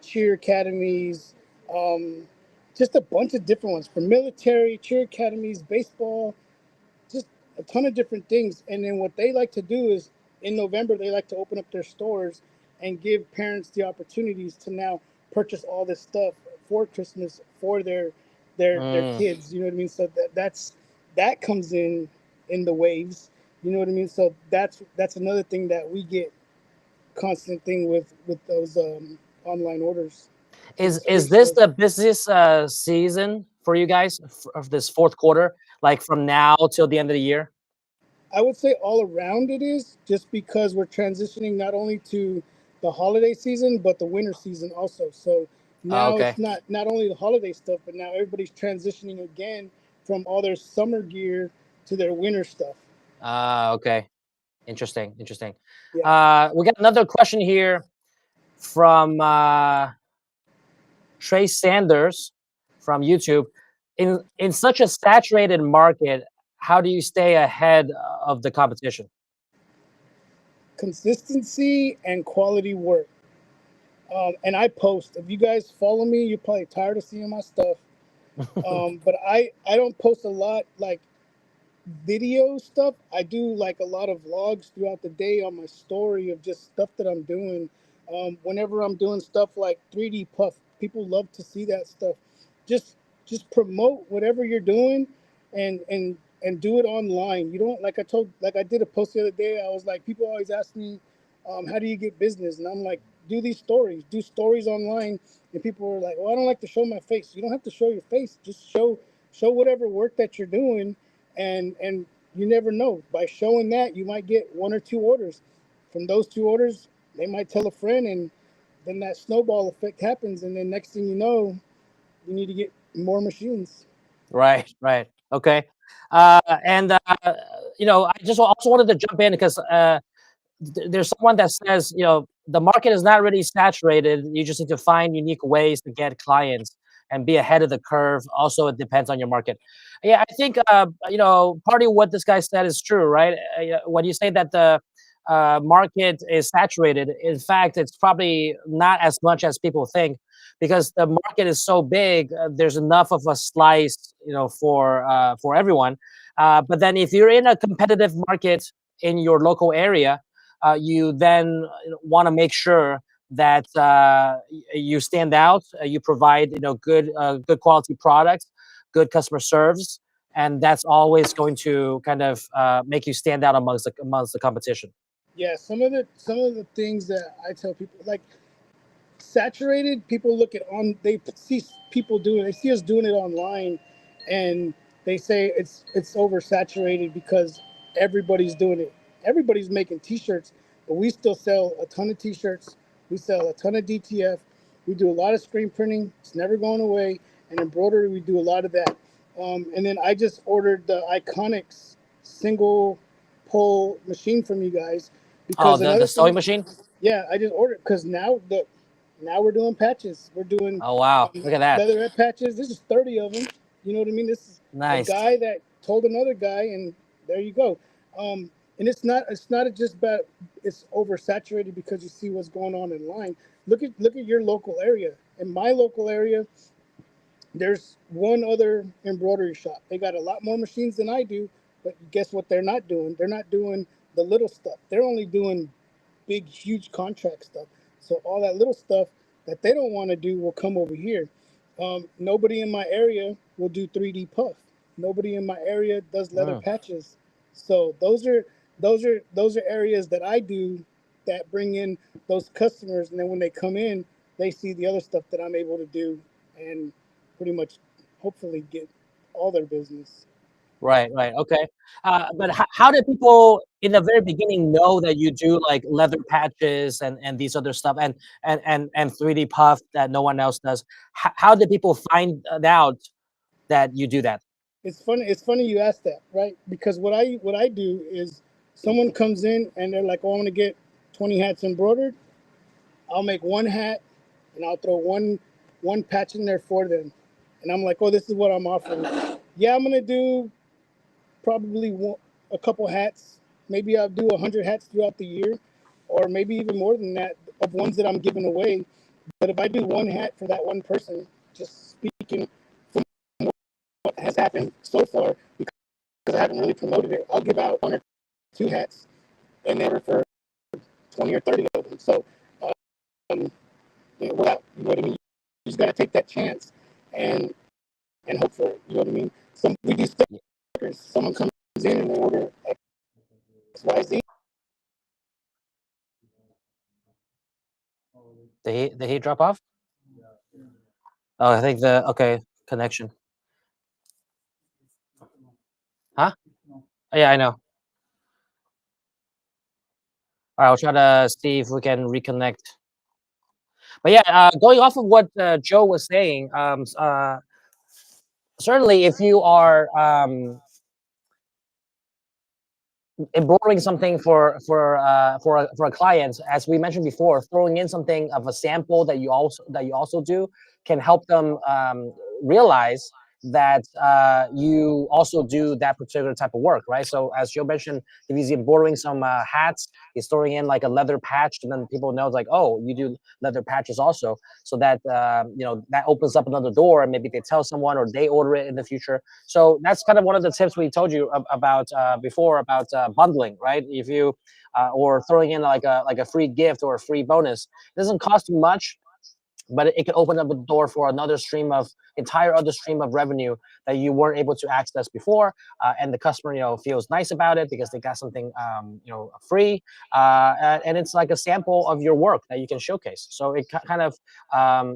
Speaker 6: cheer academies, um, just a bunch of different ones for military cheer academies, baseball, just a ton of different things. And then what they like to do is in November they like to open up their stores and give parents the opportunities to now purchase all this stuff for Christmas for their
Speaker 4: Mm.
Speaker 6: kids. You know what I mean? So that comes in the waves. You know what I mean? So that's another thing that we get constant thing with those online orders for the
Speaker 4: Is
Speaker 6: spirit
Speaker 4: this
Speaker 6: stores.
Speaker 4: the busiest season for you guys of this fourth quarter, like from now till the end of the year?
Speaker 6: I would say all around it is just because we're transitioning not only to the holiday season but the winter season also. So
Speaker 4: Oh,
Speaker 6: now
Speaker 4: okay.
Speaker 6: it's not only the holiday stuff, but now everybody's transitioning again from all their summer gear to their winter stuff.
Speaker 4: Okay. Interesting. Interesting.
Speaker 6: Yeah.
Speaker 4: We got another question here from Trey Sanders from YouTube. In such a saturated market, how do you stay ahead of the competition?
Speaker 6: Consistency and quality work. And I post. If you guys follow me, you're probably tired of seeing my stuff. But I don't post a lot like video stuff. I do like a lot of vlogs throughout the day on my story of just stuff that I'm doing. Whenever I'm doing stuff like 3D puff, people love to see that stuff. Just just promote whatever you're doing, and do it online. You don't like I did a post the other day. I was like, people always ask me, how do you get business? And I'm like, do stories online. And people were like, well, I don't like to show my face. You don't have to show your face. Just show whatever work that you're doing, and you never know, by showing that you might get one or two orders. From those two orders they might tell a friend, and then that snowball effect happens, and then next thing you know, you need to get more machines.
Speaker 4: Right, right. Okay. And I just also wanted to jump in because there's someone that says, the market is not really saturated. You just need to find unique ways to get clients and be ahead of the curve. Also, it depends on your market. Yeah, I think part of what this guy said is true, right? When you say that the market is saturated, in fact, it's probably not as much as people think because the market is so big. There's enough of a slice, for everyone. But then if you're in a competitive market in your local area, you then want to make sure that you stand out. You provide good quality products, good customer service, and that's always going to kind of make you stand out amongst the competition.
Speaker 6: Yeah, some of the things that I tell people, like, saturated, people look at on they see people doing they see us doing it online, and they say it's oversaturated because everybody's doing it. Everybody's making t-shirts, but we still sell a ton of t-shirts. We sell a ton of DTF. We do a lot of screen printing. It's never going away. And embroidery, we do a lot of that. And then I just ordered the Iconics single pole machine from you guys,
Speaker 4: Oh,
Speaker 6: because
Speaker 4: the
Speaker 6: another
Speaker 4: sewing
Speaker 6: thing.
Speaker 4: machine.
Speaker 6: Yeah, I just ordered because now we're doing patches. We're doing
Speaker 4: Oh, wow, look at that.
Speaker 6: leatherette patches. This is 30 of them. You know what I mean? This is a
Speaker 4: Nice.
Speaker 6: guy that told another guy, and there you go. And it's not just about it's oversaturated because you see what's going on in line. Look at your local area. In my local area, there's one other embroidery shop. They got a lot more machines than I do, but guess what they're not doing? They're not doing the little stuff. They're only doing big, huge contract stuff. So all that little stuff that they don't want to do will come over here. Nobody in my area will do 3D puff. Nobody in my area does leather
Speaker 4: Mm.
Speaker 6: patches. So those are areas that I do that bring in those customers, and then when they come in, they see the other stuff that I'm able to do, and pretty much hopefully get all their business.
Speaker 4: Right, right, okay. But how did people in the very beginning know that you do like leather patches and these other stuff and 3D puff that no one else does? How did people find out that you do that?
Speaker 6: It's funny. It's funny you asked that, right? Because what I do is someone comes in and they're like, "Oh, I want to get 20 hats embroidered." I'll make one hat and I'll throw one patch in there for them, and I'm like, "Oh, this is what I'm offering." Yeah, I'm gonna do probably a couple hats. Maybe I'll do 100 hats throughout the year, or maybe even more than that of ones that I'm giving away. But if I do one hat for that one person, just speaking from what has happened so far, because I haven't really promoted it, I'll give out 1 or 2 hats, and they're for 20 or 30 of them. So, um, you know what I mean? You just got to take that chance and hope for it. You know what I mean? We do stickers. Someone comes in and they order X, Y, Z.
Speaker 4: Did he drop off? Oh, I think the okay connection. Huh? Yeah, I know. All right, I'll try to see if we can reconnect. But yeah, going off of what Joe was saying, certainly if you are embroidering something for a client, as we mentioned before, throwing in something of a sample that you also do can help them realize that you also do that particular type of work, right? So as Joe mentioned, if he's embroidering some hats, he's throwing in like a leather patch, and then people know like, oh, you do leather patches also, so that you know, that opens up another door, and maybe they tell someone or they order it in the future. So that's kind of one of the tips we told you about before about bundling, right? If you or throwing in like a free gift or a free bonus, it doesn't cost you much, but it can open up a door for another entire other stream of revenue that you weren't able to access before, and the customer, you know, feels nice about it because they got something, you know, free, and it's like a sample of your work that you can showcase. So it kind of,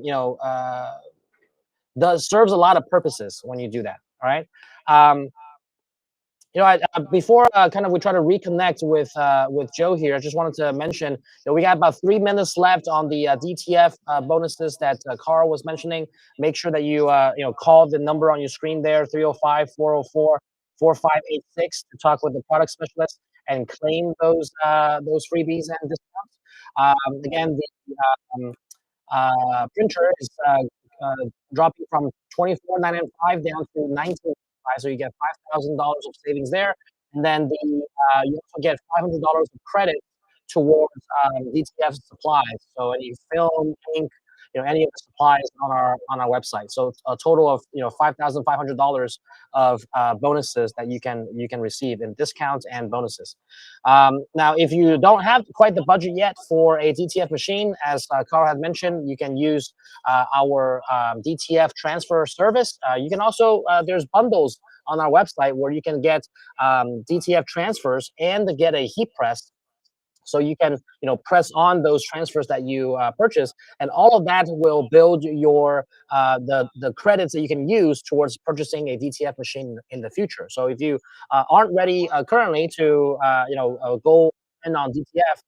Speaker 4: you know, does serves a lot of purposes when you do that. All right. You know, before kind of we try to reconnect with Joe here, I just wanted to mention that we got about 3 minutes left on the DTF bonuses that Carl was mentioning. Make sure that you know, call the number on your screen there, 305-404-4586, to talk with the product specialist and claim those freebies and discounts. Again, the printer is dropping from 24,995 down to 19,995, so you get $5,000 of savings there, and then you also get $500 of credit towards DTF supplies. So any film, ink, you know, any of the supplies on our website. So a total of, you know, $5,500 of bonuses that you can receive in discounts and bonuses. Now, if you don't have quite the budget yet for a DTF machine, as Carl had mentioned, you can use our DTF transfer service. You can also, there's bundles on our website where you can get DTF transfers and get a heat press, so you can, you know, press on those transfers that you purchase, and all of that will build your the credits that you can use towards purchasing a DTF machine in the future. So if you aren't ready currently to you know, go in on DTF,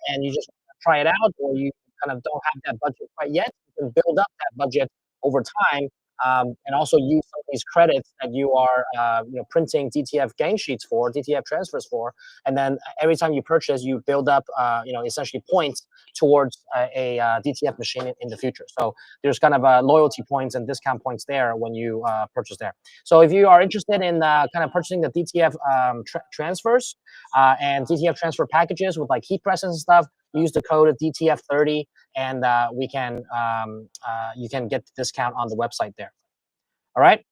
Speaker 4: and you just try it out, or you kind of don't have that budget quite yet, you can build up that budget over time, and also use some of these credits that you are you know, printing DTF gang sheets for, DTF transfers for, and then every time you purchase, you build up, you know, essentially points towards a DTF machine in the future. So there's kind of loyalty points and discount points there when you purchase there. So if you are interested in kind of purchasing the DTF transfers and DTF transfer packages with like heat presses and stuff, use the code DTF30, and we can you can get the discount on the website there. All right.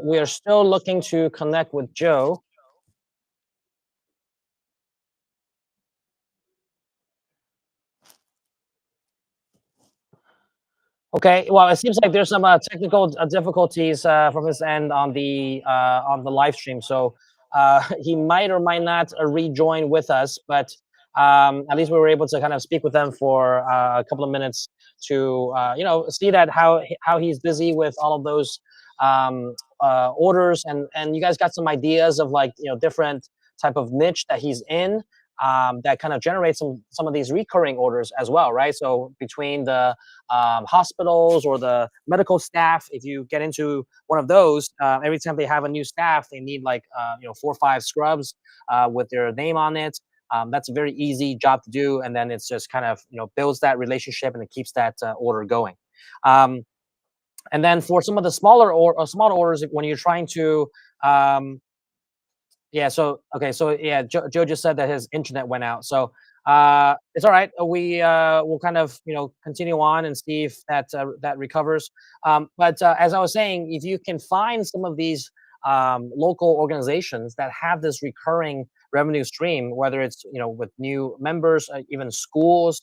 Speaker 4: We are still looking to connect with Joe. Okay, well, it seems like there's some technical difficulties from his end on the live stream, so he might or might not rejoin with us. But at least we were able to kind of speak with them for a couple of minutes to see that how he's busy with all of those orders, and you guys got some ideas of like different type of niche that he's in. That kind of generates some of these recurring orders as well, right? So between the hospitals or the medical staff, if you get into one of those, every time they have a new staff, they need like 4 or 5 scrubs with their name on it. That's a very easy job to do, and then it's just kind of builds that relationship and it keeps that order going. Um, and then for some of the smaller orders, when you're trying to yeah, so okay, so yeah, Joe just said that his internet went out. So it's all right. We will kind of continue on and see if that recovers. But as I was saying, if you can find some of these local organizations that have this recurring revenue stream, whether it's with new members, even schools,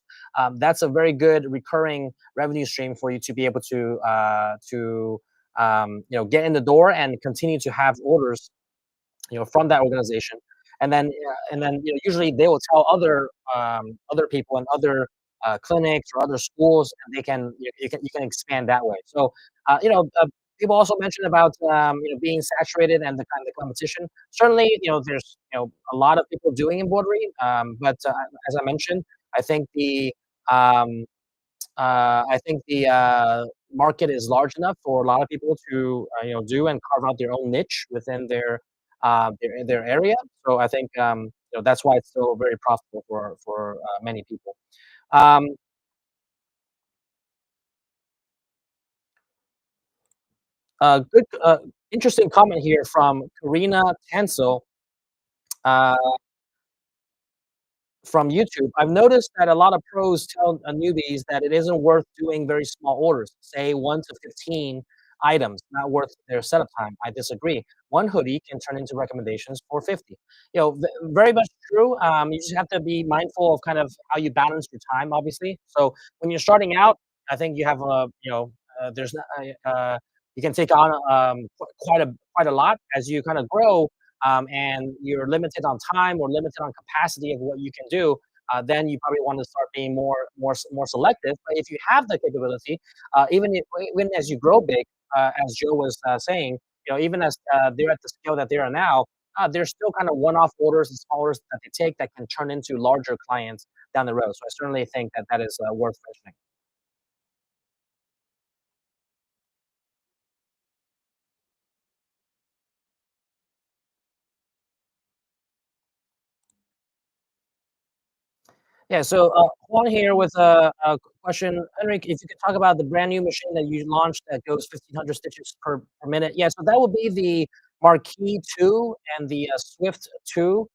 Speaker 4: that's a very good recurring revenue stream for you to be able to get in the door and continue to have orders from that organization, and then usually they will tell other people and other clinics or other schools, and they can you can expand that way. So people also mentioned about being saturated and the kind of the competition. Certainly, there's a lot of people doing embroidery, but as I mentioned, I think um, the market is large enough for a lot of people to do and carve out their own niche within their area. So I think that's why it's still very profitable for many people. Um, good, interesting comment here from Karina Tansel. Uh, from YouTube, I've noticed that a lot of pros tell newbies that it isn't worth doing very small orders, say 1 to 15 items, not worth their setup time. I disagree. One hoodie can turn into recommendations for 50. Very much true. You just have to be mindful of kind of how you balance your time, obviously. So when you're starting out, I think you have there's not, you can take on quite a lot as you kind of grow, and you're limited on time or limited on capacity of what you can do, then you probably want to start being more selective. But if you have the capability, even as you grow big, as Joe was saying, even as they're at the scale that they are now, there's still kind of one-off orders and small orders that they take that can turn into larger clients down the road. So I certainly think that that is worth mentioning. Yeah, so Juan here with a question. Henrik, if you could talk about the brand new machine that you launched that goes 1,500 stitches per minute. Yeah, so that will be the Marquee 2 and the Swift 2.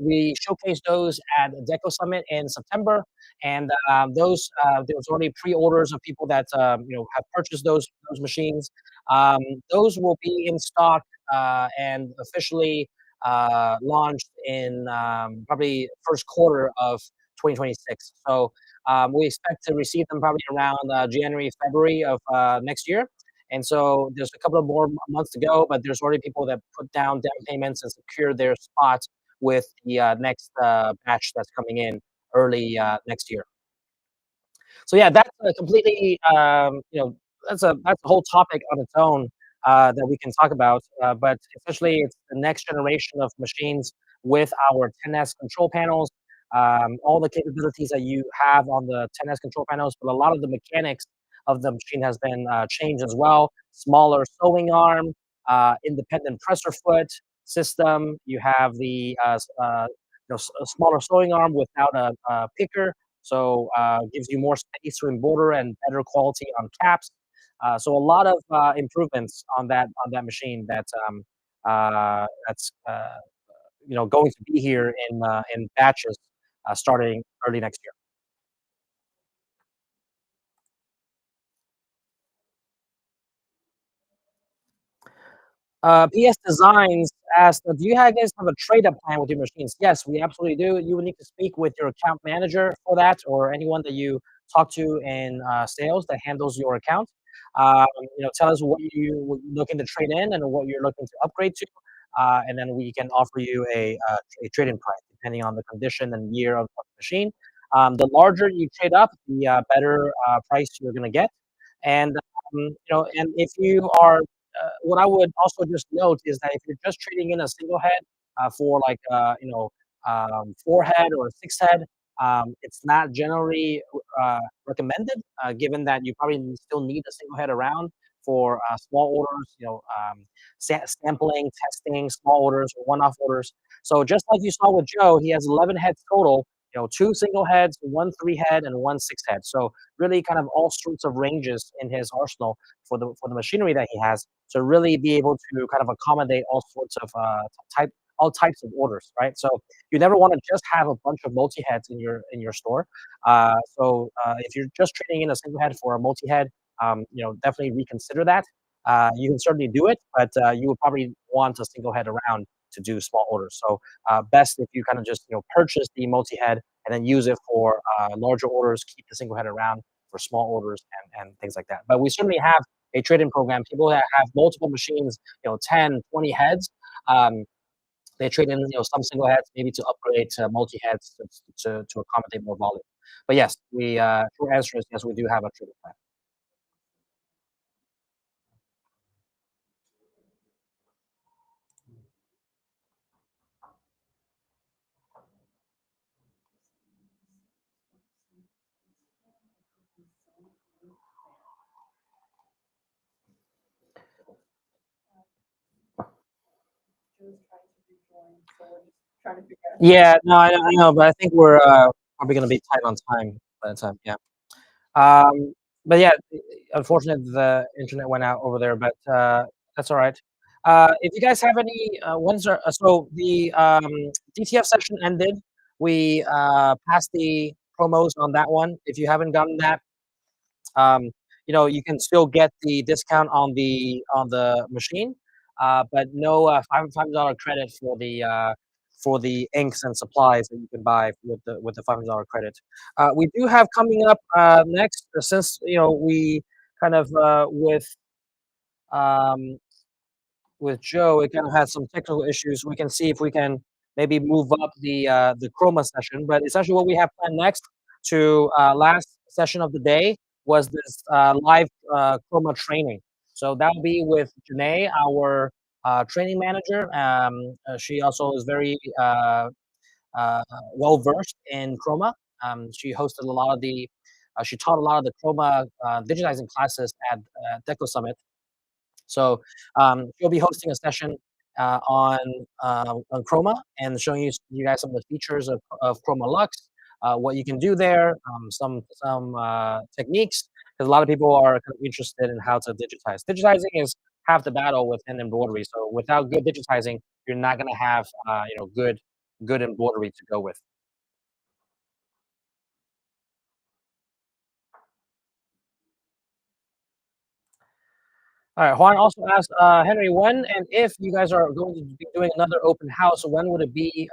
Speaker 4: We showcased those at Deco Summit in September, and there was already pre-orders of people that have purchased those machines. Um, those will be in stock and officially launched in probably first quarter of 2026. So we expect to receive them probably around January, February of next year. And so there's a couple of more months to go, but there's already people that put down payments and secure their spot with the next batch that's coming in early next year. So yeah, that's a completely that's a whole topic on its own that we can talk about. But essentially, it's the next generation of machines with our 10S control panels, all the capabilities that you have on the 10S control panels, but a lot of the mechanics of the machine has been changed as well. Smaller sewing arm, independent presser foot system. You have the a smaller sewing arm without a picker, so gives you more space to embroider and better quality on caps. So a lot of improvements on that machine that's going to be here in batches starting early next year. PS Designs asked, "Do you guys have a trade-up plan with your machines?" Yes, we absolutely do. You would need to speak with your account manager for that, or anyone that you talk to in sales that handles your account. Tell us what you're looking to trade in and what you're looking to upgrade to, and then we can offer you a trade-in price depending on the condition and year of the machine. The larger you trade up, the better price you're going to get. And if you are, what I would also just note is that if you're just trading in a single head for like, 4 head or 6 head, it's not generally recommended, given that you probably still need a single head around for small orders, sampling, testing, small orders, or one-off orders. So just like you saw with Joe, he has 11 heads total. 2 single heads, 1 3-head, and 1 6-head. So really, kind of all sorts of ranges in his arsenal for the machinery that he has to really be able to kind of accommodate all sorts of all types of orders, right? So you never want to just have a bunch of multi-heads in your store. If you're just trading in a single head for a multi-head, definitely reconsider that. You can certainly do it, but you would probably want a single head around to do small orders. So best if you kind of just purchase the multi-head and then use it for larger orders, keep the single head around for small orders and things like that. But we certainly have a trade-in program. People that have multiple machines, 10, 20 heads, they trade in, some single heads maybe to upgrade to multi-heads to accommodate more volume. But yes, short answer is yes, we do have a trade-in plan.
Speaker 2: Trying to figure out.
Speaker 4: Yeah, no, I know, but I think we're probably going to be tight on time by the time. Yeah. But yeah, unfortunately, the internet went out over there, but that's all right. If you guys have any ones, so the DTF session ended. We passed the promos on that one. If you haven't gotten that, you can still get the discount on the machine, but no $500 credit for the inks and supplies that you can buy with the $500 credit. We do have coming up next, since we kind of um, with Joe, we kind of had some technical issues. We can see if we can maybe move up the Chroma session. But essentially, what we have planned next to last session of the day was this live Chroma training. So that will be with Janae, our training manager. She also is very well versed in Chroma. She hosted a lot of she taught a lot of the Chroma digitizing classes at Deco Summit. So she'll be hosting a session on Chroma and showing you guys some of the features of Chroma Lux, what you can do there, some techniques, because a lot of people are kind of interested in how to digitize. Digitizing is half the battle within embroidery. So without good digitizing, you're not going to have good embroidery to go with. All right, Juan also asked Henry, when and if you guys are going to be doing another open house, when would it be?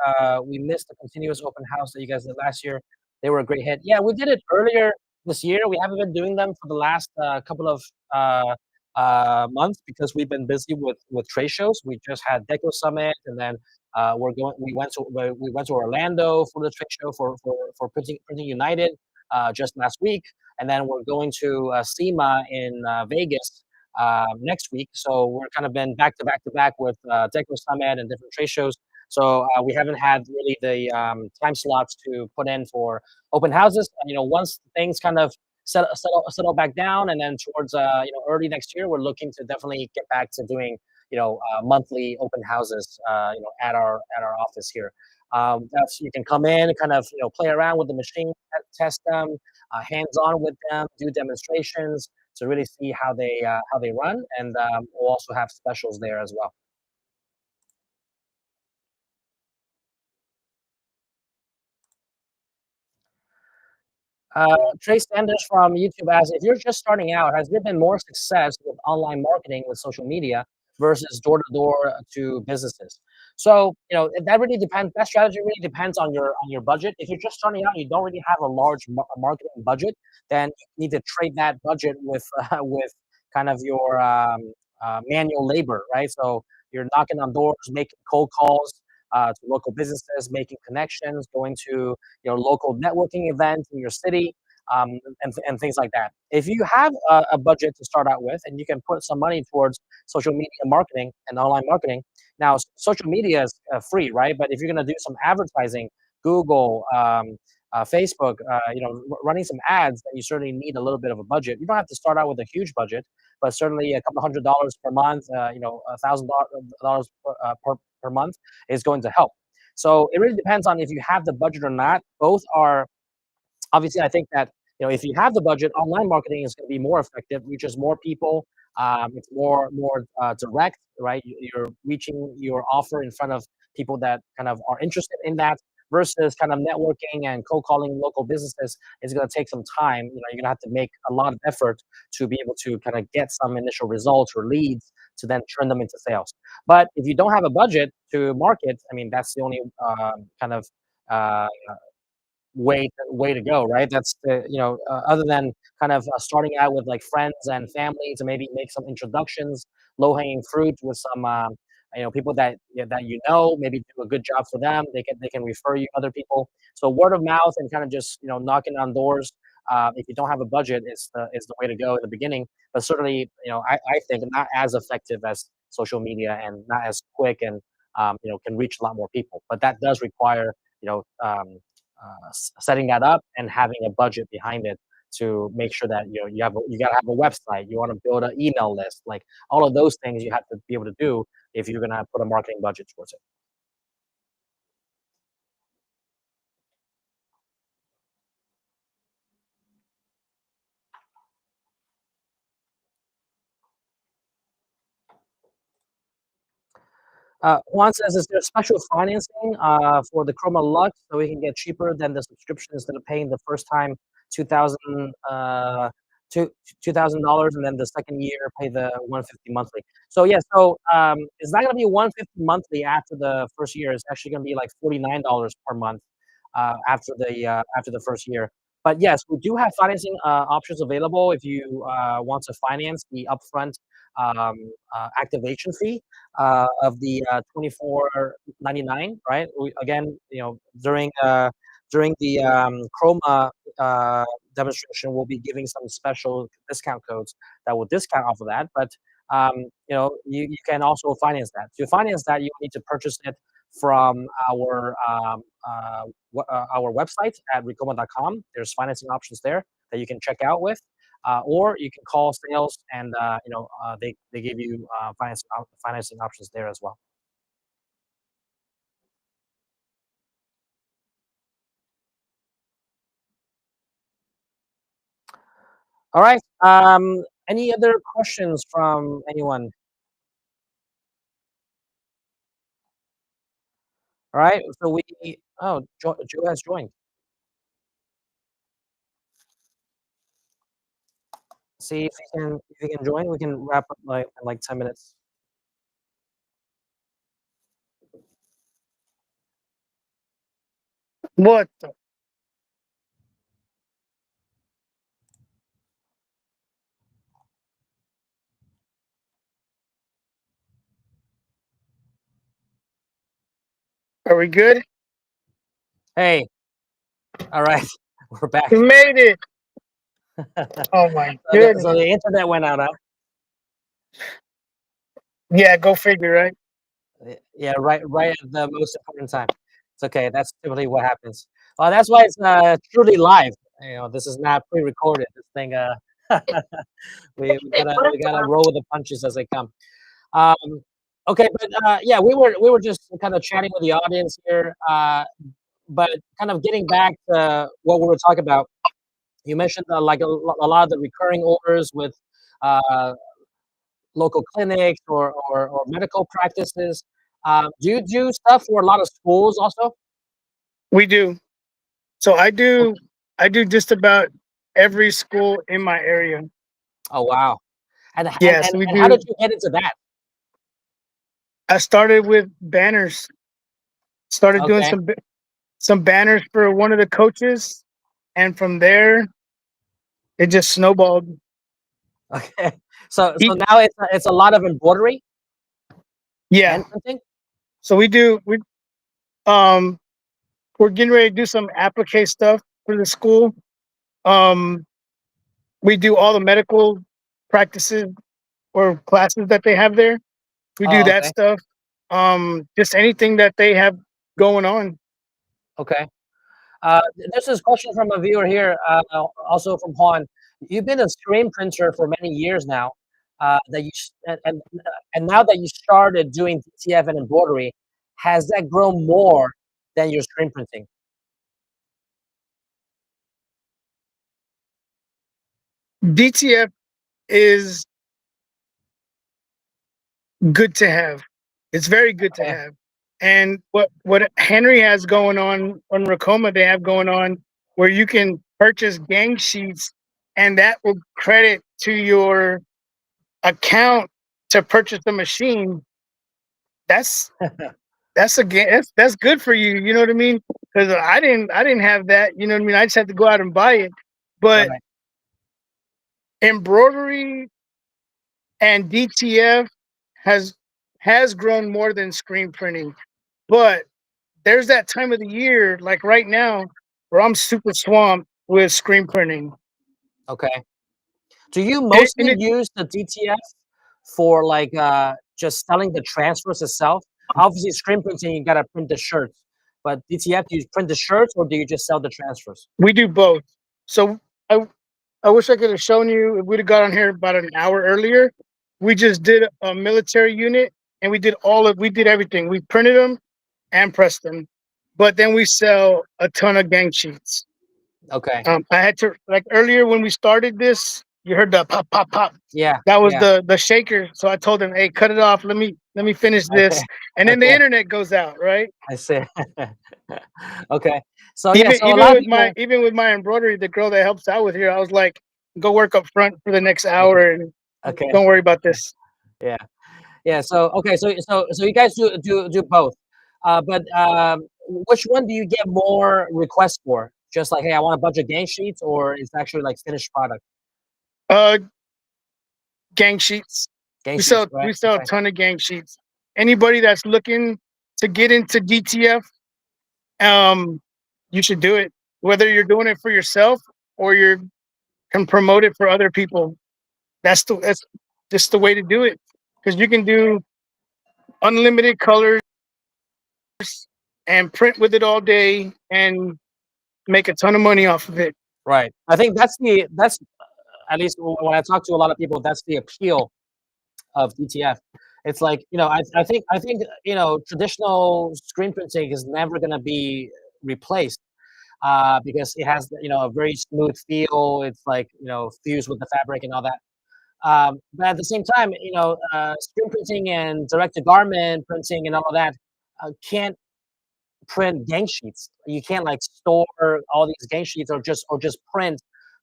Speaker 4: We missed the continuous open house that you guys did last year. They were a great hit. Yeah, we did it earlier this year. We haven't been doing them for the last couple of months because we've been busy with trade shows. We just had Deco Summit, and then We went to Orlando for the trade show for Printing United just last week, and then we're going to SEMA in Vegas next week. So we're kind of been back to back to back with Deco Summit and different trade shows. So we haven't had really the time slots to put in for open houses. Once things kind of settle back down, and then towards early next year, we're looking to definitely get back to doing monthly open houses at our office here. That's, you can come in and kind of play around with the machine, test them, hands on with them, do demonstrations to really see how they run, and we'll also have specials there as well. Trace Sanders from YouTube asks, if you're just starting out, has there been more success with online marketing with social media versus door-to-door to businesses? So that really depends. That strategy really depends on your budget. If you're just starting out, you don't really have a large marketing budget, then you need to trade that budget with with kind of your manual labor, right? So you're knocking on doors, making cold calls to local businesses, making connections, going to local networking events in your city, and things like that. If you have a budget to start out with, and you can put some money towards social media marketing and online marketing. Now, social media is free, right? But if you're going to do some advertising, Google, Facebook, running some ads, then you certainly need a little bit of a budget. You don't have to start out with a huge budget, but certainly a couple $100 per month, $1,000 per month is going to help. So it really depends on if you have the budget or not. Both are obviously. I think that if you have the budget, online marketing is going to be more effective, reaches more people. It's more direct, right? You're reaching your offer in front of people that kind of are interested in that, versus kind of networking and cold calling local businesses is going to take some time. You're going to have to make a lot of effort to be able to kind of get some initial results or leads to then turn them into sales. But if you don't have a budget to market, I mean, that's the only kind of uh, way to go, right? That's the other than kind of starting out with like friends and family to maybe make some introductions, low hanging fruit with some people that that maybe do a good job for them. They can refer you other people. So word of mouth and kind of just knocking on doors. If you don't have a budget, is the way to go in the beginning. But certainly, I think not as effective as social media and not as quick and can reach a lot more people. But that does require you know um, setting that up and having a budget behind it to make sure that you got to have a website, you want to build an email list, like all of those things you have to be able to do if you're going to put a marketing budget towards it. Juan says, is there special financing for the Chroma Lux so we can get cheaper than the subscription instead of paying the first time 2000 $2,000 and then the second year pay the 150 monthly? So yeah, so it's not going to be 150 monthly after the first year. It's actually going to be like $49 per month after the first year. But yes, we do have financing options available if you want to finance the upfront um, activation fee of the 24.99, right? Again, during the Chroma demonstration, we'll be giving some special discount codes that will discount off of that. But you can also finance that. To finance that, you need to purchase it from our website at Ricoma.com. There's financing options there that you can check out with. Or you can call sales, and they give you financing options there as well. All right. Any other questions from anyone? All right. So Joe has joined. See if he can join. We can wrap up in like 10 minutes.
Speaker 6: What? Are we good?
Speaker 4: Hey. All right. We're back.
Speaker 6: We made it. Oh my goodness.
Speaker 4: So the internet went out, huh?
Speaker 6: Yeah, go figure, right?
Speaker 4: Yeah, right at the most important time. It's okay. That's typically what happens. That's why it's truly live. This is not pre-recorded. This thing, we gotta roll with the punches as they come. Um, okay, but yeah, we were just kind of chatting with the audience here, but kind of getting back to what we were talking about. You mentioned like a lot of the recurring orders with uh, local clinics or medical practices. Do you do stuff for a lot of schools also?
Speaker 6: We do. So I do just about every school in my area.
Speaker 4: Oh wow! And and
Speaker 6: Yes,
Speaker 4: and,
Speaker 6: we
Speaker 4: and how
Speaker 6: do.
Speaker 4: did you get into that?
Speaker 6: I started with banners. Started doing
Speaker 4: Okay.
Speaker 6: some banners for one of the coaches, and from there it just snowballed.
Speaker 4: Okay. So
Speaker 6: E-
Speaker 4: now it's a lot of embroidery
Speaker 6: Yeah.
Speaker 4: and printing.
Speaker 6: So um we're getting ready to do some applique stuff for the school. Um we do all the medical practices or classes that they have there. We do
Speaker 4: Oh,
Speaker 6: that
Speaker 4: okay.
Speaker 6: stuff. Just anything that they have going on.
Speaker 4: Okay. There's this question from a viewer here, also from Juan. You've been a screen printer for many years now. That you s- and now that you started doing DTF and embroidery, has that grown more than your screen printing?
Speaker 6: DTF is good to have. It's very good to
Speaker 4: Okay.
Speaker 6: have. And what Henry has going on Ricoma, they have going on where you can purchase gang sheets, and that will credit to your account to purchase the machine. That's that's good for you. You know what I mean? Because I didn't have that. You know what I mean? I just had to go out and buy it. But
Speaker 4: Right.
Speaker 6: embroidery and DTF has has grown more than screen printing. But there's that time of the year, like right now, where I'm super swamped with screen printing.
Speaker 4: Okay. Do you
Speaker 6: And
Speaker 4: mostly
Speaker 6: it,
Speaker 4: use the DTF for like just selling the transfers itself? Obviously, screen printing you gotta print the shirts, but DTF, do you print the shirts or do you just sell the transfers?
Speaker 6: we do both. So I wish I could have shown you if we'd have got on here about an hour earlier. We just did a military unit, and we did everything. We printed them and pressed them, but then we sell a ton of gang sheets.
Speaker 4: Okay.
Speaker 6: I had to, like, earlier when we started this, you heard the pop pop pop.
Speaker 4: Yeah.
Speaker 6: That was
Speaker 4: Yeah.
Speaker 6: the shaker. So I told him, "Hey, cut it off. Let me finish
Speaker 4: Okay.
Speaker 6: this." And then the
Speaker 4: Okay.
Speaker 6: internet goes out, right?
Speaker 4: I see. Okay. So yeah. So a
Speaker 6: Even
Speaker 4: lot of
Speaker 6: with my
Speaker 4: people.
Speaker 6: embroidery, the girl that helps out with here, I was like, "Go work up front for the next
Speaker 4: Okay.
Speaker 6: hour, and
Speaker 4: Okay.
Speaker 6: don't worry about this."
Speaker 4: Yeah. Yeah. So okay. So you guys do both. But which one do you get more requests for? Just like, hey, I want a bunch of gang sheets, or it's actually like finished product?
Speaker 6: Uh, gang sheets.
Speaker 4: Gang
Speaker 6: We
Speaker 4: sheets,
Speaker 6: sell
Speaker 4: right?
Speaker 6: we sell a
Speaker 4: Okay.
Speaker 6: ton of gang sheets. Anybody that's looking to get into DTF, um, you should do it. Whether you're doing it for yourself or you can promote it for other people. That's just the way to do it, because you can do unlimited colors and print with it all day and make a ton of money off of it.
Speaker 4: Right. I think that's at least when I talk to a lot of people, that's the appeal of DTF. It's like, I think traditional screen printing is never going to be replaced because it has a very smooth feel. It's like fused with the fabric and all that. But at the same time, screen printing and direct to garment printing and all of that can't print gang sheets. You can't like store all these gang sheets or just print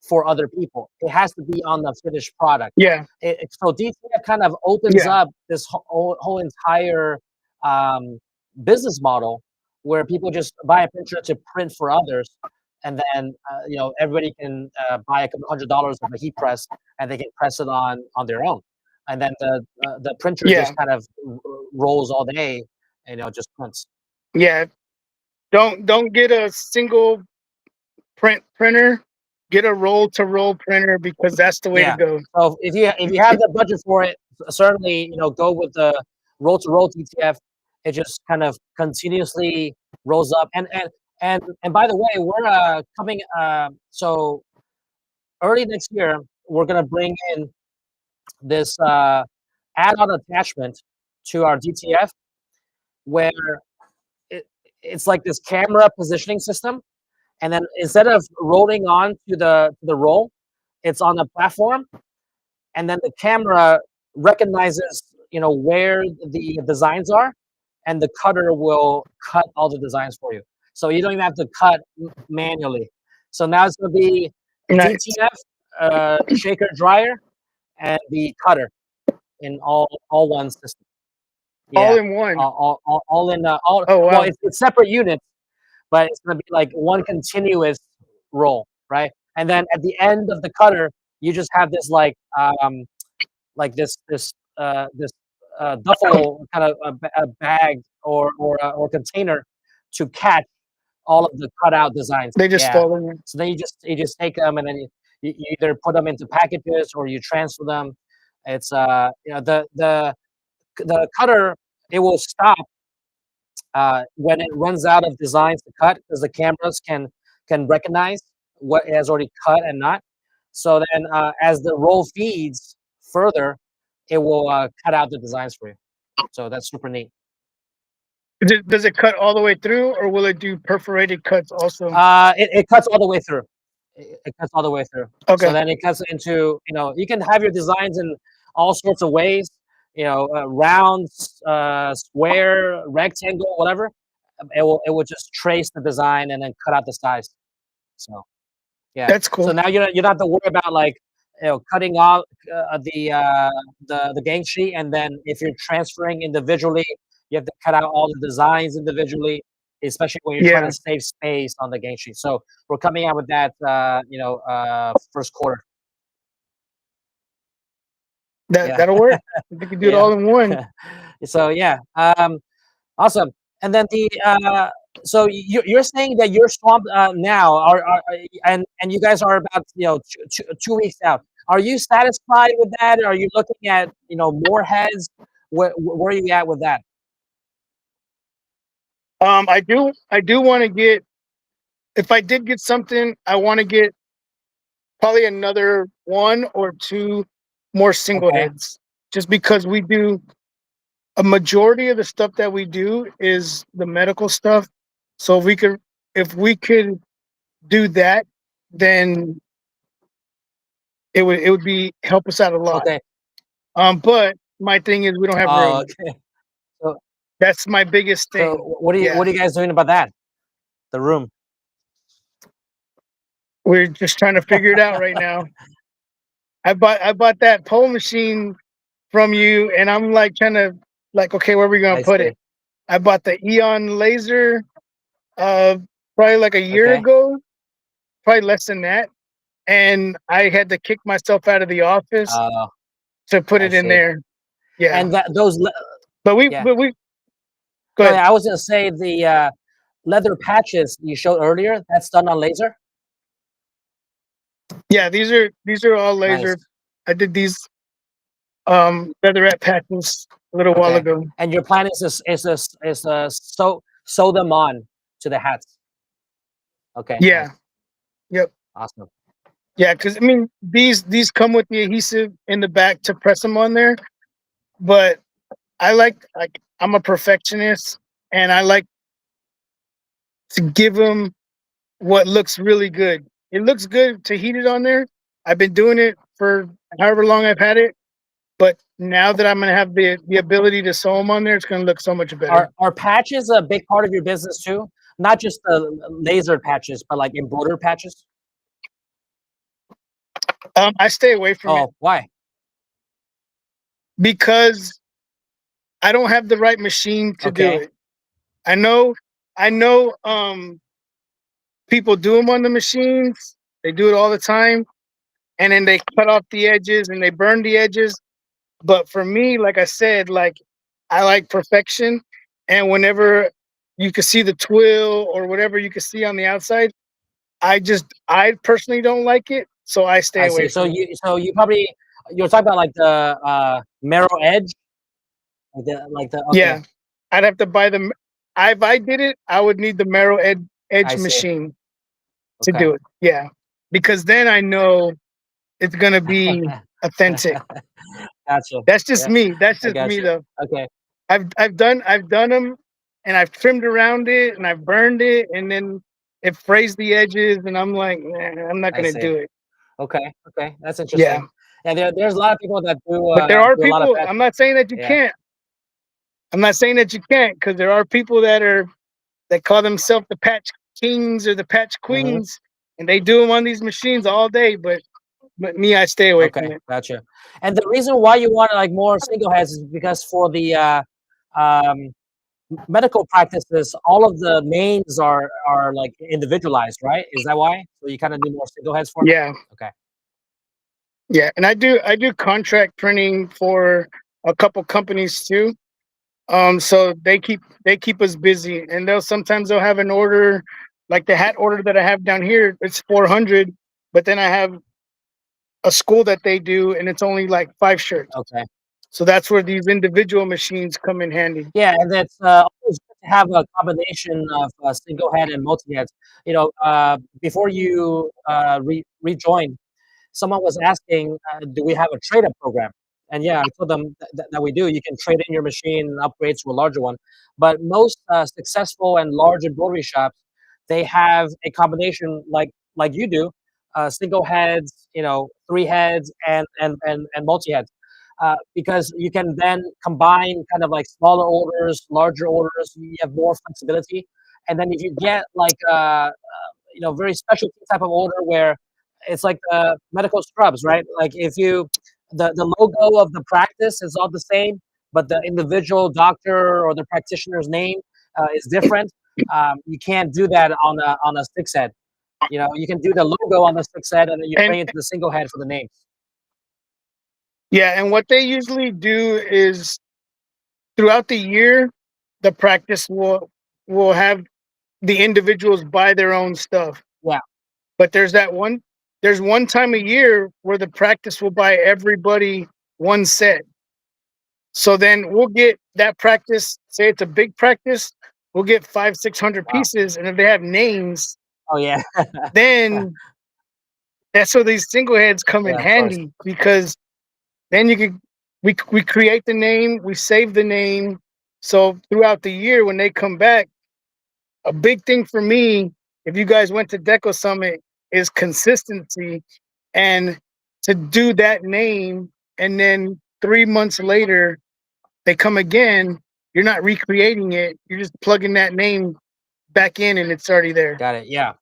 Speaker 4: for other people. It has to be on the finished product.
Speaker 6: Yeah,
Speaker 4: So DTF kind of opens
Speaker 6: yeah,
Speaker 4: up this whole entire um, business model where people just buy a printer to print for others, and then everybody can buy a couple $100s of a heat press, and they can press it on their own, and then the printer
Speaker 6: yeah,
Speaker 4: just kind of rolls all day, just prints.
Speaker 6: yeah. Don't get a single printer. Get a roll to roll printer, because that's the way to
Speaker 4: Yeah.
Speaker 6: go.
Speaker 4: So if you have the budget for it, certainly go with the roll to roll TTF. It just kind of continuously rolls up. And by the way, we're coming. So early next year, we're gonna bring in this add-on attachment to our DTF, where it, it's like this camera positioning system. And then instead of rolling on to the roll, it's on a platform, and then the camera recognizes where the designs are, and the cutter will cut all the designs for you, so you don't even have to cut manually. So now it's going to be
Speaker 6: Nice.
Speaker 4: DTF, shaker dryer, and the cutter in all one system.
Speaker 6: All
Speaker 4: Yeah,
Speaker 6: in one.
Speaker 4: all in all.
Speaker 6: Oh
Speaker 4: Well,
Speaker 6: wow.
Speaker 4: it's separate units, but it's gonna be like one continuous roll, right? And then at the end of the cutter, you just have this like this duffel kind of a bag or container to catch all of the cutout designs.
Speaker 6: They just
Speaker 4: Yeah.
Speaker 6: fall in there.
Speaker 4: So then you just take them and then you either put them into packages or you transfer them. It's the cutter, it will stop when it runs out of designs to cut because the cameras can recognize what it has already cut and not. So then as the roll feeds further, it will cut out the designs for you. So that's super neat.
Speaker 6: Does it cut all the way through, or will it do perforated cuts also?
Speaker 4: It cuts all the way through. It cuts all the way through. So
Speaker 6: Okay.
Speaker 4: then it cuts into, you can have your designs in all sorts of ways, round, square, rectangle, whatever. It will just trace the design and then cut out the size. So yeah.
Speaker 6: That's cool.
Speaker 4: So now you don't have to worry about like cutting off the gang sheet, and then if you're transferring individually, you have to cut out all the designs individually, especially when you're trying
Speaker 6: Yeah,
Speaker 4: to save space on the gang sheet. So we're coming out with that first quarter. Yeah.
Speaker 6: that'll work. You can do it
Speaker 4: Yeah.
Speaker 6: all in one.
Speaker 4: So yeah, awesome. And then so you're saying that you're swamped now, and you guys are about 2 weeks out. Are you satisfied with that? Are you looking at more heads? Where are you at with that?
Speaker 6: I do want to get. If I did get something, I want to get probably another one or two more single
Speaker 4: Okay.
Speaker 6: heads, just because we do a majority of the stuff that we do is the medical stuff. So if we could do that, then it would be help us out a lot.
Speaker 4: Okay.
Speaker 6: But my thing is we don't have
Speaker 4: Oh,
Speaker 6: room.
Speaker 4: okay. So
Speaker 6: That's my biggest thing.
Speaker 4: what are you
Speaker 6: Yeah.
Speaker 4: what are you guys doing about that? The room.
Speaker 6: We're just trying to figure it out right now. I bought that pole machine from you, and I'm like trying to okay, where are we
Speaker 4: I
Speaker 6: gonna put
Speaker 4: see.
Speaker 6: it? I bought the Eon laser probably like a year
Speaker 4: Okay.
Speaker 6: ago, probably less than that. And I had to kick myself out of the office
Speaker 4: Uh,
Speaker 6: to put
Speaker 4: I
Speaker 6: it in
Speaker 4: see.
Speaker 6: there. Yeah.
Speaker 4: And those
Speaker 6: But we
Speaker 4: yeah.
Speaker 6: but we go
Speaker 4: No,
Speaker 6: ahead.
Speaker 4: yeah, I was gonna say the leather patches you showed earlier. That's done on laser.
Speaker 6: Yeah, these are all laser.
Speaker 4: Nice.
Speaker 6: I did these leatherette patches a little while
Speaker 4: Okay.
Speaker 6: ago.
Speaker 4: And your plan is to sew them on to the hats. Okay.
Speaker 6: Yeah.
Speaker 4: Nice.
Speaker 6: Yep.
Speaker 4: Awesome.
Speaker 6: Yeah, because I mean these come with the adhesive in the back to press them on there, but I like I'm a perfectionist, and I like to give them what looks really good. It looks good to heat it on there. I've been doing it for however long I've had it, but now that I'm gonna have the ability to sew them on there, it's gonna look so much better.
Speaker 4: Are patches a big part of your business too? Not just the laser patches, but like embroidered patches?
Speaker 6: I stay away from it
Speaker 4: Oh, why?
Speaker 6: because I don't have the right machine to do
Speaker 4: Okay.
Speaker 6: it. I know people do them on the machines. They do it all the time, and then they cut off the edges and they burn the edges. But for me, like I said, I like perfection, and whenever you can see the twill or whatever you can see on the outside, I personally don't like it, so I stay
Speaker 4: I
Speaker 6: away
Speaker 4: see. So
Speaker 6: from it.
Speaker 4: you're talking about like the marrow edge, like the okay.
Speaker 6: Yeah, I'd have to buy the. If I did it, I would need the marrow edge
Speaker 4: I see.
Speaker 6: machine to
Speaker 4: Okay.
Speaker 6: do it. Yeah, because then I know it's gonna be authentic.
Speaker 4: Gotcha.
Speaker 6: That's just
Speaker 4: Yeah,
Speaker 6: me. That's
Speaker 4: I
Speaker 6: just me
Speaker 4: gotcha.
Speaker 6: though.
Speaker 4: Okay.
Speaker 6: I've done them, and I've trimmed around it, and I've burned it, and then it frays the edges, and I'm like, I'm not
Speaker 4: I
Speaker 6: gonna
Speaker 4: see.
Speaker 6: do it.
Speaker 4: Okay. Okay. That's
Speaker 6: Yeah,
Speaker 4: interesting. Yeah, there's a lot of people that
Speaker 6: but there are
Speaker 4: do a lot of
Speaker 6: people.
Speaker 4: patch.
Speaker 6: I'm not saying that you
Speaker 4: Yeah.
Speaker 6: can't. I'm not saying that you can't, because there are people that call themselves the patch kings or the patch
Speaker 4: Hmm.
Speaker 6: queens, and they do them on these machines all day. But me, I stay away from
Speaker 4: Okay.
Speaker 6: it.
Speaker 4: Gotcha. And the reason why you want like more single heads is because for the medical practices, all of the names are like individualized, right? Is that why? So you kind of do more single heads for them?
Speaker 6: Yeah,
Speaker 4: Okay.
Speaker 6: yeah, and I do contract printing for a couple companies too. So they keep us busy, and they'll have an order, like the hat order that I have down here. It's 400, but then I have a school that they do, and it's only like 5 shirts.
Speaker 4: Okay.
Speaker 6: So that's where these individual machines come in handy.
Speaker 4: Yeah, and it's always good to have a combination of single head and multi heads. Before you rejoin, someone was asking, do we have a trade up program? And yeah, I told them that we do. You can trade in your machine and upgrade to a larger one. But most successful and large embroidery shops, they have a combination like you do, single heads, 3 heads, and multi heads. Because you can then combine kind of like smaller orders, larger orders. You have more flexibility, and then if you get like very specialty type of order where it's like medical scrubs, right? Like if you the logo of the practice is all the same, but the individual doctor or the practitioner's name is different. You can't do that on a six head. You can do the logo on the six head, and then you
Speaker 6: And
Speaker 4: bring it to the single head for the names.
Speaker 6: yeah, and what they usually do is throughout the year, the practice will have the individuals buy their own stuff.
Speaker 4: Yeah.
Speaker 6: But there's one time a year where the practice will buy everybody one set. So then we'll get that practice, say it's a big practice, we'll get 500-600
Speaker 4: Wow.
Speaker 6: pieces. And if they have names,
Speaker 4: Oh yeah.
Speaker 6: then that's where these single heads come in
Speaker 4: Yeah, of course.
Speaker 6: handy, because then we create the name, we save the name. So throughout the year when they come back, a big thing for me, if you guys went to Deco Summit, is consistency, and to do that name, and then 3 months later they come again. You're not recreating it. You're just plugging that name back in, and it's already there.
Speaker 4: Got it. Yeah.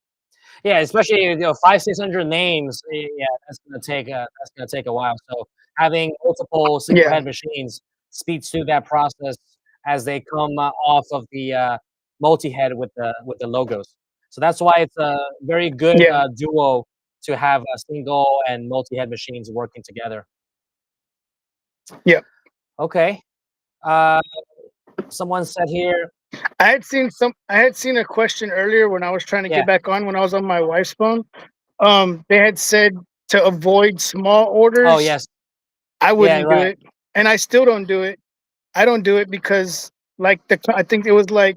Speaker 4: Yeah, especially 500-600 names. Yeah, that's gonna take a while. So having multiple single
Speaker 6: Yeah,
Speaker 4: head machines speeds through that process as they come off of the multi head with the logos. So that's why it's a very good
Speaker 6: yeah,
Speaker 4: duo to have single and multi head machines working together.
Speaker 6: yeah.
Speaker 4: Okay. Uh, someone said here.
Speaker 6: I had seen a question earlier when I was trying to
Speaker 4: Yeah.
Speaker 6: get back on, when I was on my wife's phone. They had said to avoid small orders.
Speaker 4: Oh yes.
Speaker 6: I
Speaker 4: Yeah.
Speaker 6: wouldn't do
Speaker 4: Right.
Speaker 6: it, and I still don't do it. I don't do it because, like, I think it was like,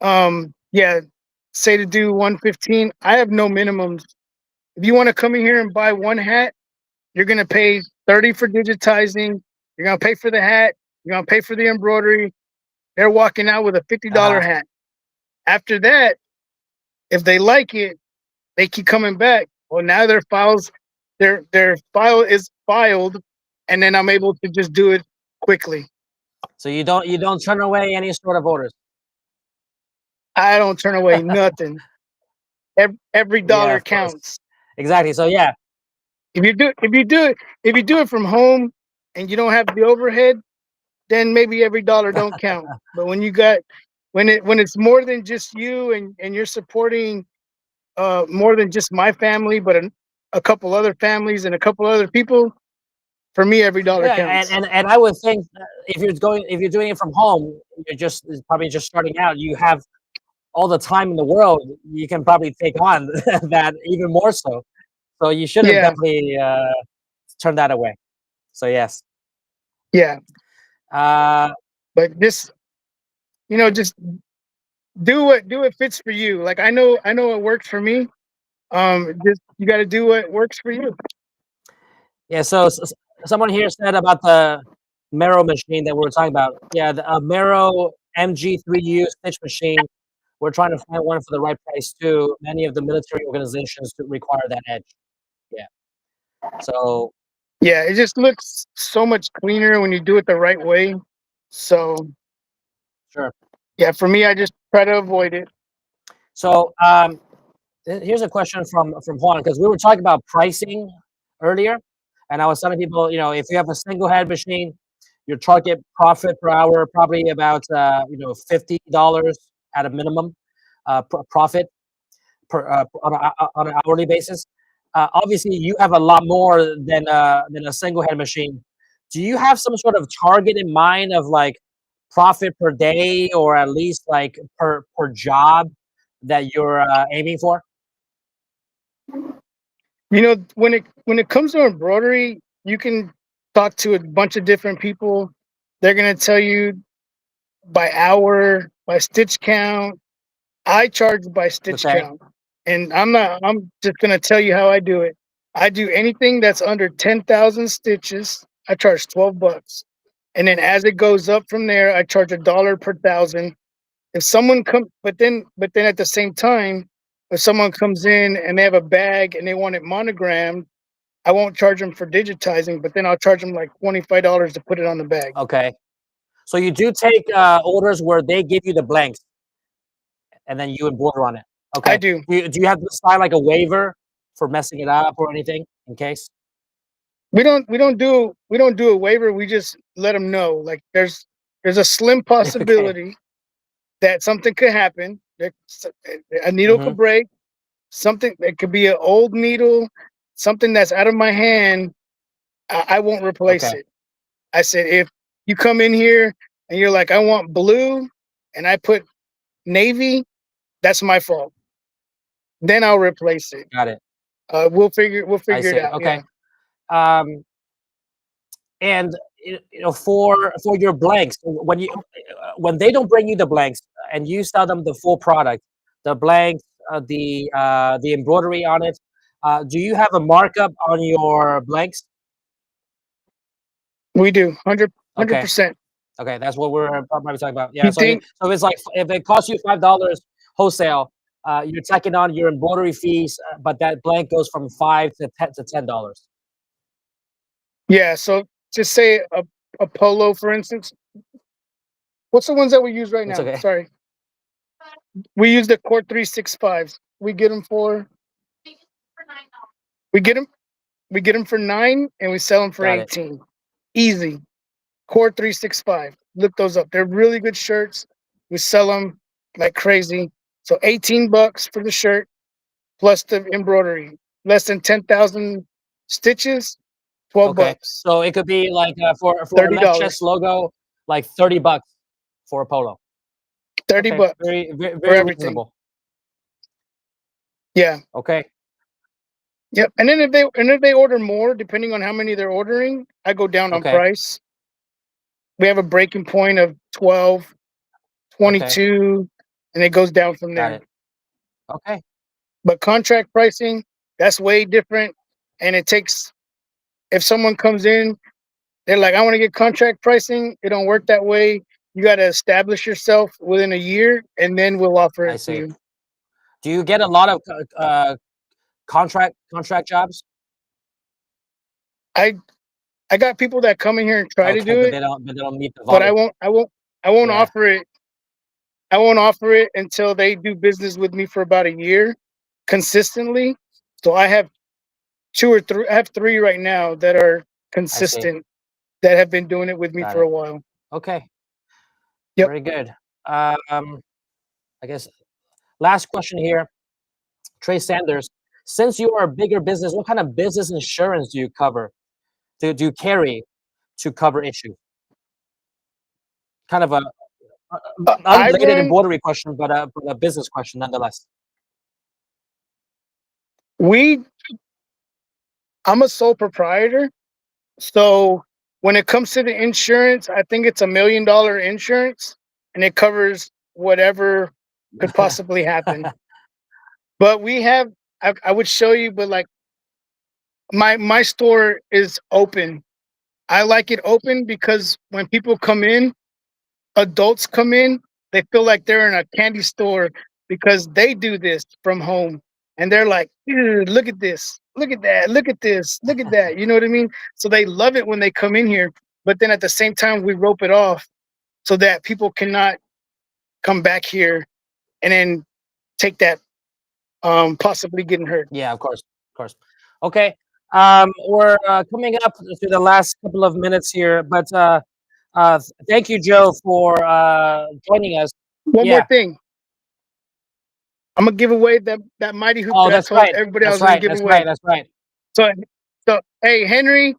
Speaker 6: yeah, say to do 115. I have no minimums. If you want to come in here and buy one hat, you're gonna pay 30 for digitizing. You're gonna pay for the hat. You're gonna pay for the embroidery. They're walking out with a $50
Speaker 4: Uh-huh.
Speaker 6: hat. After that, if they like it, they keep coming back. Well, now their file is filed, and then I'm able to just do it quickly.
Speaker 4: So you don't turn away any sort of orders.
Speaker 6: I don't turn away nothing. Every
Speaker 4: Yeah,
Speaker 6: dollar
Speaker 4: of course.
Speaker 6: counts.
Speaker 4: Exactly. So yeah.
Speaker 6: If you do it from home and you don't have the overhead, then maybe every dollar don't count. But when it's more than just you, and you're supporting more than just my family, but a couple other families and a couple other people, for me every dollar
Speaker 4: Yeah,
Speaker 6: counts.
Speaker 4: and I would think if you're doing it from home, you're probably just starting out. You have all the time in the world. You can probably take on that even more so. So you shouldn't
Speaker 6: Yeah,
Speaker 4: definitely turn that away. So yes.
Speaker 6: yeah.
Speaker 4: Uh,
Speaker 6: But just just do what fits for you. Like, I know what works for me. Just you got to do what works for you.
Speaker 4: yeah. So someone here said about the Mero machine that we were talking about. Yeah, the Mero MG3U stitch machine. We're trying to find one for the right price too. Many of the military organizations do require that edge. Yeah. So
Speaker 6: Yeah, it just looks so much cleaner when you do it the right way. So
Speaker 4: sure.
Speaker 6: yeah, for me, I just try to avoid it.
Speaker 4: So here's a question from Juan, because we were talking about pricing earlier, and I was telling people, if you have a single head machine, your target profit per hour probably about $50 at a minimum profit on an hourly basis. Obviously, you have a lot more than a single head machine. Do you have some sort of target in mind of like profit per day or at least like per job that you're aiming for?
Speaker 6: You know, when it comes to embroidery, you can talk to a bunch of different people. They're gonna tell you by hour, by stitch count. I charge by stitch
Speaker 4: Okay.
Speaker 6: count, and I'm just gonna tell you how I do it. I do anything that's under 10,000 stitches. I charge $12, and then as it goes up from there, I charge $1 per thousand. If someone comes, but then at the same time, if someone comes in and they have a bag and they want it monogrammed, I won't charge them for digitizing, but then I'll charge them like $25 to put it on the bag.
Speaker 4: Okay. So you do take orders where they give you the blanks and then you embroider on it. Okay.
Speaker 6: I do.
Speaker 4: Do you have to sign like a waiver for messing it up or anything in case?
Speaker 6: We don't do a waiver. We just let them know like there's a slim
Speaker 4: Okay.
Speaker 6: possibility that something could happen. A needle
Speaker 4: Hmm.
Speaker 6: could break. Something it could be an old needle, something that's out of my hand. I won't replace
Speaker 4: Okay.
Speaker 6: it. I said if you come in here and you're like I want blue, and I put navy, that's my fault. Then I'll replace it.
Speaker 4: Got it.
Speaker 6: We'll
Speaker 4: I
Speaker 6: figure it
Speaker 4: see.
Speaker 6: out.
Speaker 4: Okay.
Speaker 6: Yeah.
Speaker 4: Um, and for your blanks, when they don't bring you the blanks and you sell them the full product, the blanks, the embroidery on it, do you have a markup on your blanks?
Speaker 6: We do 100
Speaker 4: Okay.
Speaker 6: 100%.
Speaker 4: Okay, that's what we're probably talking about. Yeah,
Speaker 6: You think
Speaker 4: so it's like if it costs you $5 wholesale, you're tacking on your embroidery fees, but that blank goes from $5 to $10.
Speaker 6: yeah, so just say a polo for instance. What's the ones that we use right
Speaker 4: It's
Speaker 6: now?
Speaker 4: okay.
Speaker 6: Sorry. We use the Core 365s. We get them for we get them we get them for 9 and we sell them for
Speaker 4: Got it.
Speaker 6: 18. Easy. Core 365. Look those up. They're really good shirts. We sell them like crazy. So $18 for the shirt plus the embroidery. Less than 10,000 stitches, 12
Speaker 4: Okay,
Speaker 6: bucks.
Speaker 4: so it could be like for a left chest
Speaker 6: $30.
Speaker 4: logo, like $30 for a polo.
Speaker 6: 30
Speaker 4: Okay,
Speaker 6: bucks
Speaker 4: very very,
Speaker 6: for
Speaker 4: very
Speaker 6: everything.
Speaker 4: reasonable.
Speaker 6: Yeah.
Speaker 4: Okay,
Speaker 6: Yep. And then if they order more, depending on how many they're ordering, I go down on
Speaker 4: okay,
Speaker 6: price. We have a breaking point of 12,
Speaker 4: okay,
Speaker 6: 22, and it goes down from
Speaker 4: got
Speaker 6: there.
Speaker 4: it. Okay,
Speaker 6: But contract pricing, that's way different. And it takes, if someone comes in, they're like, I want to get contract pricing. It don't work that way. You got to establish yourself within a year, and then we'll offer
Speaker 4: I
Speaker 6: it to
Speaker 4: see.
Speaker 6: you.
Speaker 4: Do you get a lot of contract jobs?
Speaker 6: I I got people that come in here and try to
Speaker 4: Okay,
Speaker 6: do
Speaker 4: but
Speaker 6: it,
Speaker 4: they don't meet the
Speaker 6: but I
Speaker 4: volume.
Speaker 6: won't I won't I won't
Speaker 4: Yeah,
Speaker 6: offer it. I won't offer it until they do business with me for about a year consistently. So I have two or three. I have three right now that are
Speaker 4: I see.
Speaker 6: consistent that have been doing it with me
Speaker 4: Got
Speaker 6: for
Speaker 4: it.
Speaker 6: a while.
Speaker 4: Okay,
Speaker 6: Yep.
Speaker 4: very good. I guess last question here, Trey Sanders. Since you are a bigger business, what kind of business insurance do you cover? Do you carry to cover issues? Kind of a
Speaker 6: I
Speaker 4: unrelated
Speaker 6: run.
Speaker 4: embroidery question, but a business question nonetheless.
Speaker 6: We. I'm a sole proprietor, so when it comes to the insurance, I think it's $1 million insurance, and it covers whatever could possibly happen. But we have. I would show you, but like my store is open. I like it open because when people come in, adults come in, they feel like they're in a candy store because they do this from home. And they're like, "Ew, look at this, look at that, look at this, look at that." You know what I mean? So they love it when they come in here. But then at the same time, we rope it off so that people cannot come back here and then take that possibly getting hurt.
Speaker 4: Yeah, of course, of course. Okay, we're coming up to the last couple of minutes here, but Thank you, Joe, for joining us.
Speaker 6: One more
Speaker 4: Yeah.
Speaker 6: thing. I'm gonna give away that mighty hoop
Speaker 4: Oh,
Speaker 6: that I
Speaker 4: that's
Speaker 6: told
Speaker 4: right.
Speaker 6: everybody I
Speaker 4: That's
Speaker 6: was gonna
Speaker 4: right.
Speaker 6: give
Speaker 4: That's
Speaker 6: away.
Speaker 4: right. That's right.
Speaker 6: So, so hey, Henry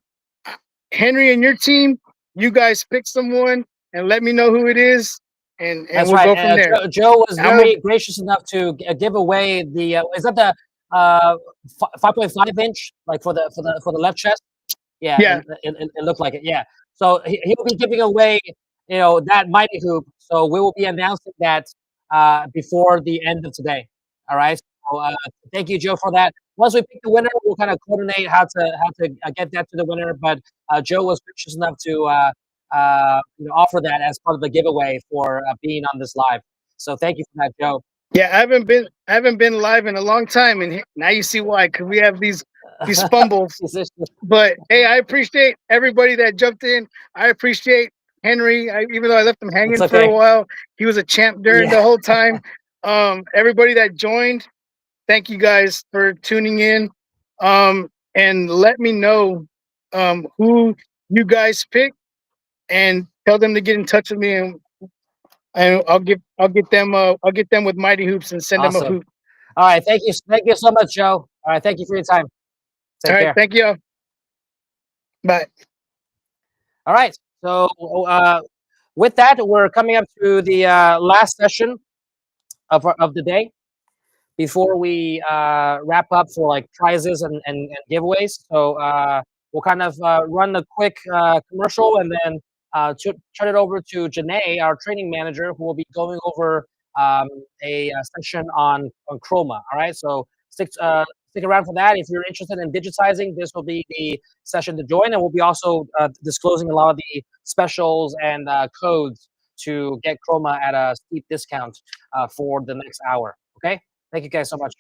Speaker 6: and your team, you guys pick someone and let me know who it is, and
Speaker 4: That's
Speaker 6: we'll
Speaker 4: right.
Speaker 6: go from there.
Speaker 4: Joe was
Speaker 6: I'm
Speaker 4: very gracious enough to give away the. Is that the 5.5 inch, like for the left chest? Yeah,
Speaker 6: yeah,
Speaker 4: it looked like it. Yeah. So he'll be giving away, that mighty hoop. So we will be announcing that before the end of today. All right. So thank you, Joe, for that. Once we pick the winner, we'll kind of coordinate how to get that to the winner. But Joe was gracious enough to offer that as part of the giveaway for being on this live. So thank you for that, Joe.
Speaker 6: yeah. I haven't been live in a long time, and now you see why. Because we have these fumbles. But hey, I appreciate everybody that jumped in. I appreciate Henry. Even though I left him
Speaker 4: It's
Speaker 6: hanging for a
Speaker 4: okay.
Speaker 6: while, he was a champ during
Speaker 4: Yeah.
Speaker 6: the whole time. Everybody that joined, thank you guys for tuning in. And let me know who you guys pick, and tell them to get in touch with me, and I'll get them with Mighty Hoops and send them a
Speaker 4: Awesome.
Speaker 6: hoop.
Speaker 4: All right. Thank you. Thank you so much, Joe. All right. Thank you for your time. Take
Speaker 6: All right,
Speaker 4: care.
Speaker 6: thank you. Bye.
Speaker 4: All right. So with that, we're coming up to the last session of the day before we wrap up for like prizes and giveaways. So we'll kind of run a quick commercial and then turn it over to Janae, our training manager, who will be going over a section on Chroma. All right. So stick around for that. If you're interested in digitizing, this will be the session to join, and we'll be also disclosing a lot of the specials and codes to get Chroma at a steep discount for the next hour. Okay. Thank you guys so much.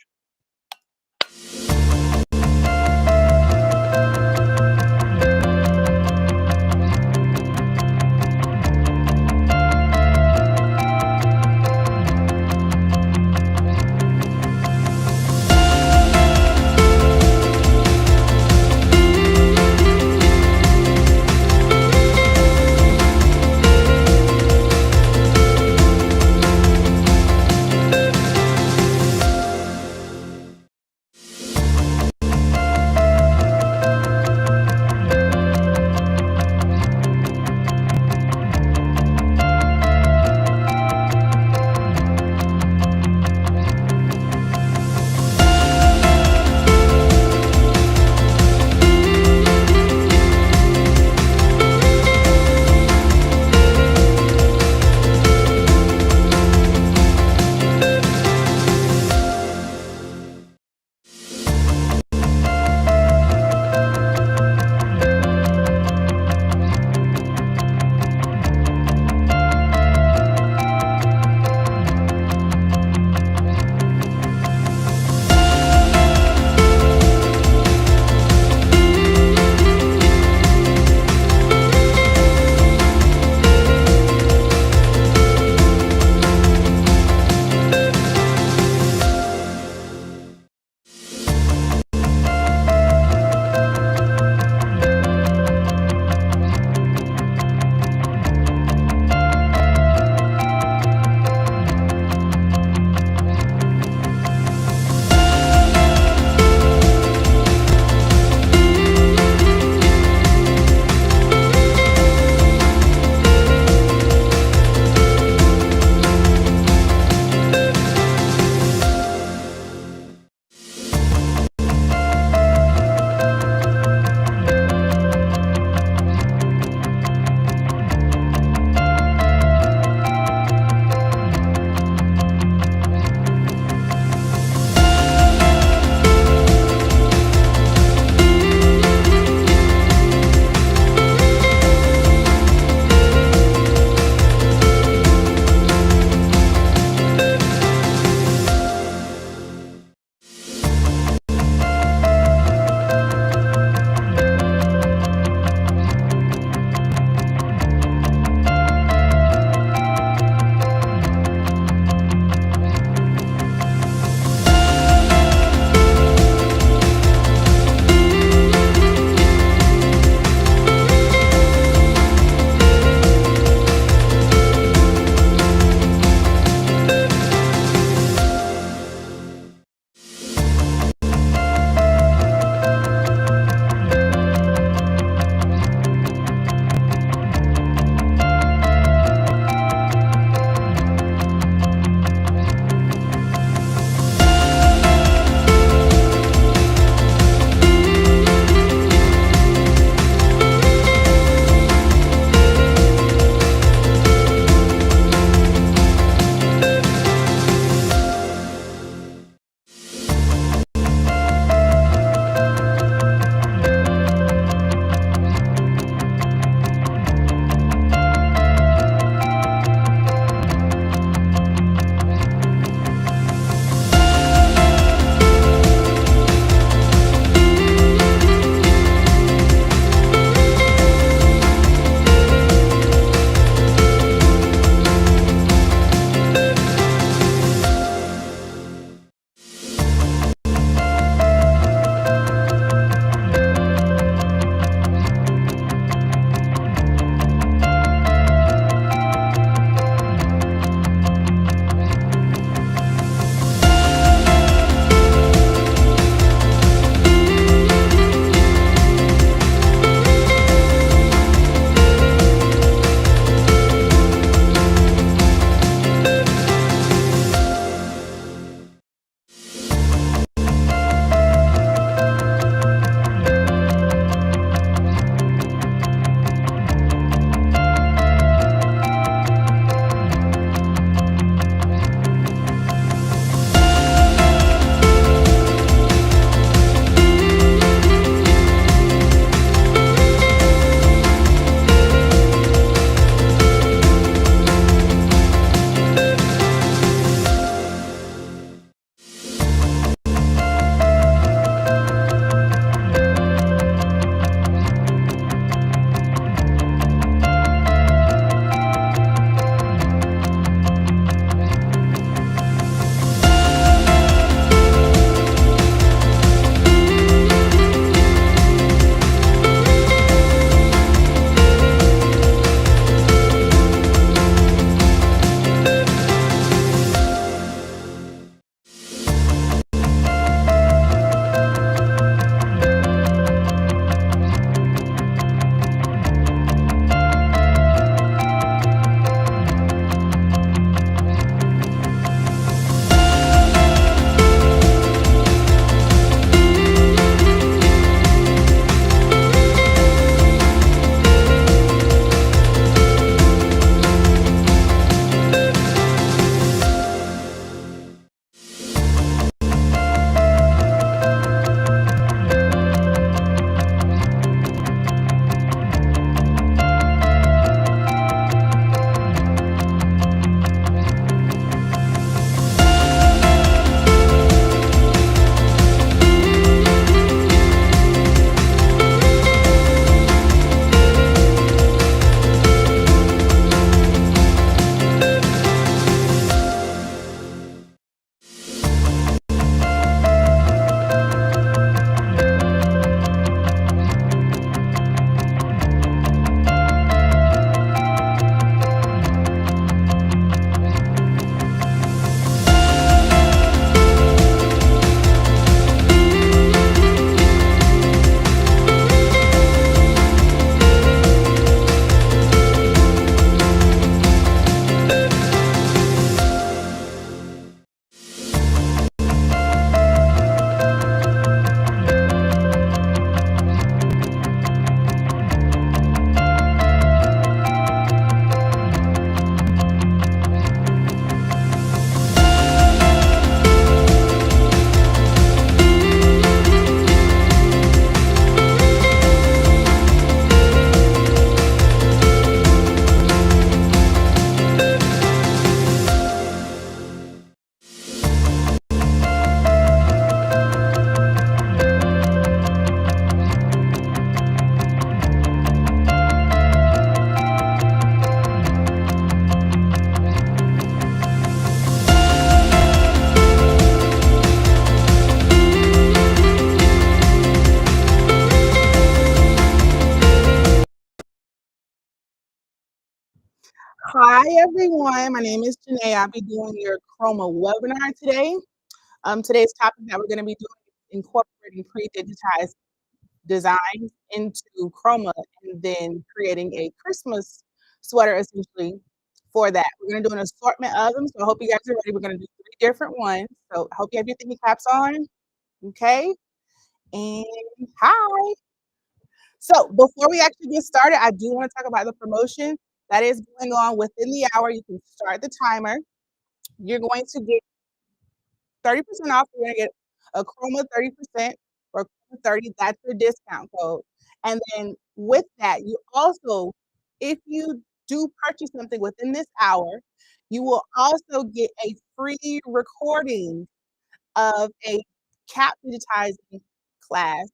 Speaker 7: Hi everyone, my name is Janae. I'll be doing your Chroma webinar today. Today's topic that we're going to be doing is incorporating pre-digitized designs into Chroma and then creating a Christmas sweater essentially for that. We're going to do an assortment of them, so I hope you guys are ready. We're going to do 3 different ones. So I hope you have your thinking caps on. Okay, and hi. So before we actually get started, I do want to talk about the promotion that is going on within the hour. You can start the timer. You're going to get 30% off. You're going to get a Chroma 30% or Chroma 30. That's your discount code. And then with that, you also, if you do purchase something within this hour, you will also get a free recording of a cap digitizing class.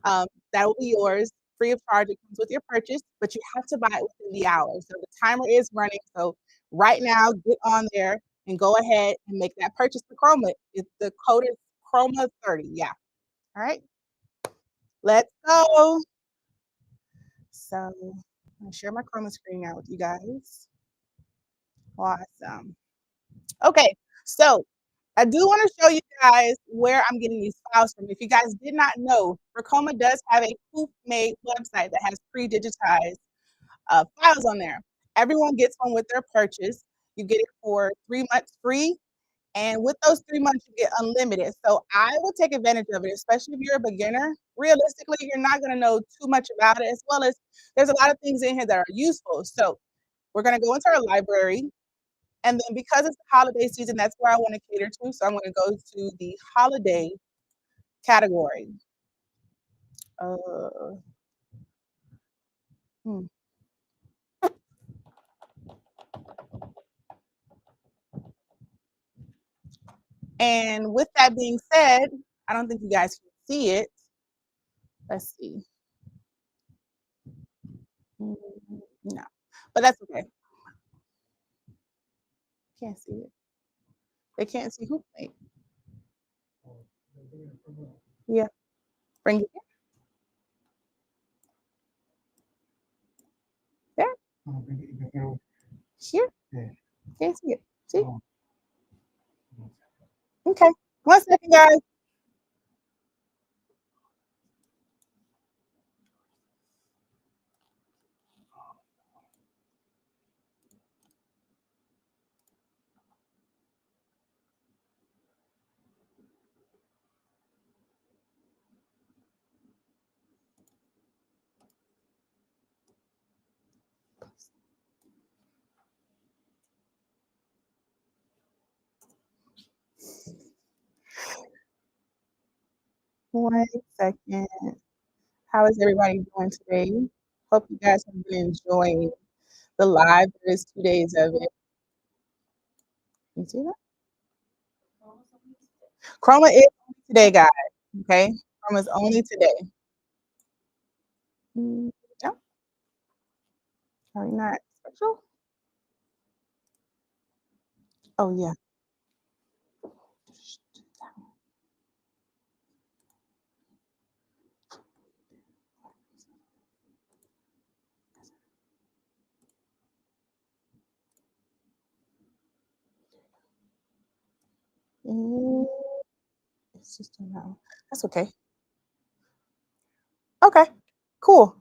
Speaker 7: That will be yours free of charge. It comes with your purchase, but you have to buy it within the hour. So the timer is running. So right now, get on there and go ahead and make that purchase for Chroma. The code is Chroma 30. Yeah. All right. Let's go. So I'm gonna share my Chroma screen out with you guys. Awesome. Okay. So I do want to show you guys where I'm getting these files from. If you guys did not know, Ricoma does have a Hoop-made website that has pre-digitized files on there. Everyone gets one with their purchase. You get it for 3 months free, and with those 3 months, you get unlimited. So I will take advantage of it, especially if you're a beginner. Realistically, you're not going to know too much about it, as well as there's a lot of things in here that are useful. So we're going to go into our library. And then because it's the holiday season, that's where I want to cater to. So I'm going to go to the holiday category. Hmm. And with that being said, I don't think you guys can see it. Let's see. No, but that's okay. Can't see it. They can't see who played. Yeah, bring it there. Here. Can't see it. See? Okay. 1 second, guys. One second. How is everybody doing today? Hope you guys have been enjoying the live. There is 2 days of it. Can you see that? Chroma is only today, guys. Okay? Chroma is only today. No? Are we not special? Oh, yeah. It's just a no. That's okay. Okay, cool.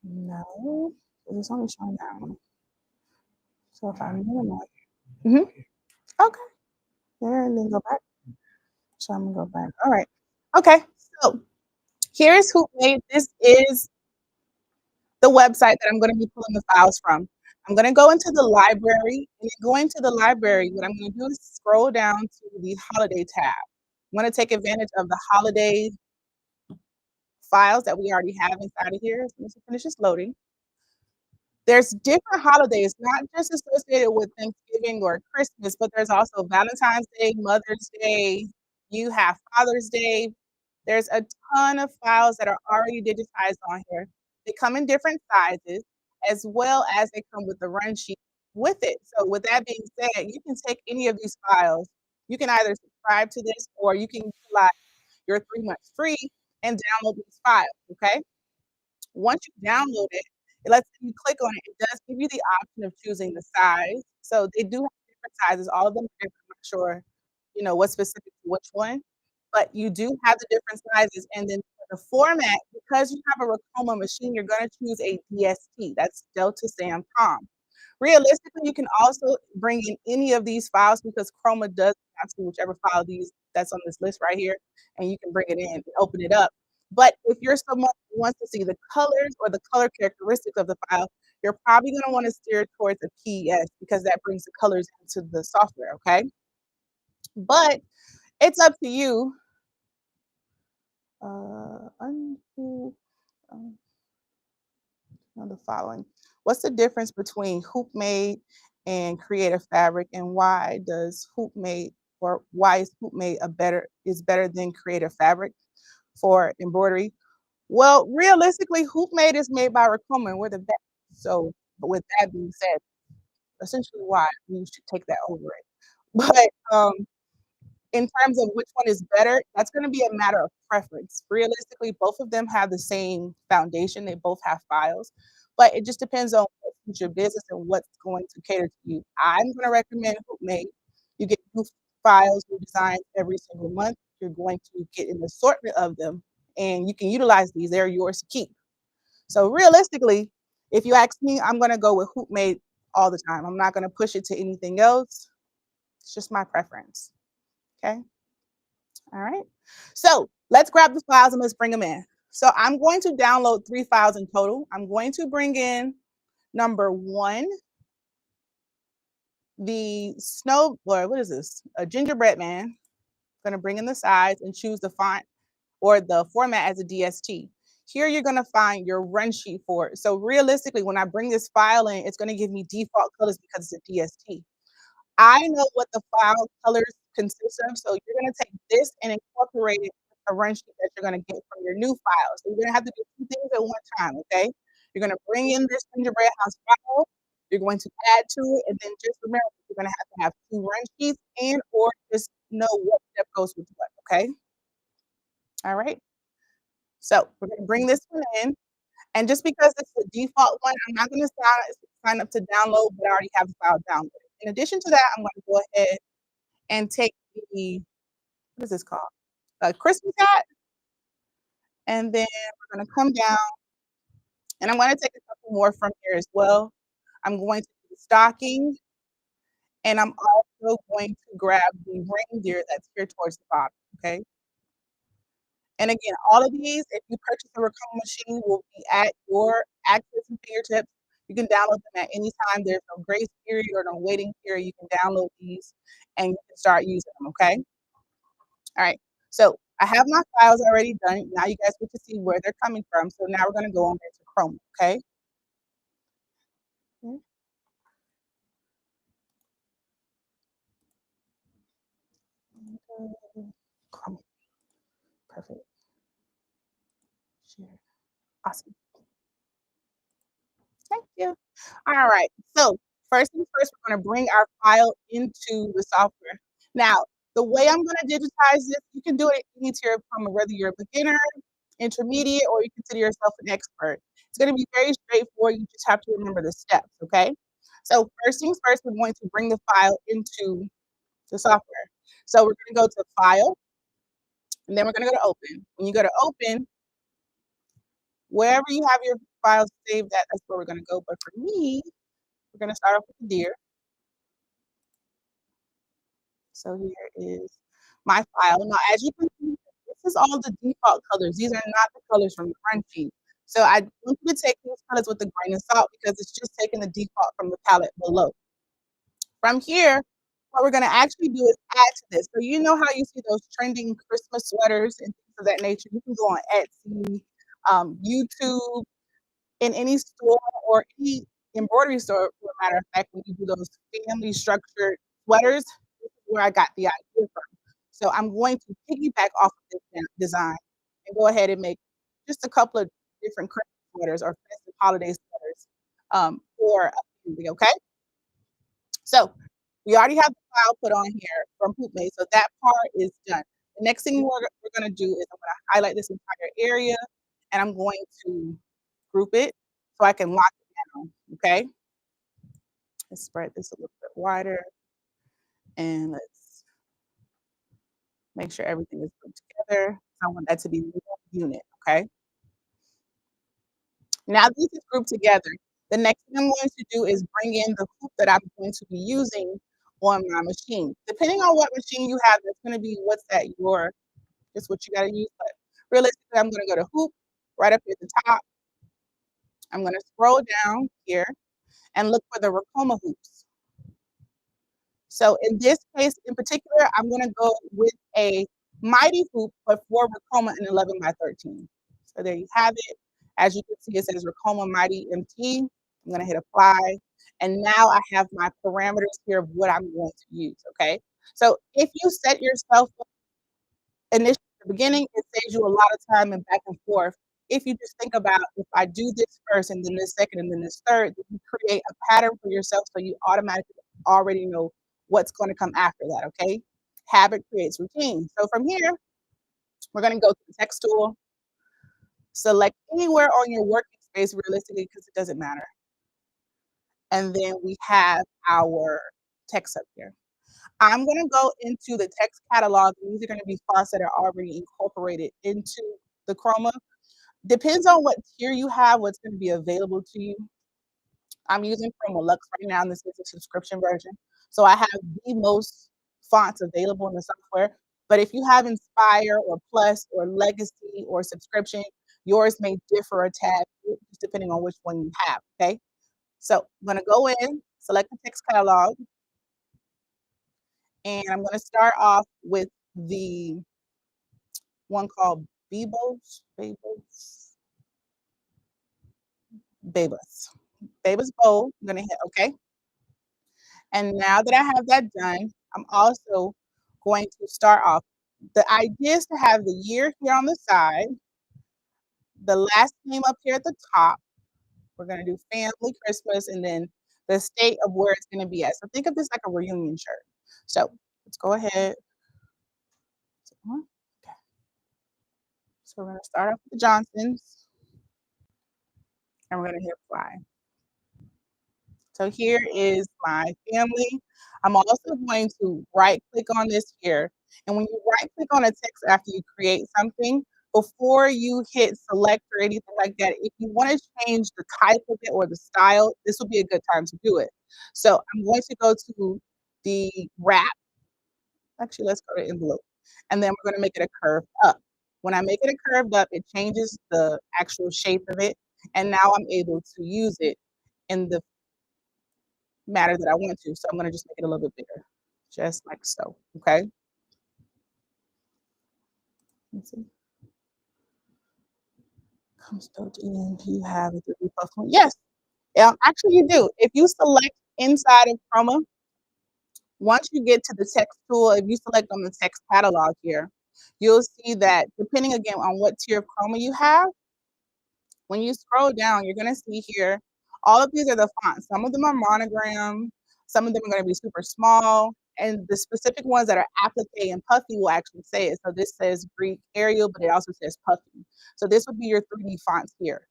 Speaker 7: No, it's only showing down. So if I minimize, okay, there and then go back. So I'm gonna go back. All right. Okay. So here's who made this is the website that I'm going to be pulling the files from. I'm going to go into the library, and going to the library, what I'm going to do is scroll down to the holiday tab. I'm going to take advantage of the holiday files that we already have inside of here. Let me finish this loading. There's different holidays, not just associated with Thanksgiving or Christmas, but there's also Valentine's Day, Mother's Day, you have Father's Day. There's a ton of files that are already digitized on here. They come in different sizes, as well as they come with the run sheet with it. So with that being said, you can take any of these files. You can either subscribe to this or you can utilize your 3 months free and download these files, okay? Once you download it, it lets you click on it. It does give you the option of choosing the size. So they do have different sizes. All of them are different. I'm not sure, what's specific to which one, but you do have the different sizes. And then for the format, because you have a Ricoma machine, you're going to choose a DST. That's Delta Sam Tom. Realistically, you can also bring in any of these files because Chroma does have to whichever file that's on this list right here, and you can bring it in and open it up. But if you're someone who wants to see the colors or the color characteristics of the file, you're probably going to want to steer towards a PES because that brings the colors into the software, okay? But it's up to you. Undo the following. What's the difference between Hoopmade and Creative Fabric, and why is Hoopmade better than Creative Fabric for embroidery? Well, realistically, Hoopmade is made by Ricoma, and we're the best. So, but with that being said, essentially why you should take that over it. But in terms of which one is better, that's going to be a matter of preference. Realistically, both of them have the same foundation. They both have files, but it just depends on what suits your business and what's going to cater to you. I'm going to recommend Hoopmade. You get new files, new designs every single month. You're going to get an assortment of them, and you can utilize these. They're yours to keep. So realistically, if you ask me, I'm going to go with Hoopmade all the time. I'm not going to push it to anything else. It's just my preference. Okay. All right. So let's grab the files and let's bring them in. So I'm going to download 3 files in total. I'm going to bring in number 1, the what is this? A gingerbread man. I'm going to bring in the size and choose the font or the format as a DST. Here you're going to find your run sheet for it. So realistically, when I bring this file in, it's going to give me default colors because it's a DST. I know what the file colors consist of, so you're going to take this and incorporate it with a run sheet that you're going to get from your new file. So you're going to have to do 2 things at one time, okay? You're going to bring in this gingerbread house file, you're going to add to it, and then just remember you're going to have 2 run sheets and or just know what step goes with what, okay? All right. So we're going to bring this one in, and just because it's the default one, I'm not going to sign up to download, but I already have the file downloaded. In addition to that, I'm going to go ahead and take the, what is this called? A Christmas hat. And then we're going to come down, and I'm going to take a couple more from here as well. I'm going to do the stocking, and I'm also going to grab the reindeer that's here towards the bottom, okay? And again, all of these, if you purchase a Ricoma machine, will be at your access and fingertips. You can download them at any time. There's no grace period or no waiting period. You can download these and you can start using them, okay? All right, so I have my files already done. Now you guys get to see where they're coming from. So now we're gonna go on to Chroma, okay? Chroma, perfect. Share, awesome. Thank you. All right, so first things first, we're gonna bring our file into the software. Now, the way I'm gonna digitize this, you can do it at any tier of Chroma, whether you're a beginner, intermediate, or you consider yourself an expert. It's gonna be very straightforward. You just have to remember the steps, okay? So first things first, we're going to bring the file into the software. So we're gonna go to File, and then we're gonna go to Open. When you go to Open, wherever you have your files saved at, that's where we're gonna go. But for me, we're gonna start off with the deer. So here is my file. Now, as you can see, this is all the default colors. These are not the colors from the run sheet. So I want you to take these colors with a grain of salt because it's just taking the default from the palette below. From here, what we're gonna actually do is add to this. So you know how you see those trending Christmas sweaters and things of that nature. You can go on Etsy, YouTube, in any store or any embroidery store, for a matter of fact, when you do those family structured sweaters, this is where I got the idea from. So I'm going to piggyback off of this design and go ahead and make just a couple of different Christmas sweaters or festive holiday sweaters for a family, okay? So we already have the file put on here from Hoopmade, so that part is done. The next thing we're gonna do is I'm gonna highlight this entire area and I'm going to group it so I can lock it down, okay? Let's spread this a little bit wider and let's make sure everything is put together. I want that to be one unit, okay? Now this is grouped together. The next thing I'm going to do is bring in the hoop that I'm going to be using on my machine. Depending on what machine you have, that's gonna be what's at your, just what you gotta use, but realistically, I'm gonna go to hoop, right up at the top. I'm gonna scroll down here and look for the Ricoma hoops. So in this case in particular, I'm gonna go with a mighty hoop, but for Ricoma in 11 by 13. So there you have it. As you can see, it says Ricoma Mighty MT. I'm gonna hit apply. And now I have my parameters here of what I'm going to use, okay? So if you set yourself up initially at the beginning, it saves you a lot of time and back and forth. If you just think about, if I do this first and then this second and then this third, then you create a pattern for yourself so you automatically already know what's going to come after that, okay? Habit creates routine. So from here, we're going to go to the text tool, select anywhere on your working space realistically because it doesn't matter. And then we have our text up here. I'm going to go into the text catalog. These are going to be fonts that are already incorporated into the Chroma. Depends on what tier you have, what's going to be available to you. I'm using Chroma Lux right now, and this is a subscription version. So I have the most fonts available in the software. But if you have Inspire or Plus or Legacy or subscription, yours may differ a tad, just depending on which one you have, okay? So I'm going to go in, select the text catalog, and I'm going to start off with the one called Bebos. Bowl. I'm going to hit OK. And now that I have that done, I'm also going to start off. The idea is to have the year here on the side, the last name up here at the top. We're going to do family, Christmas, and then the state of where it's going to be at. So think of this like a reunion shirt. So let's go ahead. Okay. So we're going to start off with the Johnsons, and we're going to hit apply. So here is my family. I'm also going to right click on this here. And when you right click on a text after you create something, before you hit select or anything like that, if you want to change the type of it or the style, this will be a good time to do it. So I'm going to go to the wrap. Actually, let's go to envelope. And then we're going to make it a curved up. When I make it a curved up, it changes the actual shape of it. And now I'm able to use it in the matter that I want to. So I'm going to just make it a little bit bigger, just like so, okay? Let's see. Comes built in, you have a 3D plus one. Yes, actually you do. If you select inside of Chroma, once you get to the text tool, if you select on the text catalog here, you'll see that depending again on what tier of Chroma you have, when you scroll down, you're going to see here, all of these are the fonts. Some of them are monogram, some of them are going to be super small, and the specific ones that are applique and puffy will actually say it. So this says Greek Arial, but it also says puffy. So this would be your 3D fonts here.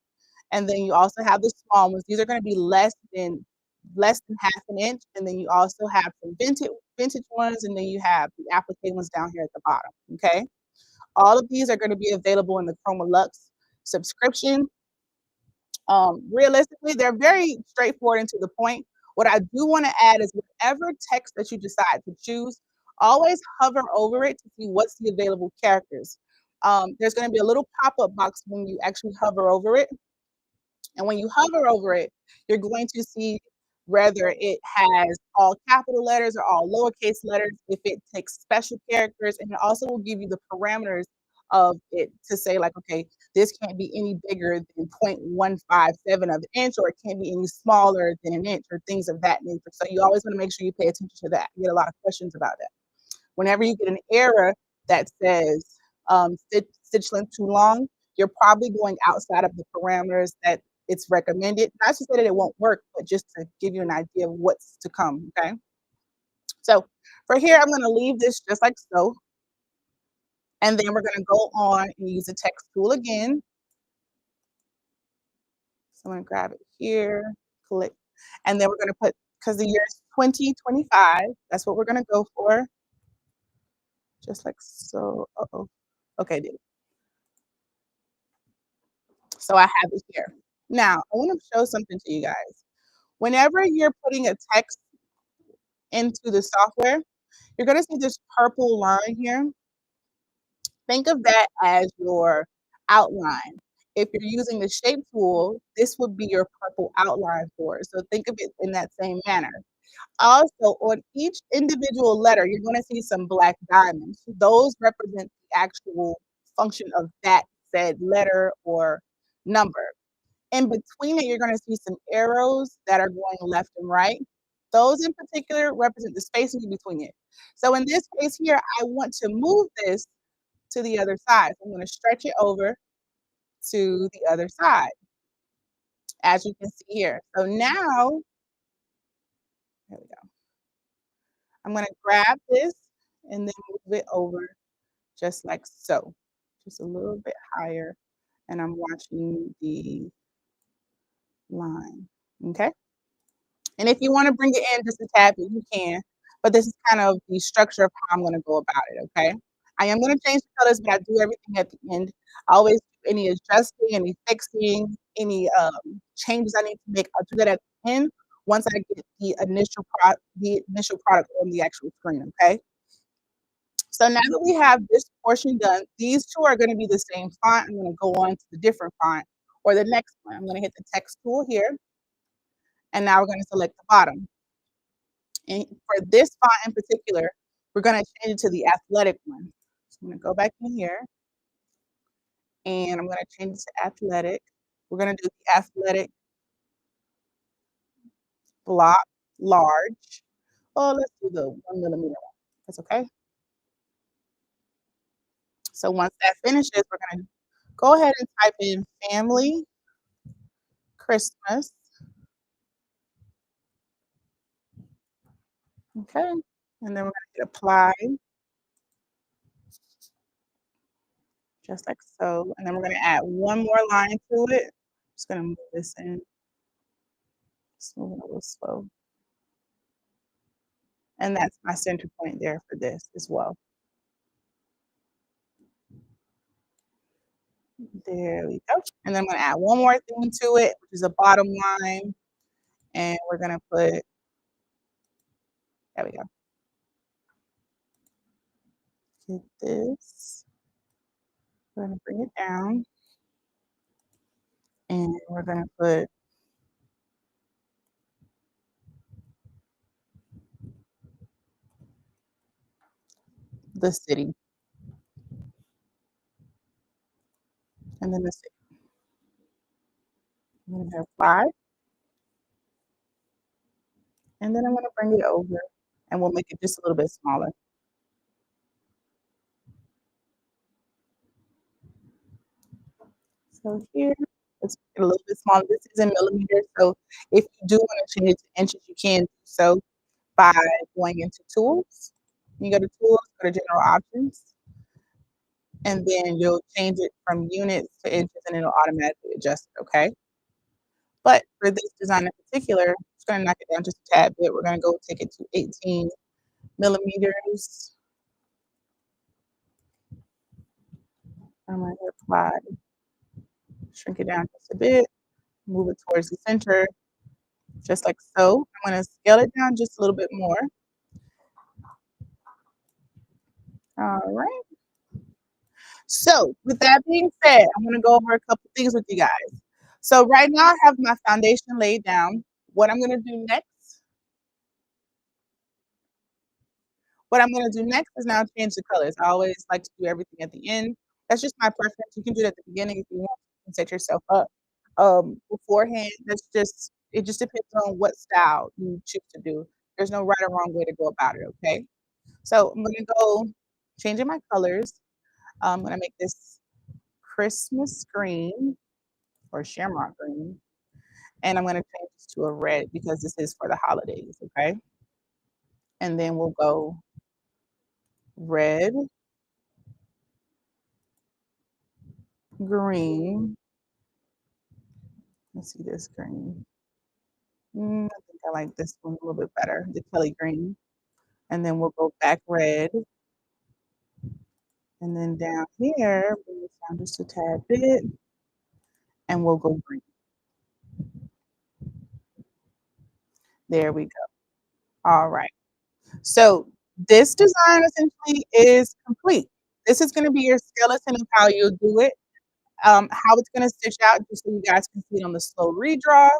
Speaker 7: And then you also have the small ones. These are going to be less than half an inch. And then you also have some vintage ones, and then you have the applique ones down here at the bottom, okay? All of these are going to be available in the Chroma Lux subscription. Realistically, they're very straightforward and to the point. What I do want to add is whatever text that you decide to choose, always hover over it to see what's the available characters. There's going to be a little pop-up box when you actually hover over it. And when you hover over it, you're going to see whether it has all capital letters or all lowercase letters, if it takes special characters, and it also will give you the parameters of it to say like, okay, this can't be any bigger than 0.157 of an inch, or it can't be any smaller than an inch, or things of that nature. So you always want to make sure you pay attention to that. You get a lot of questions about that. Whenever you get an error that says stitch length too long, you're probably going outside of the parameters that it's recommended. Not to say that it won't work, but just to give you an idea of what's to come, okay? So for here, I'm gonna leave this just like so. And then we're gonna go on and use the text tool again. So I'm gonna grab it here, click, and then we're gonna put, because the year is 2025, that's what we're gonna go for. Just like so. Uh-oh. Okay, dude. So I have it here. Now, I want to show something to you guys. Whenever you're putting a text into the software, you're going to see this purple line here. Think of that as your outline. If you're using the shape tool, this would be your purple outline for it. So think of it in that same manner. Also, on each individual letter, you're going to see some black diamonds. Those represent the actual function of that said letter or number. In between it, you're going to see some arrows that are going left and right. Those in particular represent the spacing in between it. So in this case here, I want to move this to the other side. So I'm going to stretch it over to the other side, as you can see here. So now, there we go. I'm going to grab this and then move it over just like so, just a little bit higher. And I'm watching the line, okay? And if you want to bring it in just a tad bit, you can, but this is kind of the structure of how I'm going to go about it, okay? I am going to change the colors, but I do everything at the end. I always do any adjusting, any fixing, any changes I need to make. I'll do that at the end once I get the initial product on the actual screen, okay? So now that we have this portion done, these two are going to be the same font. I'm going to go on to the different font or the next one. I'm going to hit the text tool here. And now we're going to select the bottom. And for this font in particular, we're going to change it to the athletic one. So I'm going to go back in here. And I'm going to change it to athletic. We're going to do the athletic block large. Oh, let's do the 1 millimeter one. That's okay. So once that finishes, we're going to go ahead and type in family Christmas. Okay. And then we're going to hit apply. Just like so. And then we're going to add one more line to it. Just going to move this in. Just moving a little slow. And that's my center point there for this as well. There we go. And then I'm going to add one more thing to it, which is a bottom line. And we're going to put, there we go. Get this. We're going to bring it down. And we're going to put the city. And then the city. I'm going to apply. And then I'm going to bring it over and we'll make it just a little bit smaller. So here, let's make it a little bit smaller. This is in millimeters. So if you do want to change it to inches, you can do so by going into tools. You go to tools, go to general options. And then you'll change it from units to inches and it'll automatically adjust it, okay? But for this design in particular, it's going to knock it down just a tad bit. We're going to go take it to 18 millimeters. I'm going to apply, shrink it down just a bit, move it towards the center, just like so. I'm going to scale it down just a little bit more. All right. So with that being said, I'm going to go over a couple things with you guys. So right now I have my foundation laid down. What I'm going to do next is now change the colors. I always like to do everything at the end. That's just my preference. You can do it at the beginning if you want to set yourself up beforehand. It just depends on what style you choose to do. There's no right or wrong way to go about it, okay? So I'm gonna go changing my colors. I'm gonna make this Christmas green or shamrock green. And I'm gonna change this to a red because this is for the holidays, okay? And then we'll go red, green. Let's see this green. I think I like this one a little bit better, the Kelly green. And then we'll go back red. And then down here, bring it down just a tad bit. And we'll go green. There we go. All right. So this design essentially is complete. This is going to be your skeleton of how you'll do it. How it's going to stitch out, just so you guys can see it on the slow redraw,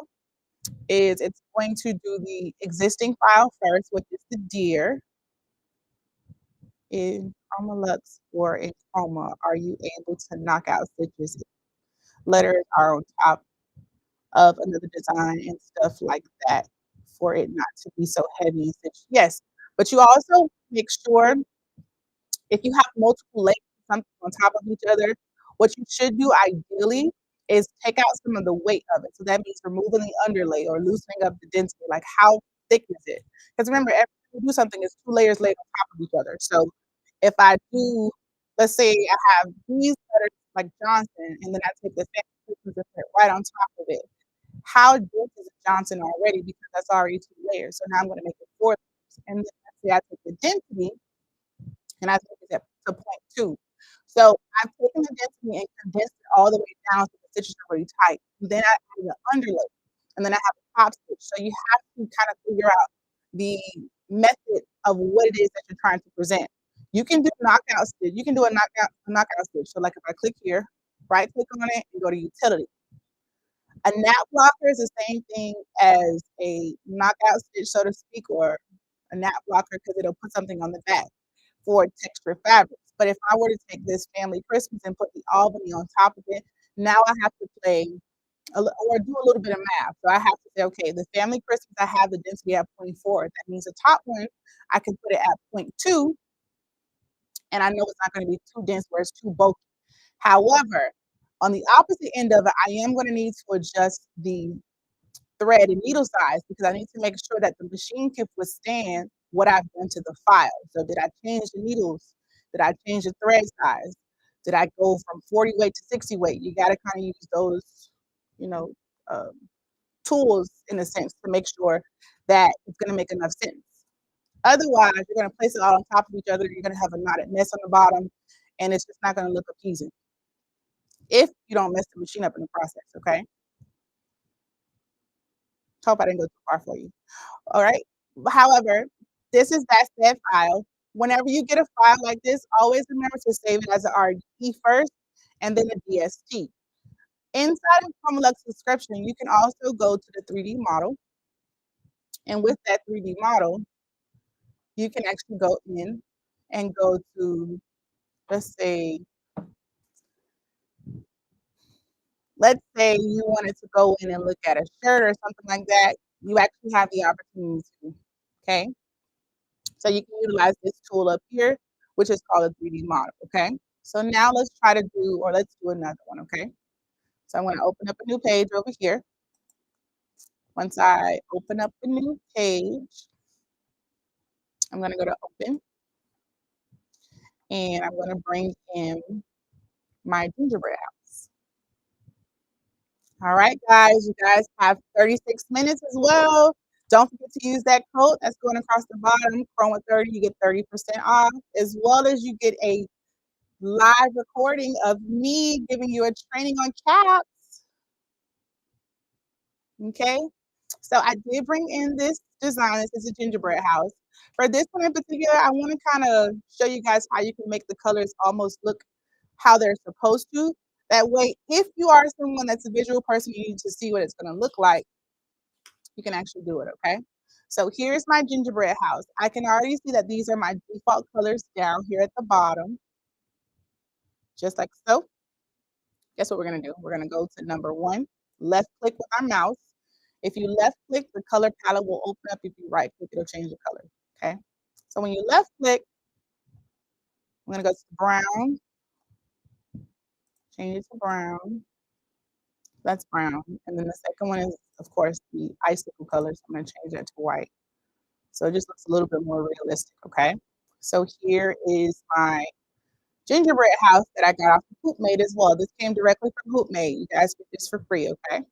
Speaker 7: is it's going to do the existing file first, which is the deer. In Chroma Lux or in Chroma, are you able to knock out stitches? Letters are on top of another design and stuff like that for it not to be so heavy. Yes, but you also make sure if you have multiple layers of something on top of each other, what you should do ideally is take out some of the weight of it. So that means removing the underlay or loosening up the density. Like how thick is it? Because remember, every time you do something, it's 2 layers laid on top of each other. So if I do, let's say I have these letters like Johnson, and then I take the family and put it right on top of it. How dense is a Johnson already? Because that's already 2 layers. So now I'm going to make it 4 layers. And then let's say I take the density and I think it's at to 0.2. So I've taken the density and condensed it all the way down so the stitches are really tight. And then I add the underlay, and then I have a top stitch. So you have to kind of figure out the method of what it is that you're trying to present. You can do knockout stitch. You can do a knockout stitch. So like if I click here, right click on it and go to utility. A nap blocker is the same thing as a knockout stitch, so to speak, or a nap blocker because it'll put something on the back for textured fabrics. But if I were to take this family Christmas and put the Albany on top of it, now I have to play or do a little bit of math. So I have to say, okay, the family Christmas, I have the density at 0.4. That means the top one, I can put it at 0.2, and I know it's not going to be too dense where it's too bulky. However, on the opposite end of it, I am going to need to adjust the thread and needle size because I need to make sure that the machine can withstand what I've done to the file. So did I change the needles? Did I change the thread size? Did I go from 40 weight to 60 weight? You got to kind of use those, you know, tools in a sense to make sure that it's going to make enough sense. Otherwise, you're going to place it all on top of each other. You're going to have a knotted mess on the bottom, and it's just not going to look appeasing if you don't mess the machine up in the process, okay? Hope I didn't go too far for you. All right. However, this is that set file. Whenever you get a file like this, always remember to save it as an RGB first and then a DST. Inside of Chroma Lux subscription, you can also go to the 3D model. And with that 3D model, you can actually go in and go to, let's say you wanted to go in and look at a shirt or something like that. You actually have the opportunity to, okay? So you can utilize this tool up here, which is called a 3D model, okay? So now let's do another one, okay? So I'm gonna open up a new page over here. Once I open up the new page, I'm gonna go to open, and I'm gonna bring in my gingerbread house. All right, guys, you guys have 36 minutes as well. Don't forget to use that code that's going across the bottom, Chroma 30, you get 30% off, as well as you get a live recording of me giving you a training on caps. Okay, so I did bring in this design. This is a gingerbread house. For this one in particular, I want to kind of show you guys how you can make the colors almost look how they're supposed to. That way, if you are someone that's a visual person, you need to see what it's going to look like, you can actually do it, okay? So here's my gingerbread house. I can already see that these are my default colors down here at the bottom, just like so. Guess what we're gonna do? We're gonna go to number 1, left click with our mouse. If you left click, the color palette will open up. If you right click, it'll change the color, okay? So when you left click, I'm gonna go to brown, change it to brown. That's brown. And then the second one is, of course, the icicle color. So I'm gonna change that to white. So it just looks a little bit more realistic, okay? So here is my gingerbread house that I got off of Hoopmade as well. This came directly from Hoopmade. You guys get this for free, okay?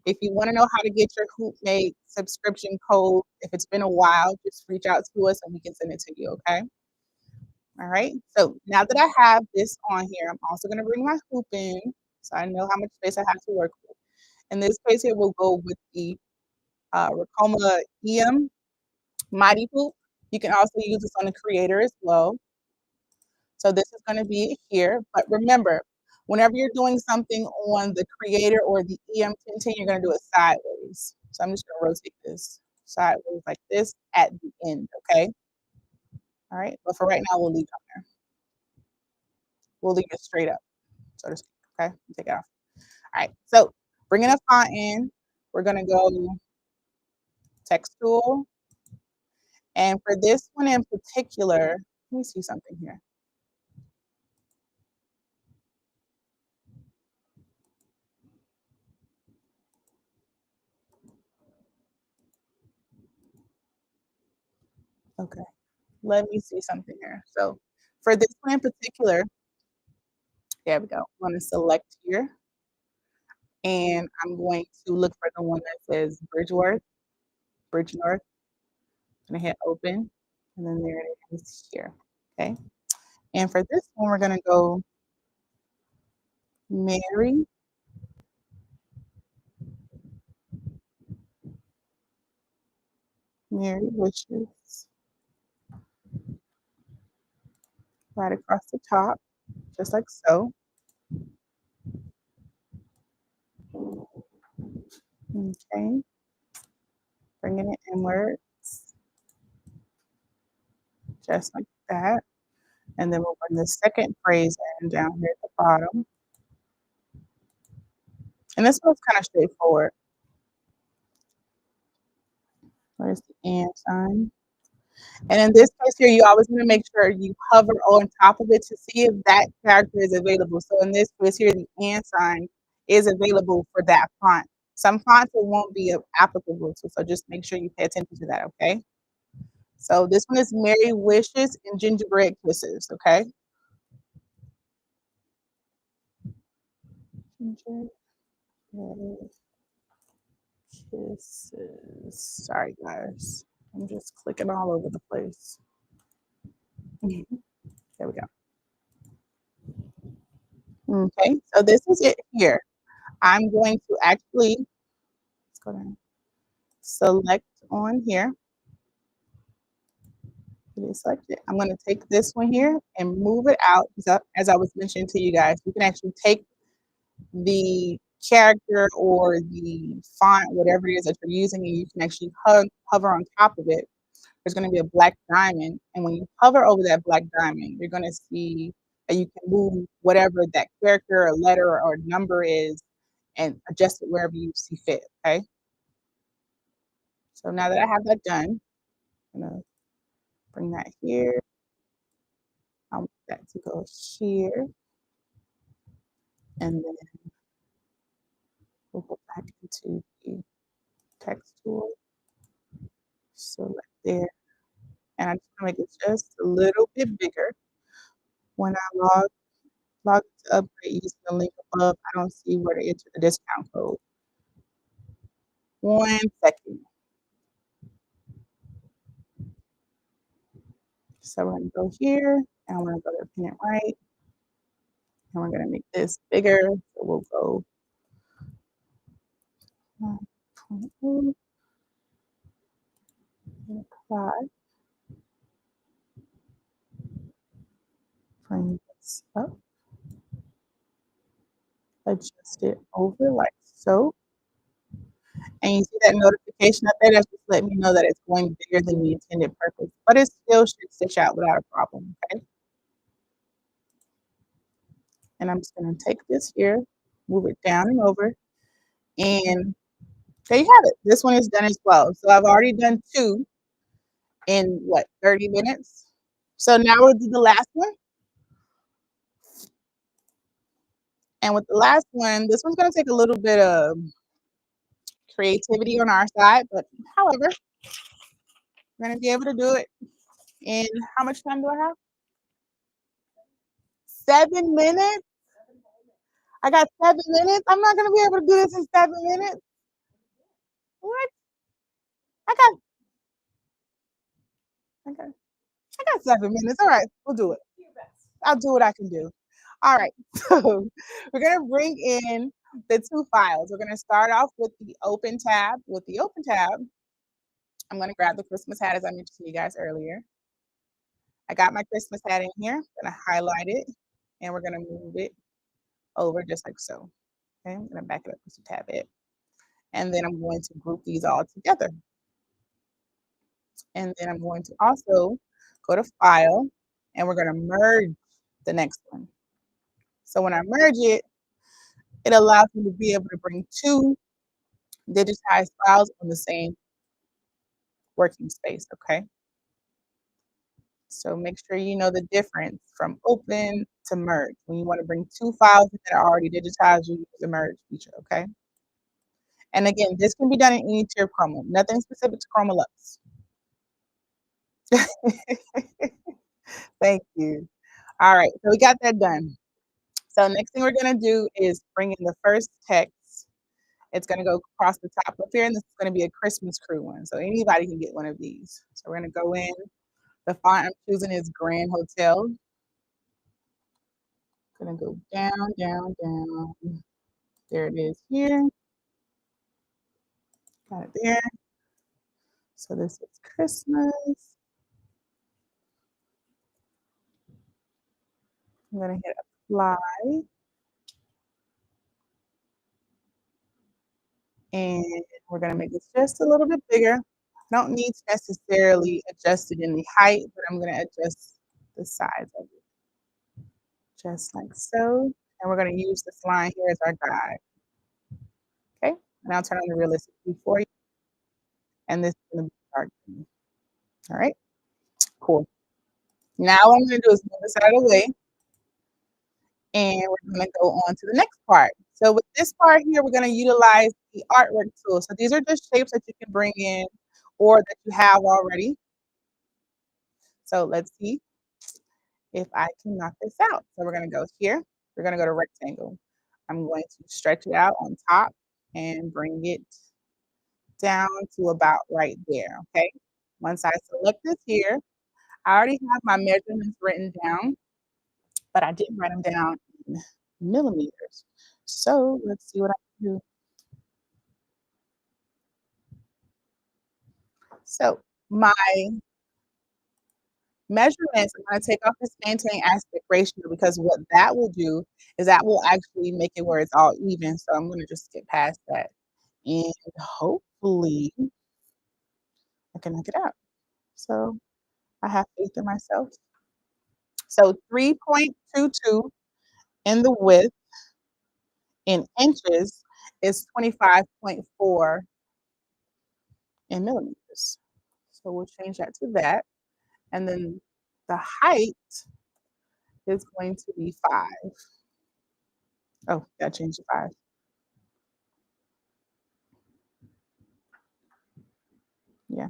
Speaker 7: If you want to know how to get your Hoopmade subscription code, if it's been a while, just reach out to us and we can send it to you, okay? All right, so now that I have this on here, I'm also going to bring my hoop in so I know how much space I have to work with. And this space here will go with the Ricoma EM Mighty Hoop. You can also use this on the Creator as well. So this is going to be here, but remember, whenever you're doing something on the Creator or the EM1010, you're going to do it sideways. So I'm just going to rotate this sideways like this at the end, okay? All right, but for right now, we'll leave it on there. We'll leave it straight up, so to speak, okay? Take it off. All right, so bringing a font in, we're going to go text tool. And for this one in particular, let me see something here. Okay, let me see something here. So for this one in particular, there we go. I'm going to select here. And I'm going to look for the one that says Bridgenorth. I'm going to hit open. And then there it is here. Okay. And for this one, we're going to go Mary Wishes. Right across the top, just like so. Okay. Bringing it inwards. Just like that. And then we'll bring the second phrase in down here at the bottom. And this one's kind of straightforward. Where's the and sign? And in this case here, you always want to make sure you hover on top of it to see if that character is available. So in this case here, the and sign is available for that font. Some fonts it won't be applicable to, so just make sure you pay attention to that, okay? So this one is Merry Wishes and Gingerbread Kisses, okay? Gingerbread Kisses. Sorry, guys. I'm just clicking all over the place. There we go. Okay, so this is it here. I'm going to actually, let's go down, select on here. It is selected. I'm going to take this one here and move it out. As I was mentioning to you guys, you can actually take the character or the font, whatever it is that you're using, and you can actually hover on top of it. There's going to be a black diamond, and when you hover over that black diamond, you're going to see that you can move whatever that character or letter or number is and adjust it wherever you see fit, okay? So now that I have that done, I'm going to bring that here. I want that to go here. And then we'll go back into the text tool. Select there. And I'm just gonna make it just a little bit bigger. When I log to upgrade using the link above, I don't see where to enter the discount code. 1 second. So we're gonna go here and I'm gonna go to pin it right. And we're gonna make this bigger. So we'll go 1.8 and apply. Bring this up. Adjust it over like so. And you see that notification up there, that's just letting me know that it's going bigger than the intended purpose, but it still should stitch out without a problem, okay? And I'm just gonna take this here, move it down and over, and there you have it. This one is done as well. So I've already done 2 in what, 30 minutes? So now we'll do the last one. And with the last one, this one's gonna take a little bit of creativity on our side, but however, we're gonna be able to do it in how much time do I have? 7 minutes? I got 7 minutes? I'm not gonna be able to do this in 7 minutes. What? I got okay. I got 7 minutes. All right, we'll do it. I'll do what I can do. All right, so we're gonna bring in the two files. We're gonna start off with the open tab. With the open tab, I'm gonna grab the Christmas hat as I mentioned to you guys earlier. I got my Christmas hat in here. I'm gonna highlight it and we're gonna move it over just like so. Okay, I'm gonna back it up just a tad bit. And then I'm going to group these all together. And then I'm going to also go to File, and we're gonna merge the next one. So when I merge it, it allows me to be able to bring two digitized files on the same working space, okay? So make sure you know the difference from open to merge. When you want to bring two files that are already digitized, you use the merge feature, okay? And again, this can be done in any tier of Chroma, nothing specific to Chroma Lux. Thank you. All right, so we got that done. So next thing we're gonna do is bring in the first text. It's gonna go across the top up here, and this is gonna be a Christmas crew one. So anybody can get one of these. So we're gonna go in. The font I'm choosing is Grand Hotel. Gonna go down, down, down. There it is here. Got it there. So this is Christmas. I'm gonna hit apply. And we're gonna make this just a little bit bigger. I don't need to necessarily adjust it in the height, but I'm gonna adjust the size of it. Just like so. And we're gonna use this line here as our guide. Okay, now turn on the realistic view for you. And this is gonna be dark green. All right, cool. Now what I'm gonna do is move this out of the way. And we're gonna go on to the next part. So with this part here, we're gonna utilize the artwork tool. So these are just shapes that you can bring in or that you have already. So let's see if I can knock this out. So we're gonna go here. We're gonna go to rectangle. I'm going to stretch it out on top and bring it down to about right there, okay? Once I select this here, I already have my measurements written down, but I didn't write them down in millimeters. So let's see what I can do. So my measurements, I'm gonna take off this maintain aspect ratio because what that will do is that will actually make it where it's all even. So I'm gonna just skip past that. And hopefully I can knock it out. So I have faith in myself. So 3.22 in the width in inches is 25.4 in millimeters. So we'll change that to that. And then the height is going to be 5. Oh, gotta change to 5. Yeah.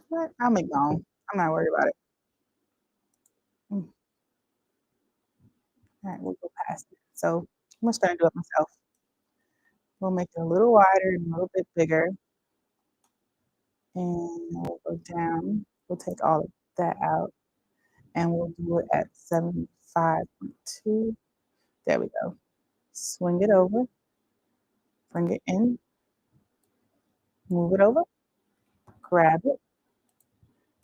Speaker 7: What? I'll make my own. I'm not worried about it. All right, we'll go past it. So I'm just gonna do it myself. We'll make it a little wider and a little bit bigger. And we'll go down. We'll take all of that out. And we'll do it at 75.2. There we go. Swing it over. Bring it in. Move it over. Grab it.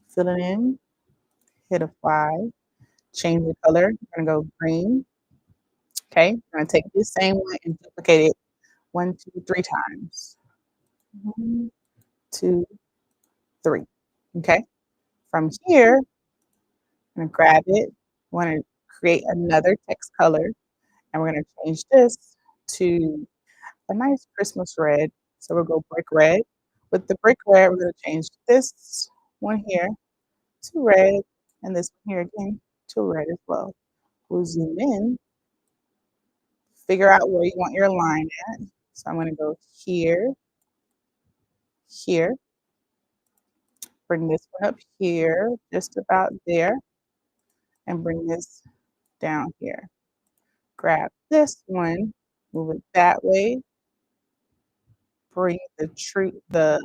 Speaker 7: Fill it in. Hit apply. Change the color. I'm gonna go green. Okay, I'm gonna take this same one and duplicate it 1, 2, 3 times. 1, 2, 3. Okay. From here, I'm gonna grab it. I want to create another text color, and we're gonna change this to a nice Christmas red. So we'll go brick red. With the brick red, we're gonna change this one here to red, And this one here again to red as well. We'll zoom in, figure out where you want your line at. So I'm going to go here, here, bring this one up here, just about there, and bring this down here. Grab this one, move it that way, bring the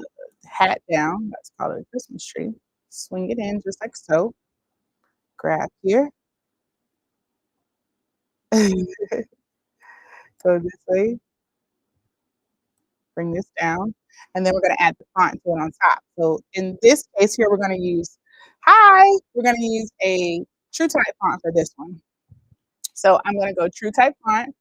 Speaker 7: hat down, let's call it a Christmas tree, swing it in just like so, grab here, go this way, bring this down, and then we're gonna add the font to it on top. So in this case here, we're gonna use a true type font for this one. So I'm gonna go true type font,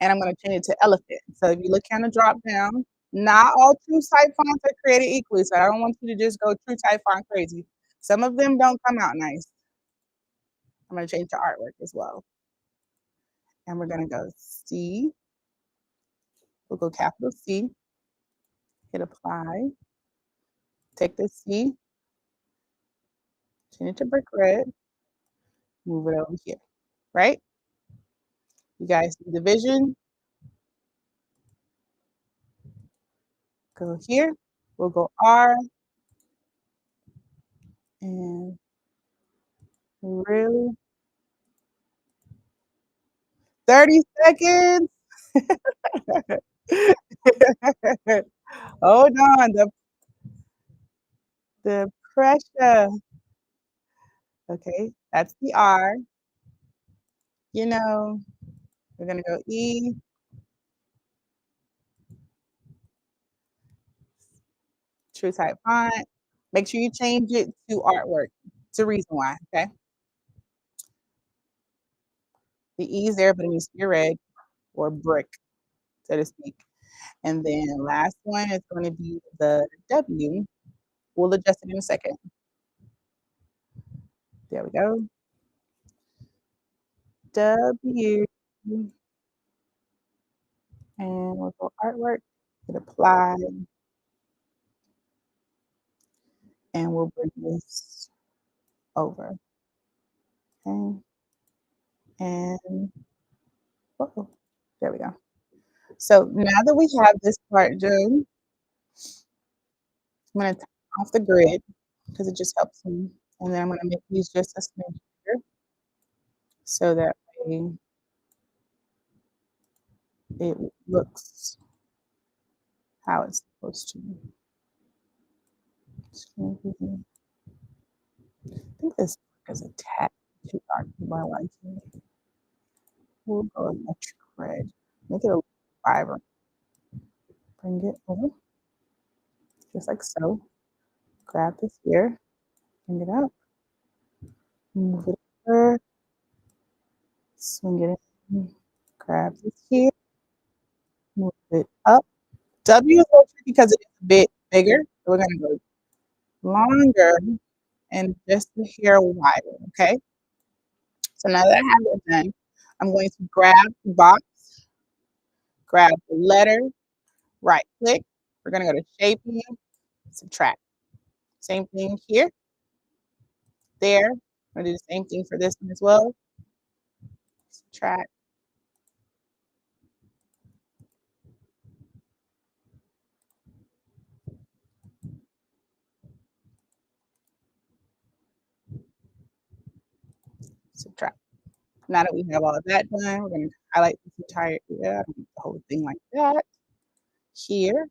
Speaker 7: and I'm gonna change it to elephant. So if you look on the drop down, not all true type fonts are created equally, so I don't want you to just go true type font crazy. Some of them don't come out nice. I'm gonna change the artwork as well. And we're gonna go C, we'll go capital C, hit apply, take the C, change it to brick red, move it over here, right? You guys see the vision? Go here, we'll go R, and really, 30 seconds. Hold on, the pressure. Okay, that's the R. You know, we're gonna go E. True type font. Make sure you change it to artwork. It's a reason why, okay? The E is there, but it needs to be red or brick, so to speak. And then last one is going to be the W. We'll adjust it in a second. There we go. W. And we'll go artwork, hit apply. And we'll bring this over. Okay. And uh-oh, there we go. So now that we have this part done, I'm going to turn off the grid because it just helps me. And then I'm going to make these just a smidge bigger so that way it looks how it's supposed to. I think this is a tad too dark for my liking. We'll go electric red. Make it a little vibrant. Bring it over, just like so. Grab this here, bring it up, move it over, swing it in, grab this here, move it up. W is a little tricky because it is a bit bigger, so we're gonna go longer and just a hair wider, okay? So now that I have it done, I'm going to grab the box, grab the letter, right click. We're gonna go to shaping, subtract. Same thing here, there. I'm gonna do the same thing for this one as well. Subtract. Subtract. Now that we have all of that done, we're going to highlight this entire area, the whole thing like that. Here,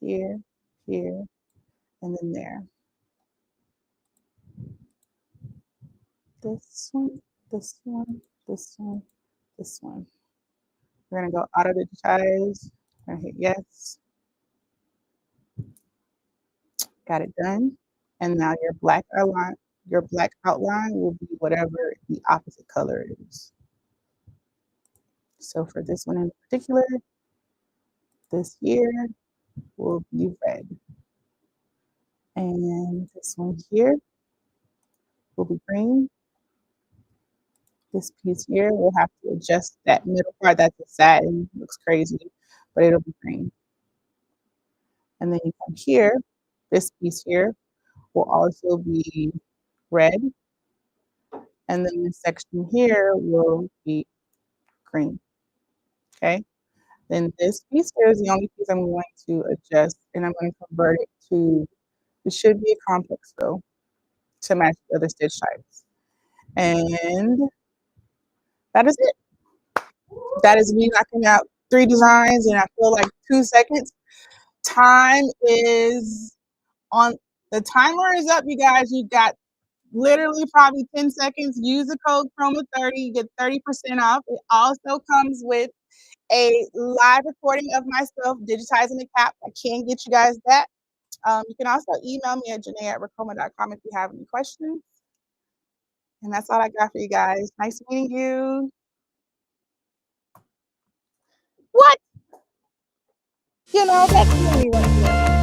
Speaker 7: here, here, and then there. This one, this one, this one, this one. We're going to go auto digitize. We're going to hit yes. Got it done. And now your black outline will be whatever the opposite color is. So for this one in particular, this here will be red. And this one here will be green. This piece here, we'll have to adjust that middle part. That's a satin, looks crazy, but it'll be green. And then you come here, this piece here will also be red, and then this section here will be green, okay? Then this piece here is the only piece I'm going to adjust, and I'm going to convert it to, it should be a complex fill to match the other stitch types. And that is it. That is me knocking out 3 designs, and I feel like 2 seconds. Time is on, the timer is up, you guys. You got literally probably 10 seconds. Use the code Chroma30, you get 30% off. It also comes with a live recording of myself digitizing the cap. I can get you guys that. You can also email me at janae@ricoma.com if you have any questions. And that's all I got for you guys. Nice meeting you. What? You know, that's me right there.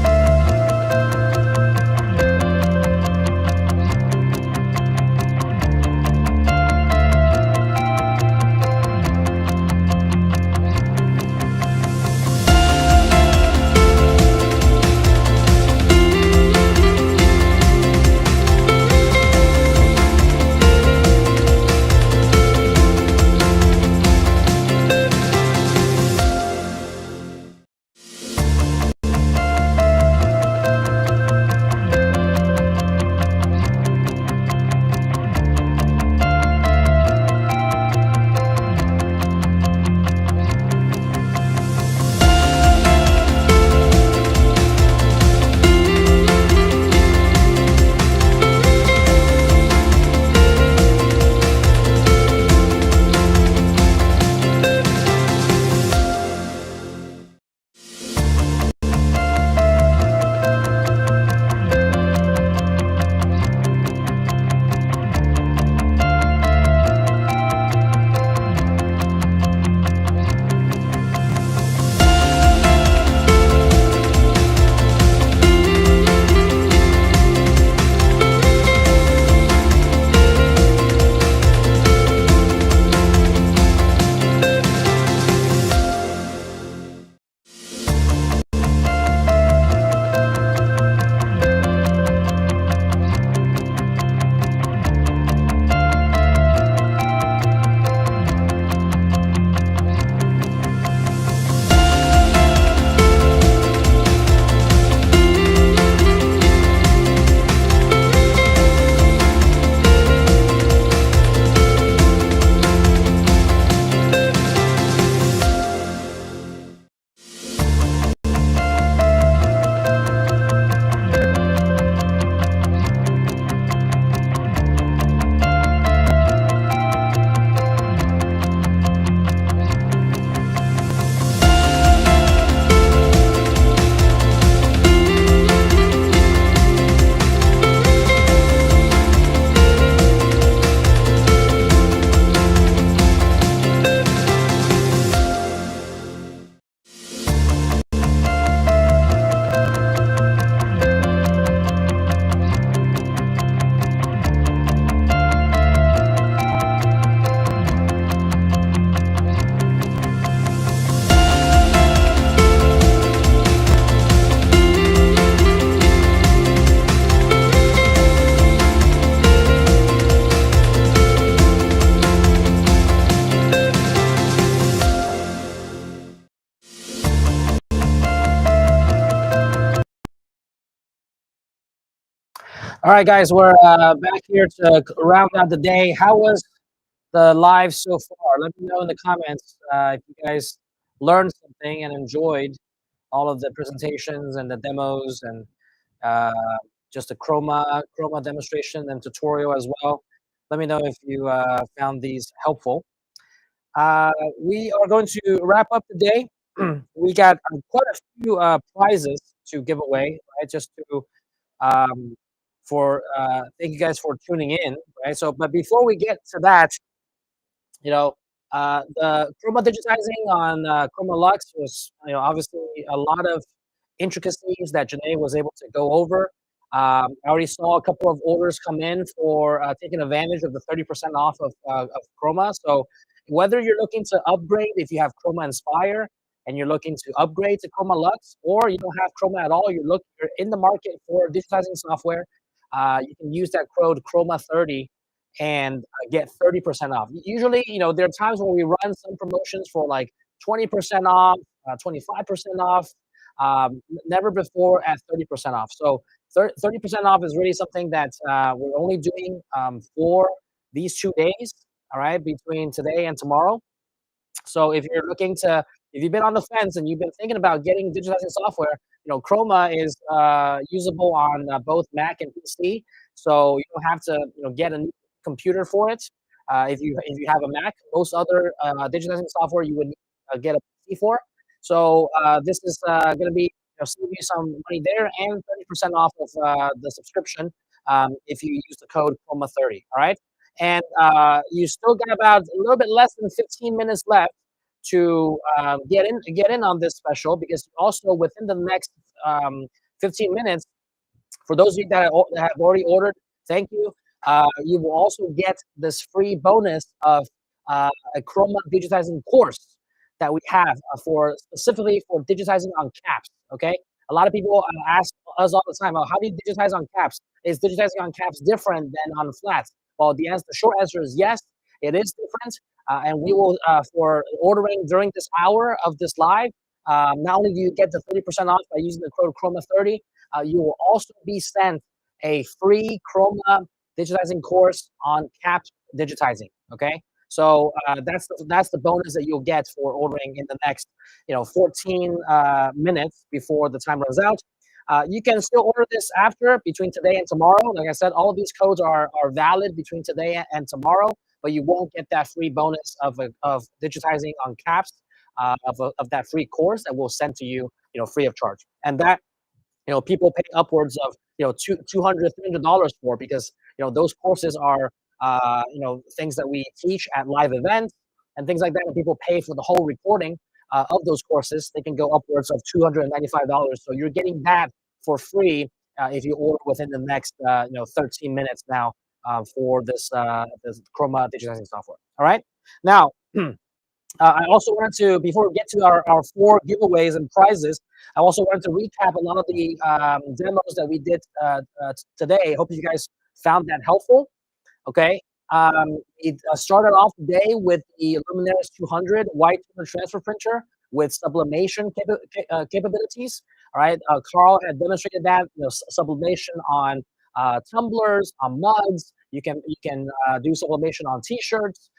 Speaker 4: All right, guys, we're back here to round out the day. How was the live so far? Let me know in the comments if you guys learned something and enjoyed all of the presentations and the demos and uh, just the Chroma demonstration and tutorial as well. Let me know if you found these helpful. We are going to wrap up the day. We got quite a few prizes to give away, right? Just to thank you guys for tuning in, right? So, but before we get to that, you know, the Chroma digitizing on Chroma Lux was, obviously a lot of intricacies that Janae was able to go over. I already saw a couple of orders come in for taking advantage of the 30% off of Chroma. So whether you're looking to upgrade, if you have Chroma Inspire and you're looking to upgrade to Chroma Lux, or you don't have Chroma at all, you're in the market for digitizing software, you can use that code Chroma30 and get 30% off. Usually, there are times when we run some promotions for like 20% off, 25% off, never before at 30% off. So 30% off is really something that we're only doing for these 2 days, all right, between today and tomorrow. So if you've been on the fence and you've been thinking about getting digitizing software, Chroma is usable on both Mac and PC. So you don't have to, get a new computer for it. If you have a Mac, most other digitizing software you would need to get a PC for. So this is going to be save you some money there and 30% off of the subscription if you use the code Chroma30. All right. And you still got about a little bit less than 15 minutes left to get in on this special, because also within the next 15 minutes, for those of you that have already ordered, thank you. You will also get this free bonus of a Chroma digitizing course that we have specifically for digitizing on caps. Okay, a lot of people ask us all the time, "Oh, how do you digitize on caps? Is digitizing on caps different than on flats?" Well, the short answer is yes, it is different. And we will, for ordering during this hour of this live, not only do you get the 30% off by using the code Chroma30, you will also be sent a free Chroma digitizing course on cap digitizing. Okay, so that's the bonus that you'll get for ordering in the next 14 minutes before the time runs out. You can still order this between today and tomorrow. Like I said, all of these codes are valid between today and tomorrow, but you won't get that free bonus of digitizing on caps, of that free course that we'll send to you, free of charge. And that, people pay upwards of $200, $300 for, because those courses are things that we teach at live events and things like that, and people pay for the whole recording of those courses. They can go upwards of $295. So you're getting that for free if you order within the next 13 minutes now for this Chroma digitizing software. All right. Now, I also wanted to, before we get to our 4 giveaways and prizes, I also wanted to recap a lot of the demos that we did today. Hope you guys found that helpful. Okay. It started off the day with the Luminaris 200 white toner transfer printer with sublimation capabilities. All right. Carl had demonstrated that, sublimation on tumblers, on mugs. You can do sublimation on T-shirts.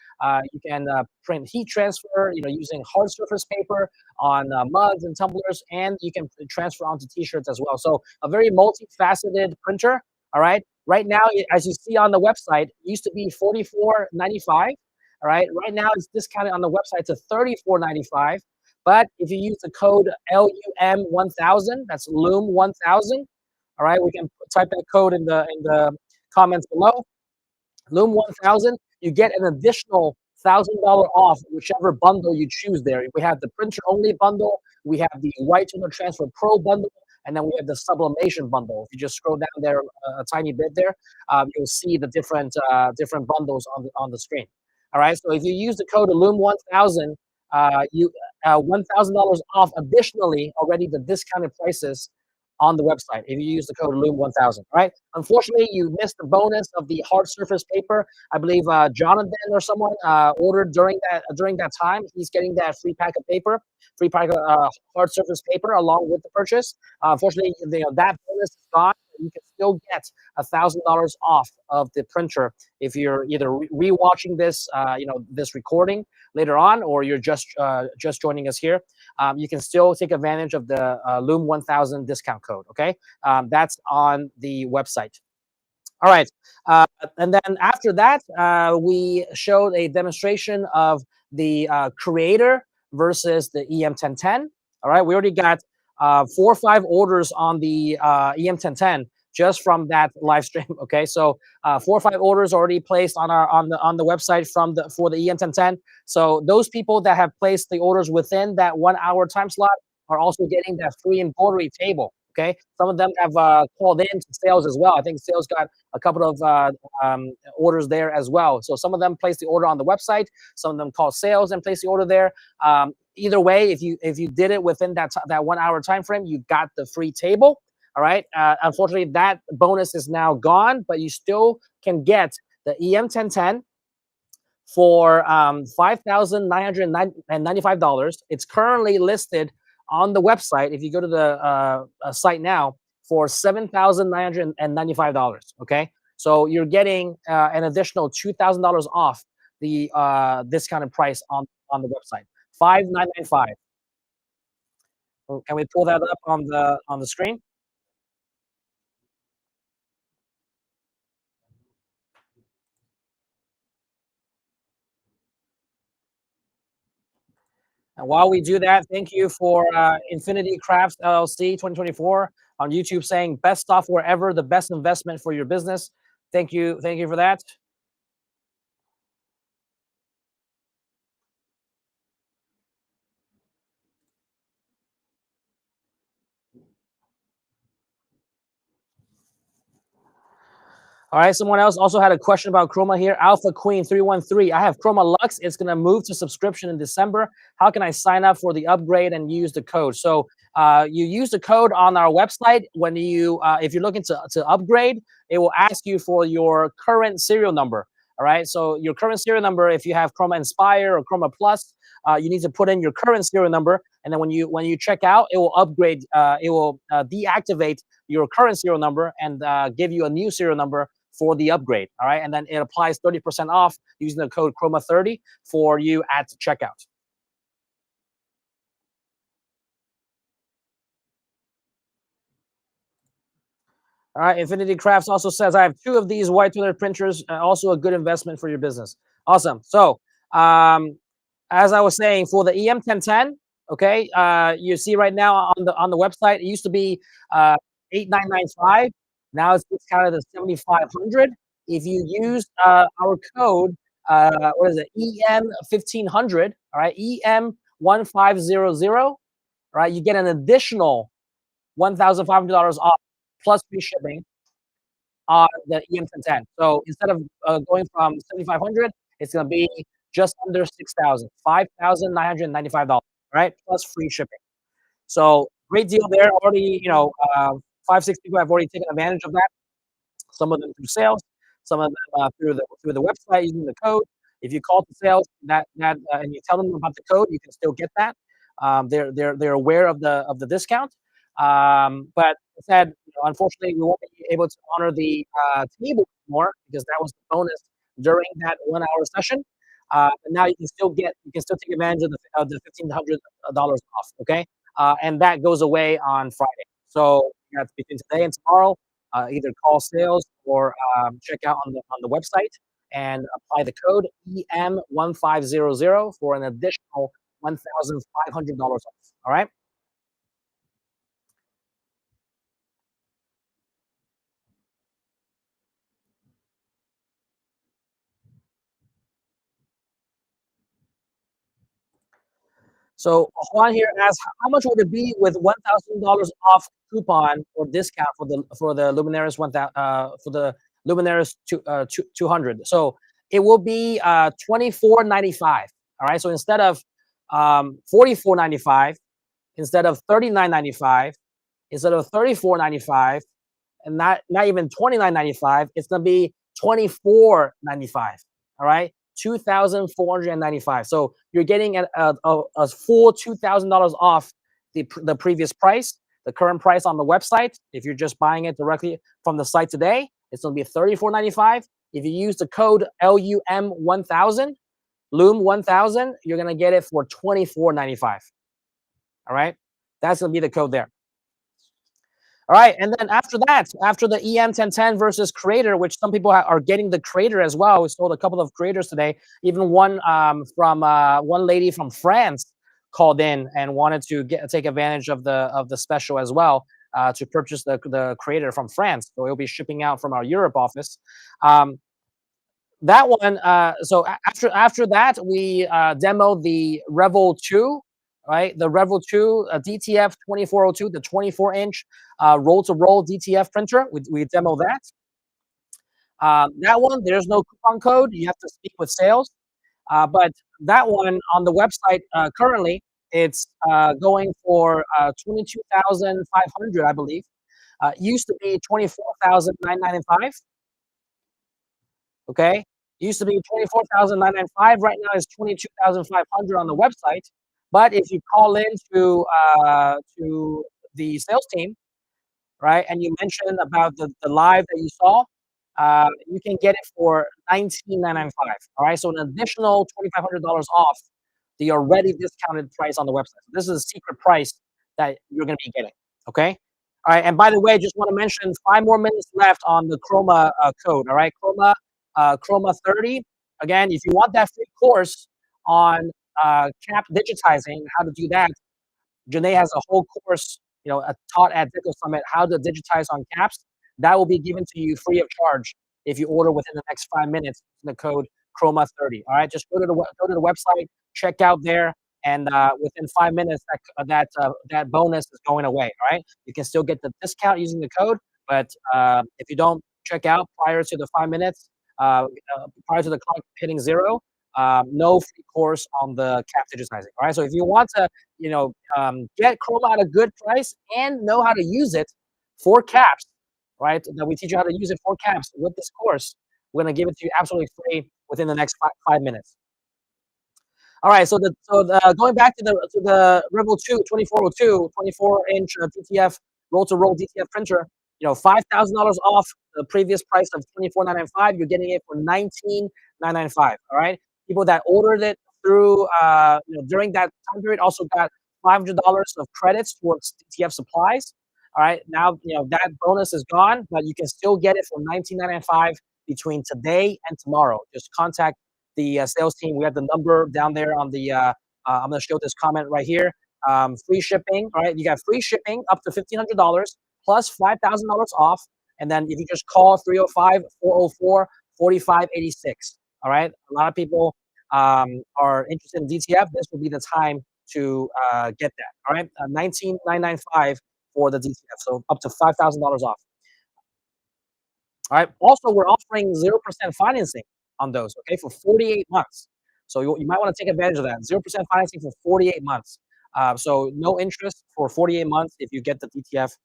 Speaker 4: You can print heat transfer, using hard surface paper on mugs and tumblers, and you can transfer onto T-shirts as well. So a very multifaceted printer. All right. Right now, as you see on the website, it used to be $44.95. All right. Right now, it's discounted on the website to $34.95. But if you use the code LUM1000, that's LUM1000. All right. We can type that code in the comments below. LUM1000, you get an additional $1,000 off whichever bundle you choose there. We have the printer only bundle, we have the White Toner Transfer Pro bundle, and then we have the Sublimation bundle. If you just scroll down there a tiny bit there, you'll see the different bundles on the screen. All right, so if you use the code LUM1000, you $1,000 off additionally already the discounted prices on the website if you use the code LUM1000. Right? Unfortunately, you missed the bonus of the hard surface paper. I believe Jonathan or someone ordered during that time. He's getting that free pack of paper, free pack of hard surface paper along with the purchase. Unfortunately, that bonus is gone. You can still get $1,000 off of the printer if you're either rewatching this, this recording later on, or you're just joining us here. You can still take advantage of the LUM1000 discount code. Okay, that's on the website. All right, and then after that, we showed a demonstration of the Creator versus the EM1010. All right, we already got 4 or 5 orders on the EM1010 just from that live stream. Okay, so 4 or 5 orders already placed on the website for the EM1010. So those people that have placed the orders within that 1 hour time slot are also getting that free embroidery table. Okay, some of them have called in to sales as well. I think sales got a couple of orders there as well. So some of them placed the order on the website. Some of them called sales and placed the order there. Either way, if you did it within that 1 hour time frame, you got the free table. All right. Unfortunately, that bonus is now gone, but you still can get the EM1010 for $5,995. It's currently listed on the website. If you go to the site now, for $7,995. Okay, so you're getting an additional $2,000 off the discounted price on the website. 5,995. Can we pull that up on the screen? And while we do that, thank you for Infinity Crafts LLC 2024 on YouTube saying best software ever, the best investment for your business. Thank you for that. All right, someone else also had a question about Chroma here. Alpha Queen 313. I have Chroma Lux. It's going to move to subscription in December. How can I sign up for the upgrade and use the code? So you use the code on our website. When you, if you're looking to upgrade, it will ask you for your current serial number. All right, so your current serial number, if you have Chroma Inspire or Chroma Plus, you need to put in your current serial number, and then when you check out, it will upgrade. It will deactivate your current serial number and give you a new serial number for the upgrade. All right, and then it applies 30% off using the code Chroma30 for you at checkout. All right, Infinity Crafts also says, I have 2 of these white toner printers, also a good investment for your business. Awesome. So, as I was saying, for the EM1010, okay, you see right now on the website, it used to be 8,995. Now it's discounted at 7,500. If you use our code, what is it, EM1500, all right, EM1500, all right, you get an additional $1,500 off plus free shipping on the EM1010. So instead of going from 7,500, it's going to be just under 6,000, $5,995, right? Plus free shipping. So great deal there. Already, 5-6 people have already taken advantage of that. Some of them through sales, some of them through the website using the code. If you call to sales and you tell them about the code, you can still get that. They're aware of the discount. But said, unfortunately, we won't be able to honor the table anymore because that was the bonus during that 1-hour session. But now you can still take advantage of the $1,500 off. Okay, and that goes away on Friday. So that's between today and tomorrow. Either call sales or check out on the website and apply the code EM1500 for an additional $1,500 off. All right. So Juan here asks, how much would it be with $1,000 off coupon or discount for the Luminaris 1,000 for the Luminaris 200? So it will be $24.95. All right. So instead of $44.95, instead of $39.95, instead of $34.95, and not even $29.95, it's gonna be $24.95. All right. 2,495. So you're getting a full $2,000 off the previous price, the current price on the website. If you're just buying it directly from the site today, it's going to be $34.95. If you use the code LUM1000, LUM1000, you're going to get it for $24.95. All right, that's going to be the code there. All right, and then after that, after the EM1010 versus Creator, which some people are getting the Creator as well. We sold a couple of Creators today. Even one from one lady from France called in and wanted to take advantage of the special as well to purchase the Creator from France. So it'll be shipping out from our Europe office. That one. So after that, we demoed the Revel 2. Right, the Revel 2 DTF 2402, the 24-inch roll-to-roll DTF printer. We demo that. That one, there's no coupon code. You have to speak with sales. But that one on the website currently, it's going for $22,500, I believe. Used to be 24,995. Okay, used to be 24,995. Right now is 22,500 on the website. But if you call in to the sales team, right, and you mentioned about the live that you saw, you can get it for 19,995. All right, so an additional $2,500 off the already discounted price on the website. So this is a secret price that you're going to be getting. Okay. All right, and by the way, just want to mention 5 more minutes left on the Chroma code. All right, Chroma 30. Again, if you want that free course on cap digitizing, how to do that, Janae has a whole course, taught at Digital Summit how to digitize on caps. That will be given to you free of charge if you order within the next 5 minutes. The code Chroma 30. All right, just go to the website, check out there, and within 5 minutes, that bonus is going away. All right, you can still get the discount using the code, but if you don't check out prior to the 5 minutes, prior to the clock hitting zero, no free course on the cap digitizing. All right, so if you want to get Chroma at a good price and know how to use it for caps, right? That we teach you how to use it for caps with this course. We're going to give it to you absolutely free within the next 5 minutes. All right, so going back to the Rebel 2 2402 24-inch DTF roll-to-roll DTF printer, $5,000 off the previous price of $24,995. You're getting it for $19,995. All right, people that ordered it through during that time period also got $500 of credits towards DTF supplies. All right, now that bonus is gone, but you can still get it for $19,995 between today and tomorrow. Just contact the sales team. We have the number down there on the. I'm going to show this comment right here. Free shipping. All right, you got free shipping up to $1,500 plus $5,000 off. And then if you just call 305-404-4586. All right, a lot of people are interested in DTF. This will be the time to get that. All right, $19,995 for the DTF, so up to $5,000 off. All right. Also, we're offering 0% financing on those. Okay, for 48 months. So you might want to take advantage of that. 0% financing for 48 months. So no interest for 48 months if you get the DTF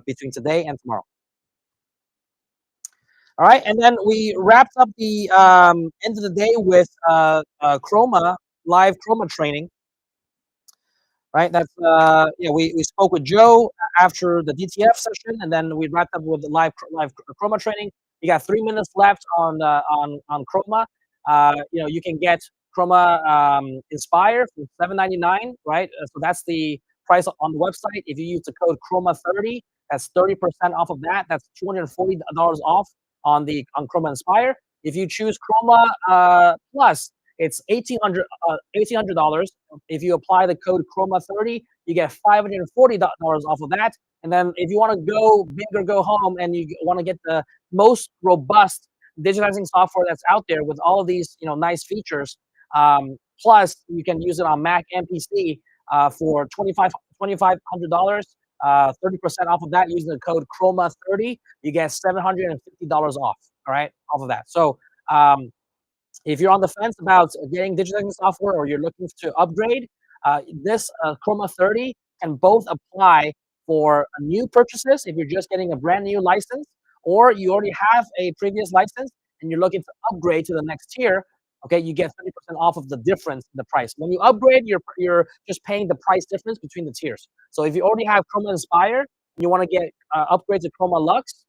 Speaker 4: between today and tomorrow. All right, and then we wrapped up the end of the day with Chroma live Chroma training. Right, that's we spoke with Joe after the DTF session, and then we wrapped up with the live Chroma training. You got 3 minutes left on Chroma. You can get Chroma Inspire for $7.99, right? So that's the price on the website. If you use the code Chroma30, that's 30% off of that. That's $240 off on Chroma Inspire. If you choose Chroma Plus, it's $1,800. If you apply the code Chroma30, you get $540 off of that. And then if you want to go big or go home, and you want to get the most robust digitizing software that's out there with all of these nice features, plus you can use it on Mac and PC for $2,500. 30% off of that using the code Chroma30, you get $750 off. All right, off of that. So if you're on the fence about getting digitizing software, or you're looking to upgrade, this Chroma 30 can both apply for new purchases if you're just getting a brand new license, or you already have a previous license and you're looking to upgrade to the next tier. Okay, you get 30% off of the difference in the price. When you upgrade, you're just paying the price difference between the tiers. So if you already have Chroma Inspire and you want to get upgrade to Chroma Lux,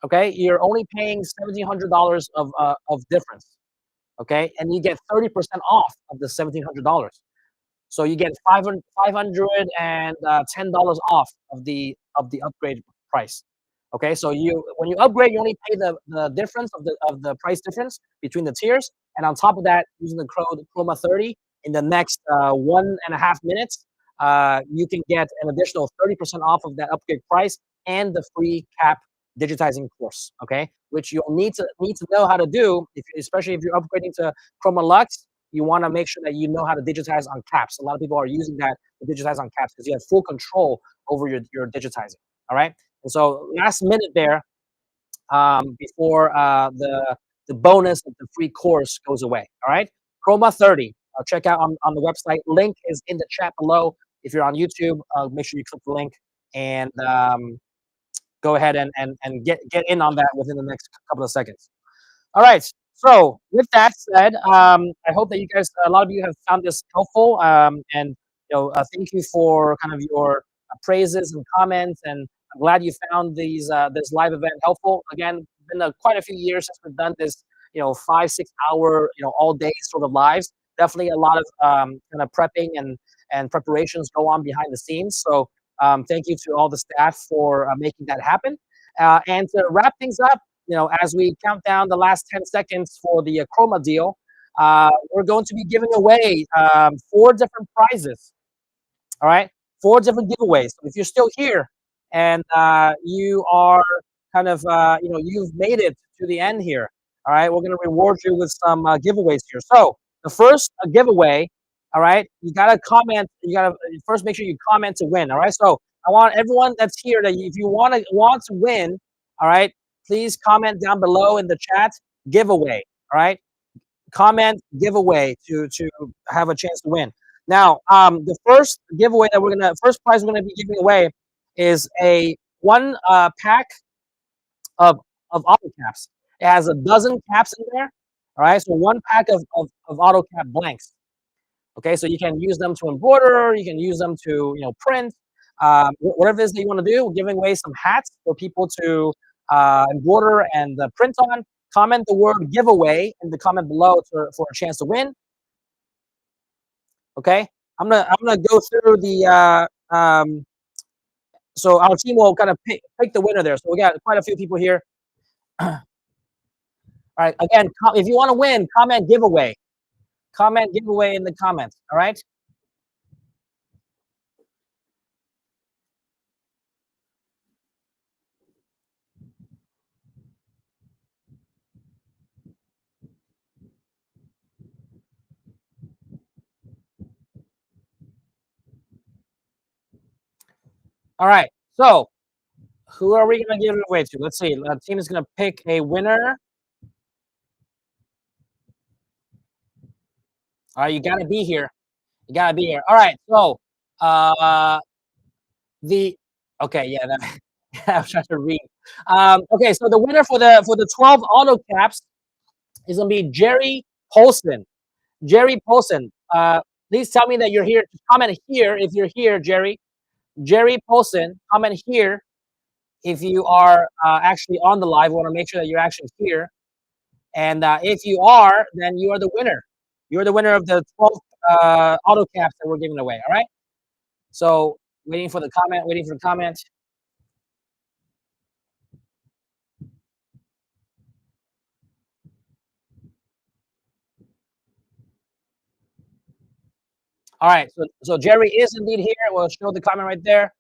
Speaker 4: okay, you're only paying $1,700 of difference. Okay, and you get 30% off of the $1,700. So you get $510 off of the upgrade price. Okay, so when you upgrade, you only pay the difference of the price difference between the tiers, and on top of that, using the code Chroma30 in the next 1.5 minutes, you can get an additional 30% off of that upgrade price and the free cap digitizing course. Okay, which you'll need to know how to do, especially if you're upgrading to Chroma Lux. You want to make sure that you know how to digitize on caps. A lot of people are using that to digitize on caps because you have full control over your digitizing. All right. And so last minute there, before the bonus of the free course goes away. All right. Chroma 30. Check out on the website. Link is in the chat below. If you're on YouTube, make sure you click the link and go ahead and get in on that within the next couple of seconds. All right. So with that said, I hope that you guys, a lot of you have found this helpful, and thank you for kind of your praises and comments, and I'm glad you found this live event helpful. Again, been quite a few years since we've done this, 5-6 hour, all day sort of lives. Definitely a lot of kind of prepping and preparations go on behind the scenes. So thank you to all the staff for making that happen. And to wrap things up, as we count down the last 10 seconds for the Chroma deal, we're going to be giving away 4 different prizes. All right, 4 different giveaways. So if you're still here and you are kind of, you've made it to the end here, all right, we're going to reward you with some giveaways here. So the first giveaway, all right, you got to comment. You got to first make sure you comment to win. All right, so I want everyone that's here that if you want to win, all right, please comment down below in the chat giveaway. All right, comment giveaway to have a chance to win. Now, the first giveaway that first prize we're gonna be giving away is a one pack of auto caps. It has a dozen caps in there. All right, so one pack of auto cap blanks. Okay, so you can use them to embroider, you can use them to print, whatever it is that you want to do. We're giving away some hats for people to embroider and print on. Comment the word giveaway in the comment below for a chance to win. Okay, I'm gonna go through the so our team will kind of pick the winner there. So we got quite a few people here. All right, again, if you want to win, comment giveaway. Comment giveaway in the comments. All right. All right. So who are we going to give it away to? Let's see. The team is going to pick a winner. All right, you got to be here. You got to be here. All right. So okay, yeah, that, I was trying to read. Okay, so the winner for the 12 auto caps is going to be Jerry Polson. Jerry Polson. Please tell me that you're here. Just comment here if you're here, Jerry. Jerry Polson. Comment here if you are actually on the live. We want to make sure that you're actually here. And if you are, then you are the winner. You're the winner of the 12 auto caps that we're giving away. All right. So waiting for the comment. Waiting for the comment. All right. So Jerry is indeed here. We'll show the comment right there.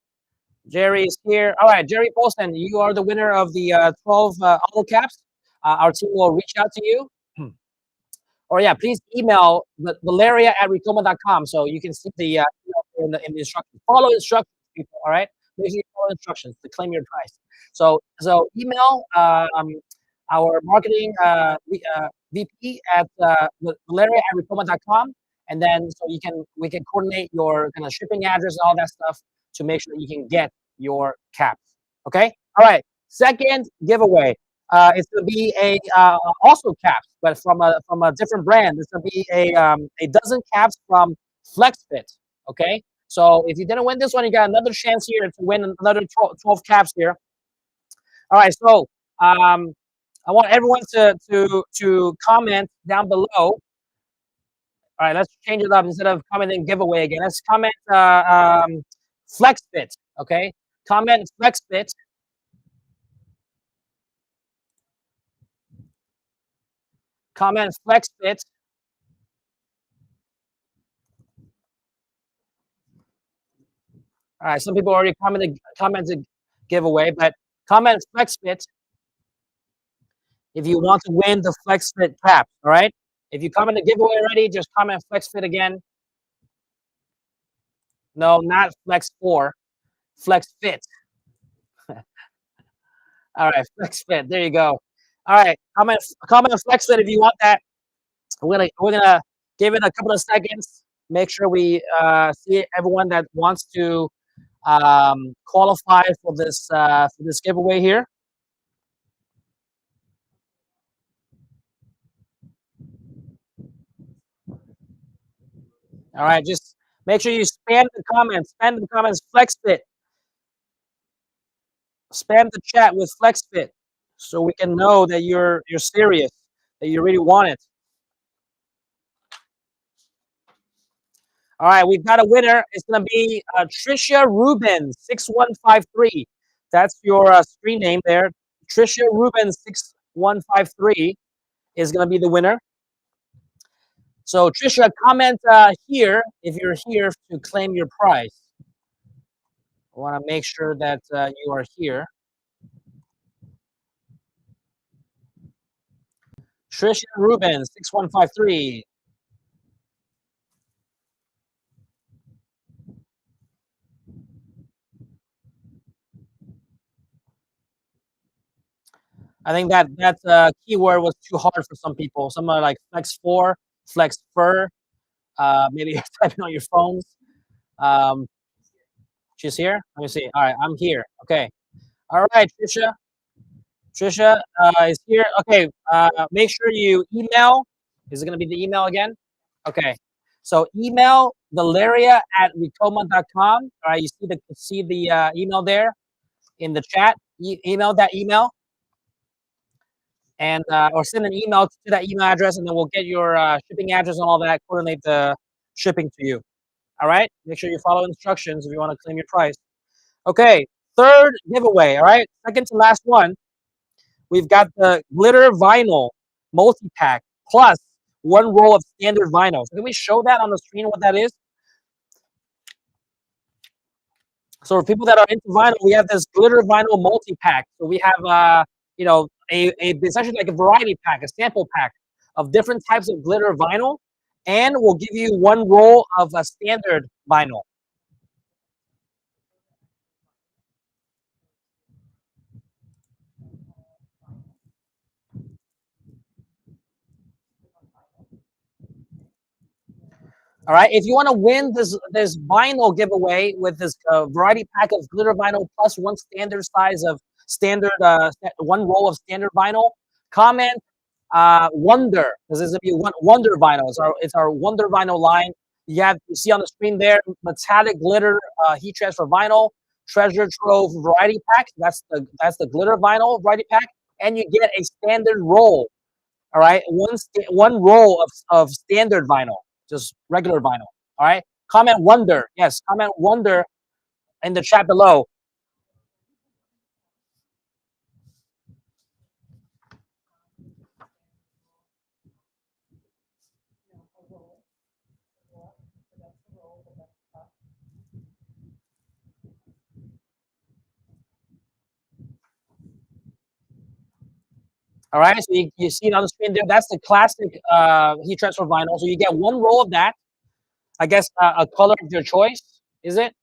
Speaker 4: Jerry is here. All right, Jerry Polson, you are the winner of the 12 auto caps. Our team will reach out to you. Or yeah, please email valeria@ricoma.com so you can see the in the instructions. Follow instructions, people. All right, make sure you follow instructions to claim your prize. So email our marketing VP at valeria@ricoma.com, and then so we can coordinate your kind of shipping address and all that stuff to make sure that you can get your caps. Okay. All right. Second giveaway. It's going to be also caps, but from a different brand. It's going to be a dozen caps from FlexFit. Okay. So if you didn't win this one, you got another chance here to win another 12 caps here. All right. So I want everyone to comment down below. All right. Let's change it up instead of commenting giveaway again. Let's comment FlexFit. Okay. Comment FlexFit. Comment FlexFit. All right, some people already commented giveaway, but comment FlexFit if you want to win the FlexFit cap. All right. If you comment the giveaway already, just comment FlexFit again. No, not Flex4, FlexFit. All right, FlexFit. There you go. All right, comment FlexFit if you want that. We're gonna give it a couple of seconds. Make sure we see everyone that wants to qualify for this giveaway here. All right, just make sure you spam the comments. Spam the comments. FlexFit. Spam the chat with FlexFit, so we can know that you're serious, that you really want it. All right, we've got a winner. It's going to be Tricia Rubin 6153. That's your screen name there. Tricia Rubin 6153 is going to be the winner. So Tricia, comment here if you're here to claim your prize. I want to make sure that you are here. Tricia Rubin 6153. I think that keyword was too hard for some people. Some are like Flex 4, Flex Fur. Maybe you're typing on your phones. She's here. Let me see. All right, I'm here. Okay. All right, Trisha. Trisha is here. Okay. Make sure you email. Is it going to be the email again? Okay. So email valeria@ricoma.com. All right. You see the email there in the chat. Email that email. And or send an email to that email address, and then we'll get your shipping address and all that, coordinate the shipping to you. All right, make sure you follow instructions if you want to claim your prize. Okay, third giveaway. All right, second to last one. We've got the glitter vinyl multi-pack plus one roll of standard vinyl. So can we show that on the screen what that is? So for people that are into vinyl, we have this glitter vinyl multi-pack. So we have you know, it's actually like a variety pack, a sample pack of different types of glitter vinyl, and we'll give you one roll of a standard vinyl. All right, if you want to win this vinyl giveaway with this variety pack of glitter vinyl plus one standard size of standard one roll of standard vinyl, comment Wonder, because this is gonna be Wonder vinyl. It's our Wonder vinyl line. You see on the screen there, metallic glitter heat transfer vinyl, treasure trove variety pack. That's the glitter vinyl variety pack, and you get a standard roll. All right, one roll of standard vinyl, just regular vinyl. All right, comment Wonder. Yes, comment Wonder in the chat below. All right, so you see it on the screen there. That's the classic heat transfer vinyl. So you get one roll of that. I guess a color of your choice, is it?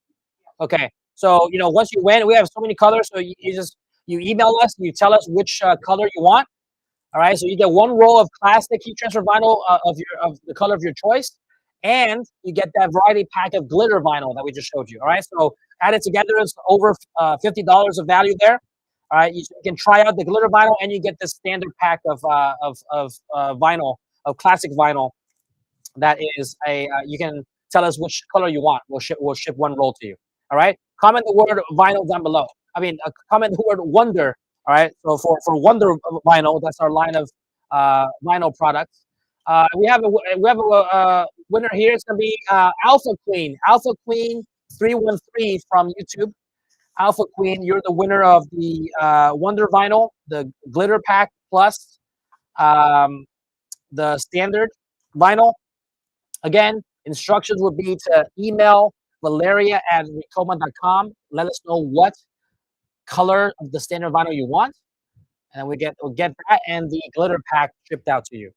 Speaker 4: Okay. So once you win, we have so many colors. So you email us, you tell us which color you want. All right. So you get one roll of classic heat transfer vinyl of the color of your choice, and you get that variety pack of glitter vinyl that we just showed you. All right. So added together is over $50 of value there. All right. You can try out the glitter vinyl, and you get the standard pack of vinyl, of classic vinyl. That is you can tell us which color you want. We'll ship one roll to you. All right. Comment the word vinyl down below. I mean, comment the word Wonder. All right. So for Wonder vinyl, that's our line of vinyl products. We have a winner here. It's gonna be Alpha Queen. Alpha Queen 313 from YouTube. Alpha Queen, you're the winner of the Wonder vinyl, the glitter pack plus the standard vinyl. Again, instructions would be to email valeria@ricoma.com. Let us know what color of the standard vinyl you want, and we'll get that and the glitter pack shipped out to you.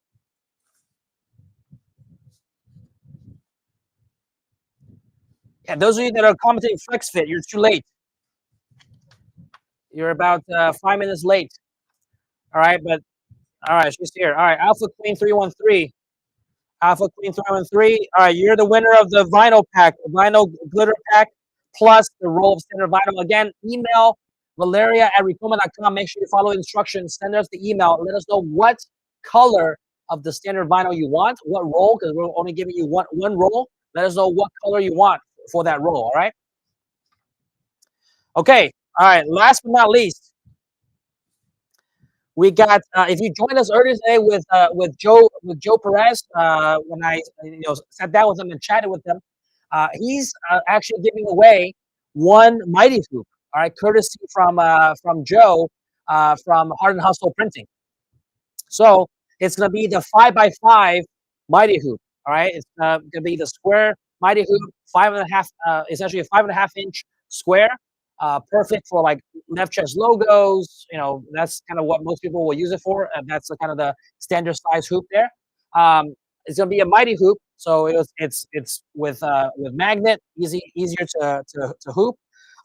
Speaker 4: Yeah, those of you that are commenting FlexFit, you're too late. You're about 5 minutes late. All right, but all right, she's here. All right, Alpha Queen 313. Alpha Queen 313. All right, you're the winner of the vinyl pack, vinyl glitter pack plus the roll of standard vinyl. Again, email valeria@ricoma.com. Make sure you follow instructions. Send us the email. Let us know what color of the standard vinyl you want, what roll, because we're only giving you one roll. Let us know what color you want for that roll, all right? Okay, all right, last but not least, we got, if you joined us earlier today with Joe Perez, when I sat down with him and chatted with him, he's actually giving away one Mighty Hoop, all right, courtesy from Joe from Heart and Hustle Printing. So it's going to be the 5x5 Mighty Hoop, all right? It's going to be the square Mighty Hoop, 5.5, essentially a 5.5-inch square, perfect for like left chest logos. That's kind of what most people will use it for. That's kind of the standard size hoop there. It's going to be a Mighty Hoop, so it's with magnet, easier to hoop.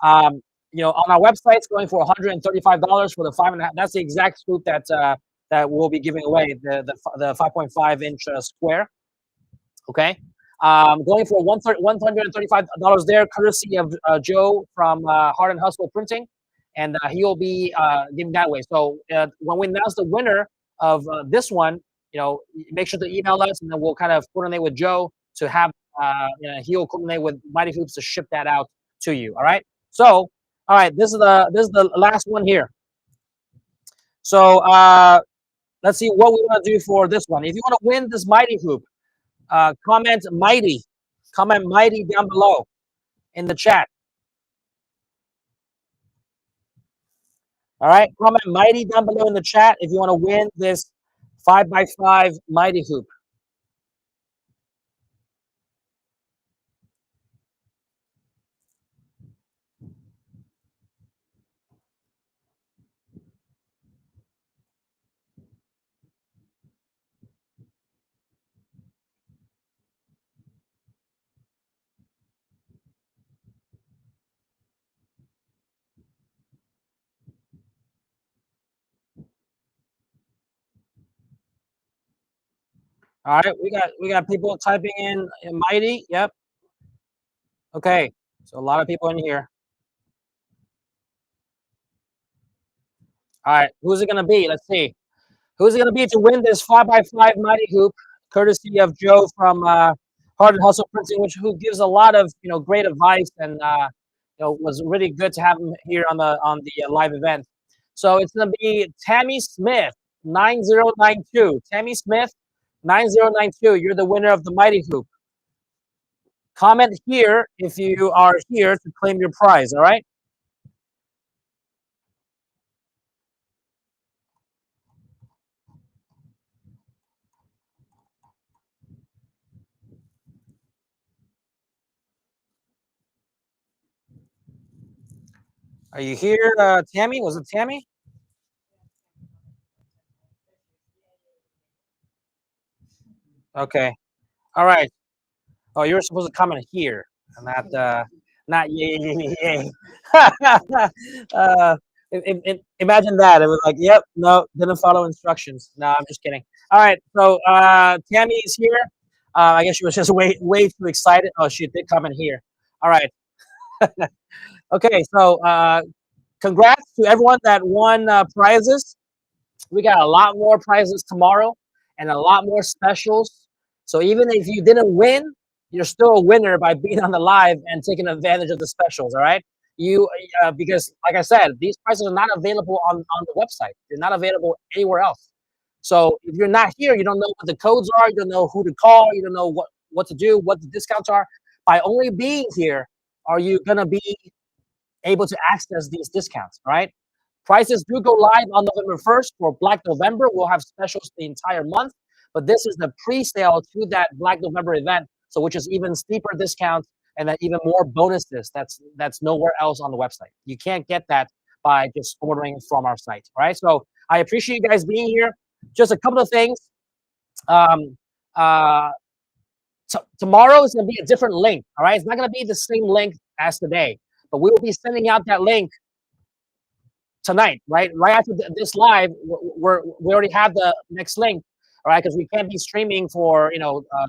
Speaker 4: On our website, it's going for $135 for the 5.5. That's the exact hoop that we'll be giving away, the 5.5-inch square. Okay, going for $135 there, courtesy of Joe from Heart and Hustle Printing, and he'll be giving that away. So when we announce the winner of this one, make sure to email us, and then we'll kind of coordinate with Joe to have he'll coordinate with Mighty Hoops to ship that out to you. All right. So all right, this is the last one here. So let's see what we want to do for this one. If you want to win this Mighty Hoop, comment Mighty down below in the chat. All right, comment Mighty down below in the chat if you want to win this 5x5 Mighty Hoop. All right, we got people typing in Mighty. Yep. Okay, so a lot of people in here. All right, who's it gonna be? Let's see. Who's it gonna be to win this 5x5 Mighty Hoop, courtesy of Joe from Heart and Hustle Printing, who gives a lot of great advice, and was really good to have him here on the live event. So it's gonna be Tammy Smith 9092. Tammy Smith 9092. You're the winner of the Mighty Hoop. Comment here if you are here to claim your prize. All right. Are you here, Tammy? Was it Tammy? Okay. All right. Oh, you're supposed to comment here, and not yay, yay, yay. Imagine that. It was like, yep, no, didn't follow instructions. No, I'm just kidding. All right. So Tammy is here. I guess she was just way too excited. Oh, she did comment here. All right. Okay. So congrats to everyone that won prizes. We got a lot more prizes tomorrow and a lot more specials. So even if you didn't win, you're still a winner by being on the live and taking advantage of the specials. All right. Because like I said, these prices are not available on the website. They're not available anywhere else. So if you're not here, you don't know what the codes are. You don't know who to call. You don't know what to do, what the discounts are. By only being here, are you going to be able to access these discounts, right? Prices do go live on November 1st for Black November. We'll have specials the entire month, but this is the pre-sale to that Black November event, so which is even steeper discounts and then even more bonuses. That's nowhere else on the website. You can't get that by just ordering from our site, right? So I appreciate you guys being here. Just a couple of things. Tomorrow is going to be a different link, all right? It's not going to be the same link as today, but we will be sending out that link tonight, right? Right after this live, we already have the next link, all right? Because we can't be streaming for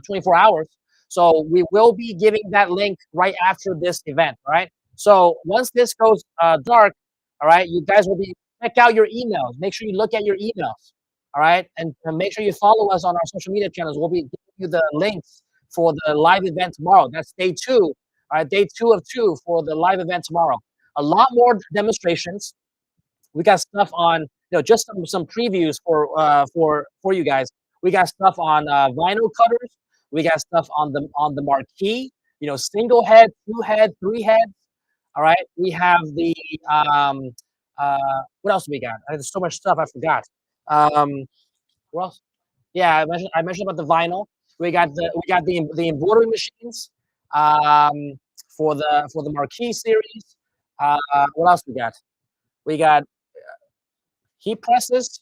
Speaker 4: 24 hours, so we will be giving that link right after this event, all right? So once this goes dark, all right, you guys will be check out your emails. Make sure you look at your emails, all right, and make sure you follow us on our social media channels. We'll be giving you the links for the live event tomorrow. That's day 2, all right, day 2 of 2 for the live event tomorrow. A lot more demonstrations. We got stuff on, just some previews for you guys. We got stuff on vinyl cutters. We got stuff on the marquee. Single head, 2 head, 3 heads. All right. We have the what else do we got? There's so much stuff I forgot. What else? Yeah, I mentioned about the vinyl. We got the embroidery machines for the marquee series. What else we got? We got heat presses.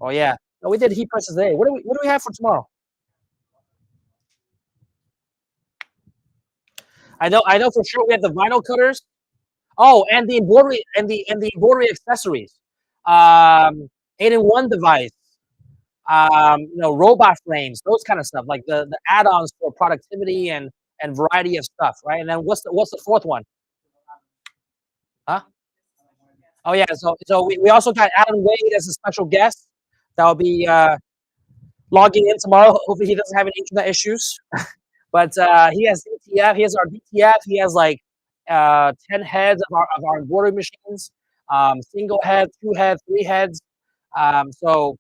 Speaker 4: Oh yeah. No, we did heat presses today. What do we have for tomorrow? I know for sure we have the vinyl cutters. Oh, and the embroidery embroidery accessories. 8-in-1 device. Robot frames, those kind of stuff, like the add-ons for productivity and variety of stuff, right? And then what's the fourth one? Huh? Oh yeah, so we also got Alan Wade as a special guest that will be logging in tomorrow. Hopefully he doesn't have any internet issues. But he has DTF. He has our DTF. He has like 10 heads of our embroidery machines, single head, 2 heads, 3 heads. So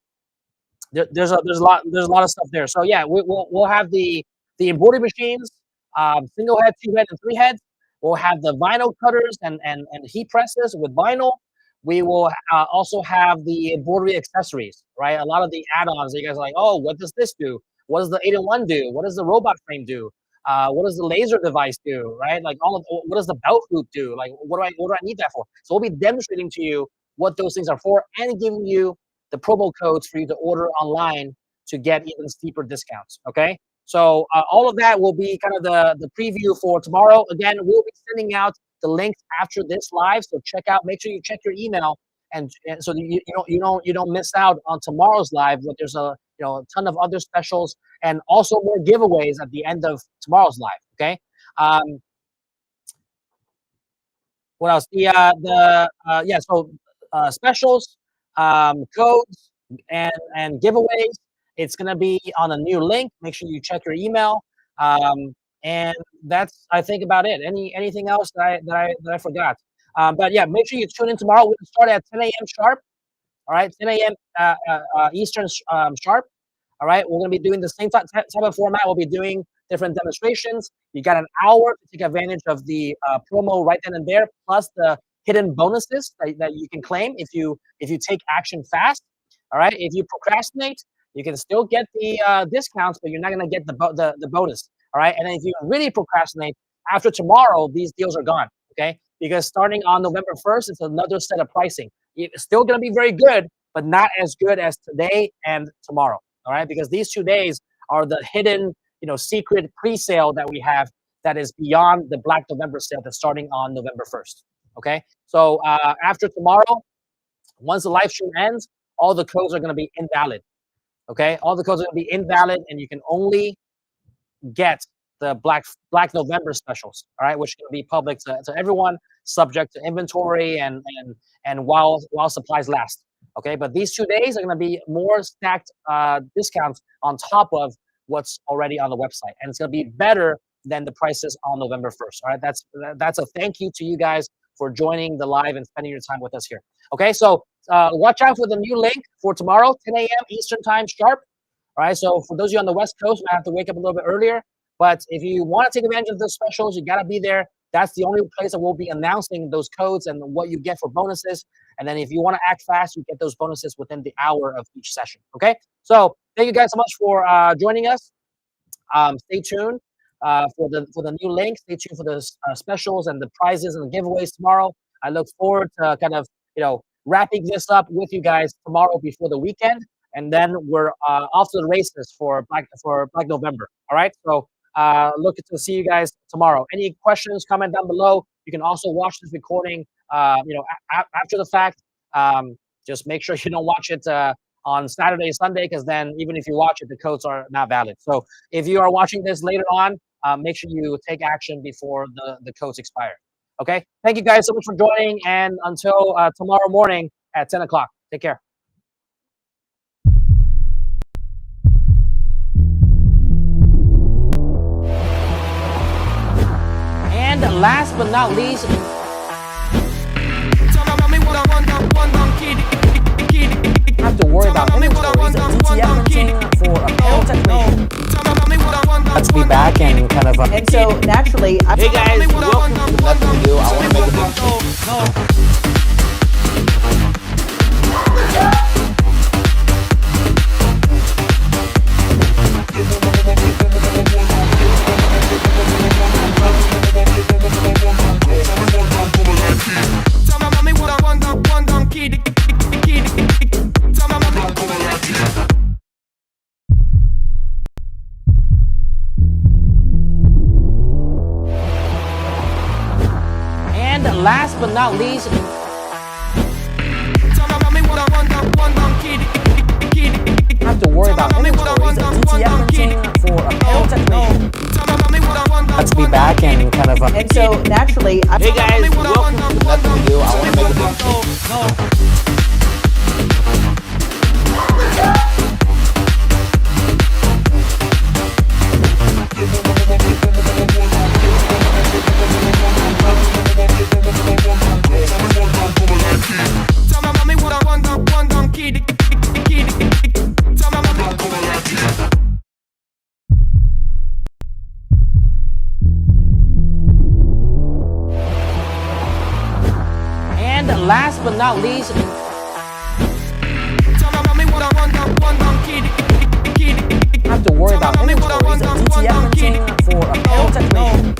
Speaker 4: there's a lot of stuff there. So yeah, we'll have the embroidery machines, single head, 2 head, and 3 heads. We'll have the vinyl cutters and heat presses with vinyl. We will also have the embroidery accessories, right? A lot of the add-ons that you guys are like, oh, what does this do? What does the 8-in-1 do? What does the robot frame do? What does the laser device do? Right? Like what does the belt hoop do? Like what do I need that for? So we'll be demonstrating to you what those things are for and giving you the promo codes for you to order online to get even steeper discounts. Okay. So all of that will be kind of the preview for tomorrow. Again, we'll be sending out the links after this live. So make sure you check your email and so that you don't miss out on tomorrow's live. But there's a ton of other specials and also more giveaways at the end of tomorrow's live. Okay. What else? So specials, codes, and giveaways. It's gonna be on a new link. Make sure you check your email. And that's, I think, about it. Anything else that I forgot? But yeah, make sure you tune in tomorrow. We'll start at 10 a.m. sharp. All right, 10 a.m. Eastern sharp. All right, we're gonna be doing the same type of format. We'll be doing different demonstrations. You got an hour to take advantage of the promo right then and there, plus the hidden bonuses that you can claim if you take action fast. All right, if you procrastinate, you can still get the discounts, but you're not gonna get the bonus. All right, and then if you really procrastinate, after tomorrow, these deals are gone. Okay, because starting on November 1st, it's another set of pricing. It's still gonna be very good, but not as good as today and tomorrow. All right, because these 2 days are the hidden, secret pre-sale that we have that is beyond the Black November sale that's starting on November 1st. Okay, so after tomorrow, once the live stream ends, all the codes are going to be invalid. Okay, all the codes are going to be invalid, and you can only get the Black November specials. All right, which are going to be public to everyone, subject to inventory and while supplies last. Okay, but these 2 days are going to be more stacked discounts on top of what's already on the website, and it's going to be better than the prices on November 1st. All right, that's a thank you to you guys for joining the live and spending your time with us here. Okay, so watch out for the new link for tomorrow, 10 a.m. Eastern time sharp. All right, so for those of you on the West Coast, I have to wake up a little bit earlier. But if you want to take advantage of the specials, you got to be there. That's the only place that we'll be announcing those codes and what you get for bonuses. And then if you want to act fast, you get those bonuses within the hour of each session. Okay, so thank you guys so much for joining us. Stay tuned for the new link. Stay tuned for the specials and the prizes and the giveaways tomorrow. I look forward to kind of wrapping this up with you guys tomorrow before the weekend, and then we're off to the races for Black November. All right, so looking to see you guys tomorrow. Any questions? Comment down below. You can also watch this recording, after the fact. Just make sure you don't watch it on Saturday, Sunday, because then even if you watch it, the codes are not valid. So if you are watching this later on, make sure you take action before the codes expire. Okay, thank you guys so much for joining, and until tomorrow morning at 10 o'clock. Take care. And last but not least, have to worry about inventories and DTF printing for apparel technology. Let's be back and kind of.
Speaker 3: And so naturally,
Speaker 4: Hey guys, welcome to Nothing to Do. I want to make a big And last but not least, have to worry about inventories and DTF printing for apparel technology. Let's be back and kind of.
Speaker 3: and so naturally,
Speaker 4: Hey guys, welcome to Nothing to Do. I want to make a big And last but not least, have to worry about inventories and DTF printing for apparel technology.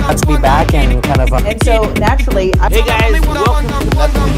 Speaker 4: Let's be back and kind of.
Speaker 3: and so naturally,
Speaker 4: Hey guys, welcome to Nothing to Do.